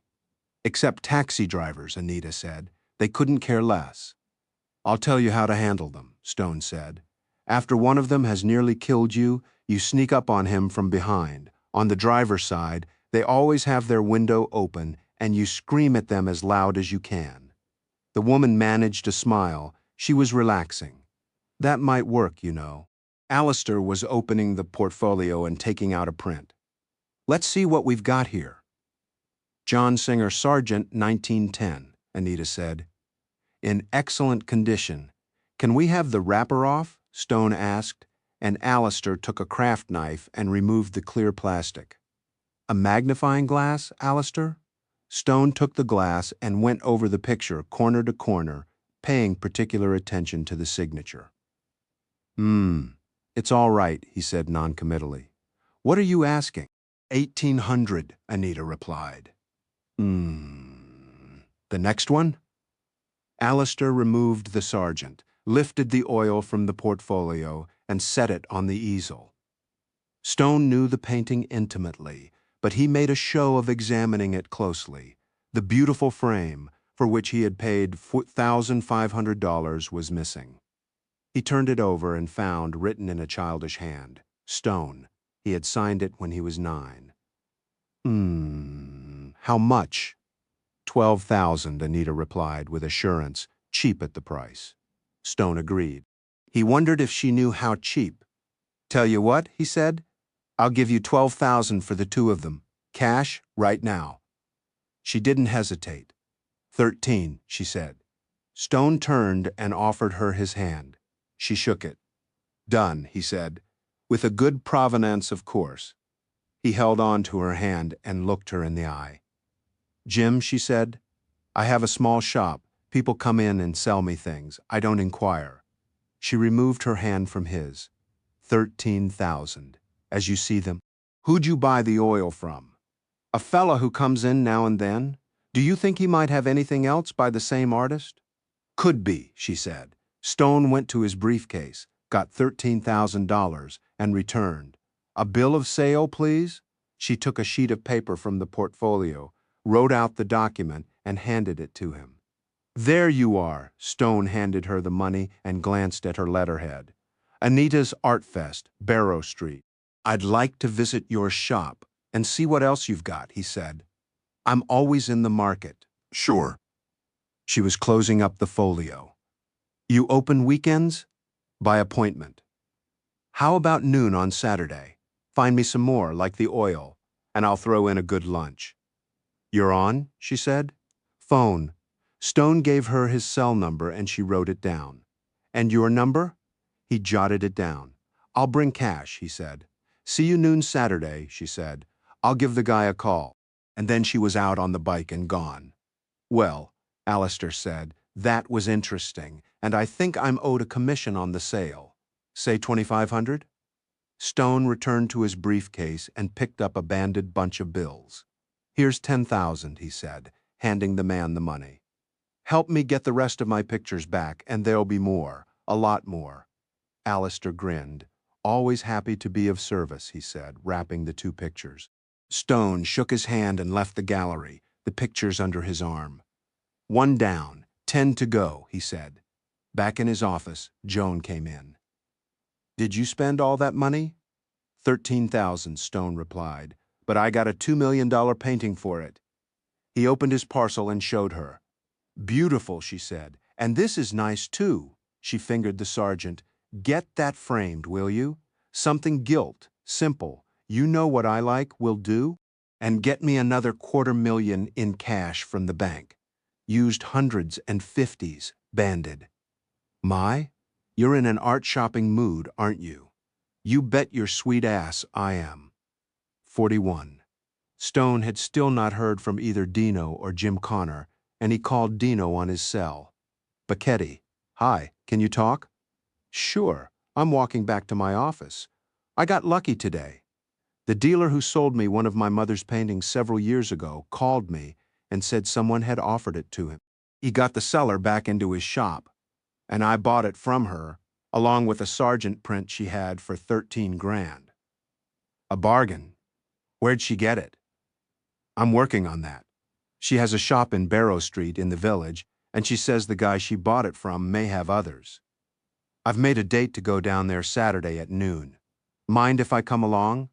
Except taxi drivers," Anita said. "They couldn't care less." "I'll tell you how to handle them," Stone said. "After one of them has nearly killed you, you sneak up on him from behind. On the driver's side, they always have their window open, and you scream at them as loud as you can." The woman managed a smile. She was relaxing. "That might work, you know." Alistair was opening the portfolio and taking out a print. "Let's see what we've got here." "John Singer Sargent, 1910, Anita said. "In excellent condition. Can we have the wrapper off?" Stone asked, and Alistair took a craft knife and removed the clear plastic. "A magnifying glass, Alistair?" Stone took the glass and went over the picture corner to corner, paying particular attention to the signature. It's all right," he said noncommittally. "What are you asking?" 1,800, Anita replied. The next one?" Alistair removed the Sargent, lifted the oil from the portfolio, and set it on the easel. Stone knew the painting intimately, but he made a show of examining it closely. The beautiful frame, for which he had paid $1,500, was missing. He turned it over and found, written in a childish hand, "Stone." He had signed it when he was 9. How much?" 12,000, Anita replied with assurance, cheap at the price. Stone agreed. He wondered if she knew how cheap. "Tell you what," he said, "I'll give you 12,000 for the 2 of them. Cash, right now." She didn't hesitate. 13, she said. Stone turned and offered her his hand. She shook it. "Done," he said, "with a good provenance, of course." He held on to her hand and looked her in the eye. "Jim," she said, "I have a small shop. People come in and sell me things. I don't inquire." She removed her hand from his. 13,000, as you see them. "Who'd you buy the oil from?" "A fella who comes in now and then. Do you think he might have anything else by the same artist?" "Could be," she said. Stone went to his briefcase, got $13,000, and returned. "A bill of sale, please?" She took a sheet of paper from the portfolio, wrote out the document, and handed it to him. "There you are." Stone handed her the money and glanced at her letterhead. "Anita's Art Fest, Barrow Street." I'd like to visit your shop and see what else you've got, he said. I'm always in the market. Sure. She was closing up the folio. You open weekends? By appointment. How about noon on Saturday? Find me some more, like the oil, and I'll throw in a good lunch. You're on, she said. Phone. Stone gave her his cell number and she wrote it down. And your number? He jotted it down. I'll bring cash, he said. See you noon Saturday, she said. I'll give the guy a call. And then she was out on the bike and gone. Well, Alistair said, that was interesting, and I think I'm owed a commission on the sale. Say 2,500? Stone returned to his briefcase and picked up a banded bunch of bills. Here's 10,000, he said, handing the man the money. Help me get the rest of my pictures back, and there'll be more, a lot more. Alistair grinned. Always happy to be of service, he said, wrapping the 2 pictures. Stone shook his hand and left the gallery, the pictures under his arm. 1 down, 10 to go, he said. Back in his office, Joan came in. Did you spend all that money? 13,000, Stone replied, but I got a $2 million painting for it. He opened his parcel and showed her. Beautiful, she said, and this is nice too. She fingered the sergeant. Get that framed, will you? Something gilt, simple. You know what I like, will do? And get me another $250,000 in cash from the bank. Used hundreds and fifties, banded. My, you're in an art shopping mood, aren't you? You bet your sweet ass I am. 41. Stone had still not heard from either Dino or Jim Connor, and he called Dino on his cell. Bacchetti, hi, can you talk? Sure, I'm walking back to my office. I got lucky today. The dealer who sold me one of my mother's paintings several years ago called me and said someone had offered it to him. He got the seller back into his shop, and I bought it from her, along with a sergeant print she had for 13 grand. A bargain. Where'd she get it? I'm working on that. She has a shop in Barrow Street in the village, and she says the guy she bought it from may have others. I've made a date to go down there Saturday at noon. Mind if I come along?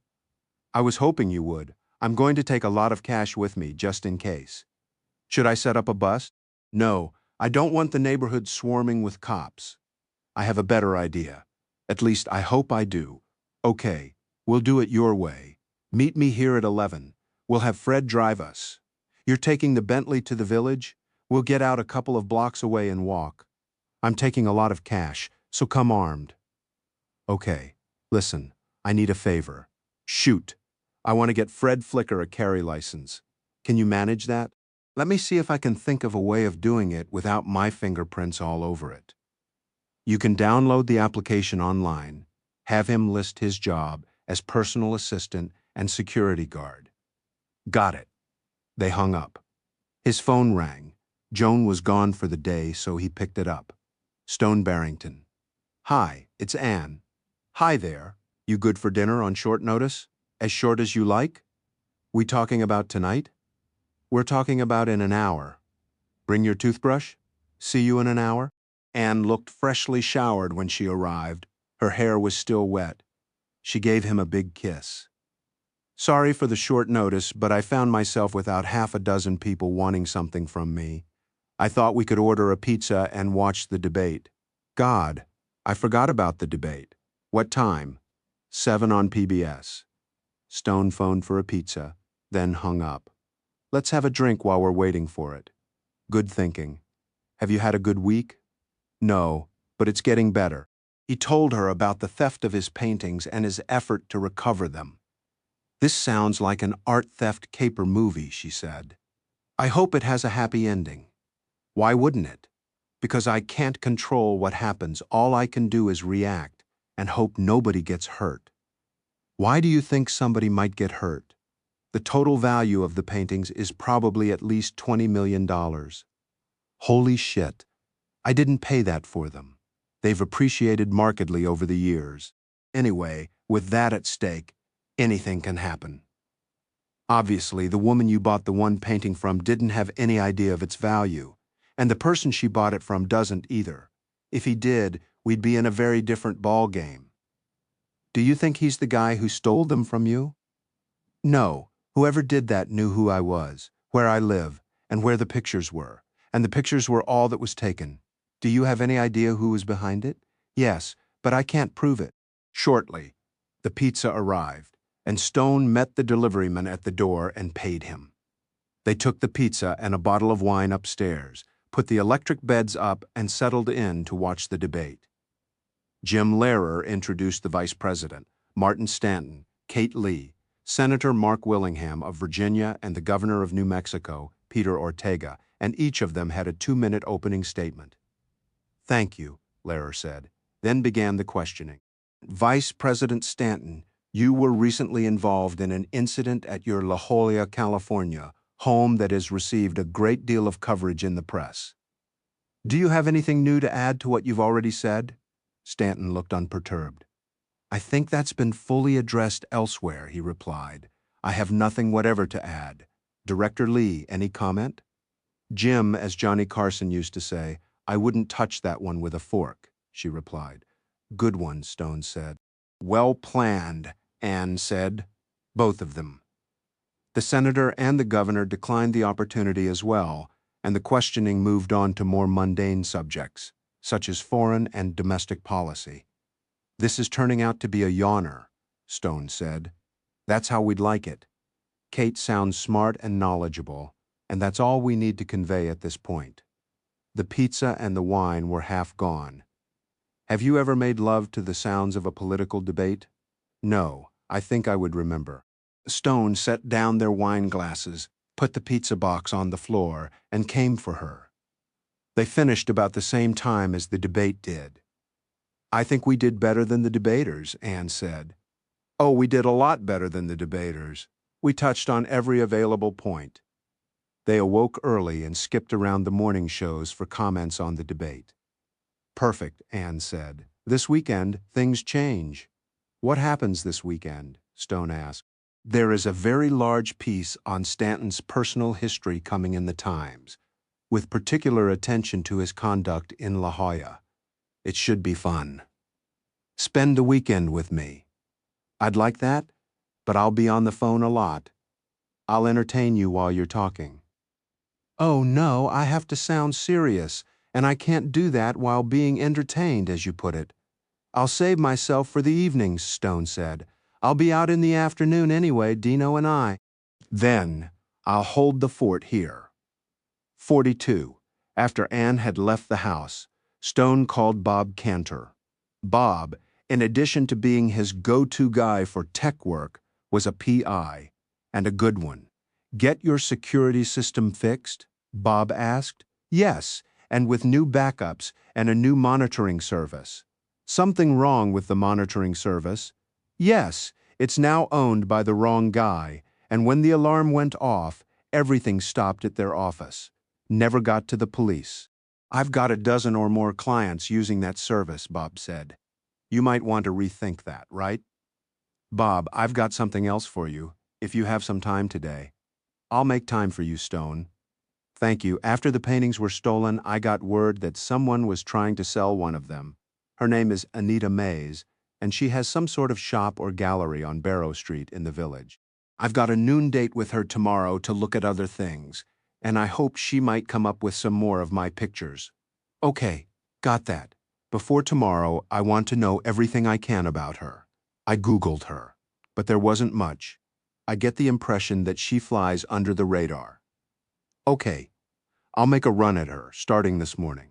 I was hoping you would. I'm going to take a lot of cash with me, just in case. Should I set up a bus? No, I don't want the neighborhood swarming with cops. I have a better idea. At least I hope I do. Okay, we'll do it your way. Meet me here at 11. We'll have Fred drive us. You're taking the Bentley to the village? We'll get out a couple of blocks away and walk. I'm taking a lot of cash, so come armed. Okay, listen, I need a favor. Shoot. I want to get Fred Flicker a carry license. Can you manage that? Let me see if I can think of a way of doing it without my fingerprints all over it. You can download the application online, have him list his job as personal assistant and security guard. Got it. They hung up. His phone rang. Joan was gone for the day, so he picked it up. Stone Barrington. Hi, it's Anne. Hi there. You good for dinner on short notice? As short as you like? We talking about tonight? We're talking about in an hour. Bring your toothbrush? See you in an hour? Anne looked freshly showered when she arrived. Her hair was still wet. She gave him a big kiss. Sorry for the short notice, but I found myself without half a dozen people wanting something from me. I thought we could order a pizza and watch the debate. God, I forgot about the debate. What time? 7 on PBS. Stone phoned for a pizza, then hung up. Let's have a drink while we're waiting for it. Good thinking. Have you had a good week? No, but it's getting better. He told her about the theft of his paintings and his effort to recover them. This sounds like an art theft caper movie, she said. I hope it has a happy ending. Why wouldn't it? Because I can't control what happens. All I can do is react and hope nobody gets hurt. Why do you think somebody might get hurt? The total value of the paintings is probably at least $20 million. Holy shit. I didn't pay that for them. They've appreciated markedly over the years. Anyway, with that at stake, anything can happen. Obviously, the woman you bought the one painting from didn't have any idea of its value, and the person she bought it from doesn't either. If he did, we'd be in a very different ball game. Do you think he's the guy who stole them from you? No, whoever did that knew who I was, where I live, and where the pictures were, and the pictures were all that was taken. Do you have any idea who was behind it? Yes, but I can't prove it. Shortly, the pizza arrived, and Stone met the deliveryman at the door and paid him. They took the pizza and a bottle of wine upstairs, put the electric beds up, and settled in to watch the debate. Jim Lehrer introduced the vice president, Martin Stanton, Kate Lee, Senator Mark Willingham of Virginia, and the governor of New Mexico, Peter Ortega, and each of them had a 2-minute opening statement. Thank you, Lehrer said. Then began the questioning. Vice President Stanton, you were recently involved in an incident at your La Jolla, California, home that has received a great deal of coverage in the press. Do you have anything new to add to what you've already said? Stanton looked unperturbed. I think that's been fully addressed elsewhere, he replied. I have nothing whatever to add. Director Lee, any comment? Jim, as Johnny Carson used to say, I wouldn't touch that one with a fork, she replied. Good one, Stone said. Well planned, Anne said. Both of them. The senator and the governor declined the opportunity as well, and the questioning moved on to more mundane subjects, such as foreign and domestic policy. This is turning out to be a yawner, Stone said. That's how we'd like it. Kate sounds smart and knowledgeable, and that's all we need to convey at this point. The pizza and the wine were half gone. Have you ever made love to the sounds of a political debate? No, I think I would remember. Stone set down their wine glasses, put the pizza box on the floor, and came for her. They finished about the same time as the debate did. I think we did better than the debaters, Anne said. Oh, we did a lot better than the debaters. We touched on every available point. They awoke early and skipped around the morning shows for comments on the debate. Perfect, Anne said. This weekend, things change. What happens this weekend? Stone asked. There is a very large piece on Stanton's personal history coming in the Times, with particular attention to his conduct in La Jolla. It should be fun. Spend the weekend with me. I'd like that, but I'll be on the phone a lot. I'll entertain you while you're talking. Oh, no, I have to sound serious, and I can't do that while being entertained, as you put it. I'll save myself for the evenings, Stone said. I'll be out in the afternoon anyway, Dino and I. Then I'll hold the fort here. 42. After Anne had left the house, Stone called Bob Cantor. Bob, in addition to being his go-to guy for tech work, was a PI, and a good one. Get your security system fixed? Bob asked. Yes, and with new backups and a new monitoring service. Something wrong with the monitoring service? Yes, it's now owned by the wrong guy, and when the alarm went off, everything stopped at their office. Never got to the police. I've got a dozen or more clients using that service, Bob said. You might want to rethink that, right? Bob, I've got something else for you, if you have some time today. I'll make time for you, Stone. Thank you. After the paintings were stolen, I got word that someone was trying to sell one of them. Her name is Anita Mays, and she has some sort of shop or gallery on Barrow Street in the village. I've got a noon date with her tomorrow to look at other things, and I hope she might come up with some more of my pictures. Okay, got that. Before tomorrow, I want to know everything I can about her. I Googled her, but there wasn't much. I get the impression that she flies under the radar. Okay, I'll make a run at her, starting this morning.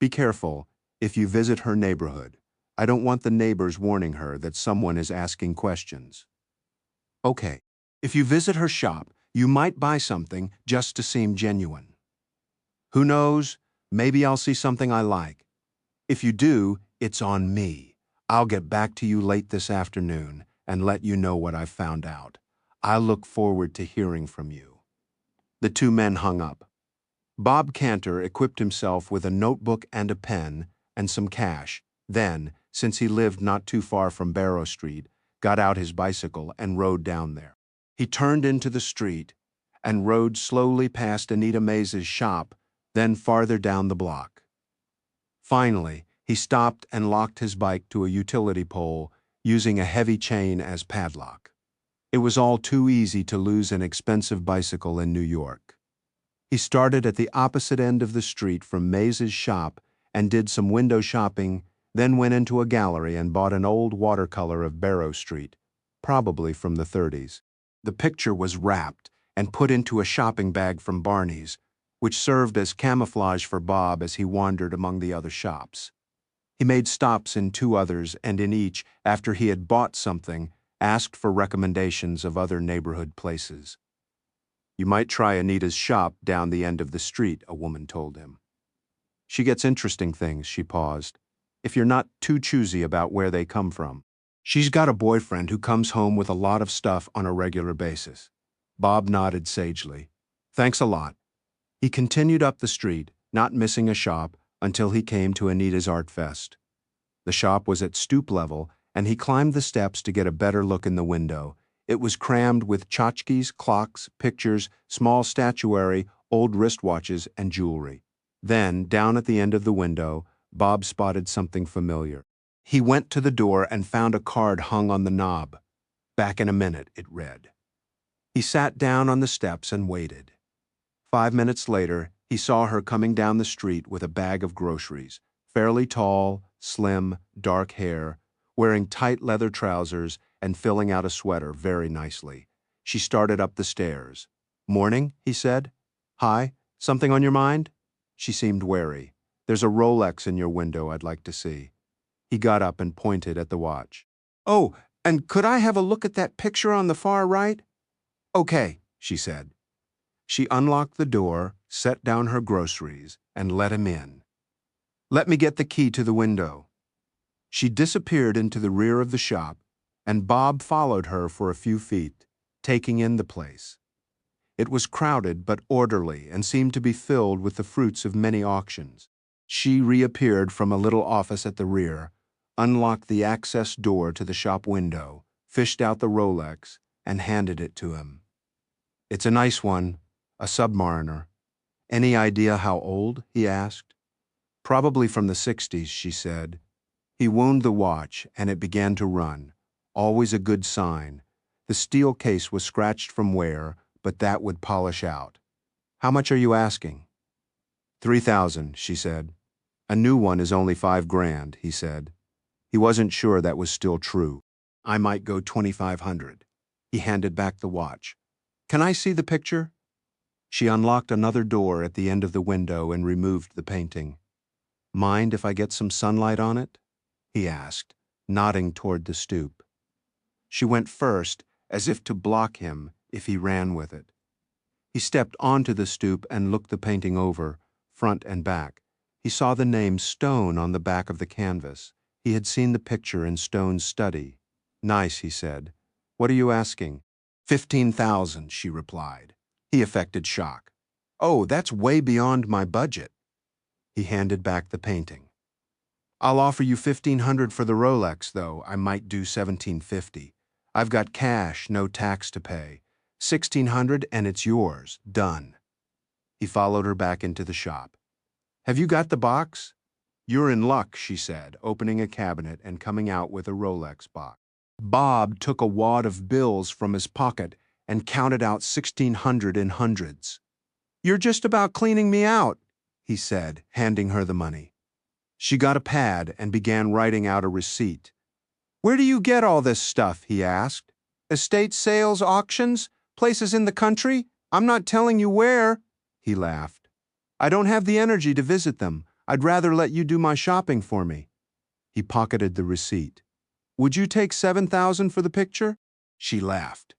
Be careful if you visit her neighborhood. I don't want the neighbors warning her that someone is asking questions. Okay, if you visit her shop, you might buy something just to seem genuine. Who knows, maybe I'll see something I like. If you do, it's on me. I'll get back to you late this afternoon and let you know what I've found out. I look forward to hearing from you. The two men hung up. Bob Cantor equipped himself with a notebook and a pen and some cash, then, since he lived not too far from Barrow Street, got out his bicycle and rode down there. He turned into the street and rode slowly past Anita Mays's shop, then farther down the block. Finally, he stopped and locked his bike to a utility pole, using a heavy chain as padlock. It was all too easy to lose an expensive bicycle in New York. He started at the opposite end of the street from Mays's shop and did some window shopping, then went into a gallery and bought an old watercolor of Barrow Street, probably from the 30s. The picture was wrapped and put into a shopping bag from Barney's, which served as camouflage for Bob as he wandered among the other shops. He made stops in 2 others, and in each, after he had bought something, asked for recommendations of other neighborhood places. "You might try Anita's shop down the end of the street," a woman told him. "She gets interesting things," she paused, "if you're not too choosy about where they come from. She's got a boyfriend who comes home with a lot of stuff on a regular basis." Bob nodded sagely. "Thanks a lot." He continued up the street, not missing a shop, until he came to Anita's Art Fest. The shop was at stoop level, and he climbed the steps to get a better look in the window. It was crammed with tchotchkes, clocks, pictures, small statuary, old wristwatches, and jewelry. Then, down at the end of the window, Bob spotted something familiar. He went to the door and found a card hung on the knob. "Back in a minute," it read. He sat down on the steps and waited. 5 minutes later, he saw her coming down the street with a bag of groceries, fairly tall, slim, dark hair, wearing tight leather trousers and filling out a sweater very nicely. She started up the stairs. "Morning," he said. "Hi, something on your mind?" She seemed wary. "There's a Rolex in your window I'd like to see." He got up and pointed at the watch. "Oh, and could I have a look at that picture on the far right?" "Okay," she said. She unlocked the door, set down her groceries, and let him in. "Let me get the key to the window." She disappeared into the rear of the shop, and Bob followed her for a few feet, taking in the place. It was crowded but orderly and seemed to be filled with the fruits of many auctions. She reappeared from a little office at the rear, unlocked the access door to the shop window, fished out the Rolex, and handed it to him. "It's a nice one, a Submariner." "Any idea how old?" he asked. "Probably from the 60s, she said. He wound the watch, and it began to run. Always a good sign. The steel case was scratched from wear, but that would polish out. "How much are you asking?" "3,000, she said. "A new one is only $5,000, he said. He wasn't sure that was still true. "I might go 2,500. He handed back the watch. "Can I see the picture?" She unlocked another door at the end of the window and removed the painting. "Mind if I get some sunlight on it?" he asked, nodding toward the stoop. She went first, as if to block him if he ran with it. He stepped onto the stoop and looked the painting over, front and back. He saw the name Stone on the back of the canvas. He had seen the picture in Stone's study. "Nice," he said. "What are you asking?" 15,000, she replied. He affected shock. "Oh, that's way beyond my budget." He handed back the painting. "I'll offer you 1,500 for the Rolex, though. I might do 1,750. I've got cash, no tax to pay. 1,600 and it's yours. Done." He followed her back into the shop. "Have you got the box?" "You're in luck," she said, opening a cabinet and coming out with a Rolex box. Bob took a wad of bills from his pocket and counted out 1,600 in hundreds. "You're just about cleaning me out," he said, handing her the money. She got a pad and began writing out a receipt. "Where do you get all this stuff?" he asked. "Estate sales, auctions, places in the country? I'm not telling you where." He laughed. "I don't have the energy to visit them. I'd rather let you do my shopping for me." He pocketed the receipt. "Would you take 7,000 for the picture?" She laughed.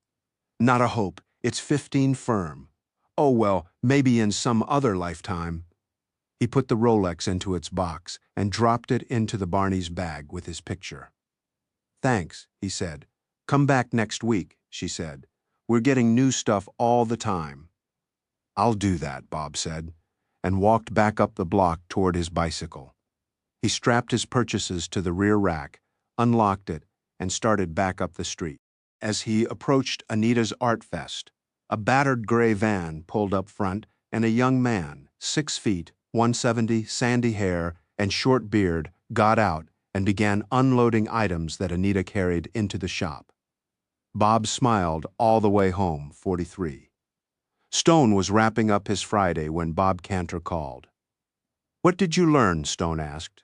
"Not a hope. It's 15 firm. Oh, well, maybe in some other lifetime." He put the Rolex into its box and dropped it into the Barney's bag with his picture. "Thanks," he said. "Come back next week," she said. "We're getting new stuff all the time." "I'll do that," Bob said, and walked back up the block toward his bicycle. He strapped his purchases to the rear rack, unlocked it, and started back up the street. As he approached Anita's Art Fest, a battered gray van pulled up front, and a young man, 6 feet, 170, sandy hair, and short beard, got out and began unloading items that Anita carried into the shop. Bob smiled all the way home, 43. Stone was wrapping up his Friday when Bob Cantor called. "What did you learn?" Stone asked.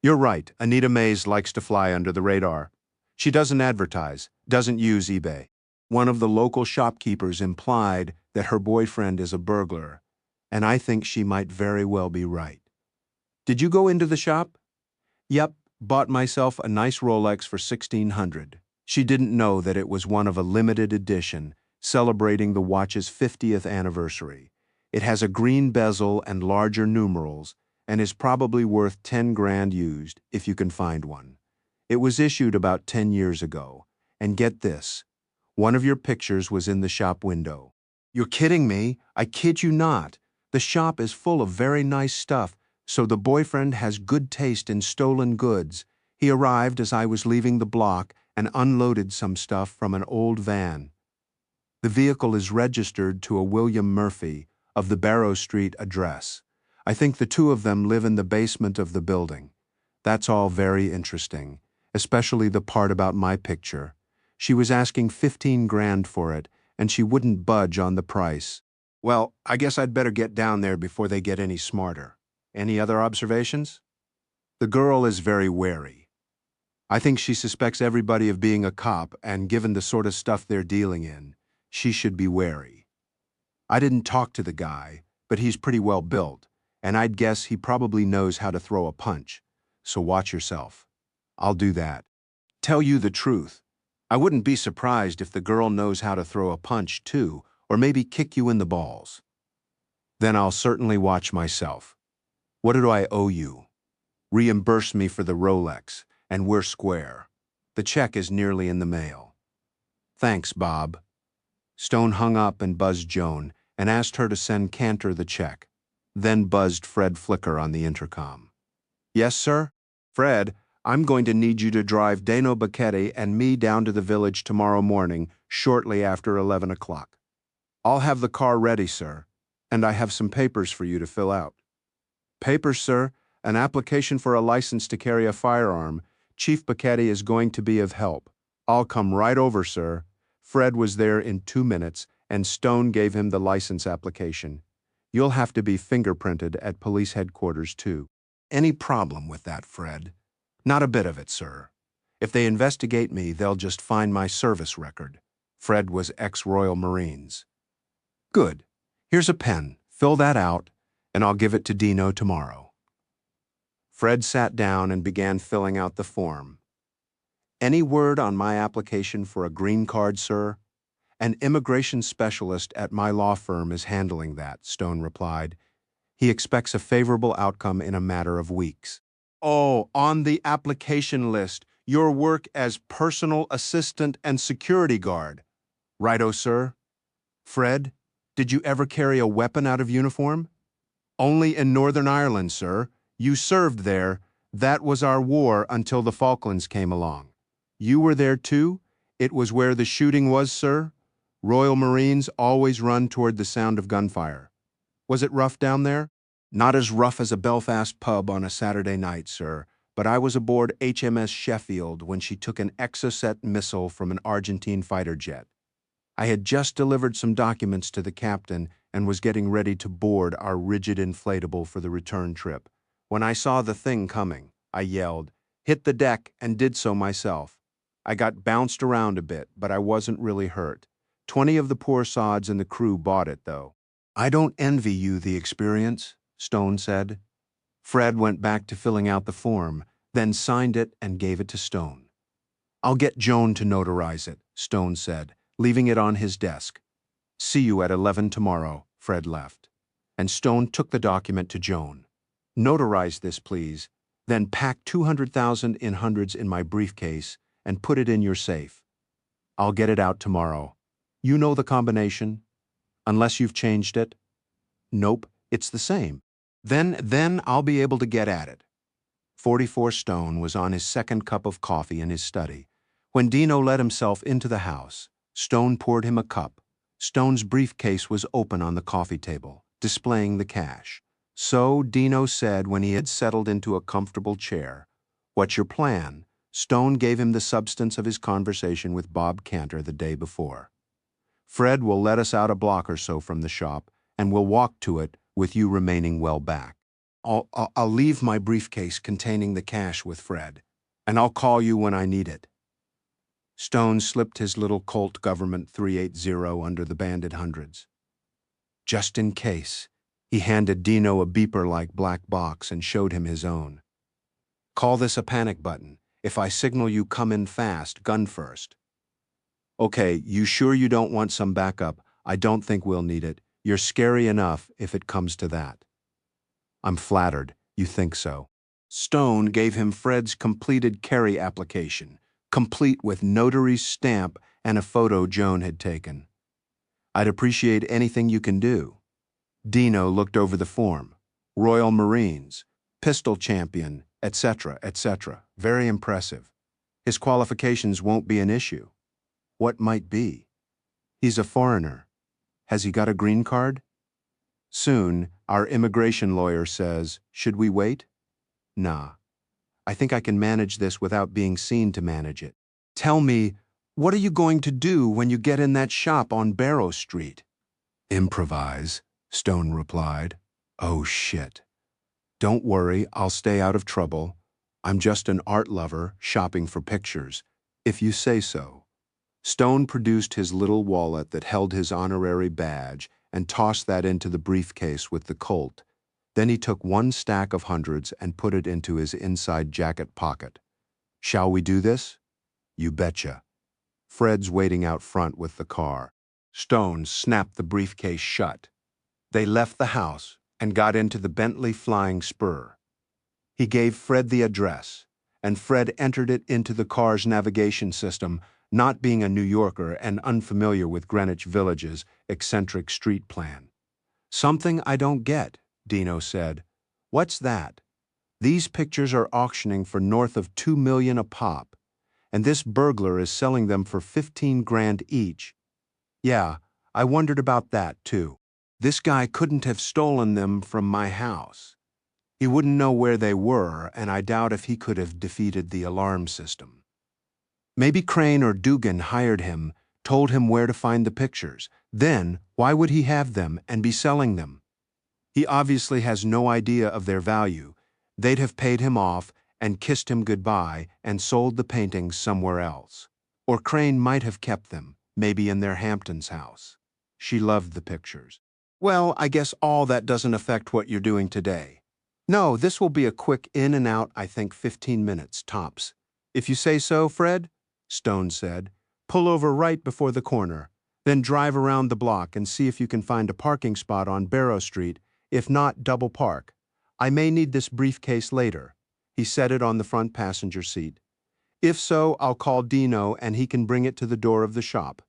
"You're right, Anita Mays likes to fly under the radar. She doesn't advertise, doesn't use eBay. One of the local shopkeepers implied that her boyfriend is a burglar, and I think she might very well be right." "Did you go into the shop?" "Yep, bought myself a nice Rolex for $1,600. She didn't know that it was one of a limited edition, celebrating the watch's 50th anniversary. It has a green bezel and larger numerals, and is probably worth 10 grand used, if you can find one. It was issued about 10 years ago. And get this, one of your pictures was in the shop window." "You're kidding me? I kid you not. The shop is full of very nice stuff, so the boyfriend has good taste in stolen goods. He arrived as I was leaving the block and unloaded some stuff from an old van. The vehicle is registered to a William Murphy of the Barrow Street address. I think the two of them live in the basement of the building. That's all very interesting, especially the part about my picture. She was asking 15 grand for it, and she wouldn't budge on the price. Well, I guess I'd better get down there before they get any smarter. Any other observations?" "The girl is very wary. I think she suspects everybody of being a cop, and given the sort of stuff they're dealing in, she should be wary. I didn't talk to the guy, but he's pretty well built, and I'd guess he probably knows how to throw a punch, so watch yourself." "I'll do that. Tell you the truth, I wouldn't be surprised if the girl knows how to throw a punch too, or maybe kick you in the balls." "Then I'll certainly watch myself. What do I owe you?" "Reimburse me for the Rolex, and we're square. The check is nearly in the mail." "Thanks, Bob." Stone hung up and buzzed Joan and asked her to send Cantor the check, then buzzed Fred Flicker on the intercom. "Yes, sir? Fred, I'm going to need you to drive Dano Bacchetti and me down to the village tomorrow morning, shortly after 11 o'clock. "I'll have the car ready, sir, and I have some papers for you to fill out." "Papers, sir? An application for a license to carry a firearm. Chief Bacchetti is going to be of help." "I'll come right over, sir." Fred was there in 2 minutes, and Stone gave him the license application. "You'll have to be fingerprinted at police headquarters, too." "Any problem with that, Fred?" "Not a bit of it, sir. If they investigate me, they'll just find my service record." Fred was ex-Royal Marines. "Good. Here's a pen. Fill that out, and I'll give it to Dino tomorrow." Fred sat down and began filling out the form. "Any word on my application for a green card, sir?" "An immigration specialist at my law firm is handling that," Stone replied. "He expects a favorable outcome in a matter of weeks." "Oh, on the application list, your work as personal assistant and security guard." "Righto, sir." "Fred, did you ever carry a weapon out of uniform?" "Only in Northern Ireland, sir. You served there. That was our war until the Falklands came along." "You were there too? It was where the shooting was, sir?" "Royal Marines always run toward the sound of gunfire." "Was it rough down there?" "Not as rough as a Belfast pub on a Saturday night, sir, but I was aboard HMS Sheffield when she took an Exocet missile from an Argentine fighter jet. I had just delivered some documents to the captain and was getting ready to board our rigid inflatable for the return trip. When I saw the thing coming, I yelled, hit the deck, and did so myself. I got bounced around a bit, but I wasn't really hurt. 20 of the poor sods in the crew bought it, though." "I don't envy you the experience," Stone said. Fred went back to filling out the form, then signed it and gave it to Stone. "I'll get Joan to notarize it," Stone said, leaving it on his desk. "See you at 11 tomorrow." Fred left, and Stone took the document to Joan. "Notarize this, please, then pack 200,000 in hundreds in my briefcase and put it in your safe. I'll get it out tomorrow. You know the combination? Unless you've changed it?" "Nope, it's the same." Then I'll be able to get at it." 44 Stone was on his second cup of coffee in his study. When Dino let himself into the house, Stone poured him a cup. Stone's briefcase was open on the coffee table, displaying the cash. "So," Dino said when he had settled into a comfortable chair, What's your plan? Stone gave him the substance of his conversation with Bob Cantor the day before. Fred will let us out a block or so from the shop, and we'll walk to it with you remaining well back. I'll leave my briefcase containing the cash with Fred, and I'll call you when I need it. Stone slipped his little Colt Government 380 under the banded hundreds. Just in case, he handed Dino a beeper-like black box and showed him his own. Call this a panic button. If I signal you come in fast, gun first. Okay, you sure you don't want some backup? I don't think we'll need it. You're scary enough if it comes to that. I'm flattered. You think so. Stone gave him Fred's completed carry application, complete with notary's stamp and a photo Joan had taken. I'd appreciate anything you can do. Dino looked over the form. Royal Marines, pistol champion, etc., etc. Very impressive. His qualifications won't be an issue. What might be? He's a foreigner. Has he got a green card? Soon, our immigration lawyer says, should we wait? Nah. I think I can manage this without being seen to manage it. Tell me, what are you going to do when you get in that shop on Barrow Street? Improvise, Stone replied. Oh shit. Don't worry, I'll stay out of trouble. I'm just an art lover shopping for pictures, if you say so. Stone produced his little wallet that held his honorary badge and tossed that into the briefcase with the Colt. Then he took one stack of hundreds and put it into his inside jacket pocket. Shall we do this? You betcha. Fred's waiting out front with the car. Stone snapped the briefcase shut. They left the house and got into the Bentley Flying Spur. He gave Fred the address, and Fred entered it into the car's navigation system, not being a New Yorker and unfamiliar with Greenwich Village's eccentric street plan. Something I don't get, Dino said. What's that? These pictures are auctioning for north of $2 million a pop, and this burglar is selling them for 15 grand each. Yeah, I wondered about that too. This guy couldn't have stolen them from my house. He wouldn't know where they were, and I doubt if he could have defeated the alarm system. Maybe Crane or Dugan hired him, told him where to find the pictures. Then, why would he have them and be selling them? He obviously has no idea of their value. They'd have paid him off and kissed him goodbye and sold the paintings somewhere else. Or Crane might have kept them, maybe in their Hamptons house. She loved the pictures. Well, I guess all that doesn't affect what you're doing today. No, this will be a quick in and out, I think 15 minutes, tops. If you say so, Fred, Stone said. Pull over right before the corner, then drive around the block and see if you can find a parking spot on Barrow Street. If not, double park. I may need this briefcase later. He set it on the front passenger seat. If so, I'll call Dino and he can bring it to the door of the shop.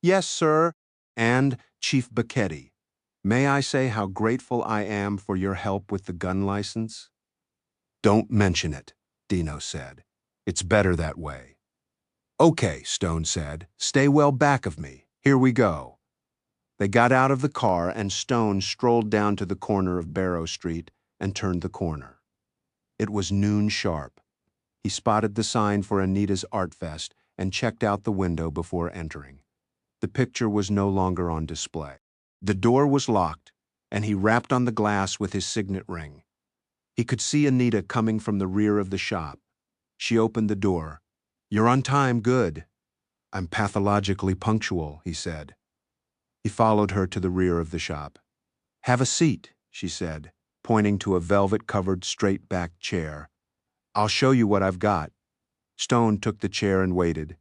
Yes, sir. And Chief Bacchetti, may I say how grateful I am for your help with the gun license? Don't mention it, Dino said. It's better that way. Okay, Stone said. Stay well back of me. Here we go. They got out of the car and Stone strolled down to the corner of Barrow Street and turned the corner. It was noon sharp. He spotted the sign for Anita's Art Fest and checked out the window before entering. The picture was no longer on display. The door was locked, and he rapped on the glass with his signet ring. He could see Anita coming from the rear of the shop. She opened the door. You're on time, good. I'm pathologically punctual, he said. He followed her to the rear of the shop. Have a seat, she said, pointing to a velvet-covered straight-backed chair. I'll show you what I've got. Stone took the chair and waited.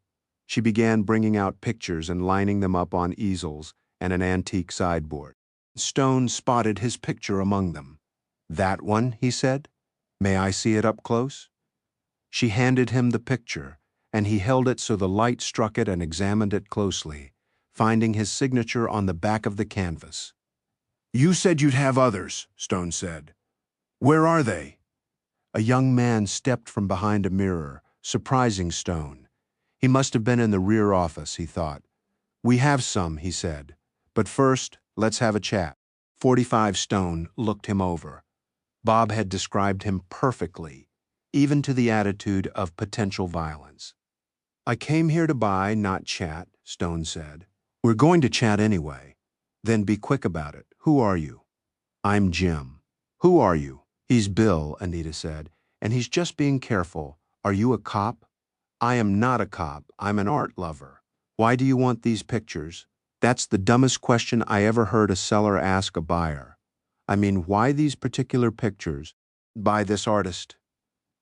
She began bringing out pictures and lining them up on easels and an antique sideboard. Stone spotted his picture among them. That one, he said. May I see it up close? She handed him the picture, and he held it so the light struck it and examined it closely, finding his signature on the back of the canvas. You said you'd have others, Stone said. Where are they? A young man stepped from behind a mirror, surprising Stone. He must have been in the rear office, he thought. We have some, he said. But first, let's have a chat. 45 Stone looked him over. Bob had described him perfectly. even to the attitude of potential violence. I came here to buy, not chat, Stone said. We're going to chat anyway. Then be quick about it. Who are you? I'm Jim. Who are you? He's Bill, Anita said, and he's just being careful. Are you a cop? I am not a cop. I'm an art lover. Why do you want these pictures? That's the dumbest question I ever heard a seller ask a buyer. I mean, why these particular pictures? By this artist.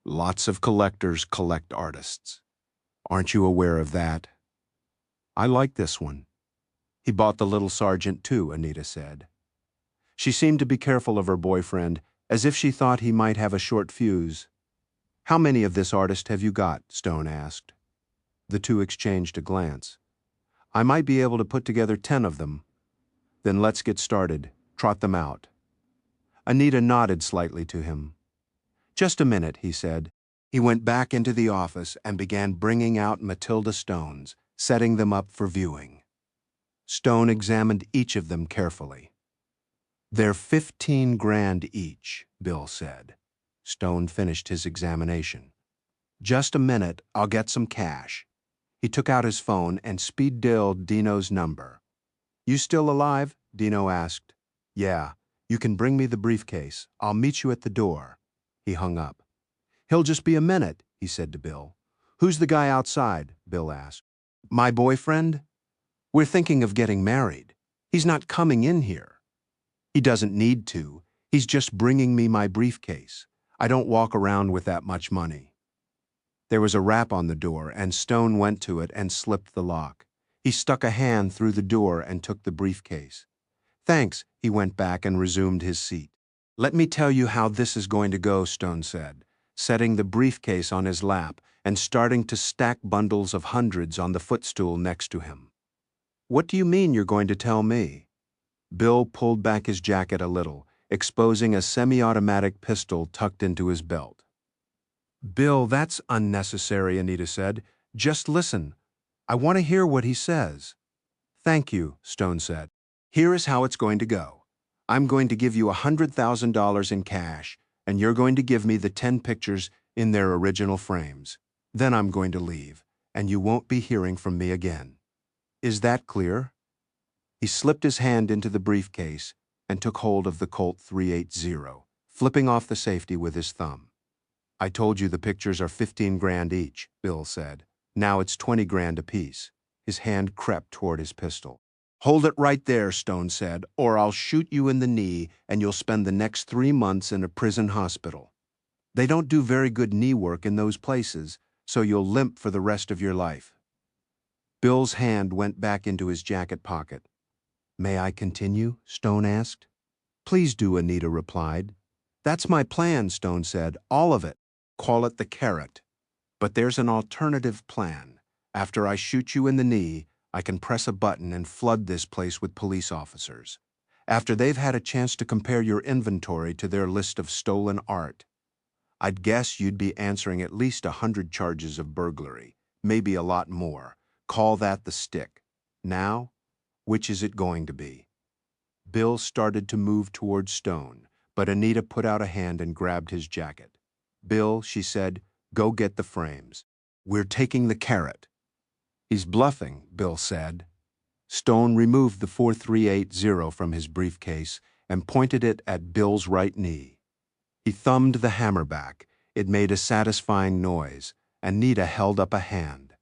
Lots of collectors collect artists. Aren't you aware of that? I like this one. He bought the little sergeant too, Anita said. She seemed to be careful of her boyfriend, as if she thought he might have a short fuse. How many of this artist have you got? Stone asked. The two exchanged a glance. I might be able to put together 10 of them. Then let's get started. Trot them out. Anita nodded slightly to him. Just a minute, he said. He went back into the office and began bringing out Matilda stones, setting them up for viewing. Stone examined each of them carefully. They're 15 grand each, Bill said. Stone finished his examination. Just a minute, I'll get some cash. He took out his phone and speed-dialed Dino's number. You still alive? Dino asked. Yeah, you can bring me the briefcase. I'll meet you at the door. He hung up. He'll just be a minute, he said to Bill. Who's the guy outside? Bill asked. My boyfriend? We're thinking of getting married. He's not coming in here. He doesn't need to. He's just bringing me my briefcase. I don't walk around with that much money. There was a rap on the door, and Stone went to it and slipped the lock. He stuck a hand through the door and took the briefcase. Thanks, he went back and resumed his seat. Let me tell you how this is going to go, Stone said, setting the briefcase on his lap and starting to stack bundles of hundreds on the footstool next to him. What do you mean you're going to tell me? Bill pulled back his jacket a little, exposing a semi-automatic pistol tucked into his belt. Bill, that's unnecessary, Anita said. Just listen. I want to hear what he says. Thank you, Stone said. Here is how it's going to go. I'm going to give you $100,000 in cash, and you're going to give me the 10 pictures in their original frames. Then I'm going to leave, and you won't be hearing from me again. Is that clear? He slipped his hand into the briefcase and took hold of the Colt .380, flipping off the safety with his thumb. I told you the pictures are 15 grand each, Bill said. Now it's 20 grand apiece. His hand crept toward his pistol. Hold it right there, Stone said, or I'll shoot you in the knee and you'll spend the next 3 months in a prison hospital. They don't do very good knee work in those places, so you'll limp for the rest of your life. Bill's hand went back into his jacket pocket. May I continue? Stone asked. Please do, Anita replied. That's my plan, Stone said, all of it. Call it the carrot. But there's an alternative plan. After I shoot you in the knee, I can press a button and flood this place with police officers. After they've had a chance to compare your inventory to their list of stolen art, I'd guess you'd be answering at least 100 charges of burglary, maybe a lot more. Call that the stick. Now, which is it going to be? Bill started to move toward Stone, but Anita put out a hand and grabbed his jacket. Bill, she said, go get the frames. We're taking the carrot. He's bluffing, Bill said. Stone removed the .4380 from his briefcase and pointed it at Bill's right knee. He thumbed the hammer back. It made a satisfying noise. Anita held up a hand.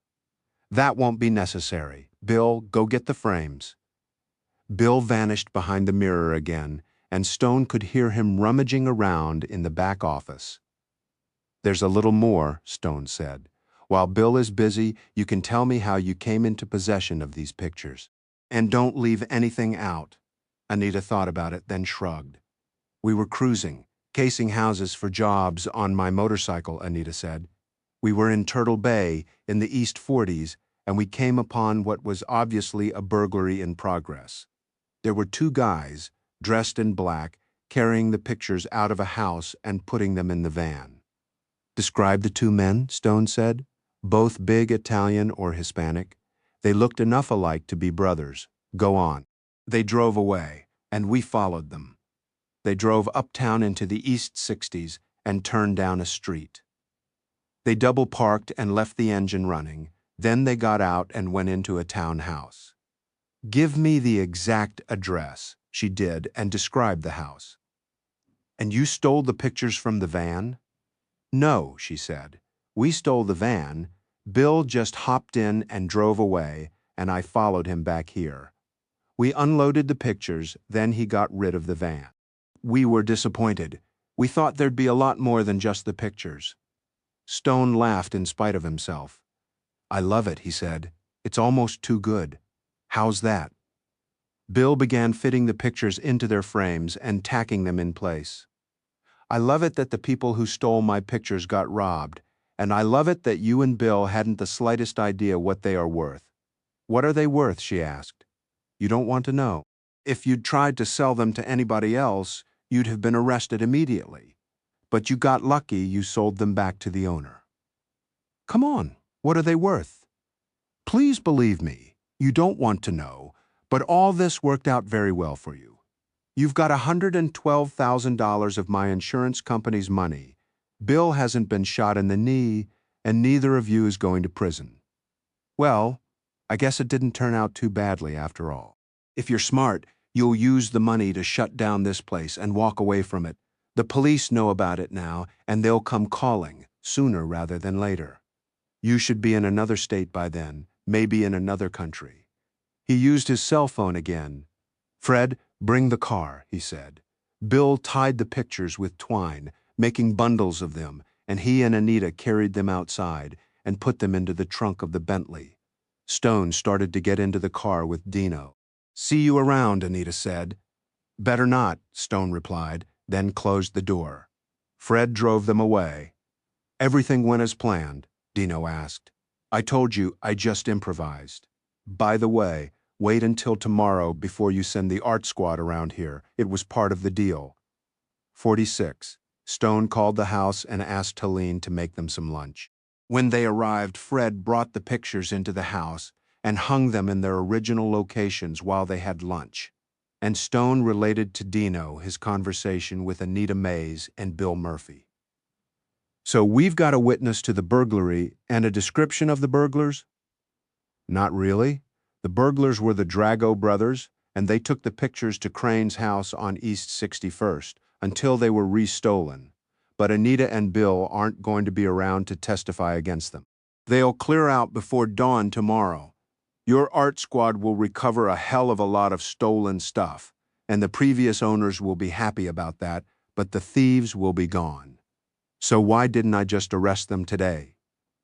That won't be necessary. Bill, go get the frames. Bill vanished behind the mirror again, and Stone could hear him rummaging around in the back office. There's a little more, Stone said. While Bill is busy, you can tell me how you came into possession of these pictures. And don't leave anything out. Anita thought about it, then shrugged. We were cruising, casing houses for jobs on my motorcycle, Anita said. We were in Turtle Bay in the East 40s, and we came upon what was obviously a burglary in progress. There were 2 guys, dressed in black, carrying the pictures out of a house and putting them in the van. Describe the 2 men, Stone said. Both big Italian or Hispanic. They looked enough alike to be brothers. Go on. They drove away, and we followed them. They drove uptown into the East 60s and turned down a street. They double-parked and left the engine running. Then they got out and went into a townhouse. "Give me the exact address," she did, and described the house. "And you stole the pictures from the van?" "No," she said. "We stole the van. Bill just hopped in and drove away, and I followed him back here. We unloaded the pictures, then he got rid of the van. We were disappointed. We thought there'd be a lot more than just the pictures." Stone laughed in spite of himself. "I love it," he said. "It's almost too good. How's that?" Bill began fitting the pictures into their frames and tacking them in place. "I love it that the people who stole my pictures got robbed, and I love it that you and Bill hadn't the slightest idea what they are worth." "What are they worth?" she asked. "You don't want to know. If you'd tried to sell them to anybody else, you'd have been arrested immediately. But you got lucky, you sold them back to the owner." "Come on, what are they worth?" "Please believe me, you don't want to know, but all this worked out very well for you. You've got $112,000 of my insurance company's money. Bill hasn't been shot in the knee, and neither of you is going to prison. Well, I guess it didn't turn out too badly after all. If you're smart, you'll use the money to shut down this place and walk away from it. The police know about it now, and they'll come calling, sooner rather than later. You should be in another state by then, maybe in another country." He used his cell phone again. "Fred, bring the car," he said. Bill tied the pictures with twine, making bundles of them, and he and Anita carried them outside and put them into the trunk of the Bentley. Stone started to get into the car with Dino. "See you around," Anita said. "Better not," Stone replied, then closed the door. Fred drove them away. "Everything went as planned?" Dino asked. "I told you I just improvised. By the way, wait until tomorrow before you send the art squad around here. It was part of the deal." 46. Stone called the house and asked Helene to make them some lunch. When they arrived, Fred brought the pictures into the house and hung them in their original locations while they had lunch. And Stone related to Dino his conversation with Anita Mays and Bill Murphy. "So we've got a witness to the burglary and a description of the burglars?" "Not really. The burglars were the Drago brothers, and they took the pictures to Crane's house on East 61st until they were restolen. But Anita and Bill aren't going to be around to testify against them. They'll clear out before dawn tomorrow. Your art squad will recover a hell of a lot of stolen stuff, and the previous owners will be happy about that, but the thieves will be gone. So why didn't I just arrest them today?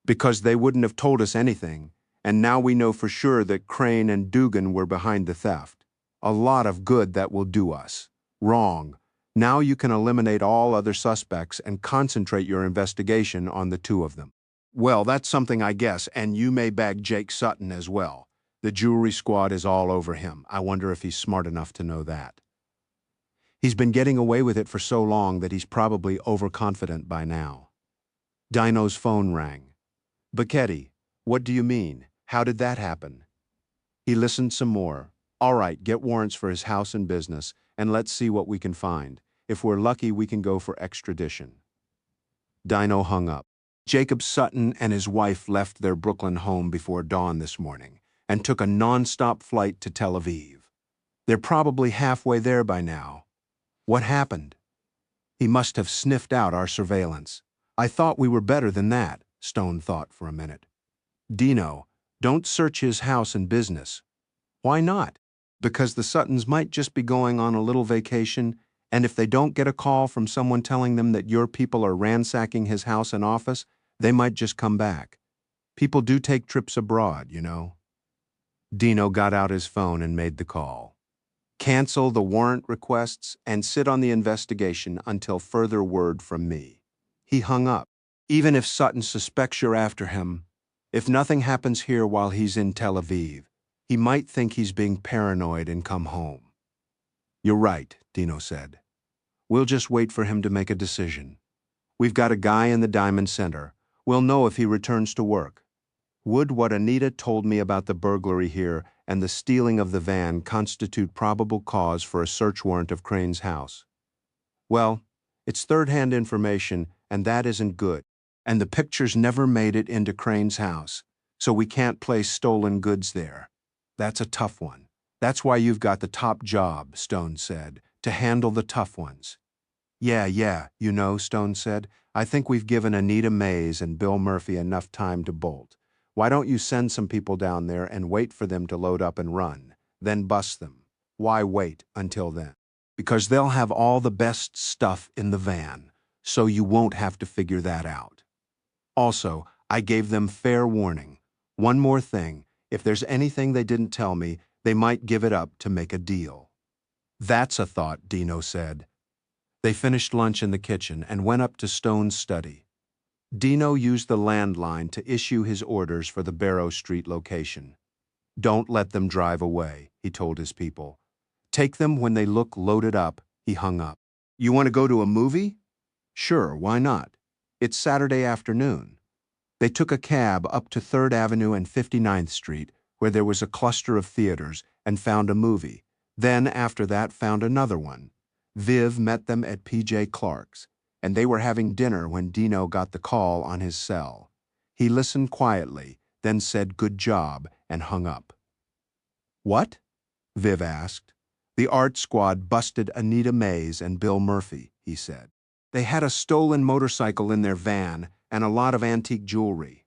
Because they wouldn't have told us anything, and now we know for sure that Crane and Dugan were behind the theft. A lot of good that will do us. Wrong. Now you can eliminate all other suspects and concentrate your investigation on the two of them." "Well, that's something, I guess, and you may bag Jake Sutton as well. The jewelry squad is all over him. I wonder if he's smart enough to know that. He's been getting away with it for so long that he's probably overconfident by now." Dino's phone rang. "Bacchetti, what do you mean? How did that happen?" He listened some more. "All right, get warrants for his house and business, and let's see what we can find. If we're lucky, we can go for extradition." Dino hung up. Jacob Sutton and his wife left their Brooklyn home before dawn this morning and took a non-stop flight to Tel Aviv. They're probably halfway there by now. What happened? He must have sniffed out our surveillance. I thought we were better than that, Stone thought for a minute. Dino, don't search his house and business. Why not? Because the Suttons might just be going on a little vacation, and if they don't get a call from someone telling them that your people are ransacking his house and office, they might just come back. People do take trips abroad, you know. Dino got out his phone and made the call. Cancel the warrant requests and sit on the investigation until further word from me. He hung up. Even if Sutton suspects you're after him, if nothing happens here while he's in Tel Aviv, he might think he's being paranoid and come home. You're right, Dino said. We'll just wait for him to make a decision. We've got a guy in the Diamond Center. We'll know if he returns to work. Would what Anita told me about the burglary here and the stealing of the van constitute probable cause for a search warrant of Crane's house? Well, it's third-hand information, and that isn't good. And the pictures never made it into Crane's house, so we can't place stolen goods there. That's a tough one. That's why you've got the top job, Stone said, to handle the tough ones. Yeah, Stone said, I think we've given Anita Mays and Bill Murphy enough time to bolt. Why don't you send some people down there and wait for them to load up and run, then bust them? Why wait until then? Because they'll have all the best stuff in the van, so you won't have to figure that out. Also, I gave them fair warning. One more thing, if there's anything they didn't tell me, they might give it up to make a deal. That's a thought, Dino said. They finished lunch in the kitchen and went up to Stone's study. Dino used the landline to issue his orders for the Barrow Street location. Don't let them drive away, he told his people. Take them when they look loaded up. He hung up. You want to go to a movie? Sure, why not? It's Saturday afternoon. They took a cab up to 3rd Avenue and 59th Street, where there was a cluster of theaters, and found a movie. Then, after that, found another one. Viv met them at P.J. Clark's, and they were having dinner when Dino got the call on his cell. He listened quietly, then said good job, and hung up. What? Viv asked. The art squad busted Anita Mays and Bill Murphy, he said. They had a stolen motorcycle in their van and a lot of antique jewelry.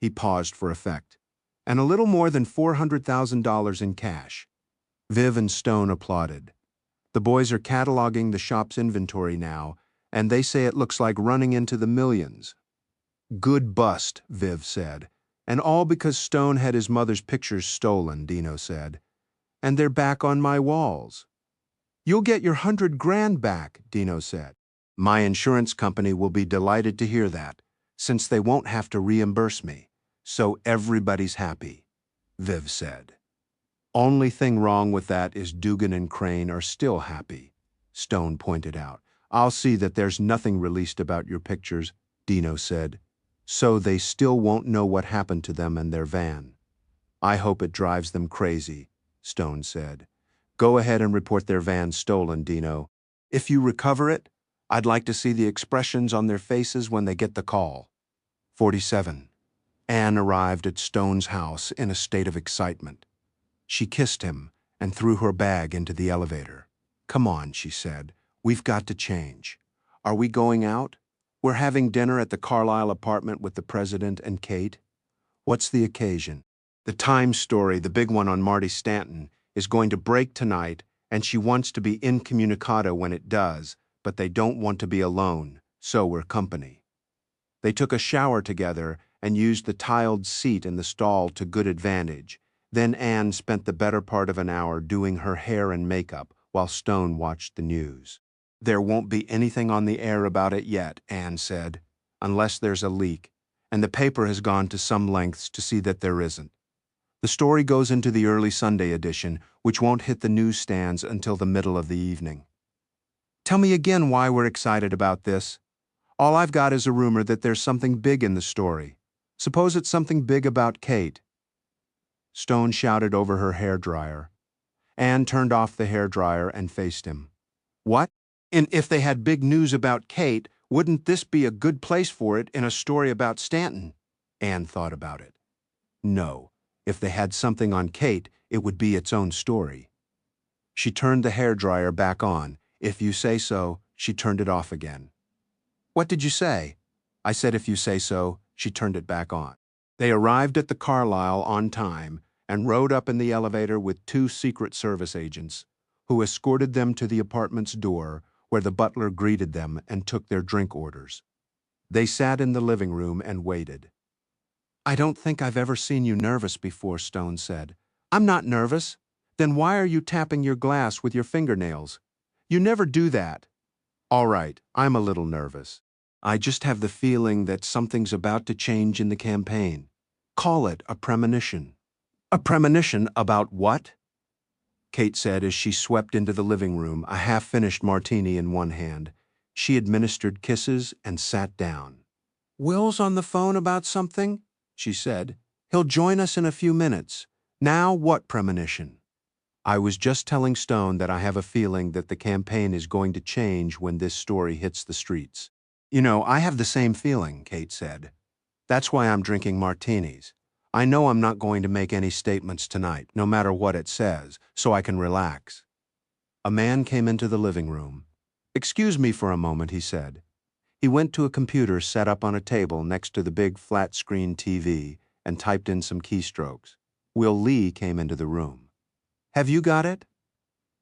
He paused for effect. And a little more than $400,000 in cash. Viv and Stone applauded. The boys are cataloging the shop's inventory now, and they say it looks like running into the millions. Good bust, Viv said. And all because Stone had his mother's pictures stolen, Dino said. And they're back on my walls. You'll get your $100,000 back, Dino said. My insurance company will be delighted to hear that, since they won't have to reimburse me. So everybody's happy, Viv said. Only thing wrong with that is Dugan and Crane are still happy, Stone pointed out. I'll see that there's nothing released about your pictures, Dino said. So they still won't know what happened to them and their van. I hope it drives them crazy, Stone said. Go ahead and report their van stolen, Dino. If you recover it, I'd like to see the expressions on their faces when they get the call. 47. Anne arrived at Stone's house in a state of excitement. She kissed him and threw her bag into the elevator. Come on, she said. We've got to change. Are we going out? We're having dinner at the Carlisle apartment with the president and Kate. What's the occasion? The Times story, the big one on Marty Stanton, is going to break tonight, and she wants to be incommunicado when it does, but they don't want to be alone, so we're company. They took a shower together and used the tiled seat in the stall to good advantage. Then Anne spent the better part of an hour doing her hair and makeup while Stone watched the news. There won't be anything on the air about it yet, Anne said, unless there's a leak, and the paper has gone to some lengths to see that there isn't. The story goes into the early Sunday edition, which won't hit the newsstands until the middle of the evening. Tell me again why we're excited about this. All I've got is a rumor that there's something big in the story. Suppose it's something big about Kate. Stone shouted over her hairdryer. Anne turned off the hairdryer and faced him. What? And if they had big news about Kate, wouldn't this be a good place for it in a story about Stanton? Anne thought about it. No, if they had something on Kate, it would be its own story. She turned the hairdryer back on. If you say so, she turned it off again. What did you say? I said if you say so. She turned it back on. They arrived at the Carlisle on time and rode up in the elevator with 2 Secret Service agents, who escorted them to the apartment's door, where the butler greeted them and took their drink orders. They sat in the living room and waited. I don't think I've ever seen you nervous before, Stone said. I'm not nervous. Then why are you tapping your glass with your fingernails? You never do that. All right, I'm a little nervous. I just have the feeling that something's about to change in the campaign. Call it a premonition. A premonition about what? Kate said as she swept into the living room, a half-finished martini in one hand. She administered kisses and sat down. Will's on the phone about something, she said. He'll join us in a few minutes. Now what premonition? I was just telling Stone that I have a feeling that the campaign is going to change when this story hits the streets. You know, I have the same feeling, Kate said. That's why I'm drinking martinis. I know I'm not going to make any statements tonight, no matter what it says, so I can relax. A man came into the living room. "Excuse me for a moment," he said. He went to a computer set up on a table next to the big flat-screen TV and typed in some keystrokes. Will Lee came into the room. "Have you got it?"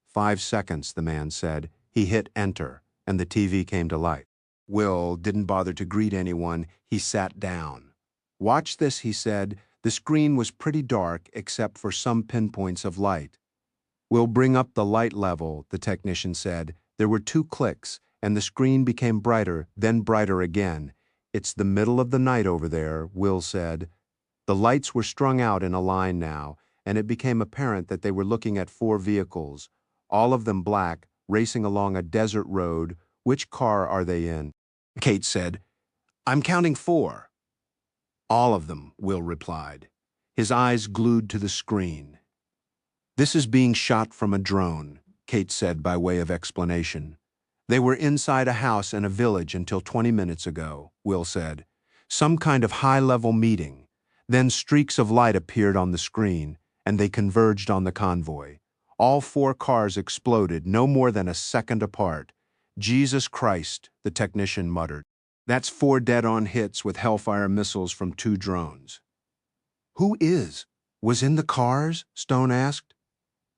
5 seconds, the man said. He hit enter, and the TV came to life. Will didn't bother to greet anyone. He sat down. "Watch this," he said. The screen was pretty dark except for some pinpoints of light. "We'll bring up the light level," the technician said. There were 2 clicks, and the screen became brighter, then brighter again. "It's the middle of the night over there," Will said. The lights were strung out in a line now, and it became apparent that they were looking at 4 vehicles, all of them black, racing along a desert road. "Which car are they in?" Kate said. "I'm counting 4. "All of them," Will replied, his eyes glued to the screen. "This is being shot from a drone," Kate said by way of explanation. "They were inside a house in a village until 20 minutes ago," Will said. "Some kind of high-level meeting. Then streaks of light appeared on the screen, and they converged on the convoy. All 4 cars exploded no more than a second apart. Jesus Christ," the technician muttered. "That's 4 dead-on hits with Hellfire missiles from 2 drones." "Who was in the cars?" Stone asked.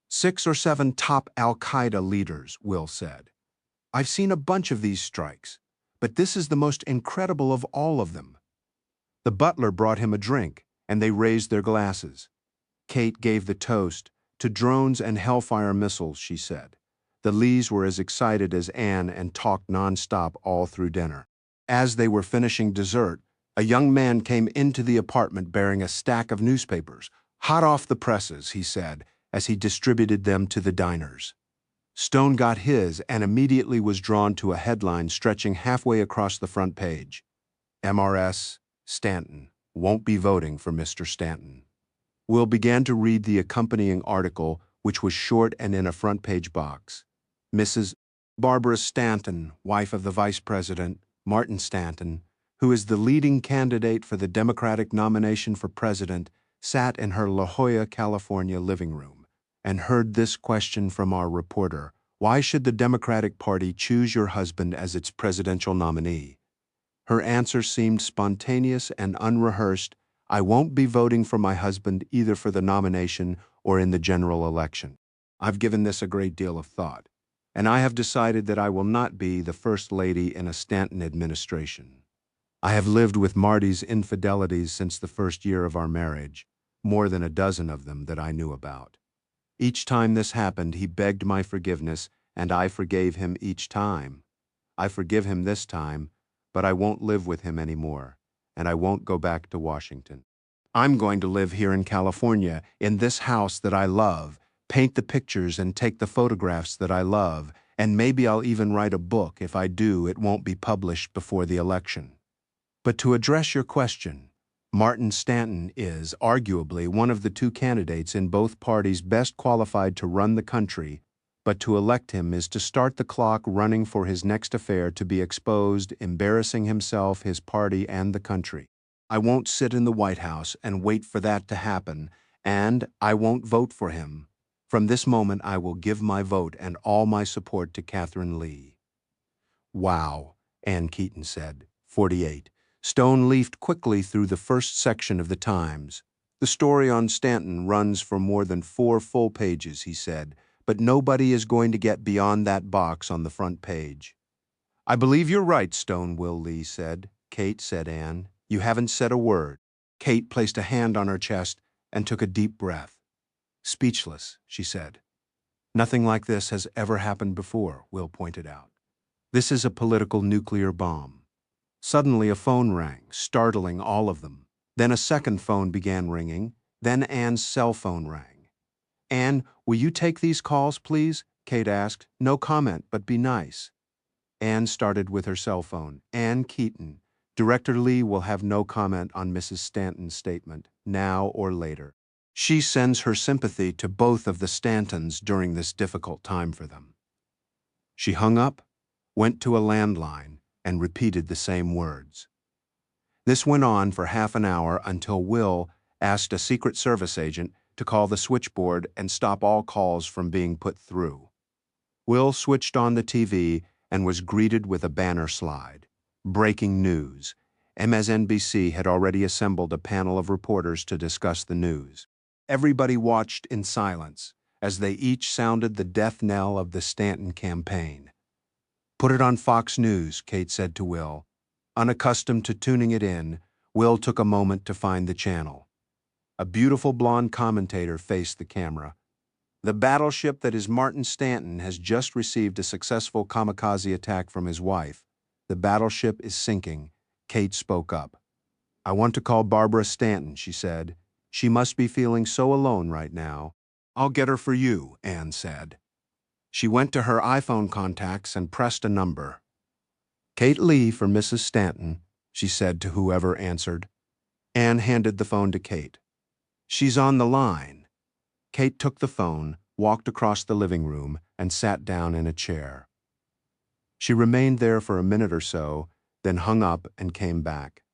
6 or 7 top Al-Qaeda leaders," Will said. "I've seen a bunch of these strikes, but this is the most incredible of all of them." The butler brought him a drink, and they raised their glasses. Kate gave the toast, "To drones and Hellfire missiles," she said. The Lees were as excited as Anne and talked nonstop all through dinner. As they were finishing dessert, a young man came into the apartment bearing a stack of newspapers. "Hot off the presses," he said, as he distributed them to the diners. Stone got his and immediately was drawn to a headline stretching halfway across the front page. "MRS. Stanton won't be voting for Mr. Stanton." Will began to read the accompanying article, which was short and in a front-page box. "Mrs. Barbara Stanton, wife of the Vice President, Martin Stanton, who is the leading candidate for the Democratic nomination for president, sat in her La Jolla, California living room and heard this question from our reporter: why should the Democratic Party choose your husband as its presidential nominee? Her answer seemed spontaneous and unrehearsed: I won't be voting for my husband either for the nomination or in the general election. I've given this a great deal of thought, and I have decided that I will not be the First Lady in a Stanton administration. I have lived with Marty's infidelities since the first year of our marriage, more than a dozen of them that I knew about. Each time this happened, he begged my forgiveness, and I forgave him each time. I forgive him this time, but I won't live with him anymore, and I won't go back to Washington. I'm going to live here in California, in this house that I love, paint the pictures and take the photographs that I love, and maybe I'll even write a book. If I do, it won't be published before the election. But to address your question, Martin Stanton is, arguably, one of the 2 candidates in both parties best qualified to run the country, but to elect him is to start the clock running for his next affair to be exposed, embarrassing himself, his party, and the country. I won't sit in the White House and wait for that to happen, and I won't vote for him. From this moment, I will give my vote and all my support to Catherine Lee." "Wow," Ann Keaton said, 48. Stone leafed quickly through the first section of the Times. "The story on Stanton runs for more than 4 full pages," he said, "but nobody is going to get beyond that box on the front page." "I believe you're right, Stone," Will Lee said. "Kate," said Anne, "you haven't said a word." Kate placed a hand on her chest and took a deep breath. "Speechless," she said. "Nothing like this has ever happened before," Will pointed out. "This is a political nuclear bomb." Suddenly a phone rang, startling all of them. Then a second phone began ringing. Then Anne's cell phone rang. "Anne, will you take these calls, please?" Kate asked. "No comment, but be nice." Anne started with her cell phone. "Ann Keaton, Director Lee will have no comment on Mrs. Stanton's statement, now or later. She sends her sympathy to both of the Stantons during this difficult time for them." She hung up, went to a landline, and repeated the same words. This went on for half an hour until Will asked a Secret Service agent to call the switchboard and stop all calls from being put through. Will switched on the TV and was greeted with a banner slide. Breaking news. MSNBC had already assembled a panel of reporters to discuss the news. Everybody watched in silence as they each sounded the death knell of the Stanton campaign. "Put it on Fox News," Kate said to Will. Unaccustomed to tuning it in, Will took a moment to find the channel. A beautiful blonde commentator faced the camera. "The battleship that is Martin Stanton has just received a successful kamikaze attack from his wife. The battleship is sinking," Kate spoke up. "I want to call Barbara Stanton," she said. "She must be feeling so alone right now." "I'll get her for you," Anne said. She went to her iPhone contacts and pressed a number. "Kate Lee for Mrs. Stanton," she said to whoever answered. Anne handed the phone to Kate. "She's on the line." Kate took the phone, walked across the living room, and sat down in a chair. She remained there for a minute or so, then hung up and came back.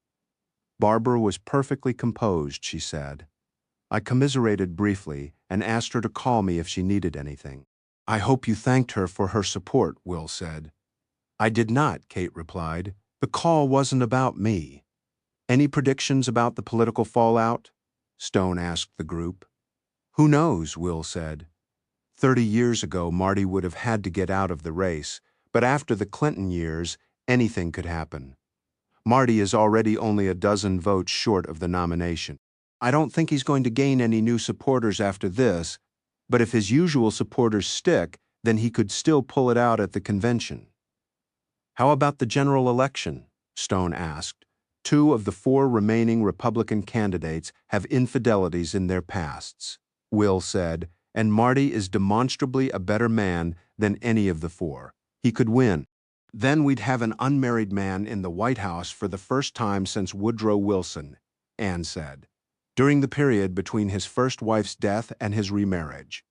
Barbara was perfectly composed, she said. I commiserated briefly and asked her to call me if she needed anything. "I hope you thanked her for her support," Will said. "I did not," Kate replied. "The call wasn't about me." "Any predictions about the political fallout?" Stone asked the group. "Who knows," Will said. 30 years ago, Marty would have had to get out of the race, but after the Clinton years, anything could happen. Marty is already only a dozen votes short of the nomination. I don't think he's going to gain any new supporters after this, but if his usual supporters stick, then he could still pull it out at the convention. "How about the general election?" Stone asked. 2 of the 4 remaining Republican candidates have infidelities in their pasts, Will said, and Marty is demonstrably a better man than any of the 4. He could win. Then we'd have an unmarried man in the White House for the first time since Woodrow Wilson, Anne said, during the period between his first wife's death and his remarriage.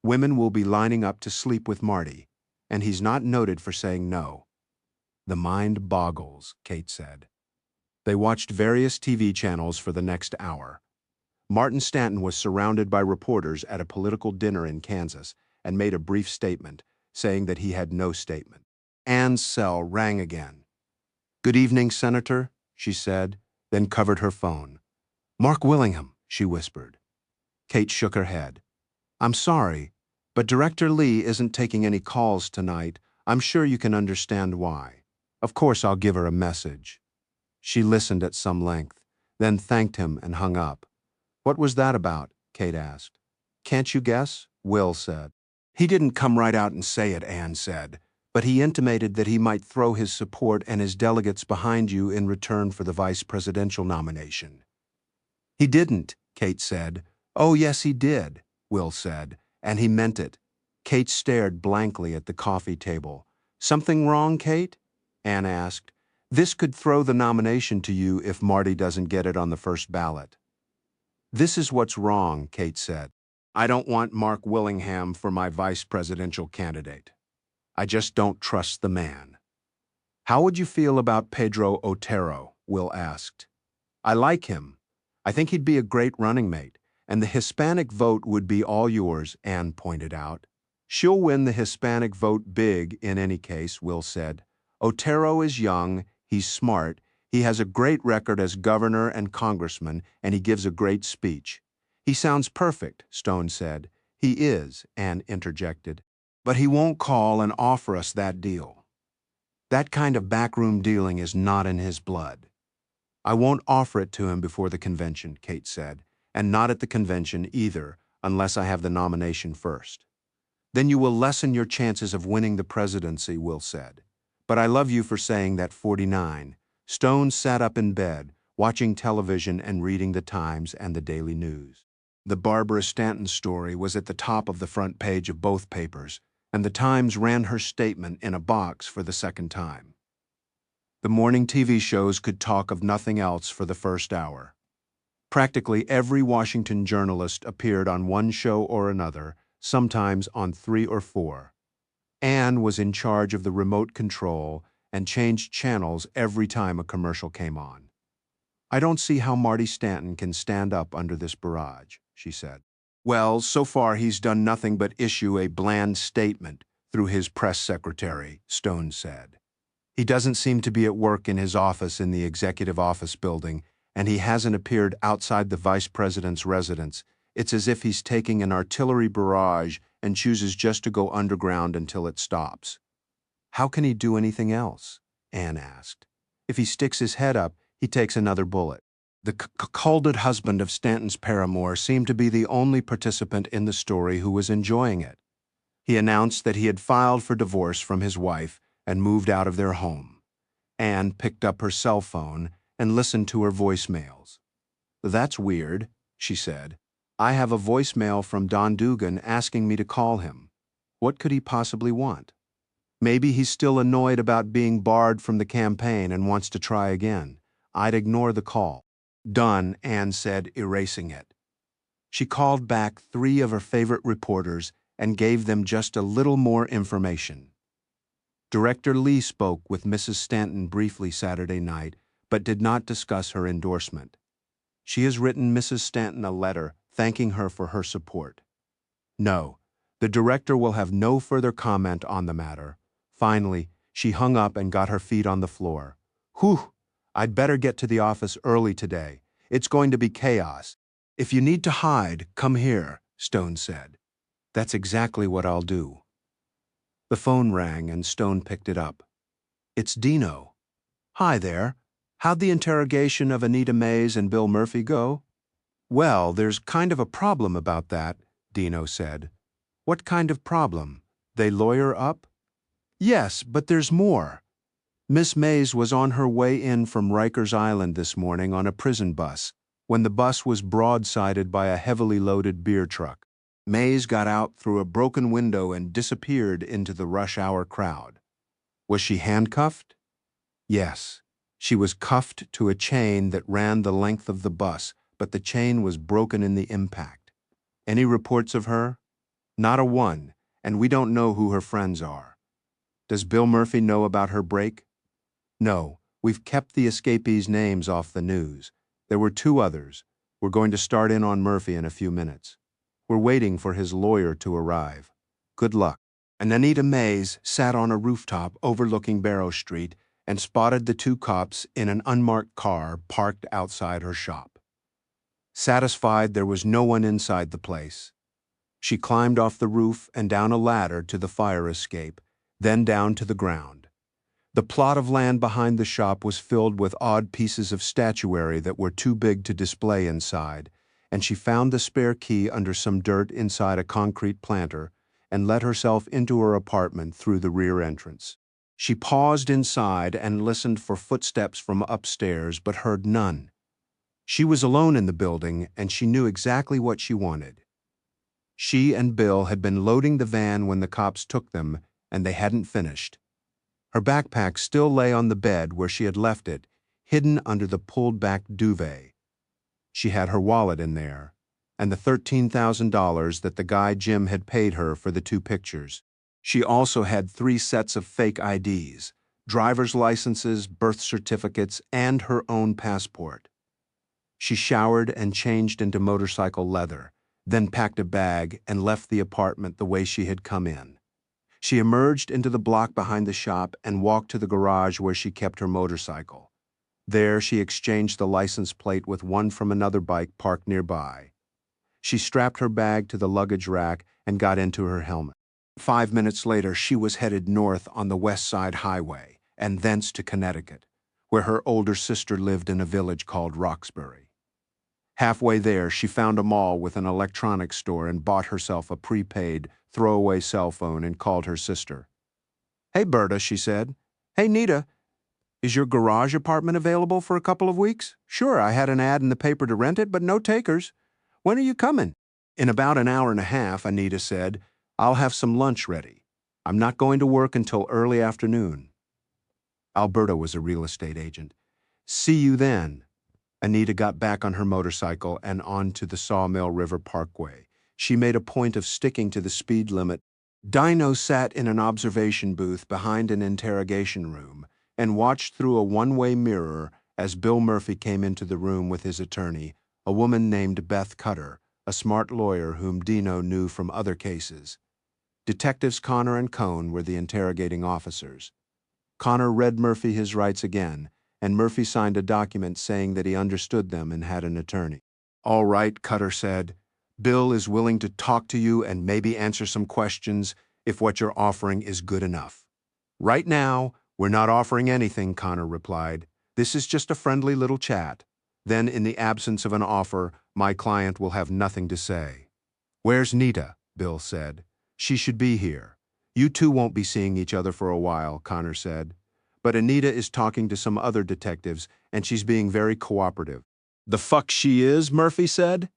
Women will be lining up to sleep with Marty, and he's not noted for saying no. "The mind boggles," Kate said. They watched various TV channels for the next hour. Martin Stanton was surrounded by reporters at a political dinner in Kansas and made a brief statement, saying that he had no statement. Anne's cell rang again. "Good evening, Senator," she said, then covered her phone. "Mark Willingham," she whispered. Kate shook her head. "I'm sorry, but Director Lee isn't taking any calls tonight. I'm sure you can understand why. Of course I'll give her a message." She listened at some length, then thanked him and hung up. "What was that about?" Kate asked. "Can't you guess?" Will said. "He didn't come right out and say it," Anne said, "but he intimated that he might throw his support and his delegates behind you in return for the vice presidential nomination." "He didn't," Kate said. "Oh, yes, he did," Will said, "and he meant it." Kate stared blankly at the coffee table. "Something wrong, Kate?" Anne asked. "This could throw the nomination to you if Marty doesn't get it on the first ballot." "This is what's wrong," Kate said. "I don't want Mark Willingham for my vice presidential candidate. I just don't trust the man." "How would you feel about Pedro Otero?" Will asked. "I like him. I think he'd be a great running mate, and the Hispanic vote would be all yours," Anne pointed out. "She'll win the Hispanic vote big in any case," Will said. "Otero is young, he's smart, he has a great record as governor and congressman, and he gives a great speech." "He sounds perfect," Stone said. "He is," Anne interjected. "But he won't call and offer us that deal. That kind of backroom dealing is not in his blood." "I won't offer it to him before the convention," Kate said, "and not at the convention either, unless I have the nomination first." "Then you will lessen your chances of winning the presidency," Will said. "But I love you for saying that 49. Stone sat up in bed, watching television and reading the Times and the Daily News. The Barbara Stanton story was at the top of the front page of both papers, and the Times ran her statement in a box for the second time. The morning TV shows could talk of nothing else for the first hour. Practically every Washington journalist appeared on one show or another, sometimes on 3 or 4. Anne was in charge of the remote control, and changed channels every time a commercial came on. "I don't see how Marty Stanton can stand up under this barrage," she said. "Well, so far he's done nothing but issue a bland statement through his press secretary," Stone said. "He doesn't seem to be at work in his office in the executive office building, and he hasn't appeared outside the vice president's residence. It's as if he's taking an artillery barrage and chooses just to go underground until it stops." "How can he do anything else?" Anne asked. "If he sticks his head up, he takes another bullet." The cuckolded husband of Stanton's paramour seemed to be the only participant in the story who was enjoying it. He announced that he had filed for divorce from his wife and moved out of their home. Anne picked up her cell phone and listened to her voicemails. "That's weird," she said. "I have a voicemail from Don Dugan asking me to call him. What could he possibly want? Maybe he's still annoyed about being barred from the campaign and wants to try again. I'd ignore the call." "Done," Anne said, erasing it. She called back 3 of her favorite reporters and gave them just a little more information. Director Lee spoke with Mrs. Stanton briefly Saturday night, but did not discuss her endorsement. She has written Mrs. Stanton a letter thanking her for her support. No, the director will have no further comment on the matter. Finally, she hung up and got her feet on the floor. "Whew! I'd better get to the office early today. It's going to be chaos. If you need to hide, come here," Stone said. "That's exactly what I'll do." The phone rang and Stone picked it up. "It's Dino." "Hi there. How'd the interrogation of Anita Mays and Bill Murphy go?" "Well, there's kind of a problem about that," Dino said. "What kind of problem? They lawyer up?" "Yes, but there's more. Miss Mays was on her way in from Rikers Island this morning on a prison bus when the bus was broadsided by a heavily loaded beer truck. Mays got out through a broken window and disappeared into the rush-hour crowd." "Was she handcuffed?" "Yes. She was cuffed to a chain that ran the length of the bus, but the chain was broken in the impact." "Any reports of her?" "Not a one, and we don't know who her friends are." "Does Bill Murphy know about her break?" "No, we've kept the escapees' names off the news. There were 2 others. We're going to start in on Murphy in a few minutes. We're waiting for his lawyer to arrive. Good luck." And Anita Mays sat on a rooftop overlooking Barrow Street and spotted the 2 cops in an unmarked car parked outside her shop. Satisfied there was no one inside the place, she climbed off the roof and down a ladder to the fire escape, then down to the ground. The plot of land behind the shop was filled with odd pieces of statuary that were too big to display inside, and she found the spare key under some dirt inside a concrete planter and let herself into her apartment through the rear entrance. She paused inside and listened for footsteps from upstairs, but heard none. She was alone in the building, and she knew exactly what she wanted. She and Bill had been loading the van when the cops took them, and they hadn't finished. Her backpack still lay on the bed where she had left it, hidden under the pulled-back duvet. She had her wallet in there, and the $13,000 that the guy Jim had paid her for the 2 pictures. She also had 3 sets of fake IDs, driver's licenses, birth certificates, and her own passport. She showered and changed into motorcycle leather, then packed a bag and left the apartment the way she had come in. She emerged into the block behind the shop and walked to the garage where she kept her motorcycle. There she exchanged the license plate with one from another bike parked nearby. She strapped her bag to the luggage rack and got into her helmet. 5 minutes later, she was headed north on the West Side Highway and thence to Connecticut, where her older sister lived in a village called Roxbury. Halfway there, she found a mall with an electronics store and bought herself a prepaid, throwaway cell phone and called her sister. "Hey, Berta," she said. "Hey, Nita, is your garage apartment available for a couple of weeks?" "Sure, I had an ad in the paper to rent it, but no takers. When are you coming?" "In about an hour and a half," Anita said. "I'll have some lunch ready. I'm not going to work until early afternoon." Alberta was a real estate agent. "See you then." Anita got back on her motorcycle and onto the Sawmill River Parkway. She made a point of sticking to the speed limit. Dino sat in an observation booth behind an interrogation room, and watched through a one-way mirror as Bill Murphy came into the room with his attorney, a woman named Beth Cutter, a smart lawyer whom Dino knew from other cases. Detectives Connor and Cohn were the interrogating officers. Connor read Murphy his rights again, and Murphy signed a document saying that he understood them and had an attorney. "All right," Cutter said. "Bill is willing to talk to you and maybe answer some questions if what you're offering is good enough." "Right now, we're not offering anything," Connor replied. "This is just a friendly little chat. Then, in the absence of an offer, my client will have nothing to say." "Where's Nita?" Bill said. "She should be here." "You two won't be seeing each other for a while," Connor said. "But Anita is talking to some other detectives, and she's being very cooperative." "The fuck she is," Murphy said.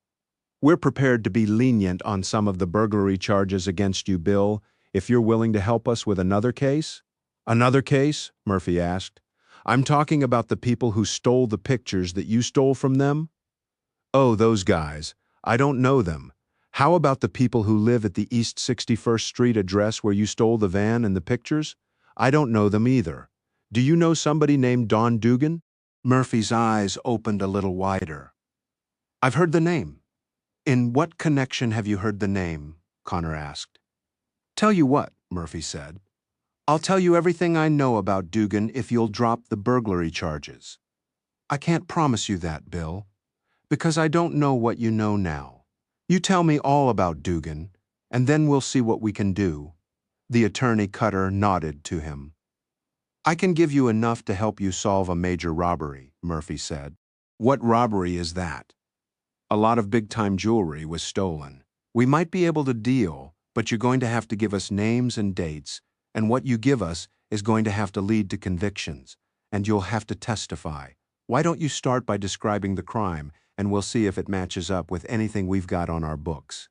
"We're prepared to be lenient on some of the burglary charges against you, Bill, if you're willing to help us with another case." "Another case?" Murphy asked. "I'm talking about the people who stole the pictures that you stole from them." "Oh, those guys. I don't know them. How about the people who live at the East 61st Street address where you stole the van and the pictures? I don't know them either. Do you know somebody named Don Dugan?" Murphy's eyes opened a little wider. "I've heard the name." "In what connection have you heard the name?" Connor asked. "Tell you what," Murphy said. "I'll tell you everything I know about Dugan if you'll drop the burglary charges." "I can't promise you that, Bill, because I don't know what you know now. You tell me all about Dugan, and then we'll see what we can do." The attorney Cutter nodded to him. "I can give you enough to help you solve a major robbery," Murphy said. "What robbery is that?" "A lot of big-time jewelry was stolen. We might be able to deal, but you're going to have to give us names and dates, and what you give us is going to have to lead to convictions, and you'll have to testify. Why don't you start by describing the crime, and we'll see if it matches up with anything we've got on our books."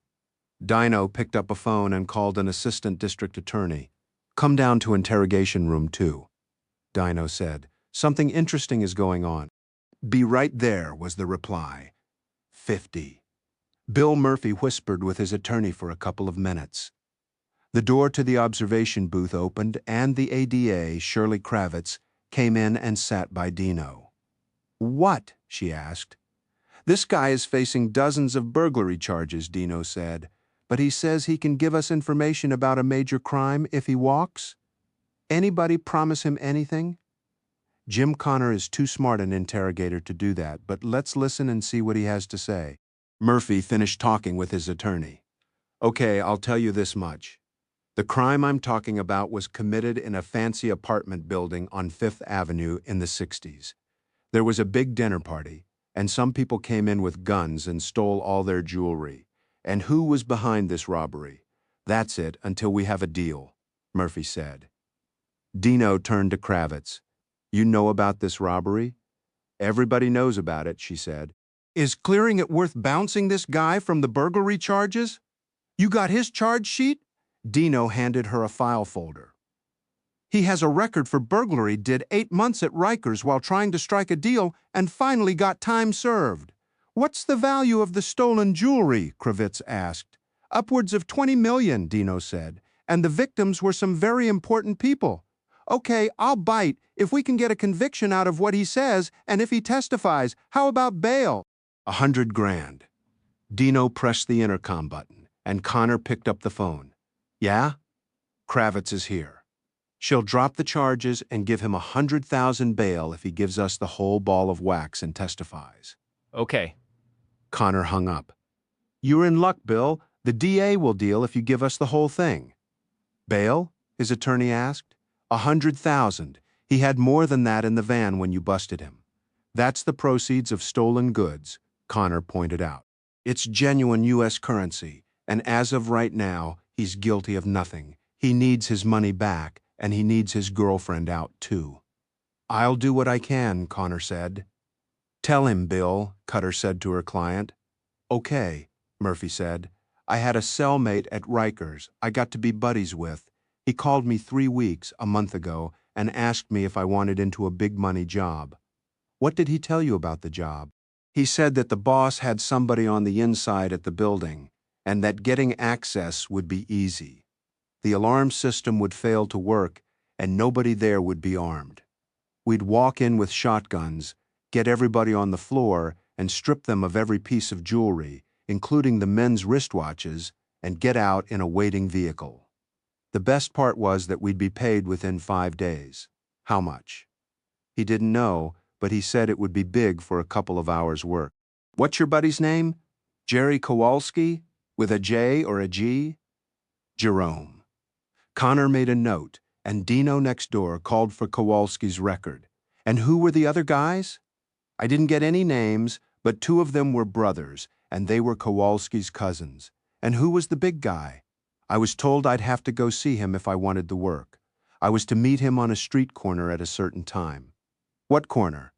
Dino picked up a phone and called an assistant district attorney. "Come down to interrogation room 2. Dino said. "Something interesting is going on." "Be right there," was the reply. 50. Bill Murphy whispered with his attorney for a couple of minutes. The door to the observation booth opened, and the ADA, Shirley Kravitz, came in and sat by Dino. "What?" she asked. "This guy is facing dozens of burglary charges," Dino said, "but he says he can give us information about a major crime if he walks. Anybody promise him anything?" "Jim Connor is too smart an interrogator to do that, but let's listen and see what he has to say." Murphy finished talking with his attorney. "Okay, I'll tell you this much. The crime I'm talking about was committed in a fancy apartment building on 5th Avenue in the 60s. There was a big dinner party, and some people came in with guns and stole all their jewelry. And who was behind this robbery? That's it until we have a deal," Murphy said. Dino turned to Kravitz. "You know about this robbery?" "Everybody knows about it," she said. "Is clearing it worth bouncing this guy from the burglary charges? You got his charge sheet?" Dino handed her a file folder. "He has a record for burglary, did 8 months at Rikers while trying to strike a deal, and finally got time served." "What's the value of the stolen jewelry?" Kravitz asked. "Upwards of 20 million, Dino said, "and the victims were some very important people." "Okay, I'll bite if we can get a conviction out of what he says, and if he testifies. How about bail?" 100 grand. Dino pressed the intercom button, and Connor picked up the phone. "Yeah? Kravitz is here. She'll drop the charges and give him 100,000 bail if he gives us the whole ball of wax and testifies." Okay. Connor hung up. "You're in luck, Bill. The DA will deal if you give us the whole thing." "Bail?" his attorney asked. 100,000. He had more than that in the van when you busted him. "That's the proceeds of stolen goods," Connor pointed out. "It's genuine U.S. currency, and as of right now, he's guilty of nothing. He needs his money back, and he needs his girlfriend out, too." "I'll do what I can," Connor said. "Tell him, Bill," Cutter said to her client. "Okay," Murphy said. "I had a cellmate at Rikers I got to be buddies with. He called me 3 weeks, a month ago, and asked me if I wanted into a big-money job." "What did he tell you about the job?" "He said that the boss had somebody on the inside at the building, and that getting access would be easy. The alarm system would fail to work, and nobody there would be armed." We'd walk in with shotguns, get everybody on the floor, and strip them of every piece of jewelry, including the men's wristwatches, and get out in a waiting vehicle. The best part was that we'd be paid within 5 days. How much? He didn't know, but he said it would be big for a couple of hours' work. What's your buddy's name? Jerry Kowalski? With a J or a G? Jerome. Connor made a note, and Dino next door called for Kowalski's record. And who were the other guys? I didn't get any names, but 2 of them were brothers, and they were Kowalski's cousins. And who was the big guy? I was told I'd have to go see him if I wanted the work. I was to meet him on a street corner at a certain time. What corner?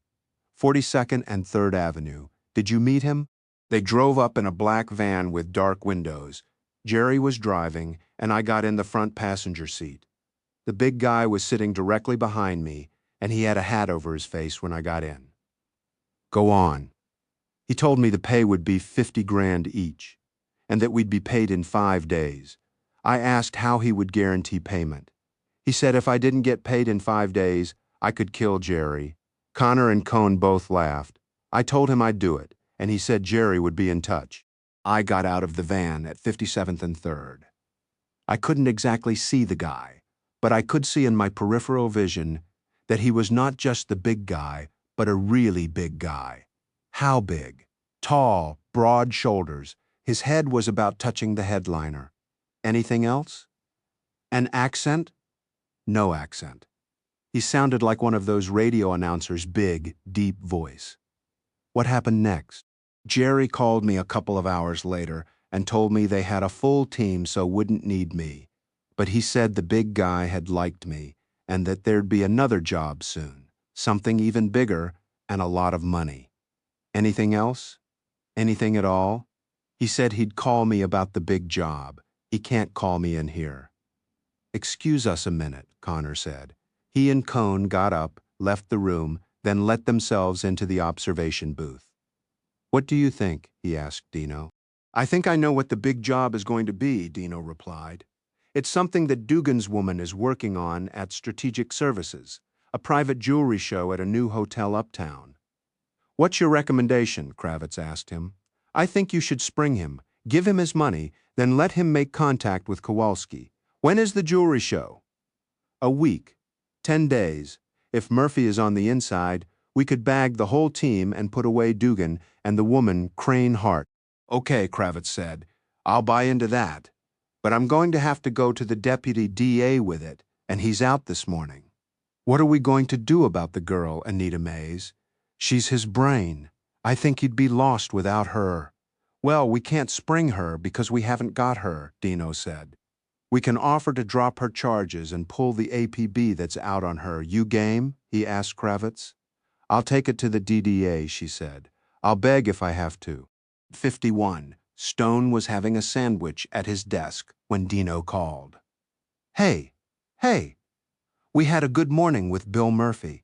42nd and 3rd Avenue. Did you meet him? They drove up in a black van with dark windows. Jerry was driving, and I got in the front passenger seat. The big guy was sitting directly behind me, and he had a hat over his face when I got in. Go on. He told me the pay would be 50 grand each, and that we'd be paid in 5 days. I asked how he would guarantee payment. He said if I didn't get paid in 5 days, I could kill Jerry. Connor and Cone both laughed. I told him I'd do it, and he said Jerry would be in touch. I got out of the van at 57th and 3rd. I couldn't exactly see the guy, but I could see in my peripheral vision that he was not just the big guy, but a really big guy. How big? Tall, broad shoulders. His head was about touching the headliner. Anything else? An accent? No accent. He sounded like one of those radio announcers' big, deep voice. What happened next? Jerry called me a couple of hours later and told me they had a full team so wouldn't need me. But he said the big guy had liked me and that there'd be another job soon, something even bigger and a lot of money. Anything else? Anything at all? He said he'd call me about the big job. He can't call me in here. Excuse us a minute, Connor said. He and Cone got up, left the room, then let themselves into the observation booth. What do you think? He asked Dino. I think I know what the big job is going to be, Dino replied. It's something that Dugan's woman is working on at Strategic Services, a private jewelry show at a new hotel uptown. What's your recommendation? Kravitz asked him. I think you should spring him, give him his money, then let him make contact with Kowalski. When is the jewelry show? A week. 10 days. If Murphy is on the inside, we could bag the whole team and put away Dugan and the woman, Crane Hart. Okay, Kravitz said. I'll buy into that. But I'm going to have to go to the deputy DA with it, and he's out this morning. What are we going to do about the girl, Anita Mays? She's his brain. I think he'd be lost without her. Well, we can't spring her because we haven't got her, Dino said. We can offer to drop her charges and pull the APB that's out on her. You game? He asked Kravitz. I'll take it to the DDA, she said. I'll beg if I have to. 51. Stone was having a sandwich at his desk when Dino called. Hey, we had a good morning with Bill Murphy.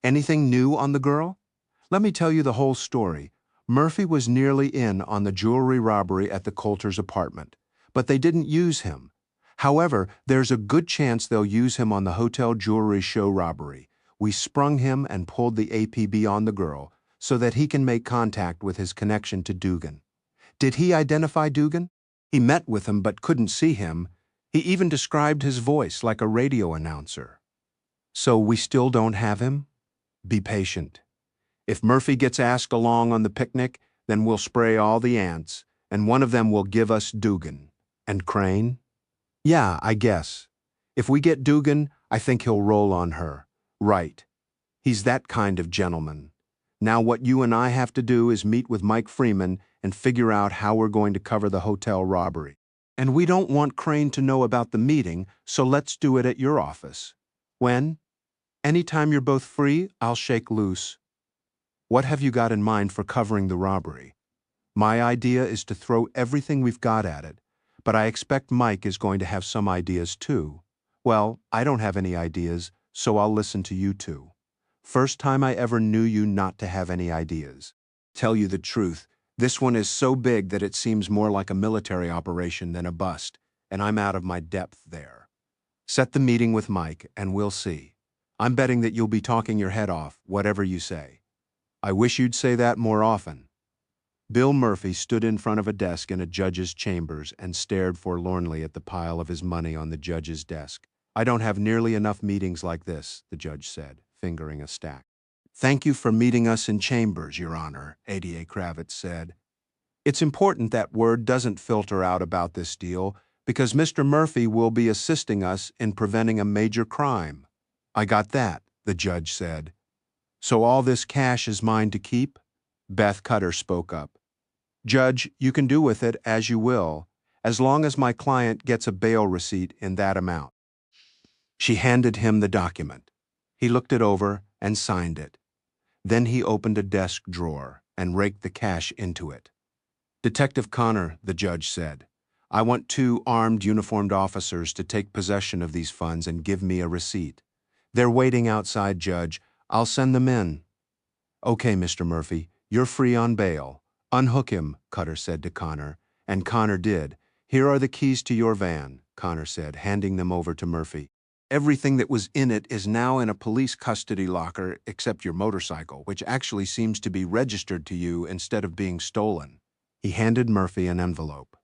Anything new on the girl? Let me tell you the whole story. Murphy was nearly in on the jewelry robbery at the Coulter's apartment, but they didn't use him. However, there's a good chance they'll use him on the hotel jewelry show robbery. We sprung him and pulled the APB on the girl so that he can make contact with his connection to Dugan. Did he identify Dugan? He met with him but couldn't see him. He even described his voice like a radio announcer. So we still don't have him? Be patient. If Murphy gets asked along on the picnic, then we'll spray all the ants, and one of them will give us Dugan. And Crane? Yeah, I guess. If we get Dugan, I think he'll roll on her. Right. He's that kind of gentleman. Now what you and I have to do is meet with Mike Freeman and figure out how we're going to cover the hotel robbery. And we don't want Crane to know about the meeting, so let's do it at your office. When? Anytime you're both free, I'll shake loose. What have you got in mind for covering the robbery? My idea is to throw everything we've got at it, but I expect Mike is going to have some ideas too. Well, I don't have any ideas, so I'll listen to you two. First time I ever knew you not to have any ideas. Tell you the truth, this one is so big that it seems more like a military operation than a bust, and I'm out of my depth there. Set the meeting with Mike, and we'll see. I'm betting that you'll be talking your head off, whatever you say. I wish you'd say that more often. Bill Murphy stood in front of a desk in a judge's chambers and stared forlornly at the pile of his money on the judge's desk. I don't have nearly enough meetings like this, the judge said, fingering a stack. Thank you for meeting us in chambers, Your Honor, ADA Kravitz said. It's important that word doesn't filter out about this deal because Mr. Murphy will be assisting us in preventing a major crime. I got that, the judge said. So all this cash is mine to keep? Beth Cutter spoke up. Judge, you can do with it as you will, as long as my client gets a bail receipt in that amount. She handed him the document. He looked it over and signed it. Then he opened a desk drawer and raked the cash into it. Detective Connor, the judge said, I want 2 armed uniformed officers to take possession of these funds and give me a receipt. They're waiting outside, Judge. I'll send them in. Okay, Mr. Murphy, you're free on bail. Unhook him, Cutter said to Connor, and Connor did. Here are the keys to your van, Connor said, handing them over to Murphy. Everything that was in it is now in a police custody locker except your motorcycle, which actually seems to be registered to you instead of being stolen. He handed Murphy an envelope.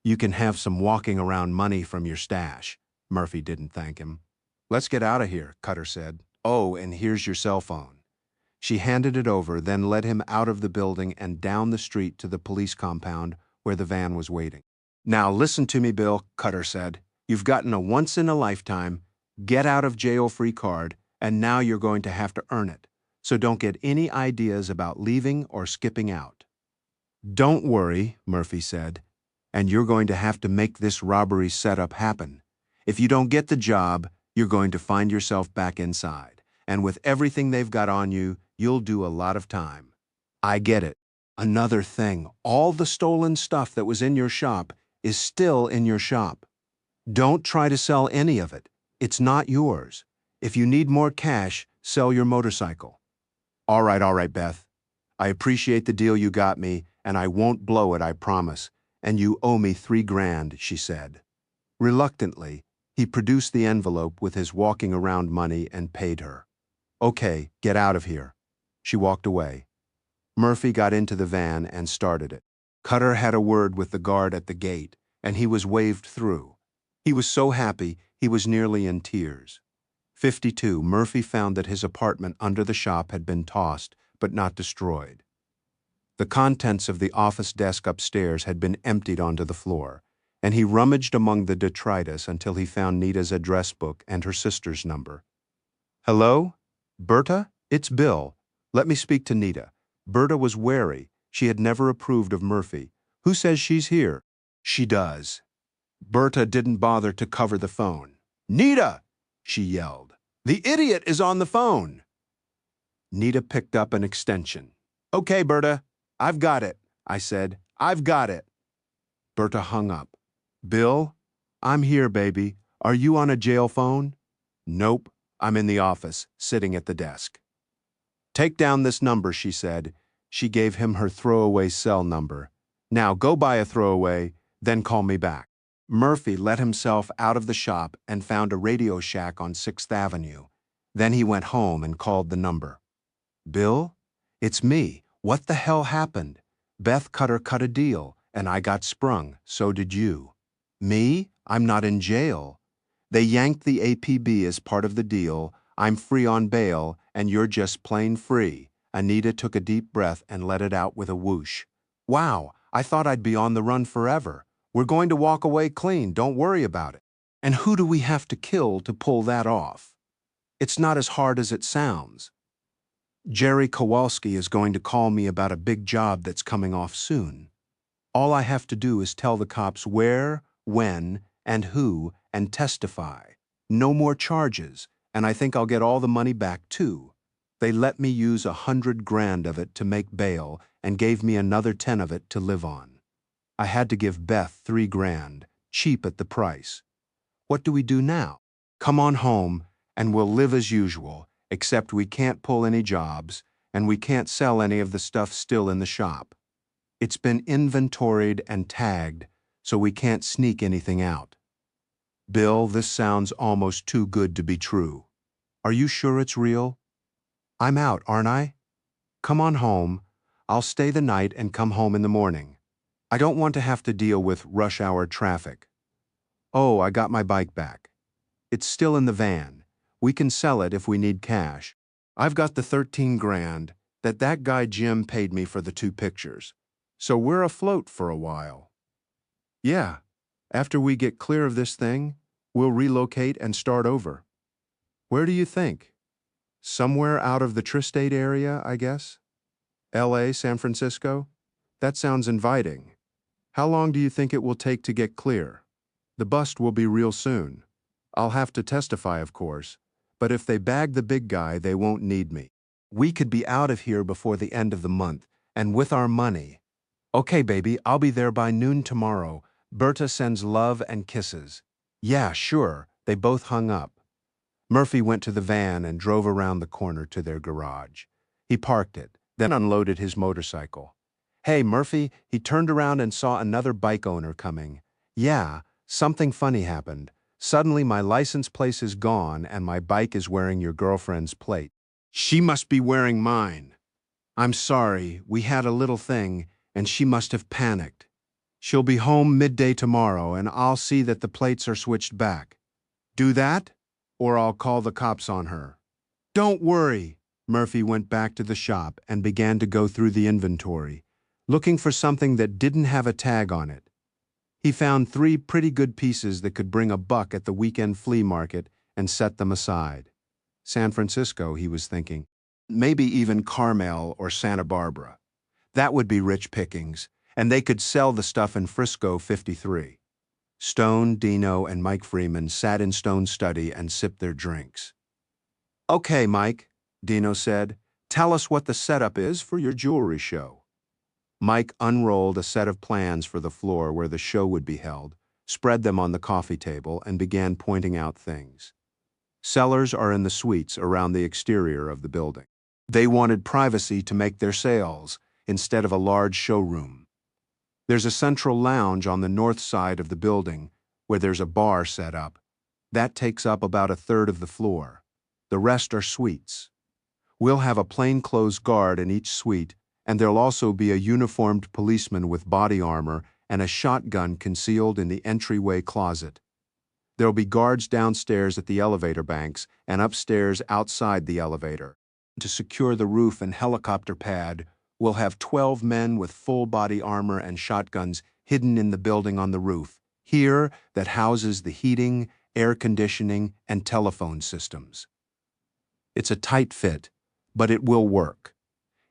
You can have some walking around money from your stash. Murphy didn't thank him. Let's get out of here, Cutter said. Oh, and here's your cell phone. She handed it over, then led him out of the building and down the street to the police compound where the van was waiting. Now listen to me, Bill, Cutter said. You've gotten a once-in-a-lifetime, get-out-of-jail-free card, and now you're going to have to earn it. So don't get any ideas about leaving or skipping out. Don't worry, Murphy said, and you're going to have to make this robbery setup happen. If you don't get the job, you're going to find yourself back inside, and with everything they've got on you, you'll do a lot of time. I get it. Another thing, all the stolen stuff that was in your shop is still in your shop. Don't try to sell any of it. It's not yours. If you need more cash, sell your motorcycle. All right, Beth. I appreciate the deal you got me, and I won't blow it, I promise. And you owe me $3,000, she said. Reluctantly, he produced the envelope with his walking around money and paid her. Okay, get out of here. She walked away. Murphy got into the van and started it. Cutter had a word with the guard at the gate, and he was waved through. He was so happy, he was nearly in tears. 52, Murphy found that his apartment under the shop had been tossed, but not destroyed. The contents of the office desk upstairs had been emptied onto the floor, and he rummaged among the detritus until he found Nita's address book and her sister's number. Hello? Berta? It's Bill. Let me speak to Nita. Berta was wary. She had never approved of Murphy. Who says she's here? She does. Berta didn't bother to cover the phone. Nita! She yelled. The idiot is on the phone. Nita picked up an extension. Okay, Berta. I've got it, I said. I've got it. Berta hung up. Bill? I'm here, baby. Are you on a jail phone? Nope. I'm in the office, sitting at the desk. Take down this number, she said. She gave him her throwaway cell number. Now go buy a throwaway, then call me back. Murphy let himself out of the shop and found a Radio Shack on 6th Avenue. Then he went home and called the number. Bill? It's me. What the hell happened? Beth Cutter cut a deal, and I got sprung. So did you. Me? I'm not in jail. They yanked the APB as part of the deal. I'm free on bail, and you're just plain free. Anita took a deep breath and let it out with a whoosh. Wow, I thought I'd be on the run forever. We're going to walk away clean, don't worry about it. And who do we have to kill to pull that off? It's not as hard as it sounds. Jerry Kowalski is going to call me about a big job that's coming off soon. All I have to do is tell the cops where, when, and who, and testify. No more charges, and I think I'll get all the money back too. They let me use $100,000 of it to make bail and gave me another 10 of it to live on. I had to give Beth $3,000, cheap at the price. What do we do now? Come on home, and we'll live as usual, except we can't pull any jobs, and we can't sell any of the stuff still in the shop. It's been inventoried and tagged, so we can't sneak anything out. Bill, this sounds almost too good to be true. Are you sure it's real? I'm out, aren't I? Come on home. I'll stay the night and come home in the morning. I don't want to have to deal with rush hour traffic. Oh, I got my bike back. It's still in the van. We can sell it if we need cash. I've got the 13 grand that guy Jim paid me for the 2 pictures. So we're afloat for a while. Yeah, after we get clear of this thing, we'll relocate and start over. Where do you think? Somewhere out of the tri-state area, I guess? LA, San Francisco? That sounds inviting. How long do you think it will take to get clear? The bust will be real soon. I'll have to testify, of course, but if they bag the big guy, they won't need me. We could be out of here before the end of the month, and with our money. Okay, baby, I'll be there by noon tomorrow. Berta sends love and kisses. Yeah, sure. They both hung up. Murphy went to the van and drove around the corner to their garage. He parked it, then unloaded his motorcycle. Hey, Murphy, he turned around and saw another bike owner coming. Yeah, something funny happened. Suddenly my license plate is gone and my bike is wearing your girlfriend's plate. She must be wearing mine. I'm sorry, we had a little thing, and she must have panicked. She'll be home midday tomorrow, and I'll see that the plates are switched back. Do that, or I'll call the cops on her. Don't worry. Murphy went back to the shop and began to go through the inventory, looking for something that didn't have a tag on it. He found 3 pretty good pieces that could bring $1 at the weekend flea market and set them aside. San Francisco, he was thinking. Maybe even Carmel or Santa Barbara. That would be rich pickings, and they could sell the stuff in Frisco 53. Stone, Dino, and Mike Freeman sat in Stone's study and sipped their drinks. Okay, Mike, Dino said, tell us what the setup is for your jewelry show. Mike unrolled a set of plans for the floor where the show would be held, spread them on the coffee table, and began pointing out things. Sellers are in the suites around the exterior of the building. They wanted privacy to make their sales, instead of a large showroom. There's a central lounge on the north side of the building, where there's a bar set up. That takes up about 1/3 of the floor. The rest are suites. We'll have a plainclothes guard in each suite, and there'll also be a uniformed policeman with body armor and a shotgun concealed in the entryway closet. There'll be guards downstairs at the elevator banks and upstairs outside the elevator. To secure the roof and helicopter pad, we'll have 12 men with full body armor and shotguns hidden in the building on the roof, here that houses the heating, air conditioning, and telephone systems. It's a tight fit, but it will work.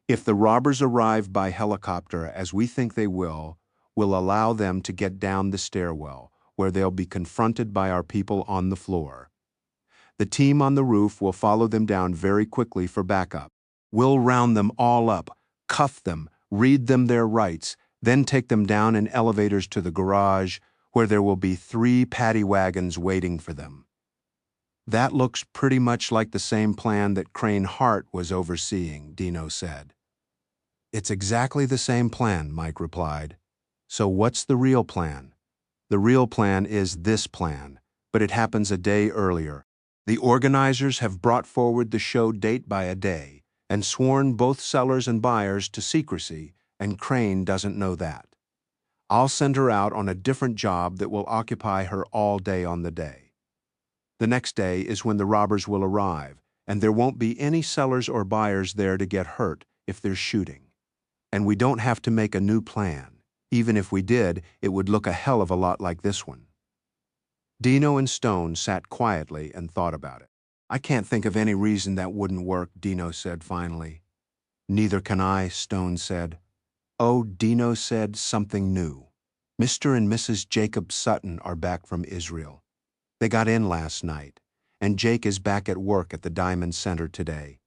If the robbers arrive by helicopter, as we think they will, we'll allow them to get down the stairwell, where they'll be confronted by our people on the floor. The team on the roof will follow them down very quickly for backup. We'll round them all up, cuff them, read them their rights, then take them down in elevators to the garage, where there will be 3 paddy wagons waiting for them. That looks pretty much like the same plan that Crane Hart was overseeing, Dino said. It's exactly the same plan, Mike replied. So what's the real plan? The real plan is this plan, but it happens a day earlier. The organizers have brought forward the show date by a day and sworn both sellers and buyers to secrecy, and Crane doesn't know that. I'll send her out on a different job that will occupy her all day on the day. The next day is when the robbers will arrive, and there won't be any sellers or buyers there to get hurt if there's shooting. And we don't have to make a new plan. Even if we did, it would look a hell of a lot like this one. Dino and Stone sat quietly and thought about it. I can't think of any reason that wouldn't work, Dino said finally. Neither can I, Stone said. Oh, Dino said something new. Mr. and Mrs. Jacob Sutton are back from Israel. They got in last night, and Jake is back at work at the Diamond Center today.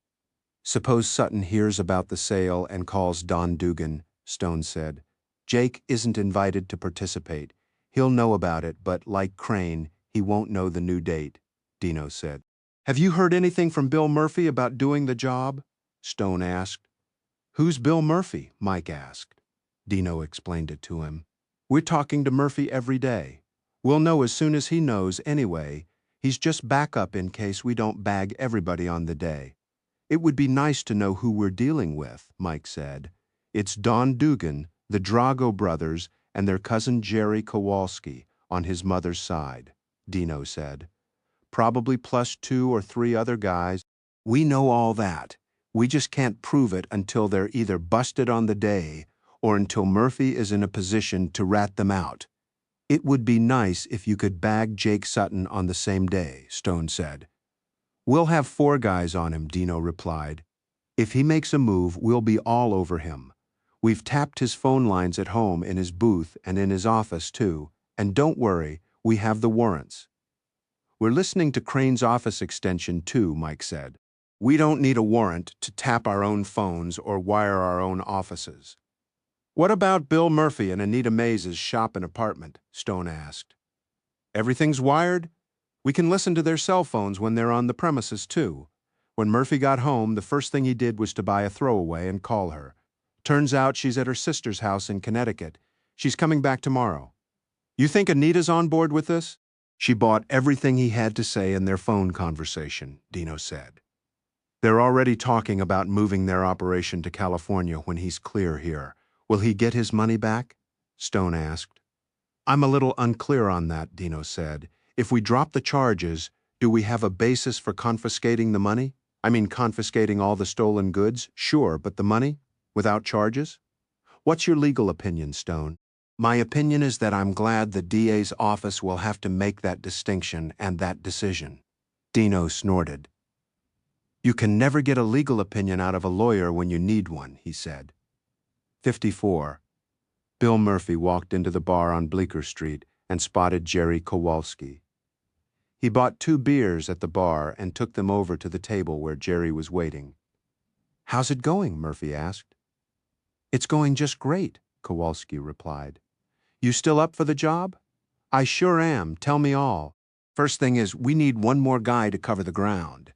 Suppose Sutton hears about the sale and calls Don Dugan, Stone said. Jake isn't invited to participate. He'll know about it, but like Crane, he won't know the new date, Dino said. Have you heard anything from Bill Murphy about doing the job? Stone asked. Who's Bill Murphy? Mike asked. Dino explained it to him. We're talking to Murphy every day. We'll know as soon as he knows anyway. He's just backup in case we don't bag everybody on the day. It would be nice to know who we're dealing with, Mike said. It's Don Dugan, the Drago brothers, and their cousin Jerry Kowalski on his mother's side, Dino said. Probably plus 2 or 3 other guys. We know all that. We just can't prove it until they're either busted on the day or until Murphy is in a position to rat them out. It would be nice if you could bag Jake Sutton on the same day, Stone said. We'll have 4 guys on him, Dino replied. If he makes a move, we'll be all over him. We've tapped his phone lines at home, in his booth, and in his office, too. And don't worry, we have the warrants. We're listening to Crane's office extension, too, Mike said. We don't need a warrant to tap our own phones or wire our own offices. What about Bill Murphy and Anita Mays' shop and apartment? Stone asked. Everything's wired? We can listen to their cell phones when they're on the premises, too. When Murphy got home, the first thing he did was to buy a throwaway and call her. Turns out she's at her sister's house in Connecticut. She's coming back tomorrow. You think Anita's on board with this? She bought everything he had to say in their phone conversation, Dino said. They're already talking about moving their operation to California when he's clear here. Will he get his money back? Stone asked. I'm a little unclear on that, Dino said. If we drop the charges, do we have a basis for confiscating the money? I mean, confiscating all the stolen goods? Sure, but the money? Without charges? What's your legal opinion, Stone? My opinion is that I'm glad the DA's office will have to make that distinction and that decision. Dino snorted. You can never get a legal opinion out of a lawyer when you need one, he said. 54. Bill Murphy walked into the bar on Bleecker Street and spotted Jerry Kowalski. He bought 2 beers at the bar and took them over to the table where Jerry was waiting. How's it going? Murphy asked. It's going just great, Kowalski replied. You still up for the job? I sure am. Tell me all. First thing is, we need 1 more guy to cover the ground.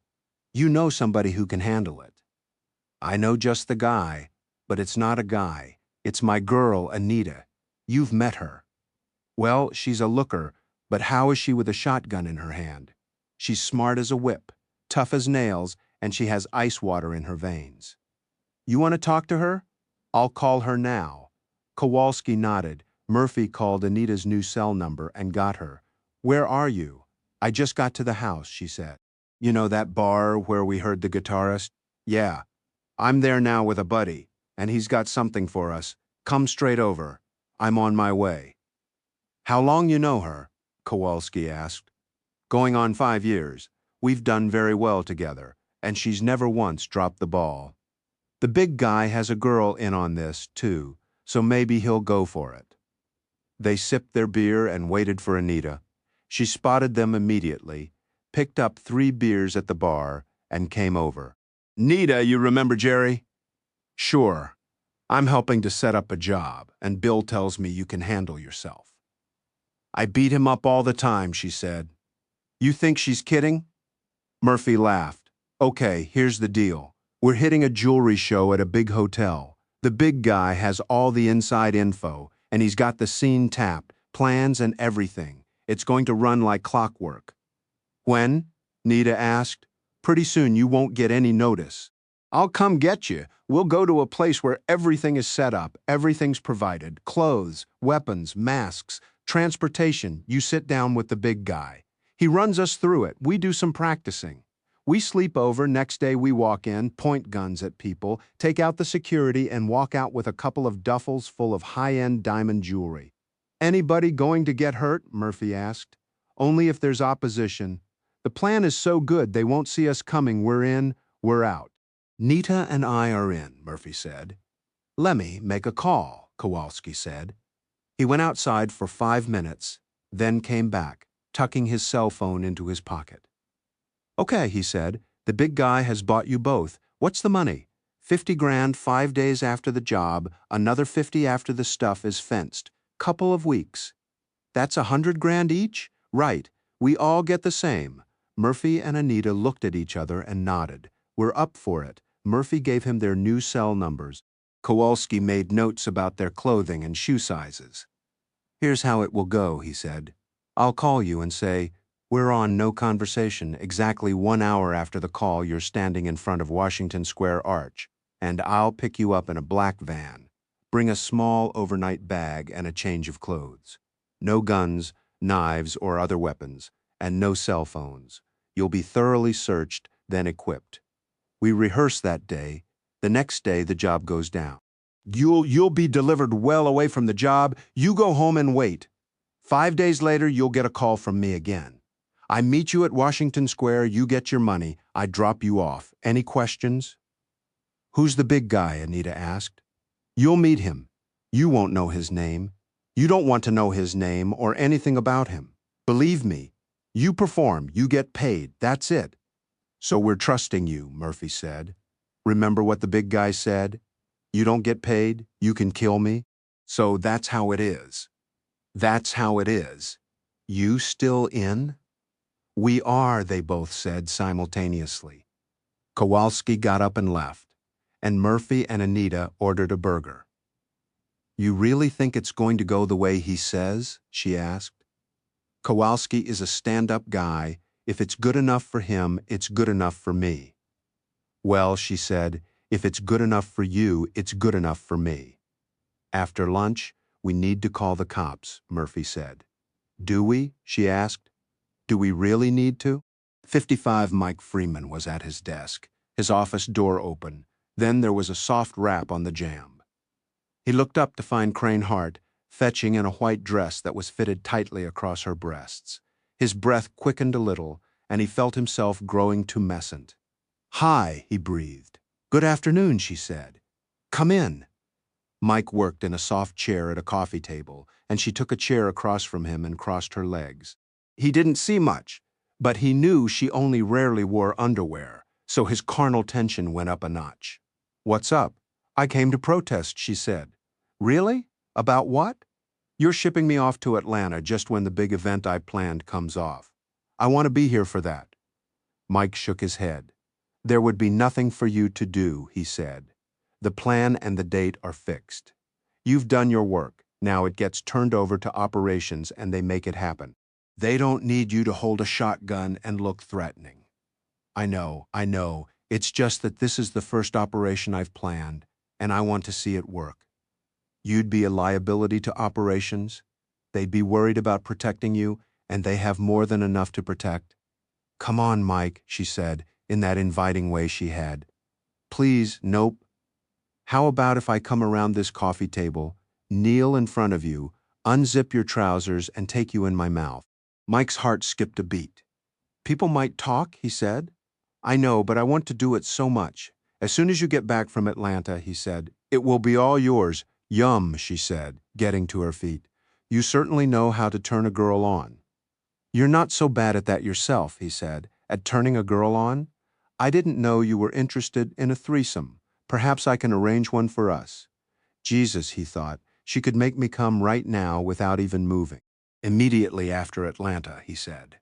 You know somebody who can handle it. I know just the guy, but it's not a guy. It's my girl, Anita. You've met her. Well, she's a looker, but how is she with a shotgun in her hand? She's smart as a whip, tough as nails, and she has ice water in her veins. You want to talk to her? I'll call her now. Kowalski nodded. Murphy called Anita's new cell number and got her. Where are you? I just got to the house, she said. You know that bar where we heard the guitarist? Yeah. I'm there now with a buddy, and he's got something for us. Come straight over. I'm on my way. How long you know her? Kowalski asked. Going on 5 years. We've done very well together, and she's never once dropped the ball. The big guy has a girl in on this, too, so maybe he'll go for it. They sipped their beer and waited for Anita. She spotted them immediately, picked up 3 beers at the bar, and came over. Nita, you remember Jerry? Sure. I'm helping to set up a job, and Bill tells me you can handle yourself. I beat him up all the time, she said. You think she's kidding? Murphy laughed. Okay, here's the deal. We're hitting a jewelry show at a big hotel. The big guy has all the inside info, and he's got the scene tapped, plans and everything. It's going to run like clockwork. When? Nita asked. Pretty soon you won't get any notice. I'll come get you. We'll go to a place where everything is set up, everything's provided, clothes, weapons, masks, transportation. You sit down with the big guy. He runs us through it. We do some practicing. We sleep over, next day we walk in, point guns at people, take out the security, and walk out with a couple of duffels full of high-end diamond jewelry. Anybody going to get hurt? Murphy asked. Only if there's opposition. The plan is so good they won't see us coming. We're in, we're out. Nita and I are in, Murphy said. Lemme make a call, Kowalski said. He went outside for 5 minutes, then came back, tucking his cell phone into his pocket. Okay, he said, the big guy has bought you both. What's the money? 50 grand 5 days after the job, another 50 after the stuff is fenced. Couple of weeks. That's 100 grand each? Right. We all get the same. Murphy and Anita looked at each other and nodded. We're up for it. Murphy gave him their new cell numbers. Kowalski made notes about their clothing and shoe sizes. Here's how it will go, he said. I'll call you and say, We're on no conversation exactly 1 hour after the call. You're standing in front of Washington Square Arch, and I'll pick you up in a black van. Bring a small overnight bag and a change of clothes. No guns, knives, or other weapons, and no cell phones. You'll be thoroughly searched, then equipped. We rehearse that day. The next day, the job goes down. You'll be delivered well away from the job. You go home and wait. 5 days later, you'll get a call from me again. I meet you at Washington Square, you get your money, I drop you off. Any questions? Who's the big guy? Anita asked. You'll meet him. You won't know his name. You don't want to know his name or anything about him. Believe me, you perform, you get paid, that's it. So we're trusting you, Murphy said. Remember what the big guy said? You don't get paid, you can kill me. So that's how it is. That's how it is. You still in? We are, they both said simultaneously. Kowalski got up and left, and Murphy and Anita ordered a burger. You really think it's going to go the way he says? She asked. Kowalski is a stand-up guy. If it's good enough for him, it's good enough for me. Well, she said, if it's good enough for you, it's good enough for me. After lunch, we need to call the cops, Murphy said. Do we? She asked. Do we really need to? 55 Mike Freeman was at his desk, his office door open. Then there was a soft rap on the jamb. He looked up to find Crane Hart, fetching in a white dress that was fitted tightly across her breasts. His breath quickened a little, and he felt himself growing tumescent. Hi, he breathed. Good afternoon, she said. Come in. Mike worked in a soft chair at a coffee table, and she took a chair across from him and crossed her legs. He didn't see much, but he knew she only rarely wore underwear, so his carnal tension went up a notch. What's up? I came to protest, she said. Really? About what? You're shipping me off to Atlanta just when the big event I planned comes off. I want to be here for that. Mike shook his head. There would be nothing for you to do, he said. The plan and the date are fixed. You've done your work. Now it gets turned over to operations and they make it happen. They don't need you to hold a shotgun and look threatening. I know. It's just that this is the first operation I've planned, and I want to see it work. You'd be a liability to operations. They'd be worried about protecting you, and they have more than enough to protect. Come on, Mike, she said, in that inviting way she had. Please, nope. How about if I come around this coffee table, kneel in front of you, unzip your trousers, and take you in my mouth? Mike's heart skipped a beat. People might talk, he said. I know, but I want to do it so much. As soon as you get back from Atlanta, he said, it will be all yours. Yum, she said, getting to her feet. You certainly know how to turn a girl on. You're not so bad at that yourself, he said, at turning a girl on. I didn't know you were interested in a threesome. Perhaps I can arrange one for us. Jesus, he thought, she could make me come right now without even moving. Immediately after Atlanta, he said.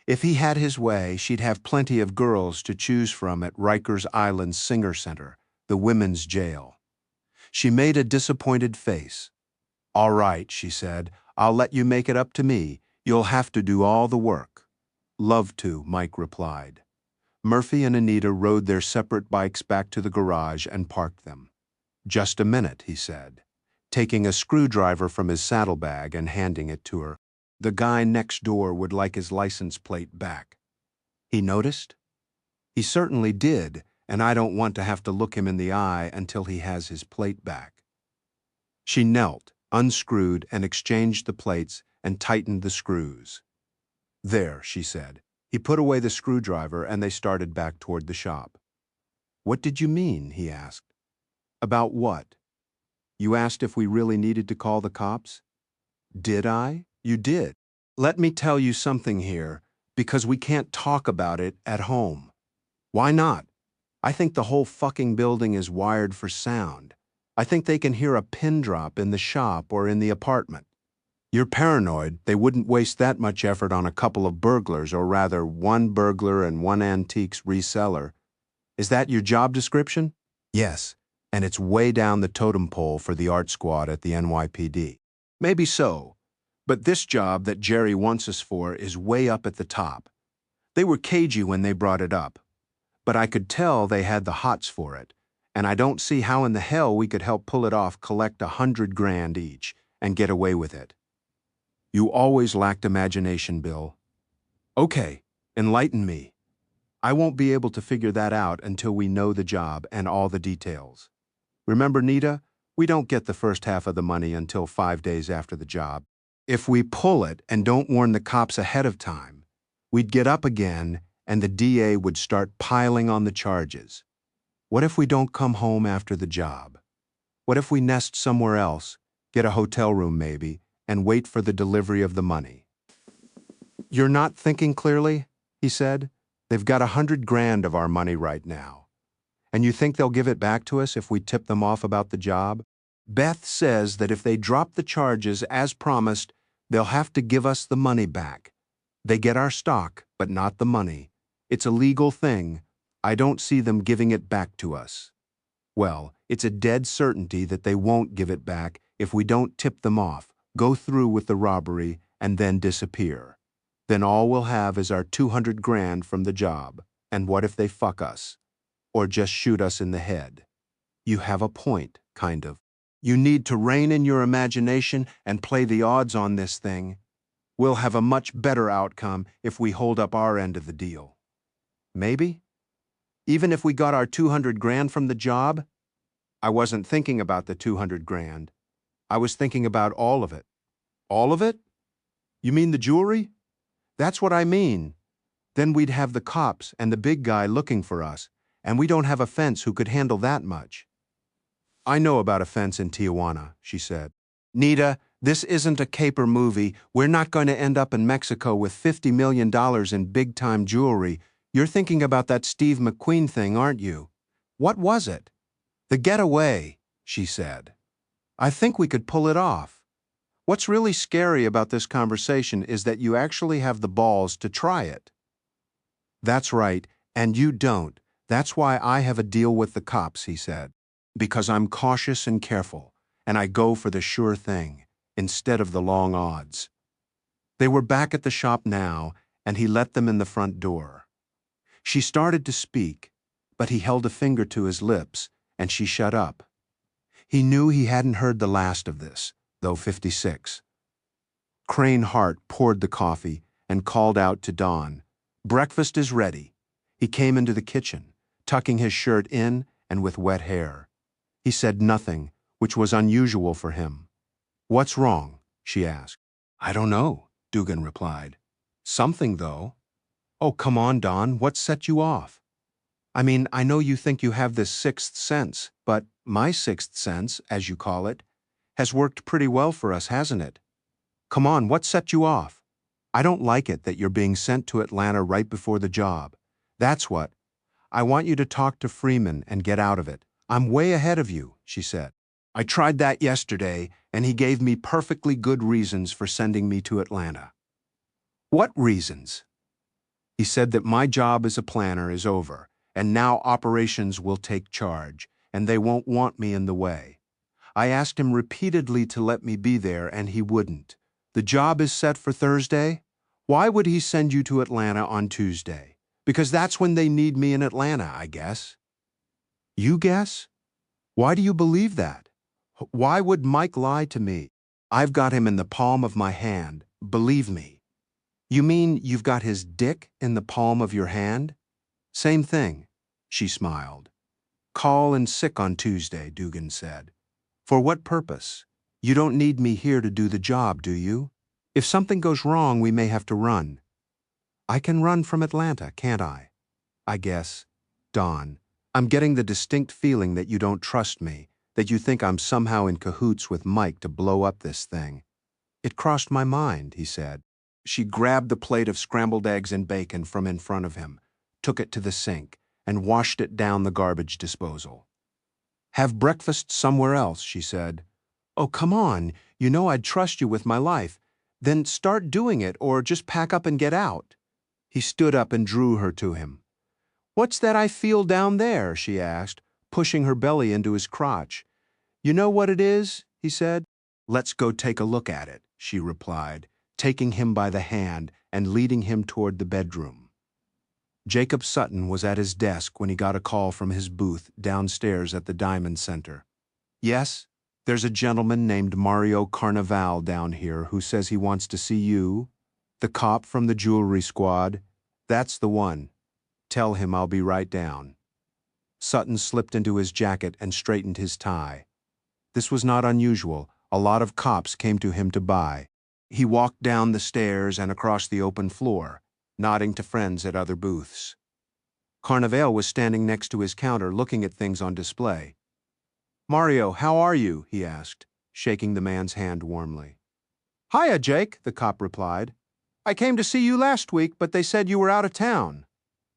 If he had his way, she'd have plenty of girls to choose from at Rikers Island Singer Center, the women's jail. She made a disappointed face. All right, she said, I'll let you make it up to me. You'll have to do all the work. Love to, Mike replied. Murphy and Anita rode their separate bikes back to the garage and parked them. Just a minute, he said, taking a screwdriver from his saddlebag and handing it to her. The guy next door would like his license plate back. He noticed? He certainly did, and I don't want to have to look him in the eye until he has his plate back. She knelt, unscrewed, and exchanged the plates and tightened the screws. There, she said. He put away the screwdriver and they started back toward the shop. What did you mean? He asked. About what? You asked if we really needed to call the cops? Did I? You did. Let me tell you something here, because we can't talk about it at home. Why not? I think the whole fucking building is wired for sound. I think they can hear a pin drop in the shop or in the apartment. You're paranoid. They wouldn't waste that much effort on a couple of burglars, or rather, one burglar and one antiques reseller. Is that your job description? Yes, and it's way down the totem pole for the art squad at the NYPD. Maybe so, But this job that Jerry wants us for is way up at the top. They were cagey when they brought it up, but I could tell they had the hots for it, and I don't see how in the hell we could help pull it off, collect 100 grand each, and get away with it. You always lacked imagination, Bill. Okay, enlighten me. I won't be able to figure that out until we know the job and all the details. Remember, Nita, we don't get the first half of the money until 5 days after the job. If we pull it and don't warn the cops ahead of time, we'd get up again and the DA would start piling on the charges. What if we don't come home after the job? What if we nest somewhere else, get a hotel room maybe, and wait for the delivery of the money? You're not thinking clearly, he said. They've got 100 grand of our money right now. And you think they'll give it back to us if we tip them off about the job? Beth says that if they drop the charges as promised, they'll have to give us the money back. They get our stock, but not the money. It's a legal thing. I don't see them giving it back to us. Well, it's a dead certainty that they won't give it back if we don't tip them off, go through with the robbery, and then disappear. Then all we'll have is our 200 grand from the job. And what if they fuck us? Or just shoot us in the head? You have a point, kind of. You need to rein in your imagination and play the odds on this thing. We'll have a much better outcome if we hold up our end of the deal. Maybe? Even if we got our 200 grand from the job? I wasn't thinking about the 200 grand. I was thinking about all of it. All of it? You mean the jewelry? That's what I mean. Then we'd have the cops and the big guy looking for us, and we don't have a fence who could handle that much. I know about a fence in Tijuana, she said. Nita, this isn't a caper movie. We're not going to end up in Mexico with $50 million in big-time jewelry. You're thinking about that Steve McQueen thing, aren't you? What was it? The getaway, she said. I think we could pull it off. What's really scary about this conversation is that you actually have the balls to try it. That's right, and you don't. That's why I have a deal with the cops, he said. Because I'm cautious and careful, and I go for the sure thing, instead of the long odds. They were back at the shop now, and he let them in the front door. She started to speak, but he held a finger to his lips, and she shut up. He knew he hadn't heard the last of this, though 56. Crane Hart poured the coffee and called out to Don, "Breakfast is ready." He came into the kitchen, tucking his shirt in and with wet hair. He said nothing, which was unusual for him. "What's wrong?" she asked. "I don't know," Dugan replied. "Something, though." "Oh, come on, Don, what set you off?" "I mean, I know you think you have this sixth sense, but my sixth sense, as you call it, has worked pretty well for us, hasn't it? Come on, what set you off? I don't like it that you're being sent to Atlanta right before the job. That's what. I want you to talk to Freeman and get out of it. I'm way ahead of you," she said. "I tried that yesterday, and he gave me perfectly good reasons for sending me to Atlanta." "What reasons?" "He said that my job as a planner is over, and now operations will take charge, and they won't want me in the way. I asked him repeatedly to let me be there, and he wouldn't. The job is set for Thursday? Why would he send you to Atlanta on Tuesday? Because that's when they need me in Atlanta, I guess." "You guess? Why do you believe that? Why would Mike lie to me? I've got him in the palm of my hand, believe me." "You mean you've got his dick in the palm of your hand?" "Same thing," she smiled. "Call in sick on Tuesday," Dugan said. "For what purpose? You don't need me here to do the job, do you? If something goes wrong, we may have to run." "I can run from Atlanta, can't I?" "I guess. Don, I'm getting the distinct feeling that you don't trust me, that you think I'm somehow in cahoots with Mike to blow up this thing." "It crossed my mind," he said. She grabbed the plate of scrambled eggs and bacon from in front of him, took it to the sink, and washed it down the garbage disposal. "Have breakfast somewhere else," she said. "Oh, come on. You know I'd trust you with my life. Then start doing it, or just pack up and get out." He stood up and drew her to him. "What's that I feel down there?" she asked, pushing her belly into his crotch. "You know what it is?" he said. "Let's go take a look at it." she replied, taking him by the hand and leading him toward the bedroom. Jacob Sutton was at his desk when he got a call from his booth downstairs at the Diamond Center. "Yes, there's a gentleman named Mario Carnaval down here who says he wants to see you, the cop from the jewelry squad. That's the one. Tell him I'll be right down." Sutton slipped into his jacket and straightened his tie. This was not unusual. A lot of cops came to him to buy. He walked down the stairs and across the open floor, nodding to friends at other booths. Carnaval was standing next to his counter looking at things on display. "Mario, how are you?" he asked, shaking the man's hand warmly. "Hiya, Jake," the cop replied. "I came to see you last week, but they said you were out of town."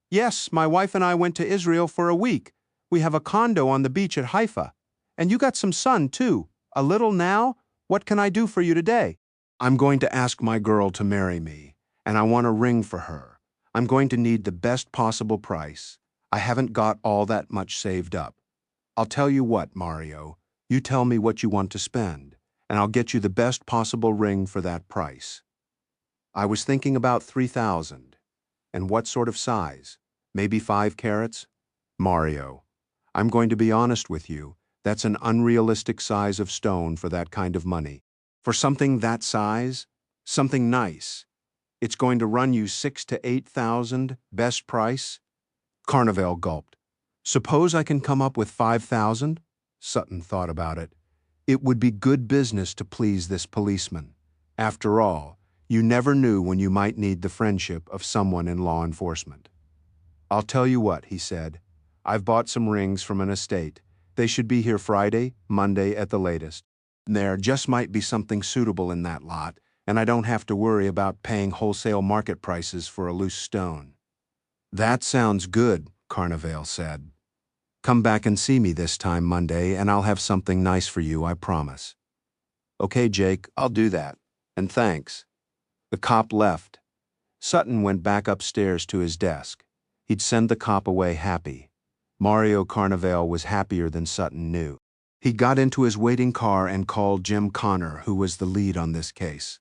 "Yes, my wife and I went to Israel for a week. We have a condo on the beach at Haifa. And you got some sun, too. A little now? What can I do for you today?" "I'm going to ask my girl to marry me, and I want a ring for her. I'm going to need the best possible price. I haven't got all that much saved up. I'll tell you what, Mario. You tell me what you want to spend, and I'll get you the best possible ring for that price." "I was thinking about 3,000. And what sort of size? Maybe 5 carats? "Mario, I'm going to be honest with you. That's an unrealistic size of stone for that kind of money. For something that size, something nice, it's going to run you 6,000 to 8,000, best price." Carnaval gulped. "Suppose I can come up with 5,000? Sutton thought about it. It would be good business to please this policeman. After all, you never knew when you might need the friendship of someone in law enforcement. "I'll tell you what," he said. "I've bought some rings from an estate. They should be here Friday, Monday at the latest. There just might be something suitable in that lot, and I don't have to worry about paying wholesale market prices for a loose stone." "That sounds good," Carnaval said. "Come back and see me this time Monday, and I'll have something nice for you, I promise." "Okay, Jake, I'll do that. And thanks." The cop left. Sutton went back upstairs to his desk. He'd send the cop away happy. Mario Carnaval was happier than Sutton knew. He got into his waiting car and called Jim Connor, who was the lead on this case.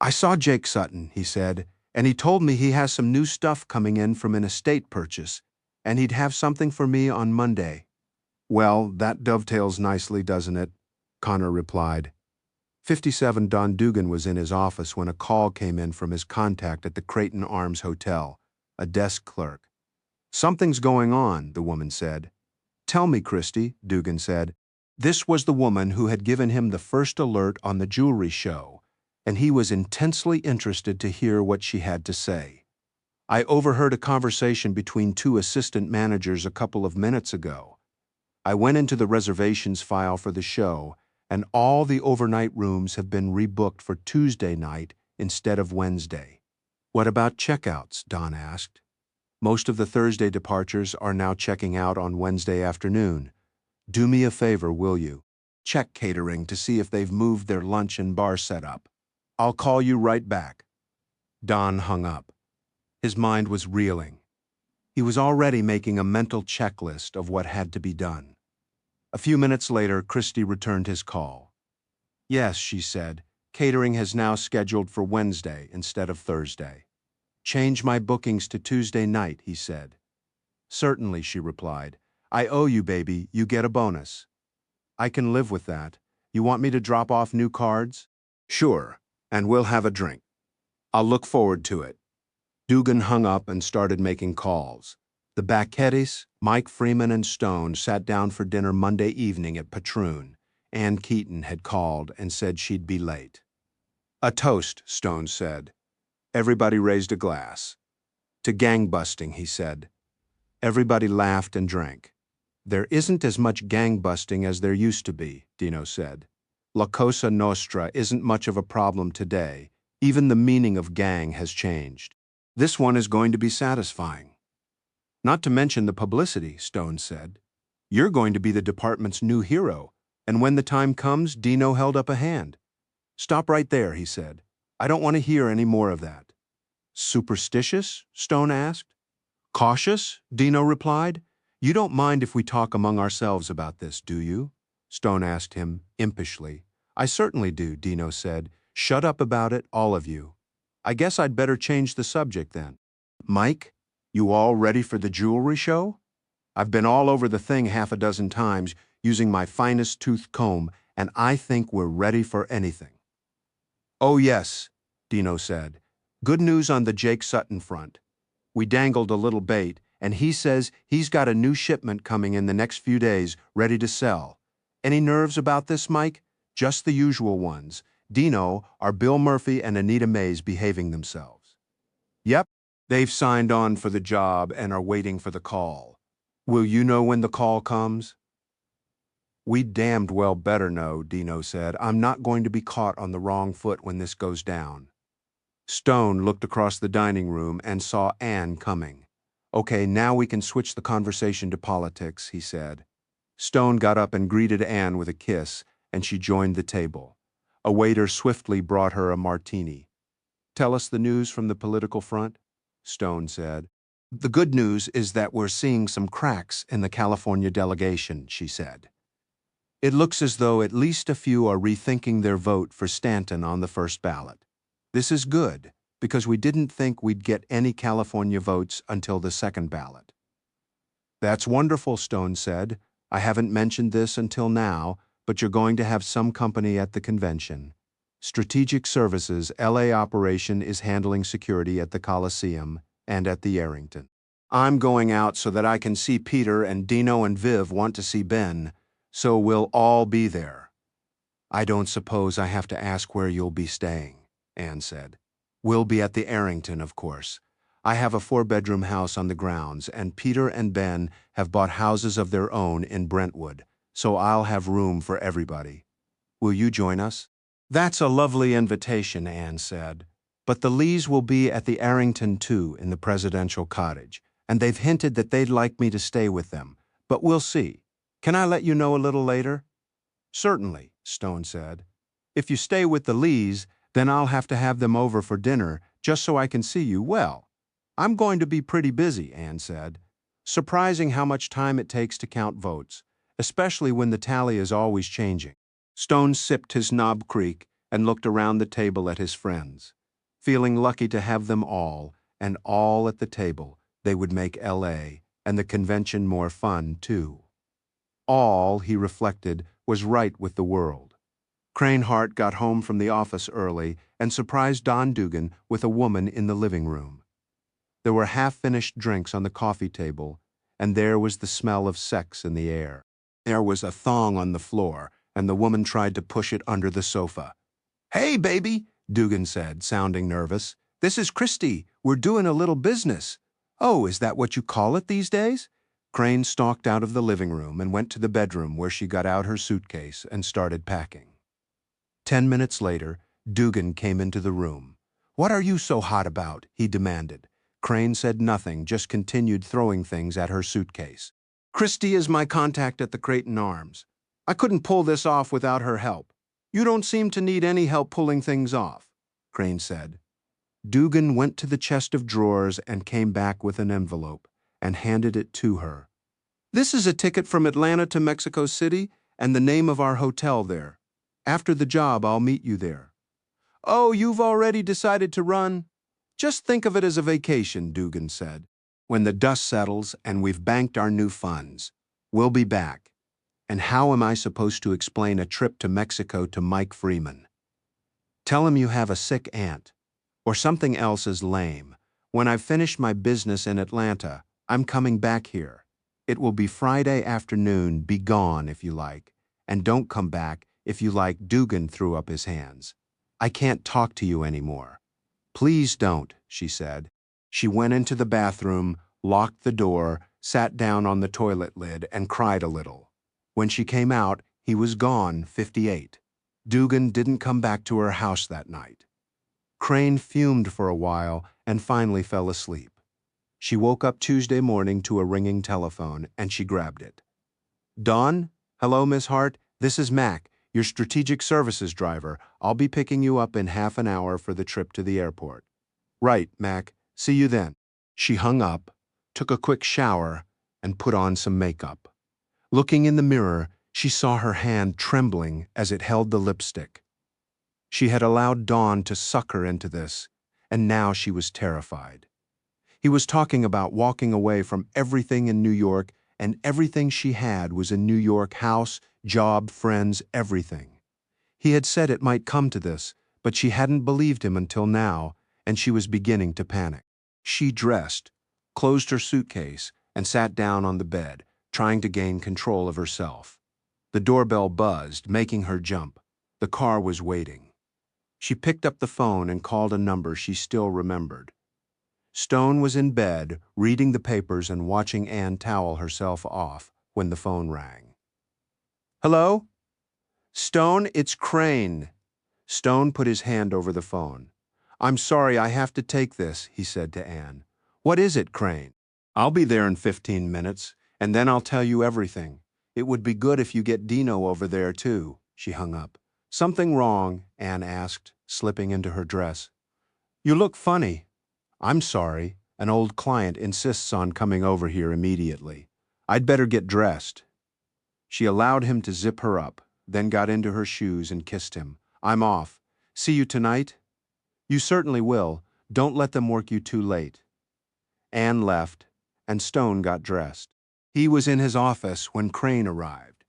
"I saw Jake Sutton," he said, "and he told me he has some new stuff coming in from an estate purchase, and he'd have something for me on Monday." "Well, that dovetails nicely, doesn't it?" Connor replied. 57 Don Dugan was in his office when a call came in from his contact at the Creighton Arms Hotel, a desk clerk. "Something's going on," the woman said. "Tell me, Christie," Dugan said. This was the woman who had given him the first alert on the jewelry show, and he was intensely interested to hear what she had to say. "I overheard a conversation between 2 assistant managers a couple of minutes ago. I went into the reservations file for the show, and all the overnight rooms have been rebooked for Tuesday night instead of Wednesday." "What about checkouts?" Don asked. "Most of the Thursday departures are now checking out on Wednesday afternoon. Do me a favor, will you? Check catering to see if they've moved their lunch and bar setup. I'll call you right back." Don hung up. His mind was reeling. He was already making a mental checklist of what had to be done. A few minutes later, Christie returned his call. "Yes," she said, "catering has now scheduled for Wednesday instead of Thursday." "Change my bookings to Tuesday night," he said. "Certainly," she replied. "I owe you, baby. You get a bonus." "I can live with that. You want me to drop off new cards?" "Sure, and we'll have a drink." "I'll look forward to it." Dugan hung up and started making calls. The Bacchettis, Mike Freeman, and Stone sat down for dinner Monday evening at Patroon. Ann Keaton had called and said she'd be late. "A toast," Stone said. Everybody raised a glass. "To gangbusting," he said. Everybody laughed and drank. "There isn't as much gangbusting as there used to be," Dino said. "La Cosa Nostra isn't much of a problem today. Even the meaning of gang has changed. This one is going to be satisfying." "Not to mention the publicity," Stone said. "You're going to be the department's new hero, and when the time comes, Dino held up a hand." "Stop right there," he said. "I don't want to hear any more of that." "Superstitious?" Stone asked. "Cautious?" Dino replied. "You don't mind if we talk among ourselves about this, do you?" Stone asked him impishly. "I certainly do," Dino said. Shut up about it, all of you. I guess I'd better change the subject then. Mike, you all ready for the jewelry show? I've been all over the thing half a dozen times using my finest tooth comb, and I think we're ready for anything. Oh yes, Dino said. Good news on the Jake Sutton front. We dangled a little bait, and he says he's got a new shipment coming in the next few days, ready to sell. Any nerves about this, Mike? Just the usual ones. Dino, are Bill Murphy and Anita Mays behaving themselves? Yep, they've signed on for the job and are waiting for the call. Will you know when the call comes? We damned well better know, Dino said. I'm not going to be caught on the wrong foot when this goes down. Stone looked across the dining room and saw Anne coming. Okay, now we can switch the conversation to politics, he said. Stone got up and greeted Anne with a kiss, and she joined the table. A waiter swiftly brought her a martini. Tell us the news from the political front, Stone said. The good news is that we're seeing some cracks in the California delegation, she said. It looks as though at least a few are rethinking their vote for Stanton on the first ballot. This is good, because we didn't think we'd get any California votes until the second ballot. That's wonderful, Stone said. I haven't mentioned this until now, but you're going to have some company at the convention. Strategic Services LA operation is handling security at the Coliseum and at the Barrington. I'm going out so that I can see Peter, and Dino and Viv want to see Ben, so we'll all be there. I don't suppose I have to ask where you'll be staying, Anne said. We'll be at the Barrington, of course. I have a 4-bedroom house on the grounds, and Peter and Ben have bought houses of their own in Brentwood, so I'll have room for everybody. Will you join us? That's a lovely invitation, Anne said. But the Lees will be at the Barrington too, in the presidential cottage, and they've hinted that they'd like me to stay with them, but we'll see. Can I let you know a little later? Certainly, Stone said. If you stay with the Lees, then I'll have to have them over for dinner just so I can see you well. I'm going to be pretty busy, Anne said. Surprising how much time it takes to count votes, especially when the tally is always changing. Stone sipped his Knob Creek and looked around the table at his friends. Feeling lucky to have them all, and all at the table, they would make LA and the convention more fun, too. All, he reflected, was right with the world. Crane Hart got home from the office early and surprised Don Dugan with a woman in the living room. There were half-finished drinks on the coffee table, and there was the smell of sex in the air. There was a thong on the floor, and the woman tried to push it under the sofa. Hey, baby, Dugan said, sounding nervous. This is Christy. We're doing a little business. Oh, is that what you call it these days? Crane stalked out of the living room and went to the bedroom where she got out her suitcase and started packing. 10 minutes later, Dugan came into the room. What are you so hot about? He demanded. Crane said nothing, just continued throwing things at her suitcase. Christy is my contact at the Creighton Arms. I couldn't pull this off without her help. You don't seem to need any help pulling things off, Crane said. Dugan went to the chest of drawers and came back with an envelope and handed it to her. This is a ticket from Atlanta to Mexico City and the name of our hotel there. After the job, I'll meet you there. Oh, you've already decided to run? Just think of it as a vacation, Dugan said. When the dust settles and we've banked our new funds, we'll be back. And how am I supposed to explain a trip to Mexico to Mike Freeman? Tell him you have a sick aunt, or something else as lame. When I've finished my business in Atlanta, I'm coming back here. It will be Friday afternoon. Be gone if you like, and don't come back if you like. Dugan threw up his hands. I can't talk to you anymore. Please don't, she said. She went into the bathroom, locked the door, sat down on the toilet lid, and cried a little. When she came out, he was gone, 58. Dugan didn't come back to her house that night. Crane fumed for a while and finally fell asleep. She woke up Tuesday morning to a ringing telephone, and she grabbed it. Dawn? Hello, Miss Hart. This is Mac, your strategic services driver. I'll be picking you up in half an hour for the trip to the airport. Right, Mac. See you then. She hung up, took a quick shower, and put on some makeup. Looking in the mirror, she saw her hand trembling as it held the lipstick. She had allowed Dawn to suck her into this, and now she was terrified. He was talking about walking away from everything in New York, and everything she had was a New York house, job, friends, everything. He had said it might come to this, but she hadn't believed him until now, and she was beginning to panic. She dressed, closed her suitcase, and sat down on the bed, trying to gain control of herself. The doorbell buzzed, making her jump. The car was waiting. She picked up the phone and called a number she still remembered. Stone was in bed, reading the papers and watching Anne towel herself off when the phone rang. "Hello? Stone, it's Crane." Stone put his hand over the phone. "I'm sorry, I have to take this," he said to Anne. "What is it, Crane?" "I'll be there in 15 minutes, and then I'll tell you everything. It would be good if you get Dino over there, too." She hung up. "Something wrong?" Anne asked, slipping into her dress. "You look funny." "I'm sorry. An old client insists on coming over here immediately. I'd better get dressed." She allowed him to zip her up, then got into her shoes and kissed him. "I'm off. See you tonight?" "You certainly will. Don't let them work you too late." Anne left, and Stone got dressed. He was in his office when Crane arrived.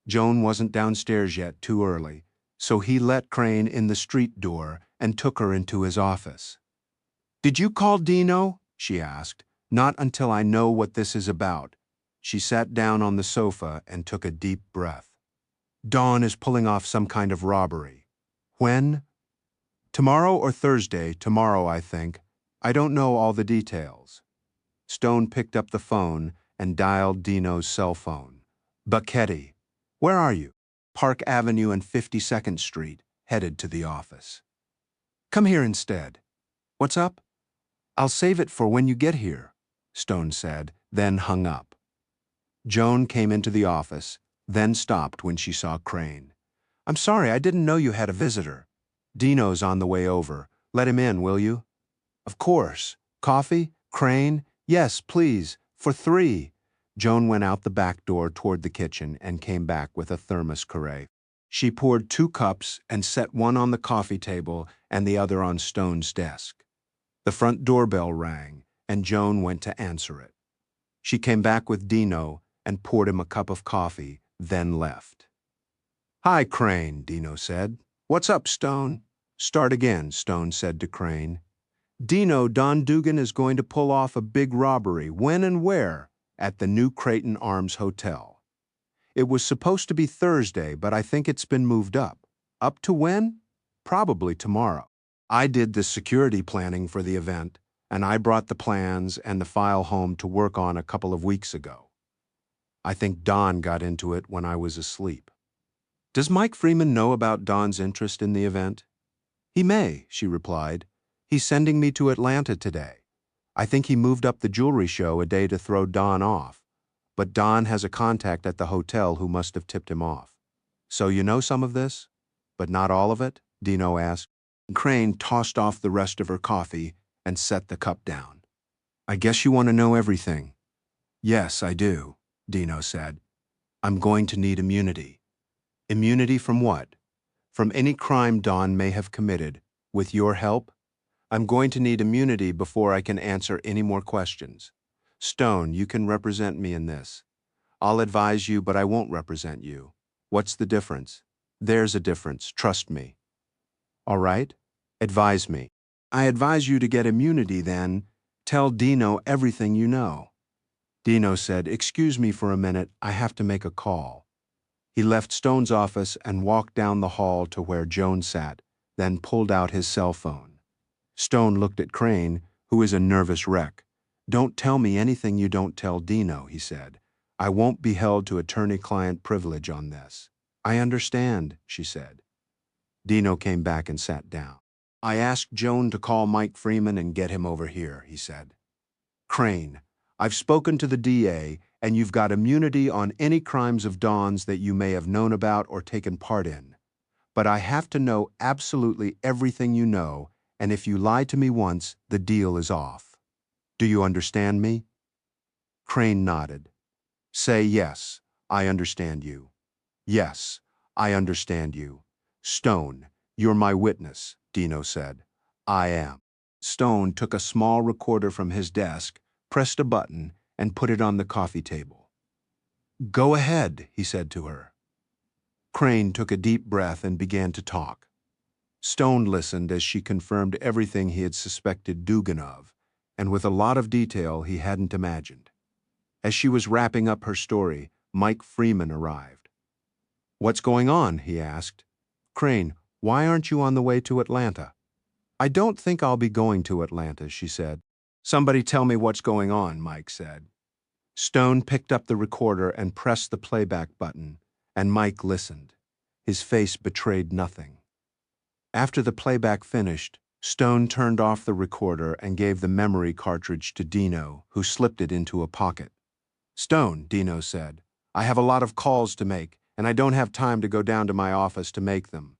Joan wasn't downstairs yet, too early, so he let Crane in the street door and took her into his office. "Did you call Dino?" she asked. "Not until I know what this is about." She sat down on the sofa and took a deep breath. "Dawn is pulling off some kind of robbery." "When?" "Tomorrow or Thursday. Tomorrow, I think. I don't know all the details." Stone picked up the phone and dialed Dino's cell phone. "Bucchetti. Where are you?" "Park Avenue and 52nd Street, headed to the office." "Come here instead." "What's up?" "I'll save it for when you get here," Stone said, then hung up. Joan came into the office, then stopped when she saw Crane. "I'm sorry, I didn't know you had a visitor." "Dino's on the way over. Let him in, will you?" "Of course. Coffee? Crane?" "Yes, please. For 3. Joan went out the back door toward the kitchen and came back with a thermos carafe. She poured 2 cups and set one on the coffee table and the other on Stone's desk. The front doorbell rang, and Joan went to answer it. She came back with Dino and poured him a cup of coffee, then left. "Hi, Crane," Dino said. "What's up, Stone?" "Start again," Stone said to Crane. "Dino, Don Dugan is going to pull off a big robbery. When and where?" "At the New Creighton Arms Hotel." "It was supposed to be Thursday, but I think it's been moved up." "Up to when?" "Probably tomorrow. I did the security planning for the event, and I brought the plans and the file home to work on a couple of weeks ago. I think Don got into it when I was asleep." "Does Mike Freeman know about Don's interest in the event?" "He may," she replied. "He's sending me to Atlanta today. I think he moved up the jewelry show a day to throw Don off, but Don has a contact at the hotel who must have tipped him off." "So you know some of this, but not all of it?" Dino asked. Crane tossed off the rest of her coffee and set the cup down. "I guess you want to know everything." "Yes, I do," Dino said. "I'm going to need immunity." "Immunity from what?" "From any crime Don may have committed. With your help? I'm going to need immunity before I can answer any more questions. Stone, you can represent me in this. I'll advise you, but I won't represent you. What's the difference?" "There's a difference, trust me." "All right, advise me." "I advise you to get immunity then. Tell Dino everything you know." Dino said, "Excuse me for a minute, I have to make a call." He left Stone's office and walked down the hall to where Joan sat, then pulled out his cell phone. Stone looked at Crane, who is a nervous wreck. "Don't tell me anything you don't tell Dino," he said. "I won't be held to attorney-client privilege on this." "I understand," she said. Dino came back and sat down. "I asked Joan to call Mike Freeman and get him over here," he said. "Crane, I've spoken to the DA, and you've got immunity on any crimes of Don's that you may have known about or taken part in. But I have to know absolutely everything you know, and if you lie to me once, the deal is off. Do you understand me?" Crane nodded. "Say yes, I understand you." "Yes, I understand you." "Stone, "You're my witness," Dino said. "I am." Stone took a small recorder from his desk, pressed a button, and put it on the coffee table. "Go ahead," he said to her. Crane took a deep breath and began to talk. Stone listened as she confirmed everything he had suspected Dugan of, and with a lot of detail he hadn't imagined. As she was wrapping up her story, Mike Freeman arrived. "What's going on?" he asked. "Crane, why aren't you on the way to Atlanta?" "I don't think I'll be going to Atlanta," she said. "Somebody tell me what's going on," Mike said. Stone picked up the recorder and pressed the playback button, and Mike listened. His face betrayed nothing. After the playback finished, Stone turned off the recorder and gave the memory cartridge to Dino, who slipped it into a pocket. "Stone," Dino said, "I have a lot of calls to make, and I don't have time to go down to my office to make them."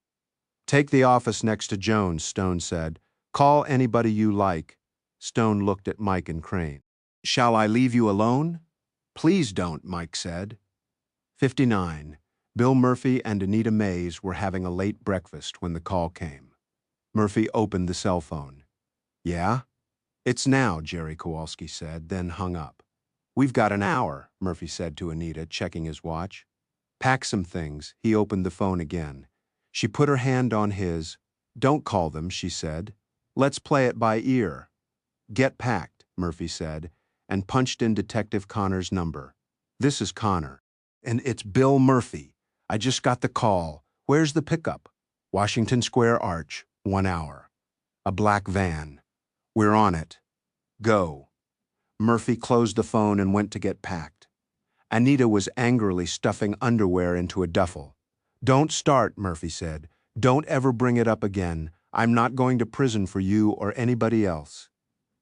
"Take the office next to Jones," Stone said. "Call anybody you like." Stone looked at Mike and Crane. "Shall I leave you alone?" "Please don't," Mike said. 59. Bill Murphy and Anita Mays were having a late breakfast when the call came. Murphy opened the cell phone. "Yeah?" "It's now," Jerry Kowalski said, then hung up. "We've got an hour," Murphy said to Anita, checking his watch. "Pack some things." He opened the phone again. She put her hand on his. "Don't call them," she said. "Let's play it by ear." "Get packed," Murphy said, and punched in Detective Connor's number. "This is Connor." "And it's Bill Murphy. I just got the call. Where's the pickup?" "Washington Square Arch, 1 hour. A black van. We're on it. Go." Murphy closed the phone and went to get packed. Anita was angrily stuffing underwear into a duffel. "Don't start," Murphy said. "Don't ever bring it up again. I'm not going to prison for you or anybody else."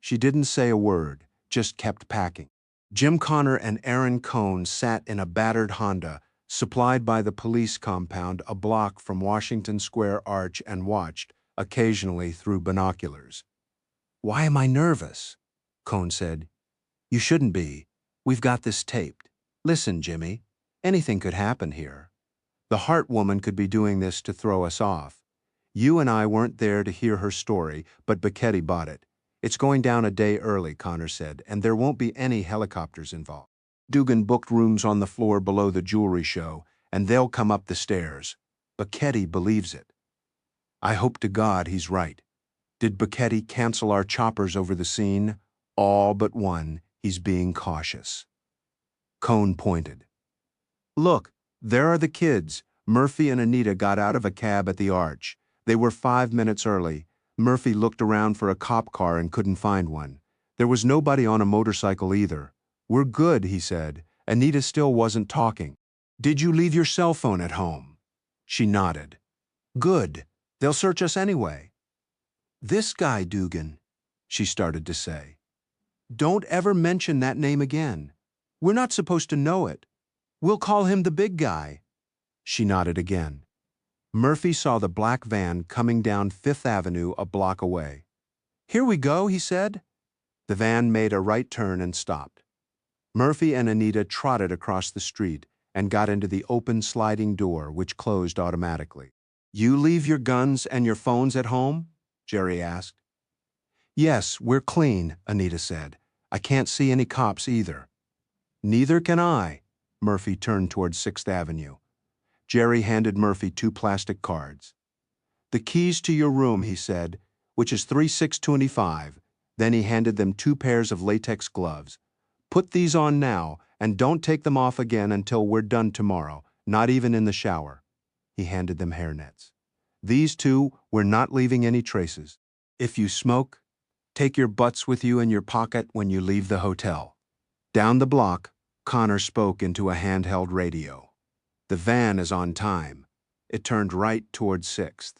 She didn't say a word, just kept packing. Jim Connor and Aaron Cohn sat in a battered Honda, supplied by the police compound a block from Washington Square Arch, and watched, occasionally through binoculars. "Why am I nervous?" Cohn said. "You shouldn't be. We've got this taped. Listen, Jimmy, anything could happen here. The Hart woman could be doing this to throw us off. You and I weren't there to hear her story, but Becchetti bought it. It's going down a day early," Connor said, "and there won't be any helicopters involved. Dugan booked rooms on the floor below the jewelry show, and they'll come up the stairs. Becchetti believes it. I hope to God he's right. Did Becchetti cancel our choppers over the scene? All but one. He's being cautious." Cohn pointed. "Look, there are the kids." Murphy and Anita got out of a cab at the Arch. They were 5 minutes early. Murphy looked around for a cop car and couldn't find one. There was nobody on a motorcycle either. "We're good," he said. Anita still wasn't talking. "Did you leave your cell phone at home?" She nodded. "Good. They'll search us anyway." "This guy, Dugan," she started to say. "Don't ever mention that name again. We're not supposed to know it. We'll call him the big guy." She nodded again. Murphy saw the black van coming down 5th Avenue a block away. "Here we go," he said. The van made a right turn and stopped. Murphy and Anita trotted across the street and got into the open sliding door, which closed automatically. "You leave your guns and your phones at home?" Jerry asked. "Yes, we're clean," Anita said. "I can't see any cops either." "Neither can I." Murphy turned toward 6th Avenue. Jerry handed Murphy 2 plastic cards. "The keys to your room," he said, "which is 3625. Then he handed them 2 pairs of latex gloves. "Put these on now, and don't take them off again until we're done tomorrow, not even in the shower." He handed them hairnets. "These 2, we're not leaving any traces. If you smoke, take your butts with you in your pocket when you leave the hotel." Down the block, Connor spoke into a handheld radio. "The van is on time. It turned right toward 6th.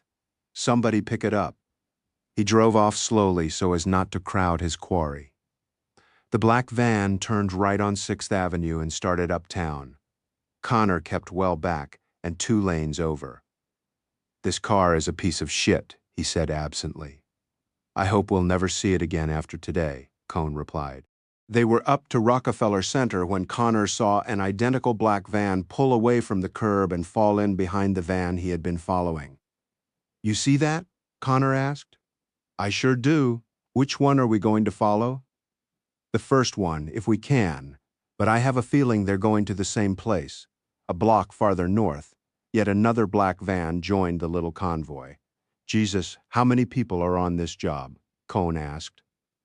Somebody pick it up." He drove off slowly so as not to crowd his quarry. The black van turned right on 6th Avenue and started uptown. Connor kept well back and 2 lanes over. "This car is a piece of shit," he said absently. "I hope we'll never see it again after today," Cohn replied. They were up to Rockefeller Center when Connor saw an identical black van pull away from the curb and fall in behind the van he had been following. You see that? Connor asked. I sure do. Which one are we going to follow? The first one, if we can, but I have a feeling they're going to the same place, a block farther north. Yet another black van joined the little convoy. Jesus, how many people are on this job? Cone asked.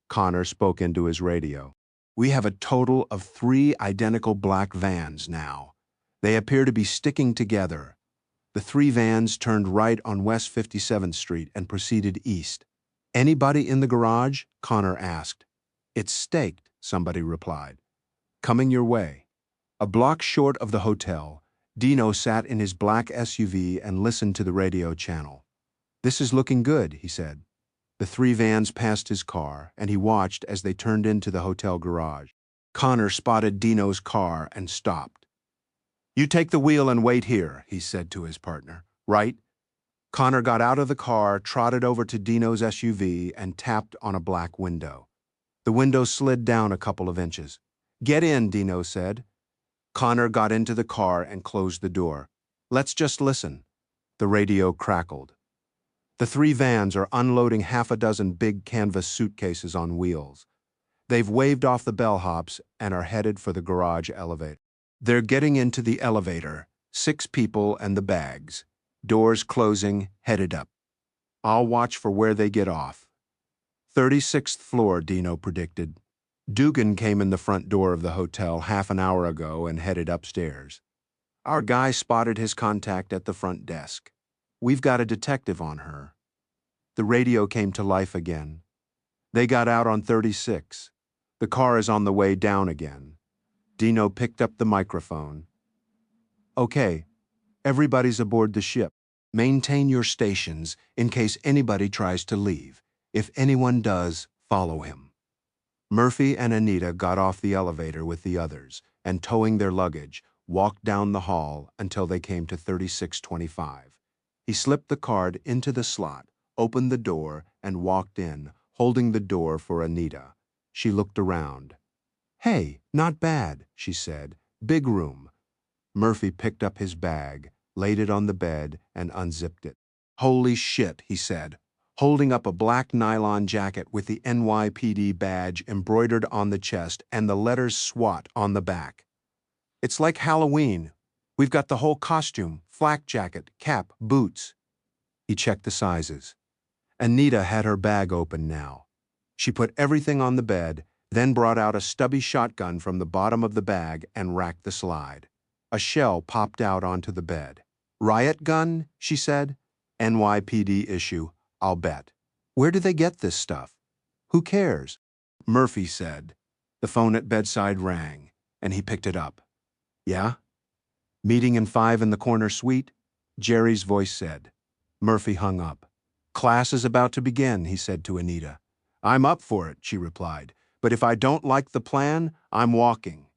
Connor spoke into his radio. We have a total of 3 identical black vans now. They appear to be sticking together. The 3 vans turned right on West 57th Street and proceeded east. Anybody in the garage? Connor asked. It's staked, somebody replied. Coming your way. A block short of the hotel, Dino sat in his black SUV and listened to the radio channel. This is looking good, he said. The 3 vans passed his car, and he watched as they turned into the hotel garage. Connor spotted Dino's car and stopped. You take the wheel and wait here, he said to his partner. Right? Connor got out of the car, trotted over to Dino's SUV, and tapped on a black window. The window slid down a couple of inches. Get in, Dino said. Connor got into the car and closed the door. Let's just listen. The radio crackled. The 3 vans are unloading half a dozen big canvas suitcases on wheels. They've waved off the bellhops and are headed for the garage elevator. They're getting into the elevator, 6 people and the bags. Doors closing, headed up. I'll watch for where they get off. 36th floor, Dino predicted. Dugan came in the front door of the hotel half an hour ago and headed upstairs. Our guy spotted his contact at the front desk. We've got a detective on her. The radio came to life again. They got out on 36. The car is on the way down again. Dino picked up the microphone. Okay, everybody's aboard the ship. Maintain your stations in case anybody tries to leave. If anyone does, follow him. Murphy and Anita got off the elevator with the others and, towing their luggage, walked down the hall until they came to 3625. He slipped the card into the slot, opened the door, and walked in, holding the door for Anita. She looked around. Hey, not bad, she said. Big room. Murphy picked up his bag, laid it on the bed, and unzipped it. Holy shit, he said, holding up a black nylon jacket with the NYPD badge embroidered on the chest and the letters SWAT on the back. It's like Halloween. We've got the whole costume, flak jacket, cap, boots. He checked the sizes. Anita had her bag open now. She put everything on the bed, then brought out a stubby shotgun from the bottom of the bag and racked the slide. A shell popped out onto the bed. Riot gun, she said. NYPD issue, I'll bet. Where do they get this stuff? Who cares? Murphy said. The phone at bedside rang, and he picked it up. Yeah? Meeting in 5 in the corner suite? Jerry's voice said. Murphy hung up. Class is about to begin, he said to Anita. I'm up for it, she replied. But if I don't like the plan, I'm walking.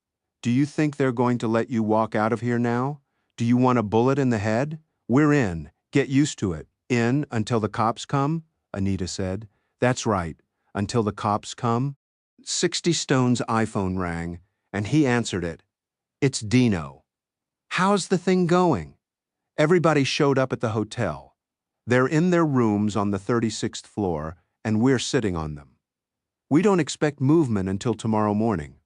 Do you think they're going to let you walk out of here now? Do you want a bullet in the head? We're in. Get used to it. In until the cops come? Anita said. That's right. Until the cops come? 60 Stone's iPhone rang, and he answered it. It's Dino. How's the thing going? Everybody showed up at the hotel. They're in their rooms on the 36th floor, and we're sitting on them. We don't expect movement until tomorrow morning.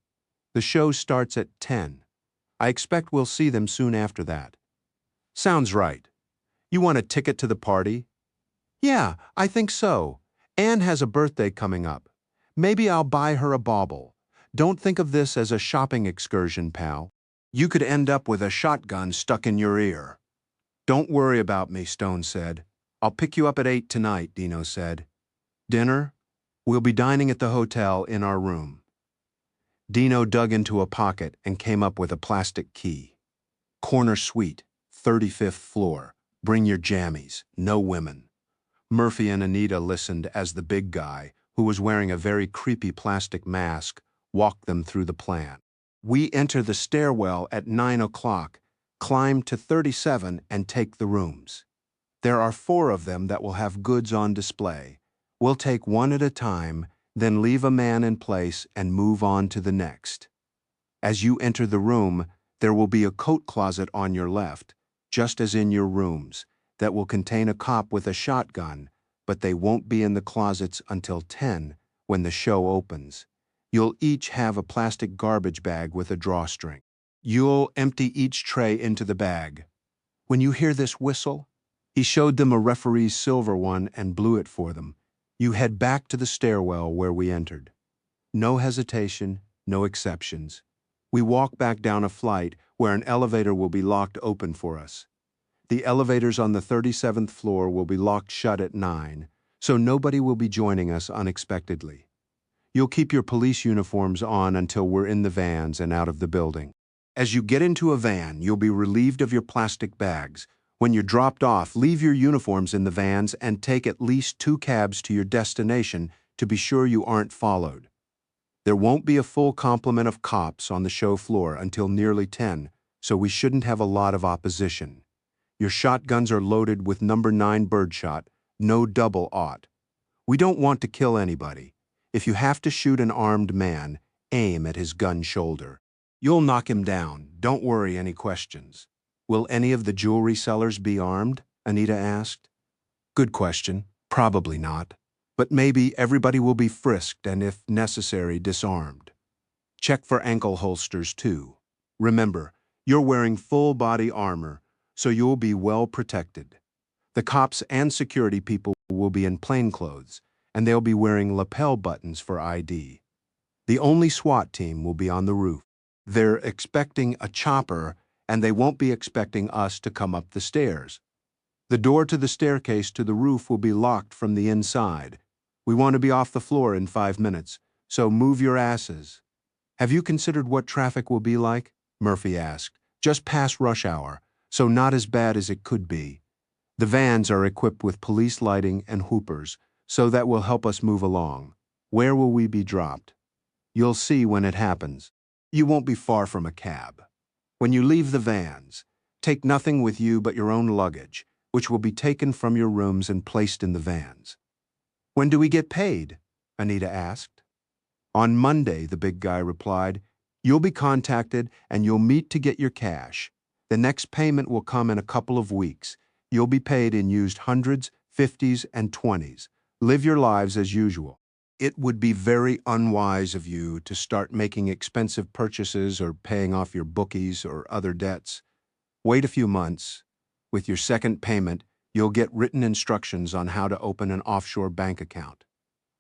The show starts at 10. I expect we'll see them soon after that. Sounds right. You want a ticket to the party? Yeah, I think so. Anne has a birthday coming up. Maybe I'll buy her a bauble. Don't think of this as a shopping excursion, pal. You could end up with a shotgun stuck in your ear. Don't worry about me, Stone said. I'll pick you up at 8 tonight, Dino said. Dinner? We'll be dining at the hotel in our room. Dino dug into a pocket and came up with a plastic key. Corner suite, 35th floor. Bring your jammies, no women. Murphy and Anita listened as the big guy, who was wearing a very creepy plastic mask, walked them through the plan. We enter the stairwell at 9 o'clock, climb to 37 and take the rooms. There are 4 of them that will have goods on display. We'll take one at a time, then leave a man in place and move on to the next. As you enter the room, there will be a coat closet on your left, just as in your rooms. that will contain a cop with a shotgun, but they won't be in the closets until 10 when the show opens. You'll each have a plastic garbage bag with a drawstring. You'll empty each tray into the bag. When you hear this whistle, he showed them a referee's silver one and blew it for them. You head back to the stairwell where we entered. No hesitation, no exceptions. We walk back down a flight where an elevator will be locked open for us. The elevators on the 37th floor will be locked shut at 9, so nobody will be joining us unexpectedly. You'll keep your police uniforms on until we're in the vans and out of the building. As you get into a van, you'll be relieved of your plastic bags. When you're dropped off, leave your uniforms in the vans and take at least 2 cabs to your destination to be sure you aren't followed. There won't be a full complement of cops on the show floor until nearly 10, so we shouldn't have a lot of opposition. Your shotguns are loaded with number 9 birdshot, no double-aught. We don't want to kill anybody. If you have to shoot an armed man, aim at his gun shoulder. You'll knock him down. Don't worry any questions. Will any of the jewelry sellers be armed? Anita asked. Good question. Probably not. But maybe everybody will be frisked and, if necessary, disarmed. Check for ankle holsters, too. Remember, you're wearing full body armor, so you'll be well protected. The cops and security people will be in plainclothes, and they'll be wearing lapel buttons for ID. The only SWAT team will be on the roof. They're expecting a chopper, and they won't be expecting us to come up the stairs. The door to the staircase to the roof will be locked from the inside. We want to be off the floor in 5 minutes, so move your asses. Have you considered what traffic will be like? Murphy asked. Just past rush hour, so not as bad as it could be. The vans are equipped with police lighting and hoopers, so that will help us move along. Where will we be dropped? You'll see when it happens. You won't be far from a cab. When you leave the vans, take nothing with you but your own luggage, which will be taken from your rooms and placed in the vans. When do we get paid? Anita asked. On Monday, the big guy replied. You'll be contacted and you'll meet to get your cash. The next payment will come in a couple of weeks. You'll be paid in used hundreds, 50s, and 20s. Live your lives as usual. It would be very unwise of you to start making expensive purchases or paying off your bookies or other debts. Wait a few months. With your second payment, you'll get written instructions on how to open an offshore bank account.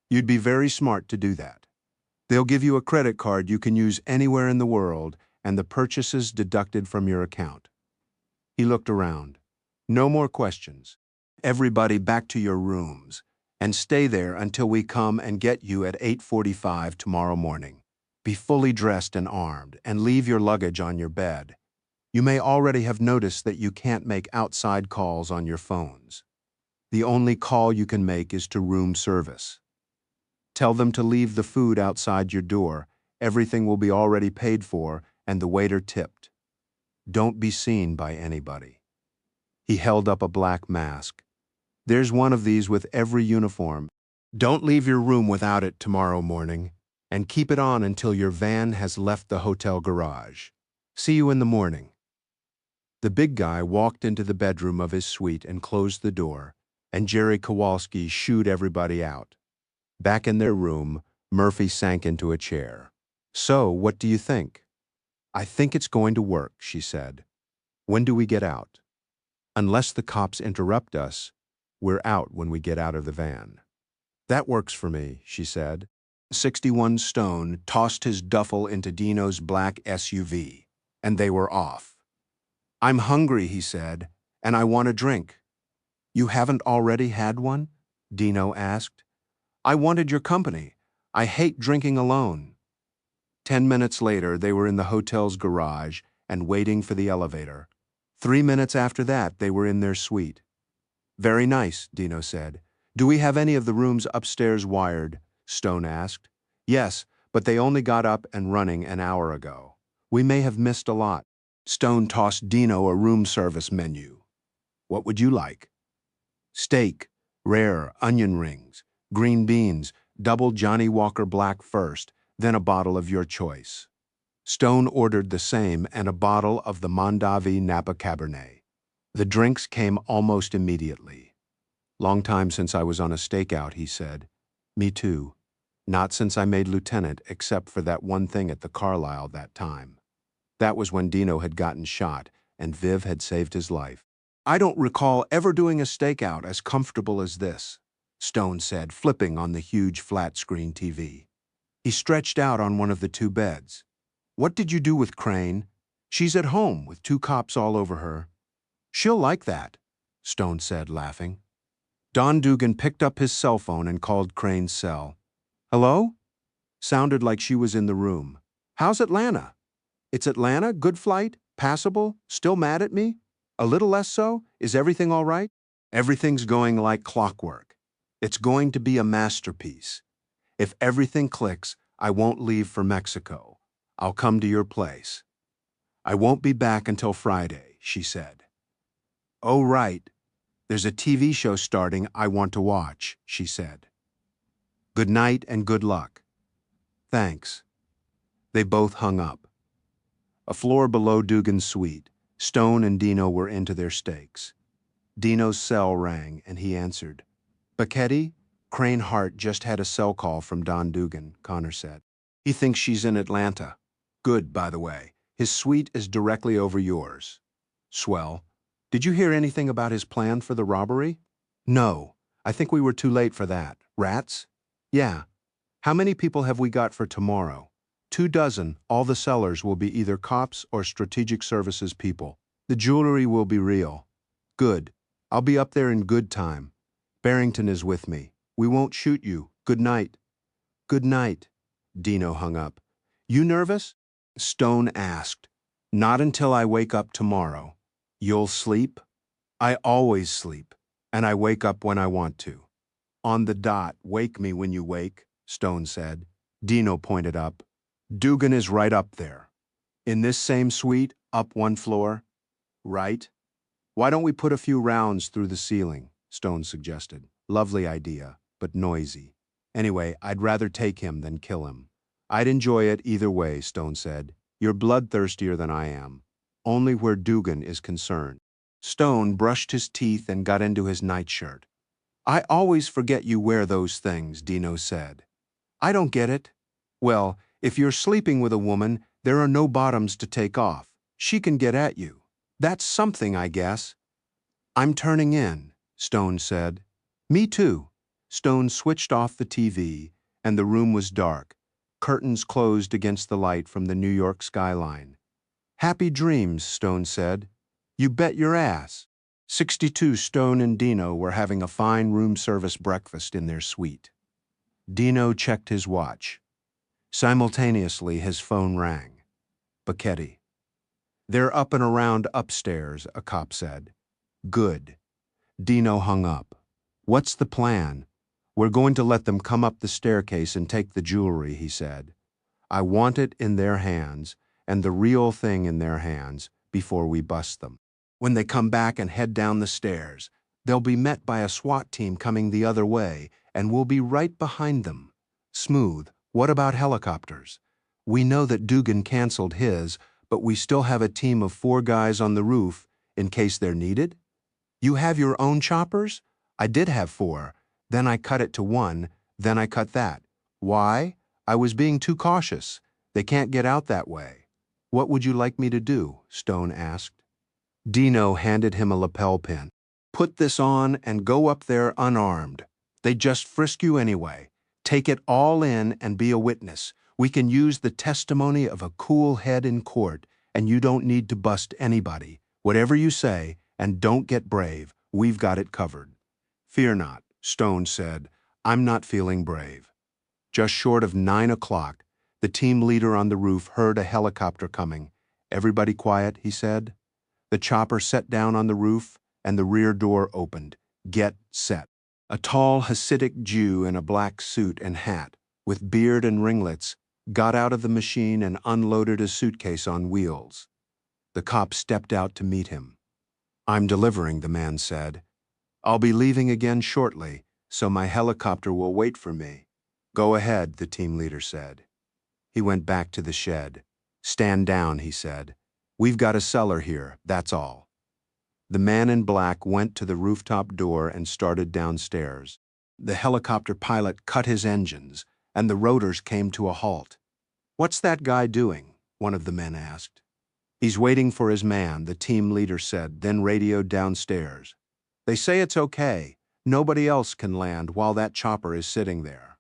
You'd be very smart to do that. They'll give you a credit card you can use anywhere in the world and the purchases deducted from your account. He looked around. No more questions. Everybody back to your rooms, and stay there until we come and get you at 8:45 tomorrow morning. Be fully dressed and armed, and leave your luggage on your bed. You may already have noticed that you can't make outside calls on your phones. The only call you can make is to room service. Tell them to leave the food outside your door. Everything will be already paid for, and the waiter tipped. Don't be seen by anybody. He held up a black mask. There's one of these with every uniform. Don't leave your room without it tomorrow morning, and keep it on until your van has left the hotel garage. See you in the morning. The big guy walked into the bedroom of his suite and closed the door, and Jerry Kowalski shooed everybody out. Back in their room, Murphy sank into a chair. So, what do you think? I think it's going to work, she said. When do we get out? Unless the cops interrupt us, we're out when we get out of the van. That works for me, she said. 61 Stone tossed his duffel into Dino's black SUV, and they were off. I'm hungry, he said, and I want a drink. You haven't already had one? Dino asked. I wanted your company. I hate drinking alone. 10 minutes later, they were in the hotel's garage and waiting for the elevator. 3 minutes after that, they were in their suite. Very nice, Dino said. Do we have any of the rooms upstairs wired? Stone asked. Yes, but they only got up and running an hour ago. We may have missed a lot. Stone tossed Dino a room service menu. What would you like? Steak, rare, onion rings, green beans, double Johnny Walker Black first, then a bottle of your choice. Stone ordered the same and a bottle of the Mondavi Napa Cabernet. The drinks came almost immediately. Long time since I was on a stakeout, he said. Me too. Not since I made lieutenant, except for that one thing at the Carlisle that time. That was when Dino had gotten shot, and Viv had saved his life. I don't recall ever doing a stakeout as comfortable as this, Stone said, flipping on the huge flat-screen TV. He stretched out on one of the two beds. What did you do with Crane? She's at home with two cops all over her. She'll like that, Stone said, laughing. Don Dugan picked up his cell phone and called Crane's cell. Hello? Sounded like she was in the room. How's Atlanta? It's Atlanta? Good flight? Passable? Still mad at me? A little less so? Is everything all right? Everything's going like clockwork. It's going to be a masterpiece. If everything clicks, I won't leave for Mexico. I'll come to your place. I won't be back until Friday, she said. Oh, right. There's a TV show starting I want to watch, she said. Good night and good luck. Thanks. They both hung up. A floor below Dugan's suite, Stone and Dino were into their steaks. Dino's cell rang and he answered. Bacchetti? Crane Hart just had a cell call from Don Dugan, Connor said. He thinks she's in Atlanta. Good, by the way. His suite is directly over yours. Swell. Did you hear anything about his plan for the robbery? No. I think we were too late for that. Rats? Yeah. How many people have we got for tomorrow? 24. All the sellers will be either cops or strategic services people. The jewelry will be real. Good. I'll be up there in good time. Barrington is with me. We won't shoot you. Good night. Good night. Dino hung up. You nervous? Stone asked. Not until I wake up tomorrow. You'll sleep? I always sleep, and I wake up when I want to. On the dot, wake me when you wake, Stone said. Dino pointed up. Dugan is right up there. In this same suite, up one floor? Right. Why don't we put a few rounds through the ceiling? Stone suggested. Lovely idea, but noisy. Anyway, I'd rather take him than kill him. I'd enjoy it either way, Stone said. You're bloodthirstier than I am. Only where Dugan is concerned. Stone brushed his teeth and got into his nightshirt. I always forget you wear those things, Dino said. I don't get it. Well, if you're sleeping with a woman, there are no bottoms to take off. She can get at you. That's something, I guess. I'm turning in, Stone said. Me too. Stone switched off the TV, and the room was dark, curtains closed against the light from the New York skyline. Happy dreams, Stone said. You bet your ass. 62 Stone and Dino were having a fine room service breakfast in their suite. Dino checked his watch. Simultaneously, his phone rang. Bacchetti. They're up and around upstairs, a cop said. Good. Dino hung up. What's the plan? We're going to let them come up the staircase and take the jewelry, he said. I want it in their hands, and the real thing in their hands, before we bust them. When they come back and head down the stairs, they'll be met by a SWAT team coming the other way, and we'll be right behind them. Smooth. What about helicopters? We know that Dugan canceled his, but we still have a team of 4 guys on the roof in case they're needed? You have your own choppers? I did have 4. Then I cut it to 1. Then I cut that. Why? I was being too cautious. They can't get out that way. What would you like me to do? Stone asked. Dino handed him a lapel pin. Put this on and go up there unarmed. They'd just frisk you anyway. Take it all in and be a witness. We can use the testimony of a cool head in court, and you don't need to bust anybody. Whatever you say, and don't get brave. We've got it covered. Fear not, Stone said. I'm not feeling brave. Just short of 9 o'clock, the team leader on the roof heard a helicopter coming. Everybody quiet, he said. The chopper set down on the roof, and the rear door opened. Get set. A tall Hasidic Jew in a black suit and hat, with beard and ringlets, got out of the machine and unloaded a suitcase on wheels. The cop stepped out to meet him. I'm delivering, the man said. I'll be leaving again shortly, so my helicopter will wait for me. Go ahead, the team leader said. He went back to the shed. Stand down, he said. We've got a cellar here, that's all. The man in black went to the rooftop door and started downstairs. The helicopter pilot cut his engines, and the rotors came to a halt. "What's that guy doing?" one of the men asked. "He's waiting for his man," the team leader said, then radioed downstairs. "They say it's okay. Nobody else can land while that chopper is sitting there."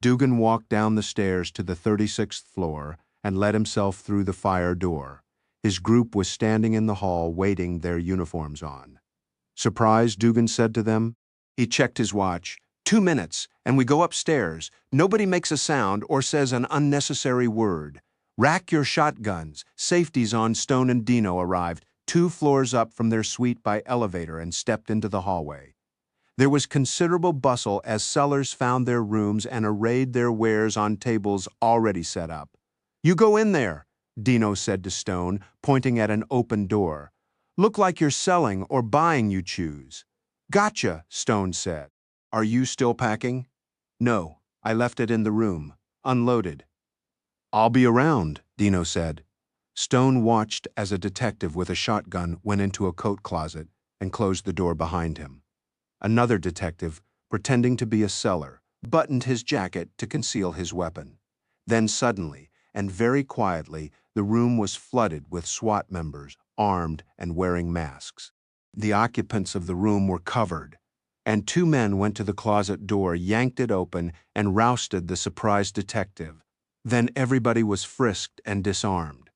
Dugan walked down the stairs to the 36th floor and let himself through the fire door. His group was standing in the hall waiting, their uniforms on. "Surprised?" Dugan said to them. He checked his watch. 2 minutes, and we go upstairs. Nobody makes a sound or says an unnecessary word. Rack your shotguns. Safety's on." Stone and Dino arrived 2 floors up from their suite by elevator and stepped into the hallway. There was considerable bustle as sellers found their rooms and arrayed their wares on tables already set up. "You go in there," Dino said to Stone, pointing at an open door. "Look like you're selling or buying, you choose." "Gotcha," Stone said. "Are you still packing?" "No, I left it in the room, unloaded." "I'll be around," Dino said. Stone watched as a detective with a shotgun went into a coat closet and closed the door behind him. Another detective, pretending to be a seller, buttoned his jacket to conceal his weapon. Then suddenly, and very quietly, the room was flooded with SWAT members, armed and wearing masks. The occupants of the room were covered, and 2 men went to the closet door, yanked it open, and rousted the surprised detective. Then everybody was frisked and disarmed.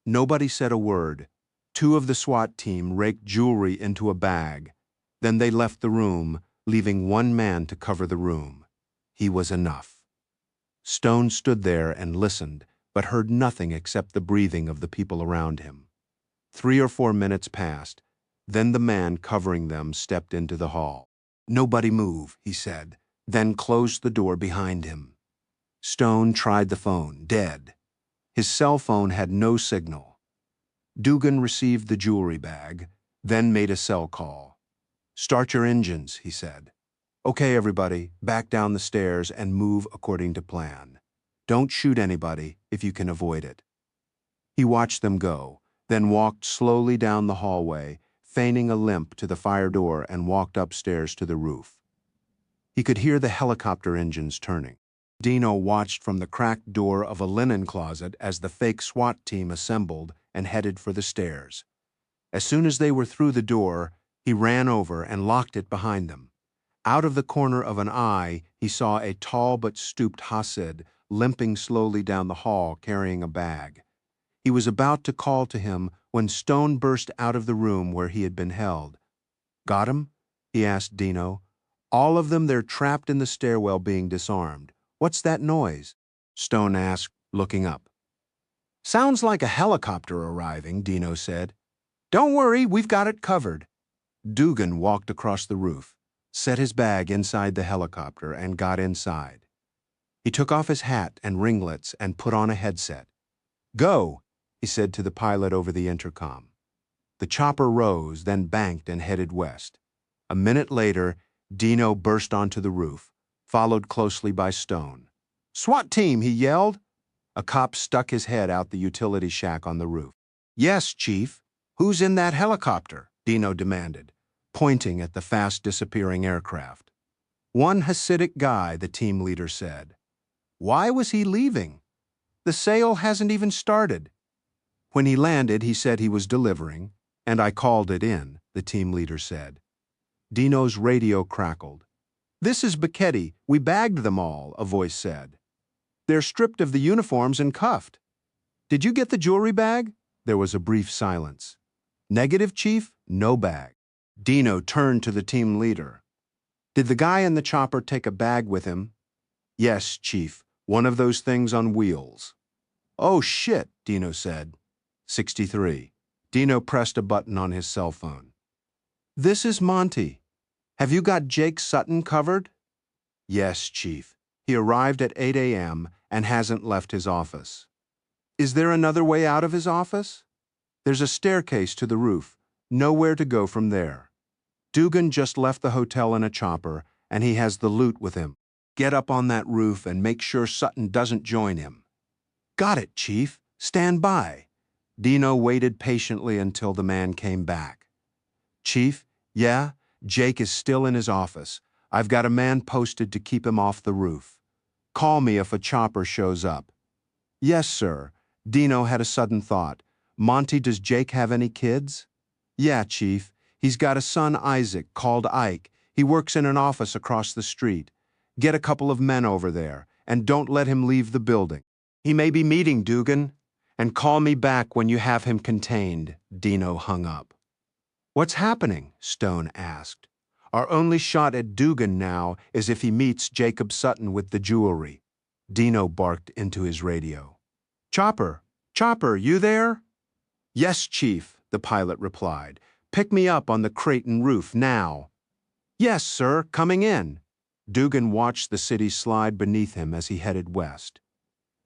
Nobody said a word. 2 of the SWAT team raked jewelry into a bag. Then they left the room, leaving 1 man to cover the room. He was enough. Stone stood there and listened, but heard nothing except the breathing of the people around him. 3 or 4 minutes passed. Then the man covering them stepped into the hall. "Nobody move," he said, then closed the door behind him. Stone tried the phone, dead. His cell phone had no signal. Dugan received the jewelry bag, then made a cell call. "Start your engines," he said. "Okay, everybody, back down the stairs and move according to plan. Don't shoot anybody if you can avoid it." He watched them go, then walked slowly down the hallway, feigning a limp to the fire door, and walked upstairs to the roof. He could hear the helicopter engines turning. Dino watched from the cracked door of a linen closet as the fake SWAT team assembled and headed for the stairs. As soon as they were through the door, he ran over and locked it behind them. Out of the corner of an eye, he saw a tall but stooped Hasid limping slowly down the hall carrying a bag. He was about to call to him when Stone burst out of the room where he had been held. "Got 'em?" he asked Dino. "All of them. They're trapped in the stairwell being disarmed. What's that noise?" Stone asked, looking up. "Sounds like a helicopter arriving," Dino said. "Don't worry, we've got it covered." Dugan walked across the roof, set his bag inside the helicopter, and got inside. He took off his hat and ringlets and put on a headset. "Go," he said to the pilot over the intercom. The chopper rose, then banked and headed west. A minute later, Dino burst onto the roof, followed closely by Stone. "SWAT team!" he yelled. A cop stuck his head out the utility shack on the roof. "Yes, Chief. Who's in that helicopter?" Dino demanded, pointing at the fast-disappearing aircraft. "One Hasidic guy," the team leader said. "Why was he leaving? The sale hasn't even started." "When he landed, he said he was delivering, and I called it in," the team leader said. Dino's radio crackled. "This is Bacchetti. We bagged them all," a voice said. "They're stripped of the uniforms and cuffed." "Did you get the jewelry bag?" There was a brief silence. "Negative, Chief. No bag." Dino turned to the team leader. "Did the guy in the chopper take a bag with him?" "Yes, Chief. One of those things on wheels." "Oh, shit," Dino said. 63. Dino pressed a button on his cell phone. "This is Monty. Have you got Jake Sutton covered?" "Yes, Chief. He arrived at 8 a.m. and hasn't left his office." "Is there another way out of his office?" "There's a staircase to the roof. Nowhere to go from there. Dugan just left the hotel in a chopper, and he has the loot with him. Get up on that roof and make sure Sutton doesn't join him." "Got it, Chief. Stand by." Dino waited patiently until the man came back. Chief, yeah, Jake is still in his office. I've got a man posted to keep him off the roof. Call me if a chopper shows up. Yes, sir. Dino had a sudden thought. Monty, does Jake have any kids? Yeah, Chief. He's got a son, Isaac, called Ike. He works in an office across the street. Get a couple of men over there, and don't let him leave the building. He may be meeting Dugan. And call me back when you have him contained. Dino hung up. What's happening? Stone asked. Our only shot at Dugan now is if he meets Jacob Sutton with the jewelry. Dino barked into his radio. Chopper, you there? Yes, Chief, the pilot replied. Pick me up on the Creighton roof now. Yes, sir, coming in. Dugan watched the city slide beneath him as he headed west.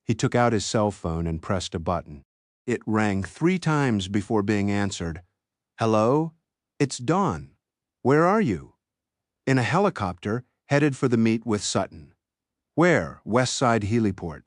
He took out his cell phone and pressed a button. It rang 3 times before being answered. Hello? It's Dawn. Where are you? In a helicopter, headed for the meet with Sutton. Where? West Side Heliport.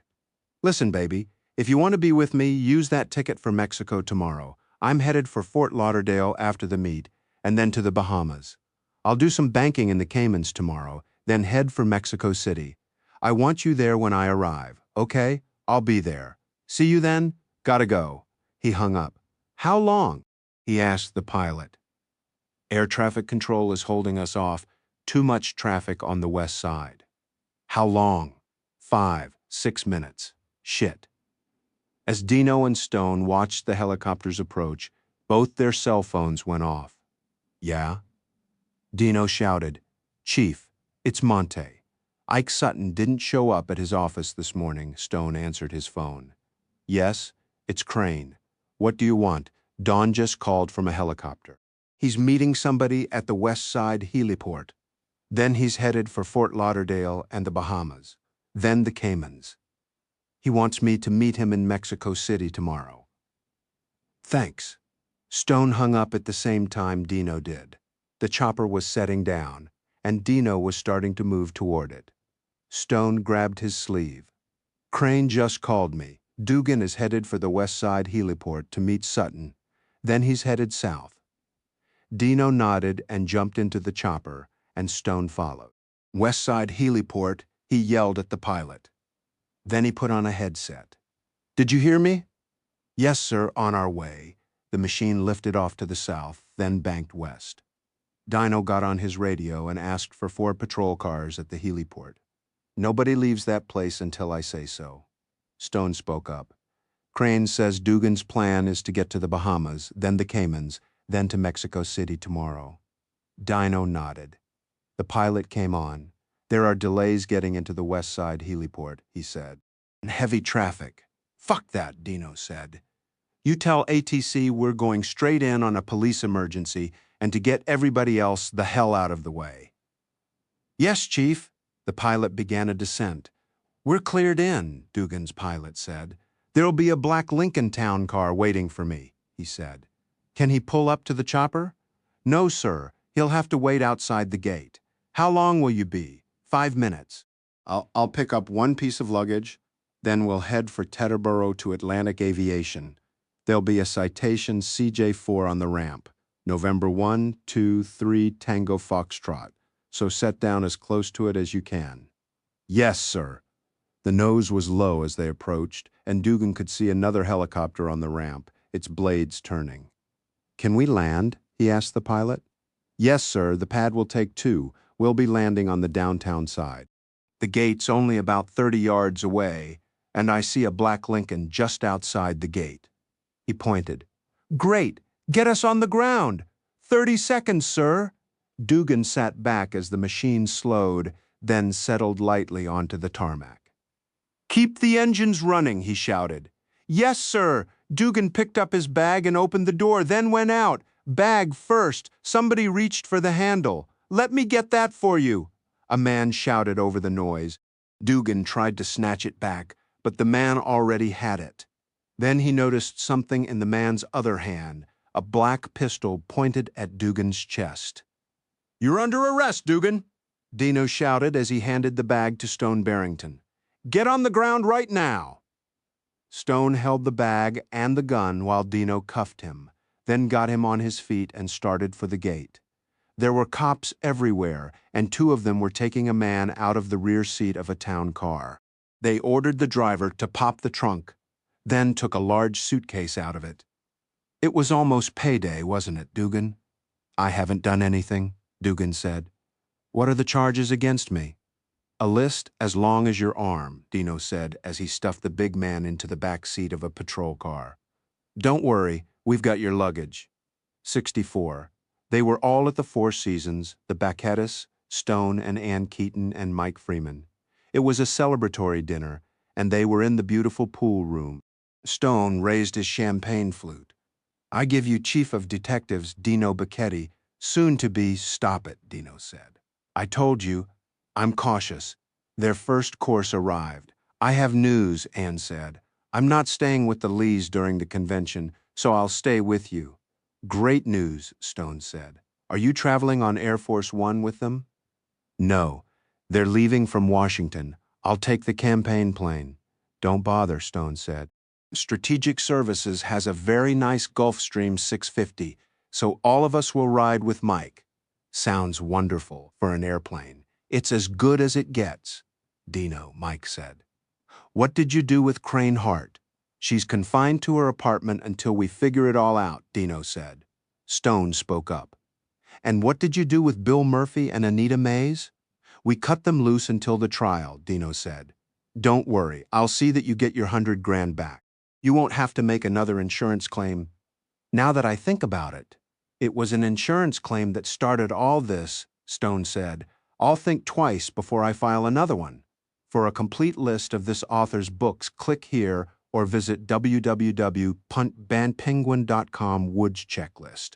Listen, baby, if you want to be with me, use that ticket for Mexico tomorrow. I'm headed for Fort Lauderdale after the meet, and then to the Bahamas. I'll do some banking in the Caymans tomorrow, then head for Mexico City. I want you there when I arrive, okay? I'll be there. See you then? Gotta go. He hung up. How long? He asked the pilot. Air traffic control is holding us off. Too much traffic on the west side. How long? 5, 6 minutes. Shit. As Dino and Stone watched the helicopters approach, both their cell phones went off. Yeah? Dino shouted, Chief, it's Monte. Ike Sutton didn't show up at his office this morning. Stone answered his phone. Yes, it's Crane. What do you want? Don just called from a helicopter. He's meeting somebody at the West Side Heliport. Then he's headed for Fort Lauderdale and the Bahamas. Then the Caymans. He wants me to meet him in Mexico City tomorrow. Thanks. Stone hung up at the same time Dino did. The chopper was setting down, and Dino was starting to move toward it. Stone grabbed his sleeve. Crane just called me. Dugan is headed for the West Side Heliport to meet Sutton. Then he's headed south. Dino nodded and jumped into the chopper, and Stone followed. West Side Heliport, he yelled at the pilot. Then he put on a headset. Did you hear me? Yes, sir, on our way. The machine lifted off to the south, then banked west. Dino got on his radio and asked for 4 patrol cars at the heliport. Nobody leaves that place until I say so. Stone spoke up. Crane says Dugan's plan is to get to the Bahamas, then the Caymans, then to Mexico City tomorrow. Dino nodded. The pilot came on. There are delays getting into the West Side Heliport, he said. And heavy traffic. Fuck that, Dino said. You tell ATC we're going straight in on a police emergency and to get everybody else the hell out of the way. Yes, Chief. The pilot began a descent. We're cleared in, Dugan's pilot said. There'll be a black Lincoln Town car waiting for me, he said. Can he pull up to the chopper? No, sir. He'll have to wait outside the gate. How long will you be? 5 minutes. I'll pick up 1 piece of luggage, then we'll head for Teterboro to Atlantic Aviation. There'll be a Citation CJ4 on the ramp. November 1, 2, 3, Tango Foxtrot. So set down as close to it as you can. Yes, sir. The nose was low as they approached, and Dugan could see another helicopter on the ramp, its blades turning. Can we land? He asked the pilot. Yes, sir. The pad will take 2. We'll be landing on the downtown side. The gate's only about 30 yards away, and I see a black Lincoln just outside the gate. He pointed. Great! Get us on the ground! 30 seconds, sir! Dugan sat back as the machine slowed, then settled lightly onto the tarmac. Keep the engines running, he shouted. Yes, sir! Dugan picked up his bag and opened the door, then went out. Bag first. Somebody reached for the handle. Let me get that for you. A man shouted over the noise. Dugan tried to snatch it back, but the man already had it. Then he noticed something in the man's other hand, a black pistol pointed at Dugan's chest. You're under arrest, Dugan, Dino shouted as he handed the bag to Stone Barrington. Get on the ground right now. Stone held the bag and the gun while Dino cuffed him. then got him on his feet and started for the gate. There were cops everywhere, and two of them were taking a man out of the rear seat of a town car. They ordered the driver to pop the trunk, then took a large suitcase out of it. It was almost payday, wasn't it, Dugan? I haven't done anything, Dugan said. What are the charges against me? A list as long as your arm, Dino said as he stuffed the big man into the back seat of a patrol car. Don't worry, we've got your luggage. 64. They were all at the Four Seasons, the Bacchettis, Stone and Ann Keaton and Mike Freeman. It was a celebratory dinner, and they were in the beautiful pool room. Stone raised his champagne flute. I give you Chief of Detectives Dino Bacchetti, soon to be— Stop it, Dino said. I told you, I'm cautious. Their first course arrived. I have news, Ann said. I'm not staying with the Lees during the convention, so I'll stay with you. Great news, Stone said. Are you traveling on Air Force One with them? No. They're leaving from Washington. I'll take the campaign plane. Don't bother, Stone said. Strategic Services has a very nice Gulfstream 650, so all of us will ride with Mike. Sounds wonderful for an airplane. It's as good as it gets. Dino, Mike said. What did you do with Crane Hart? She's confined to her apartment until we figure it all out, Dino said. Stone spoke up. And what did you do with Bill Murphy and Anita Mays? We cut them loose until the trial, Dino said. Don't worry, I'll see that you get your $100,000 back. You won't have to make another insurance claim. Now that I think about it, it was an insurance claim that started all this, Stone said. I'll think twice before I file another one. For a complete list of this author's books, click here or visit www.puntbandpenguin.com Woods checklist.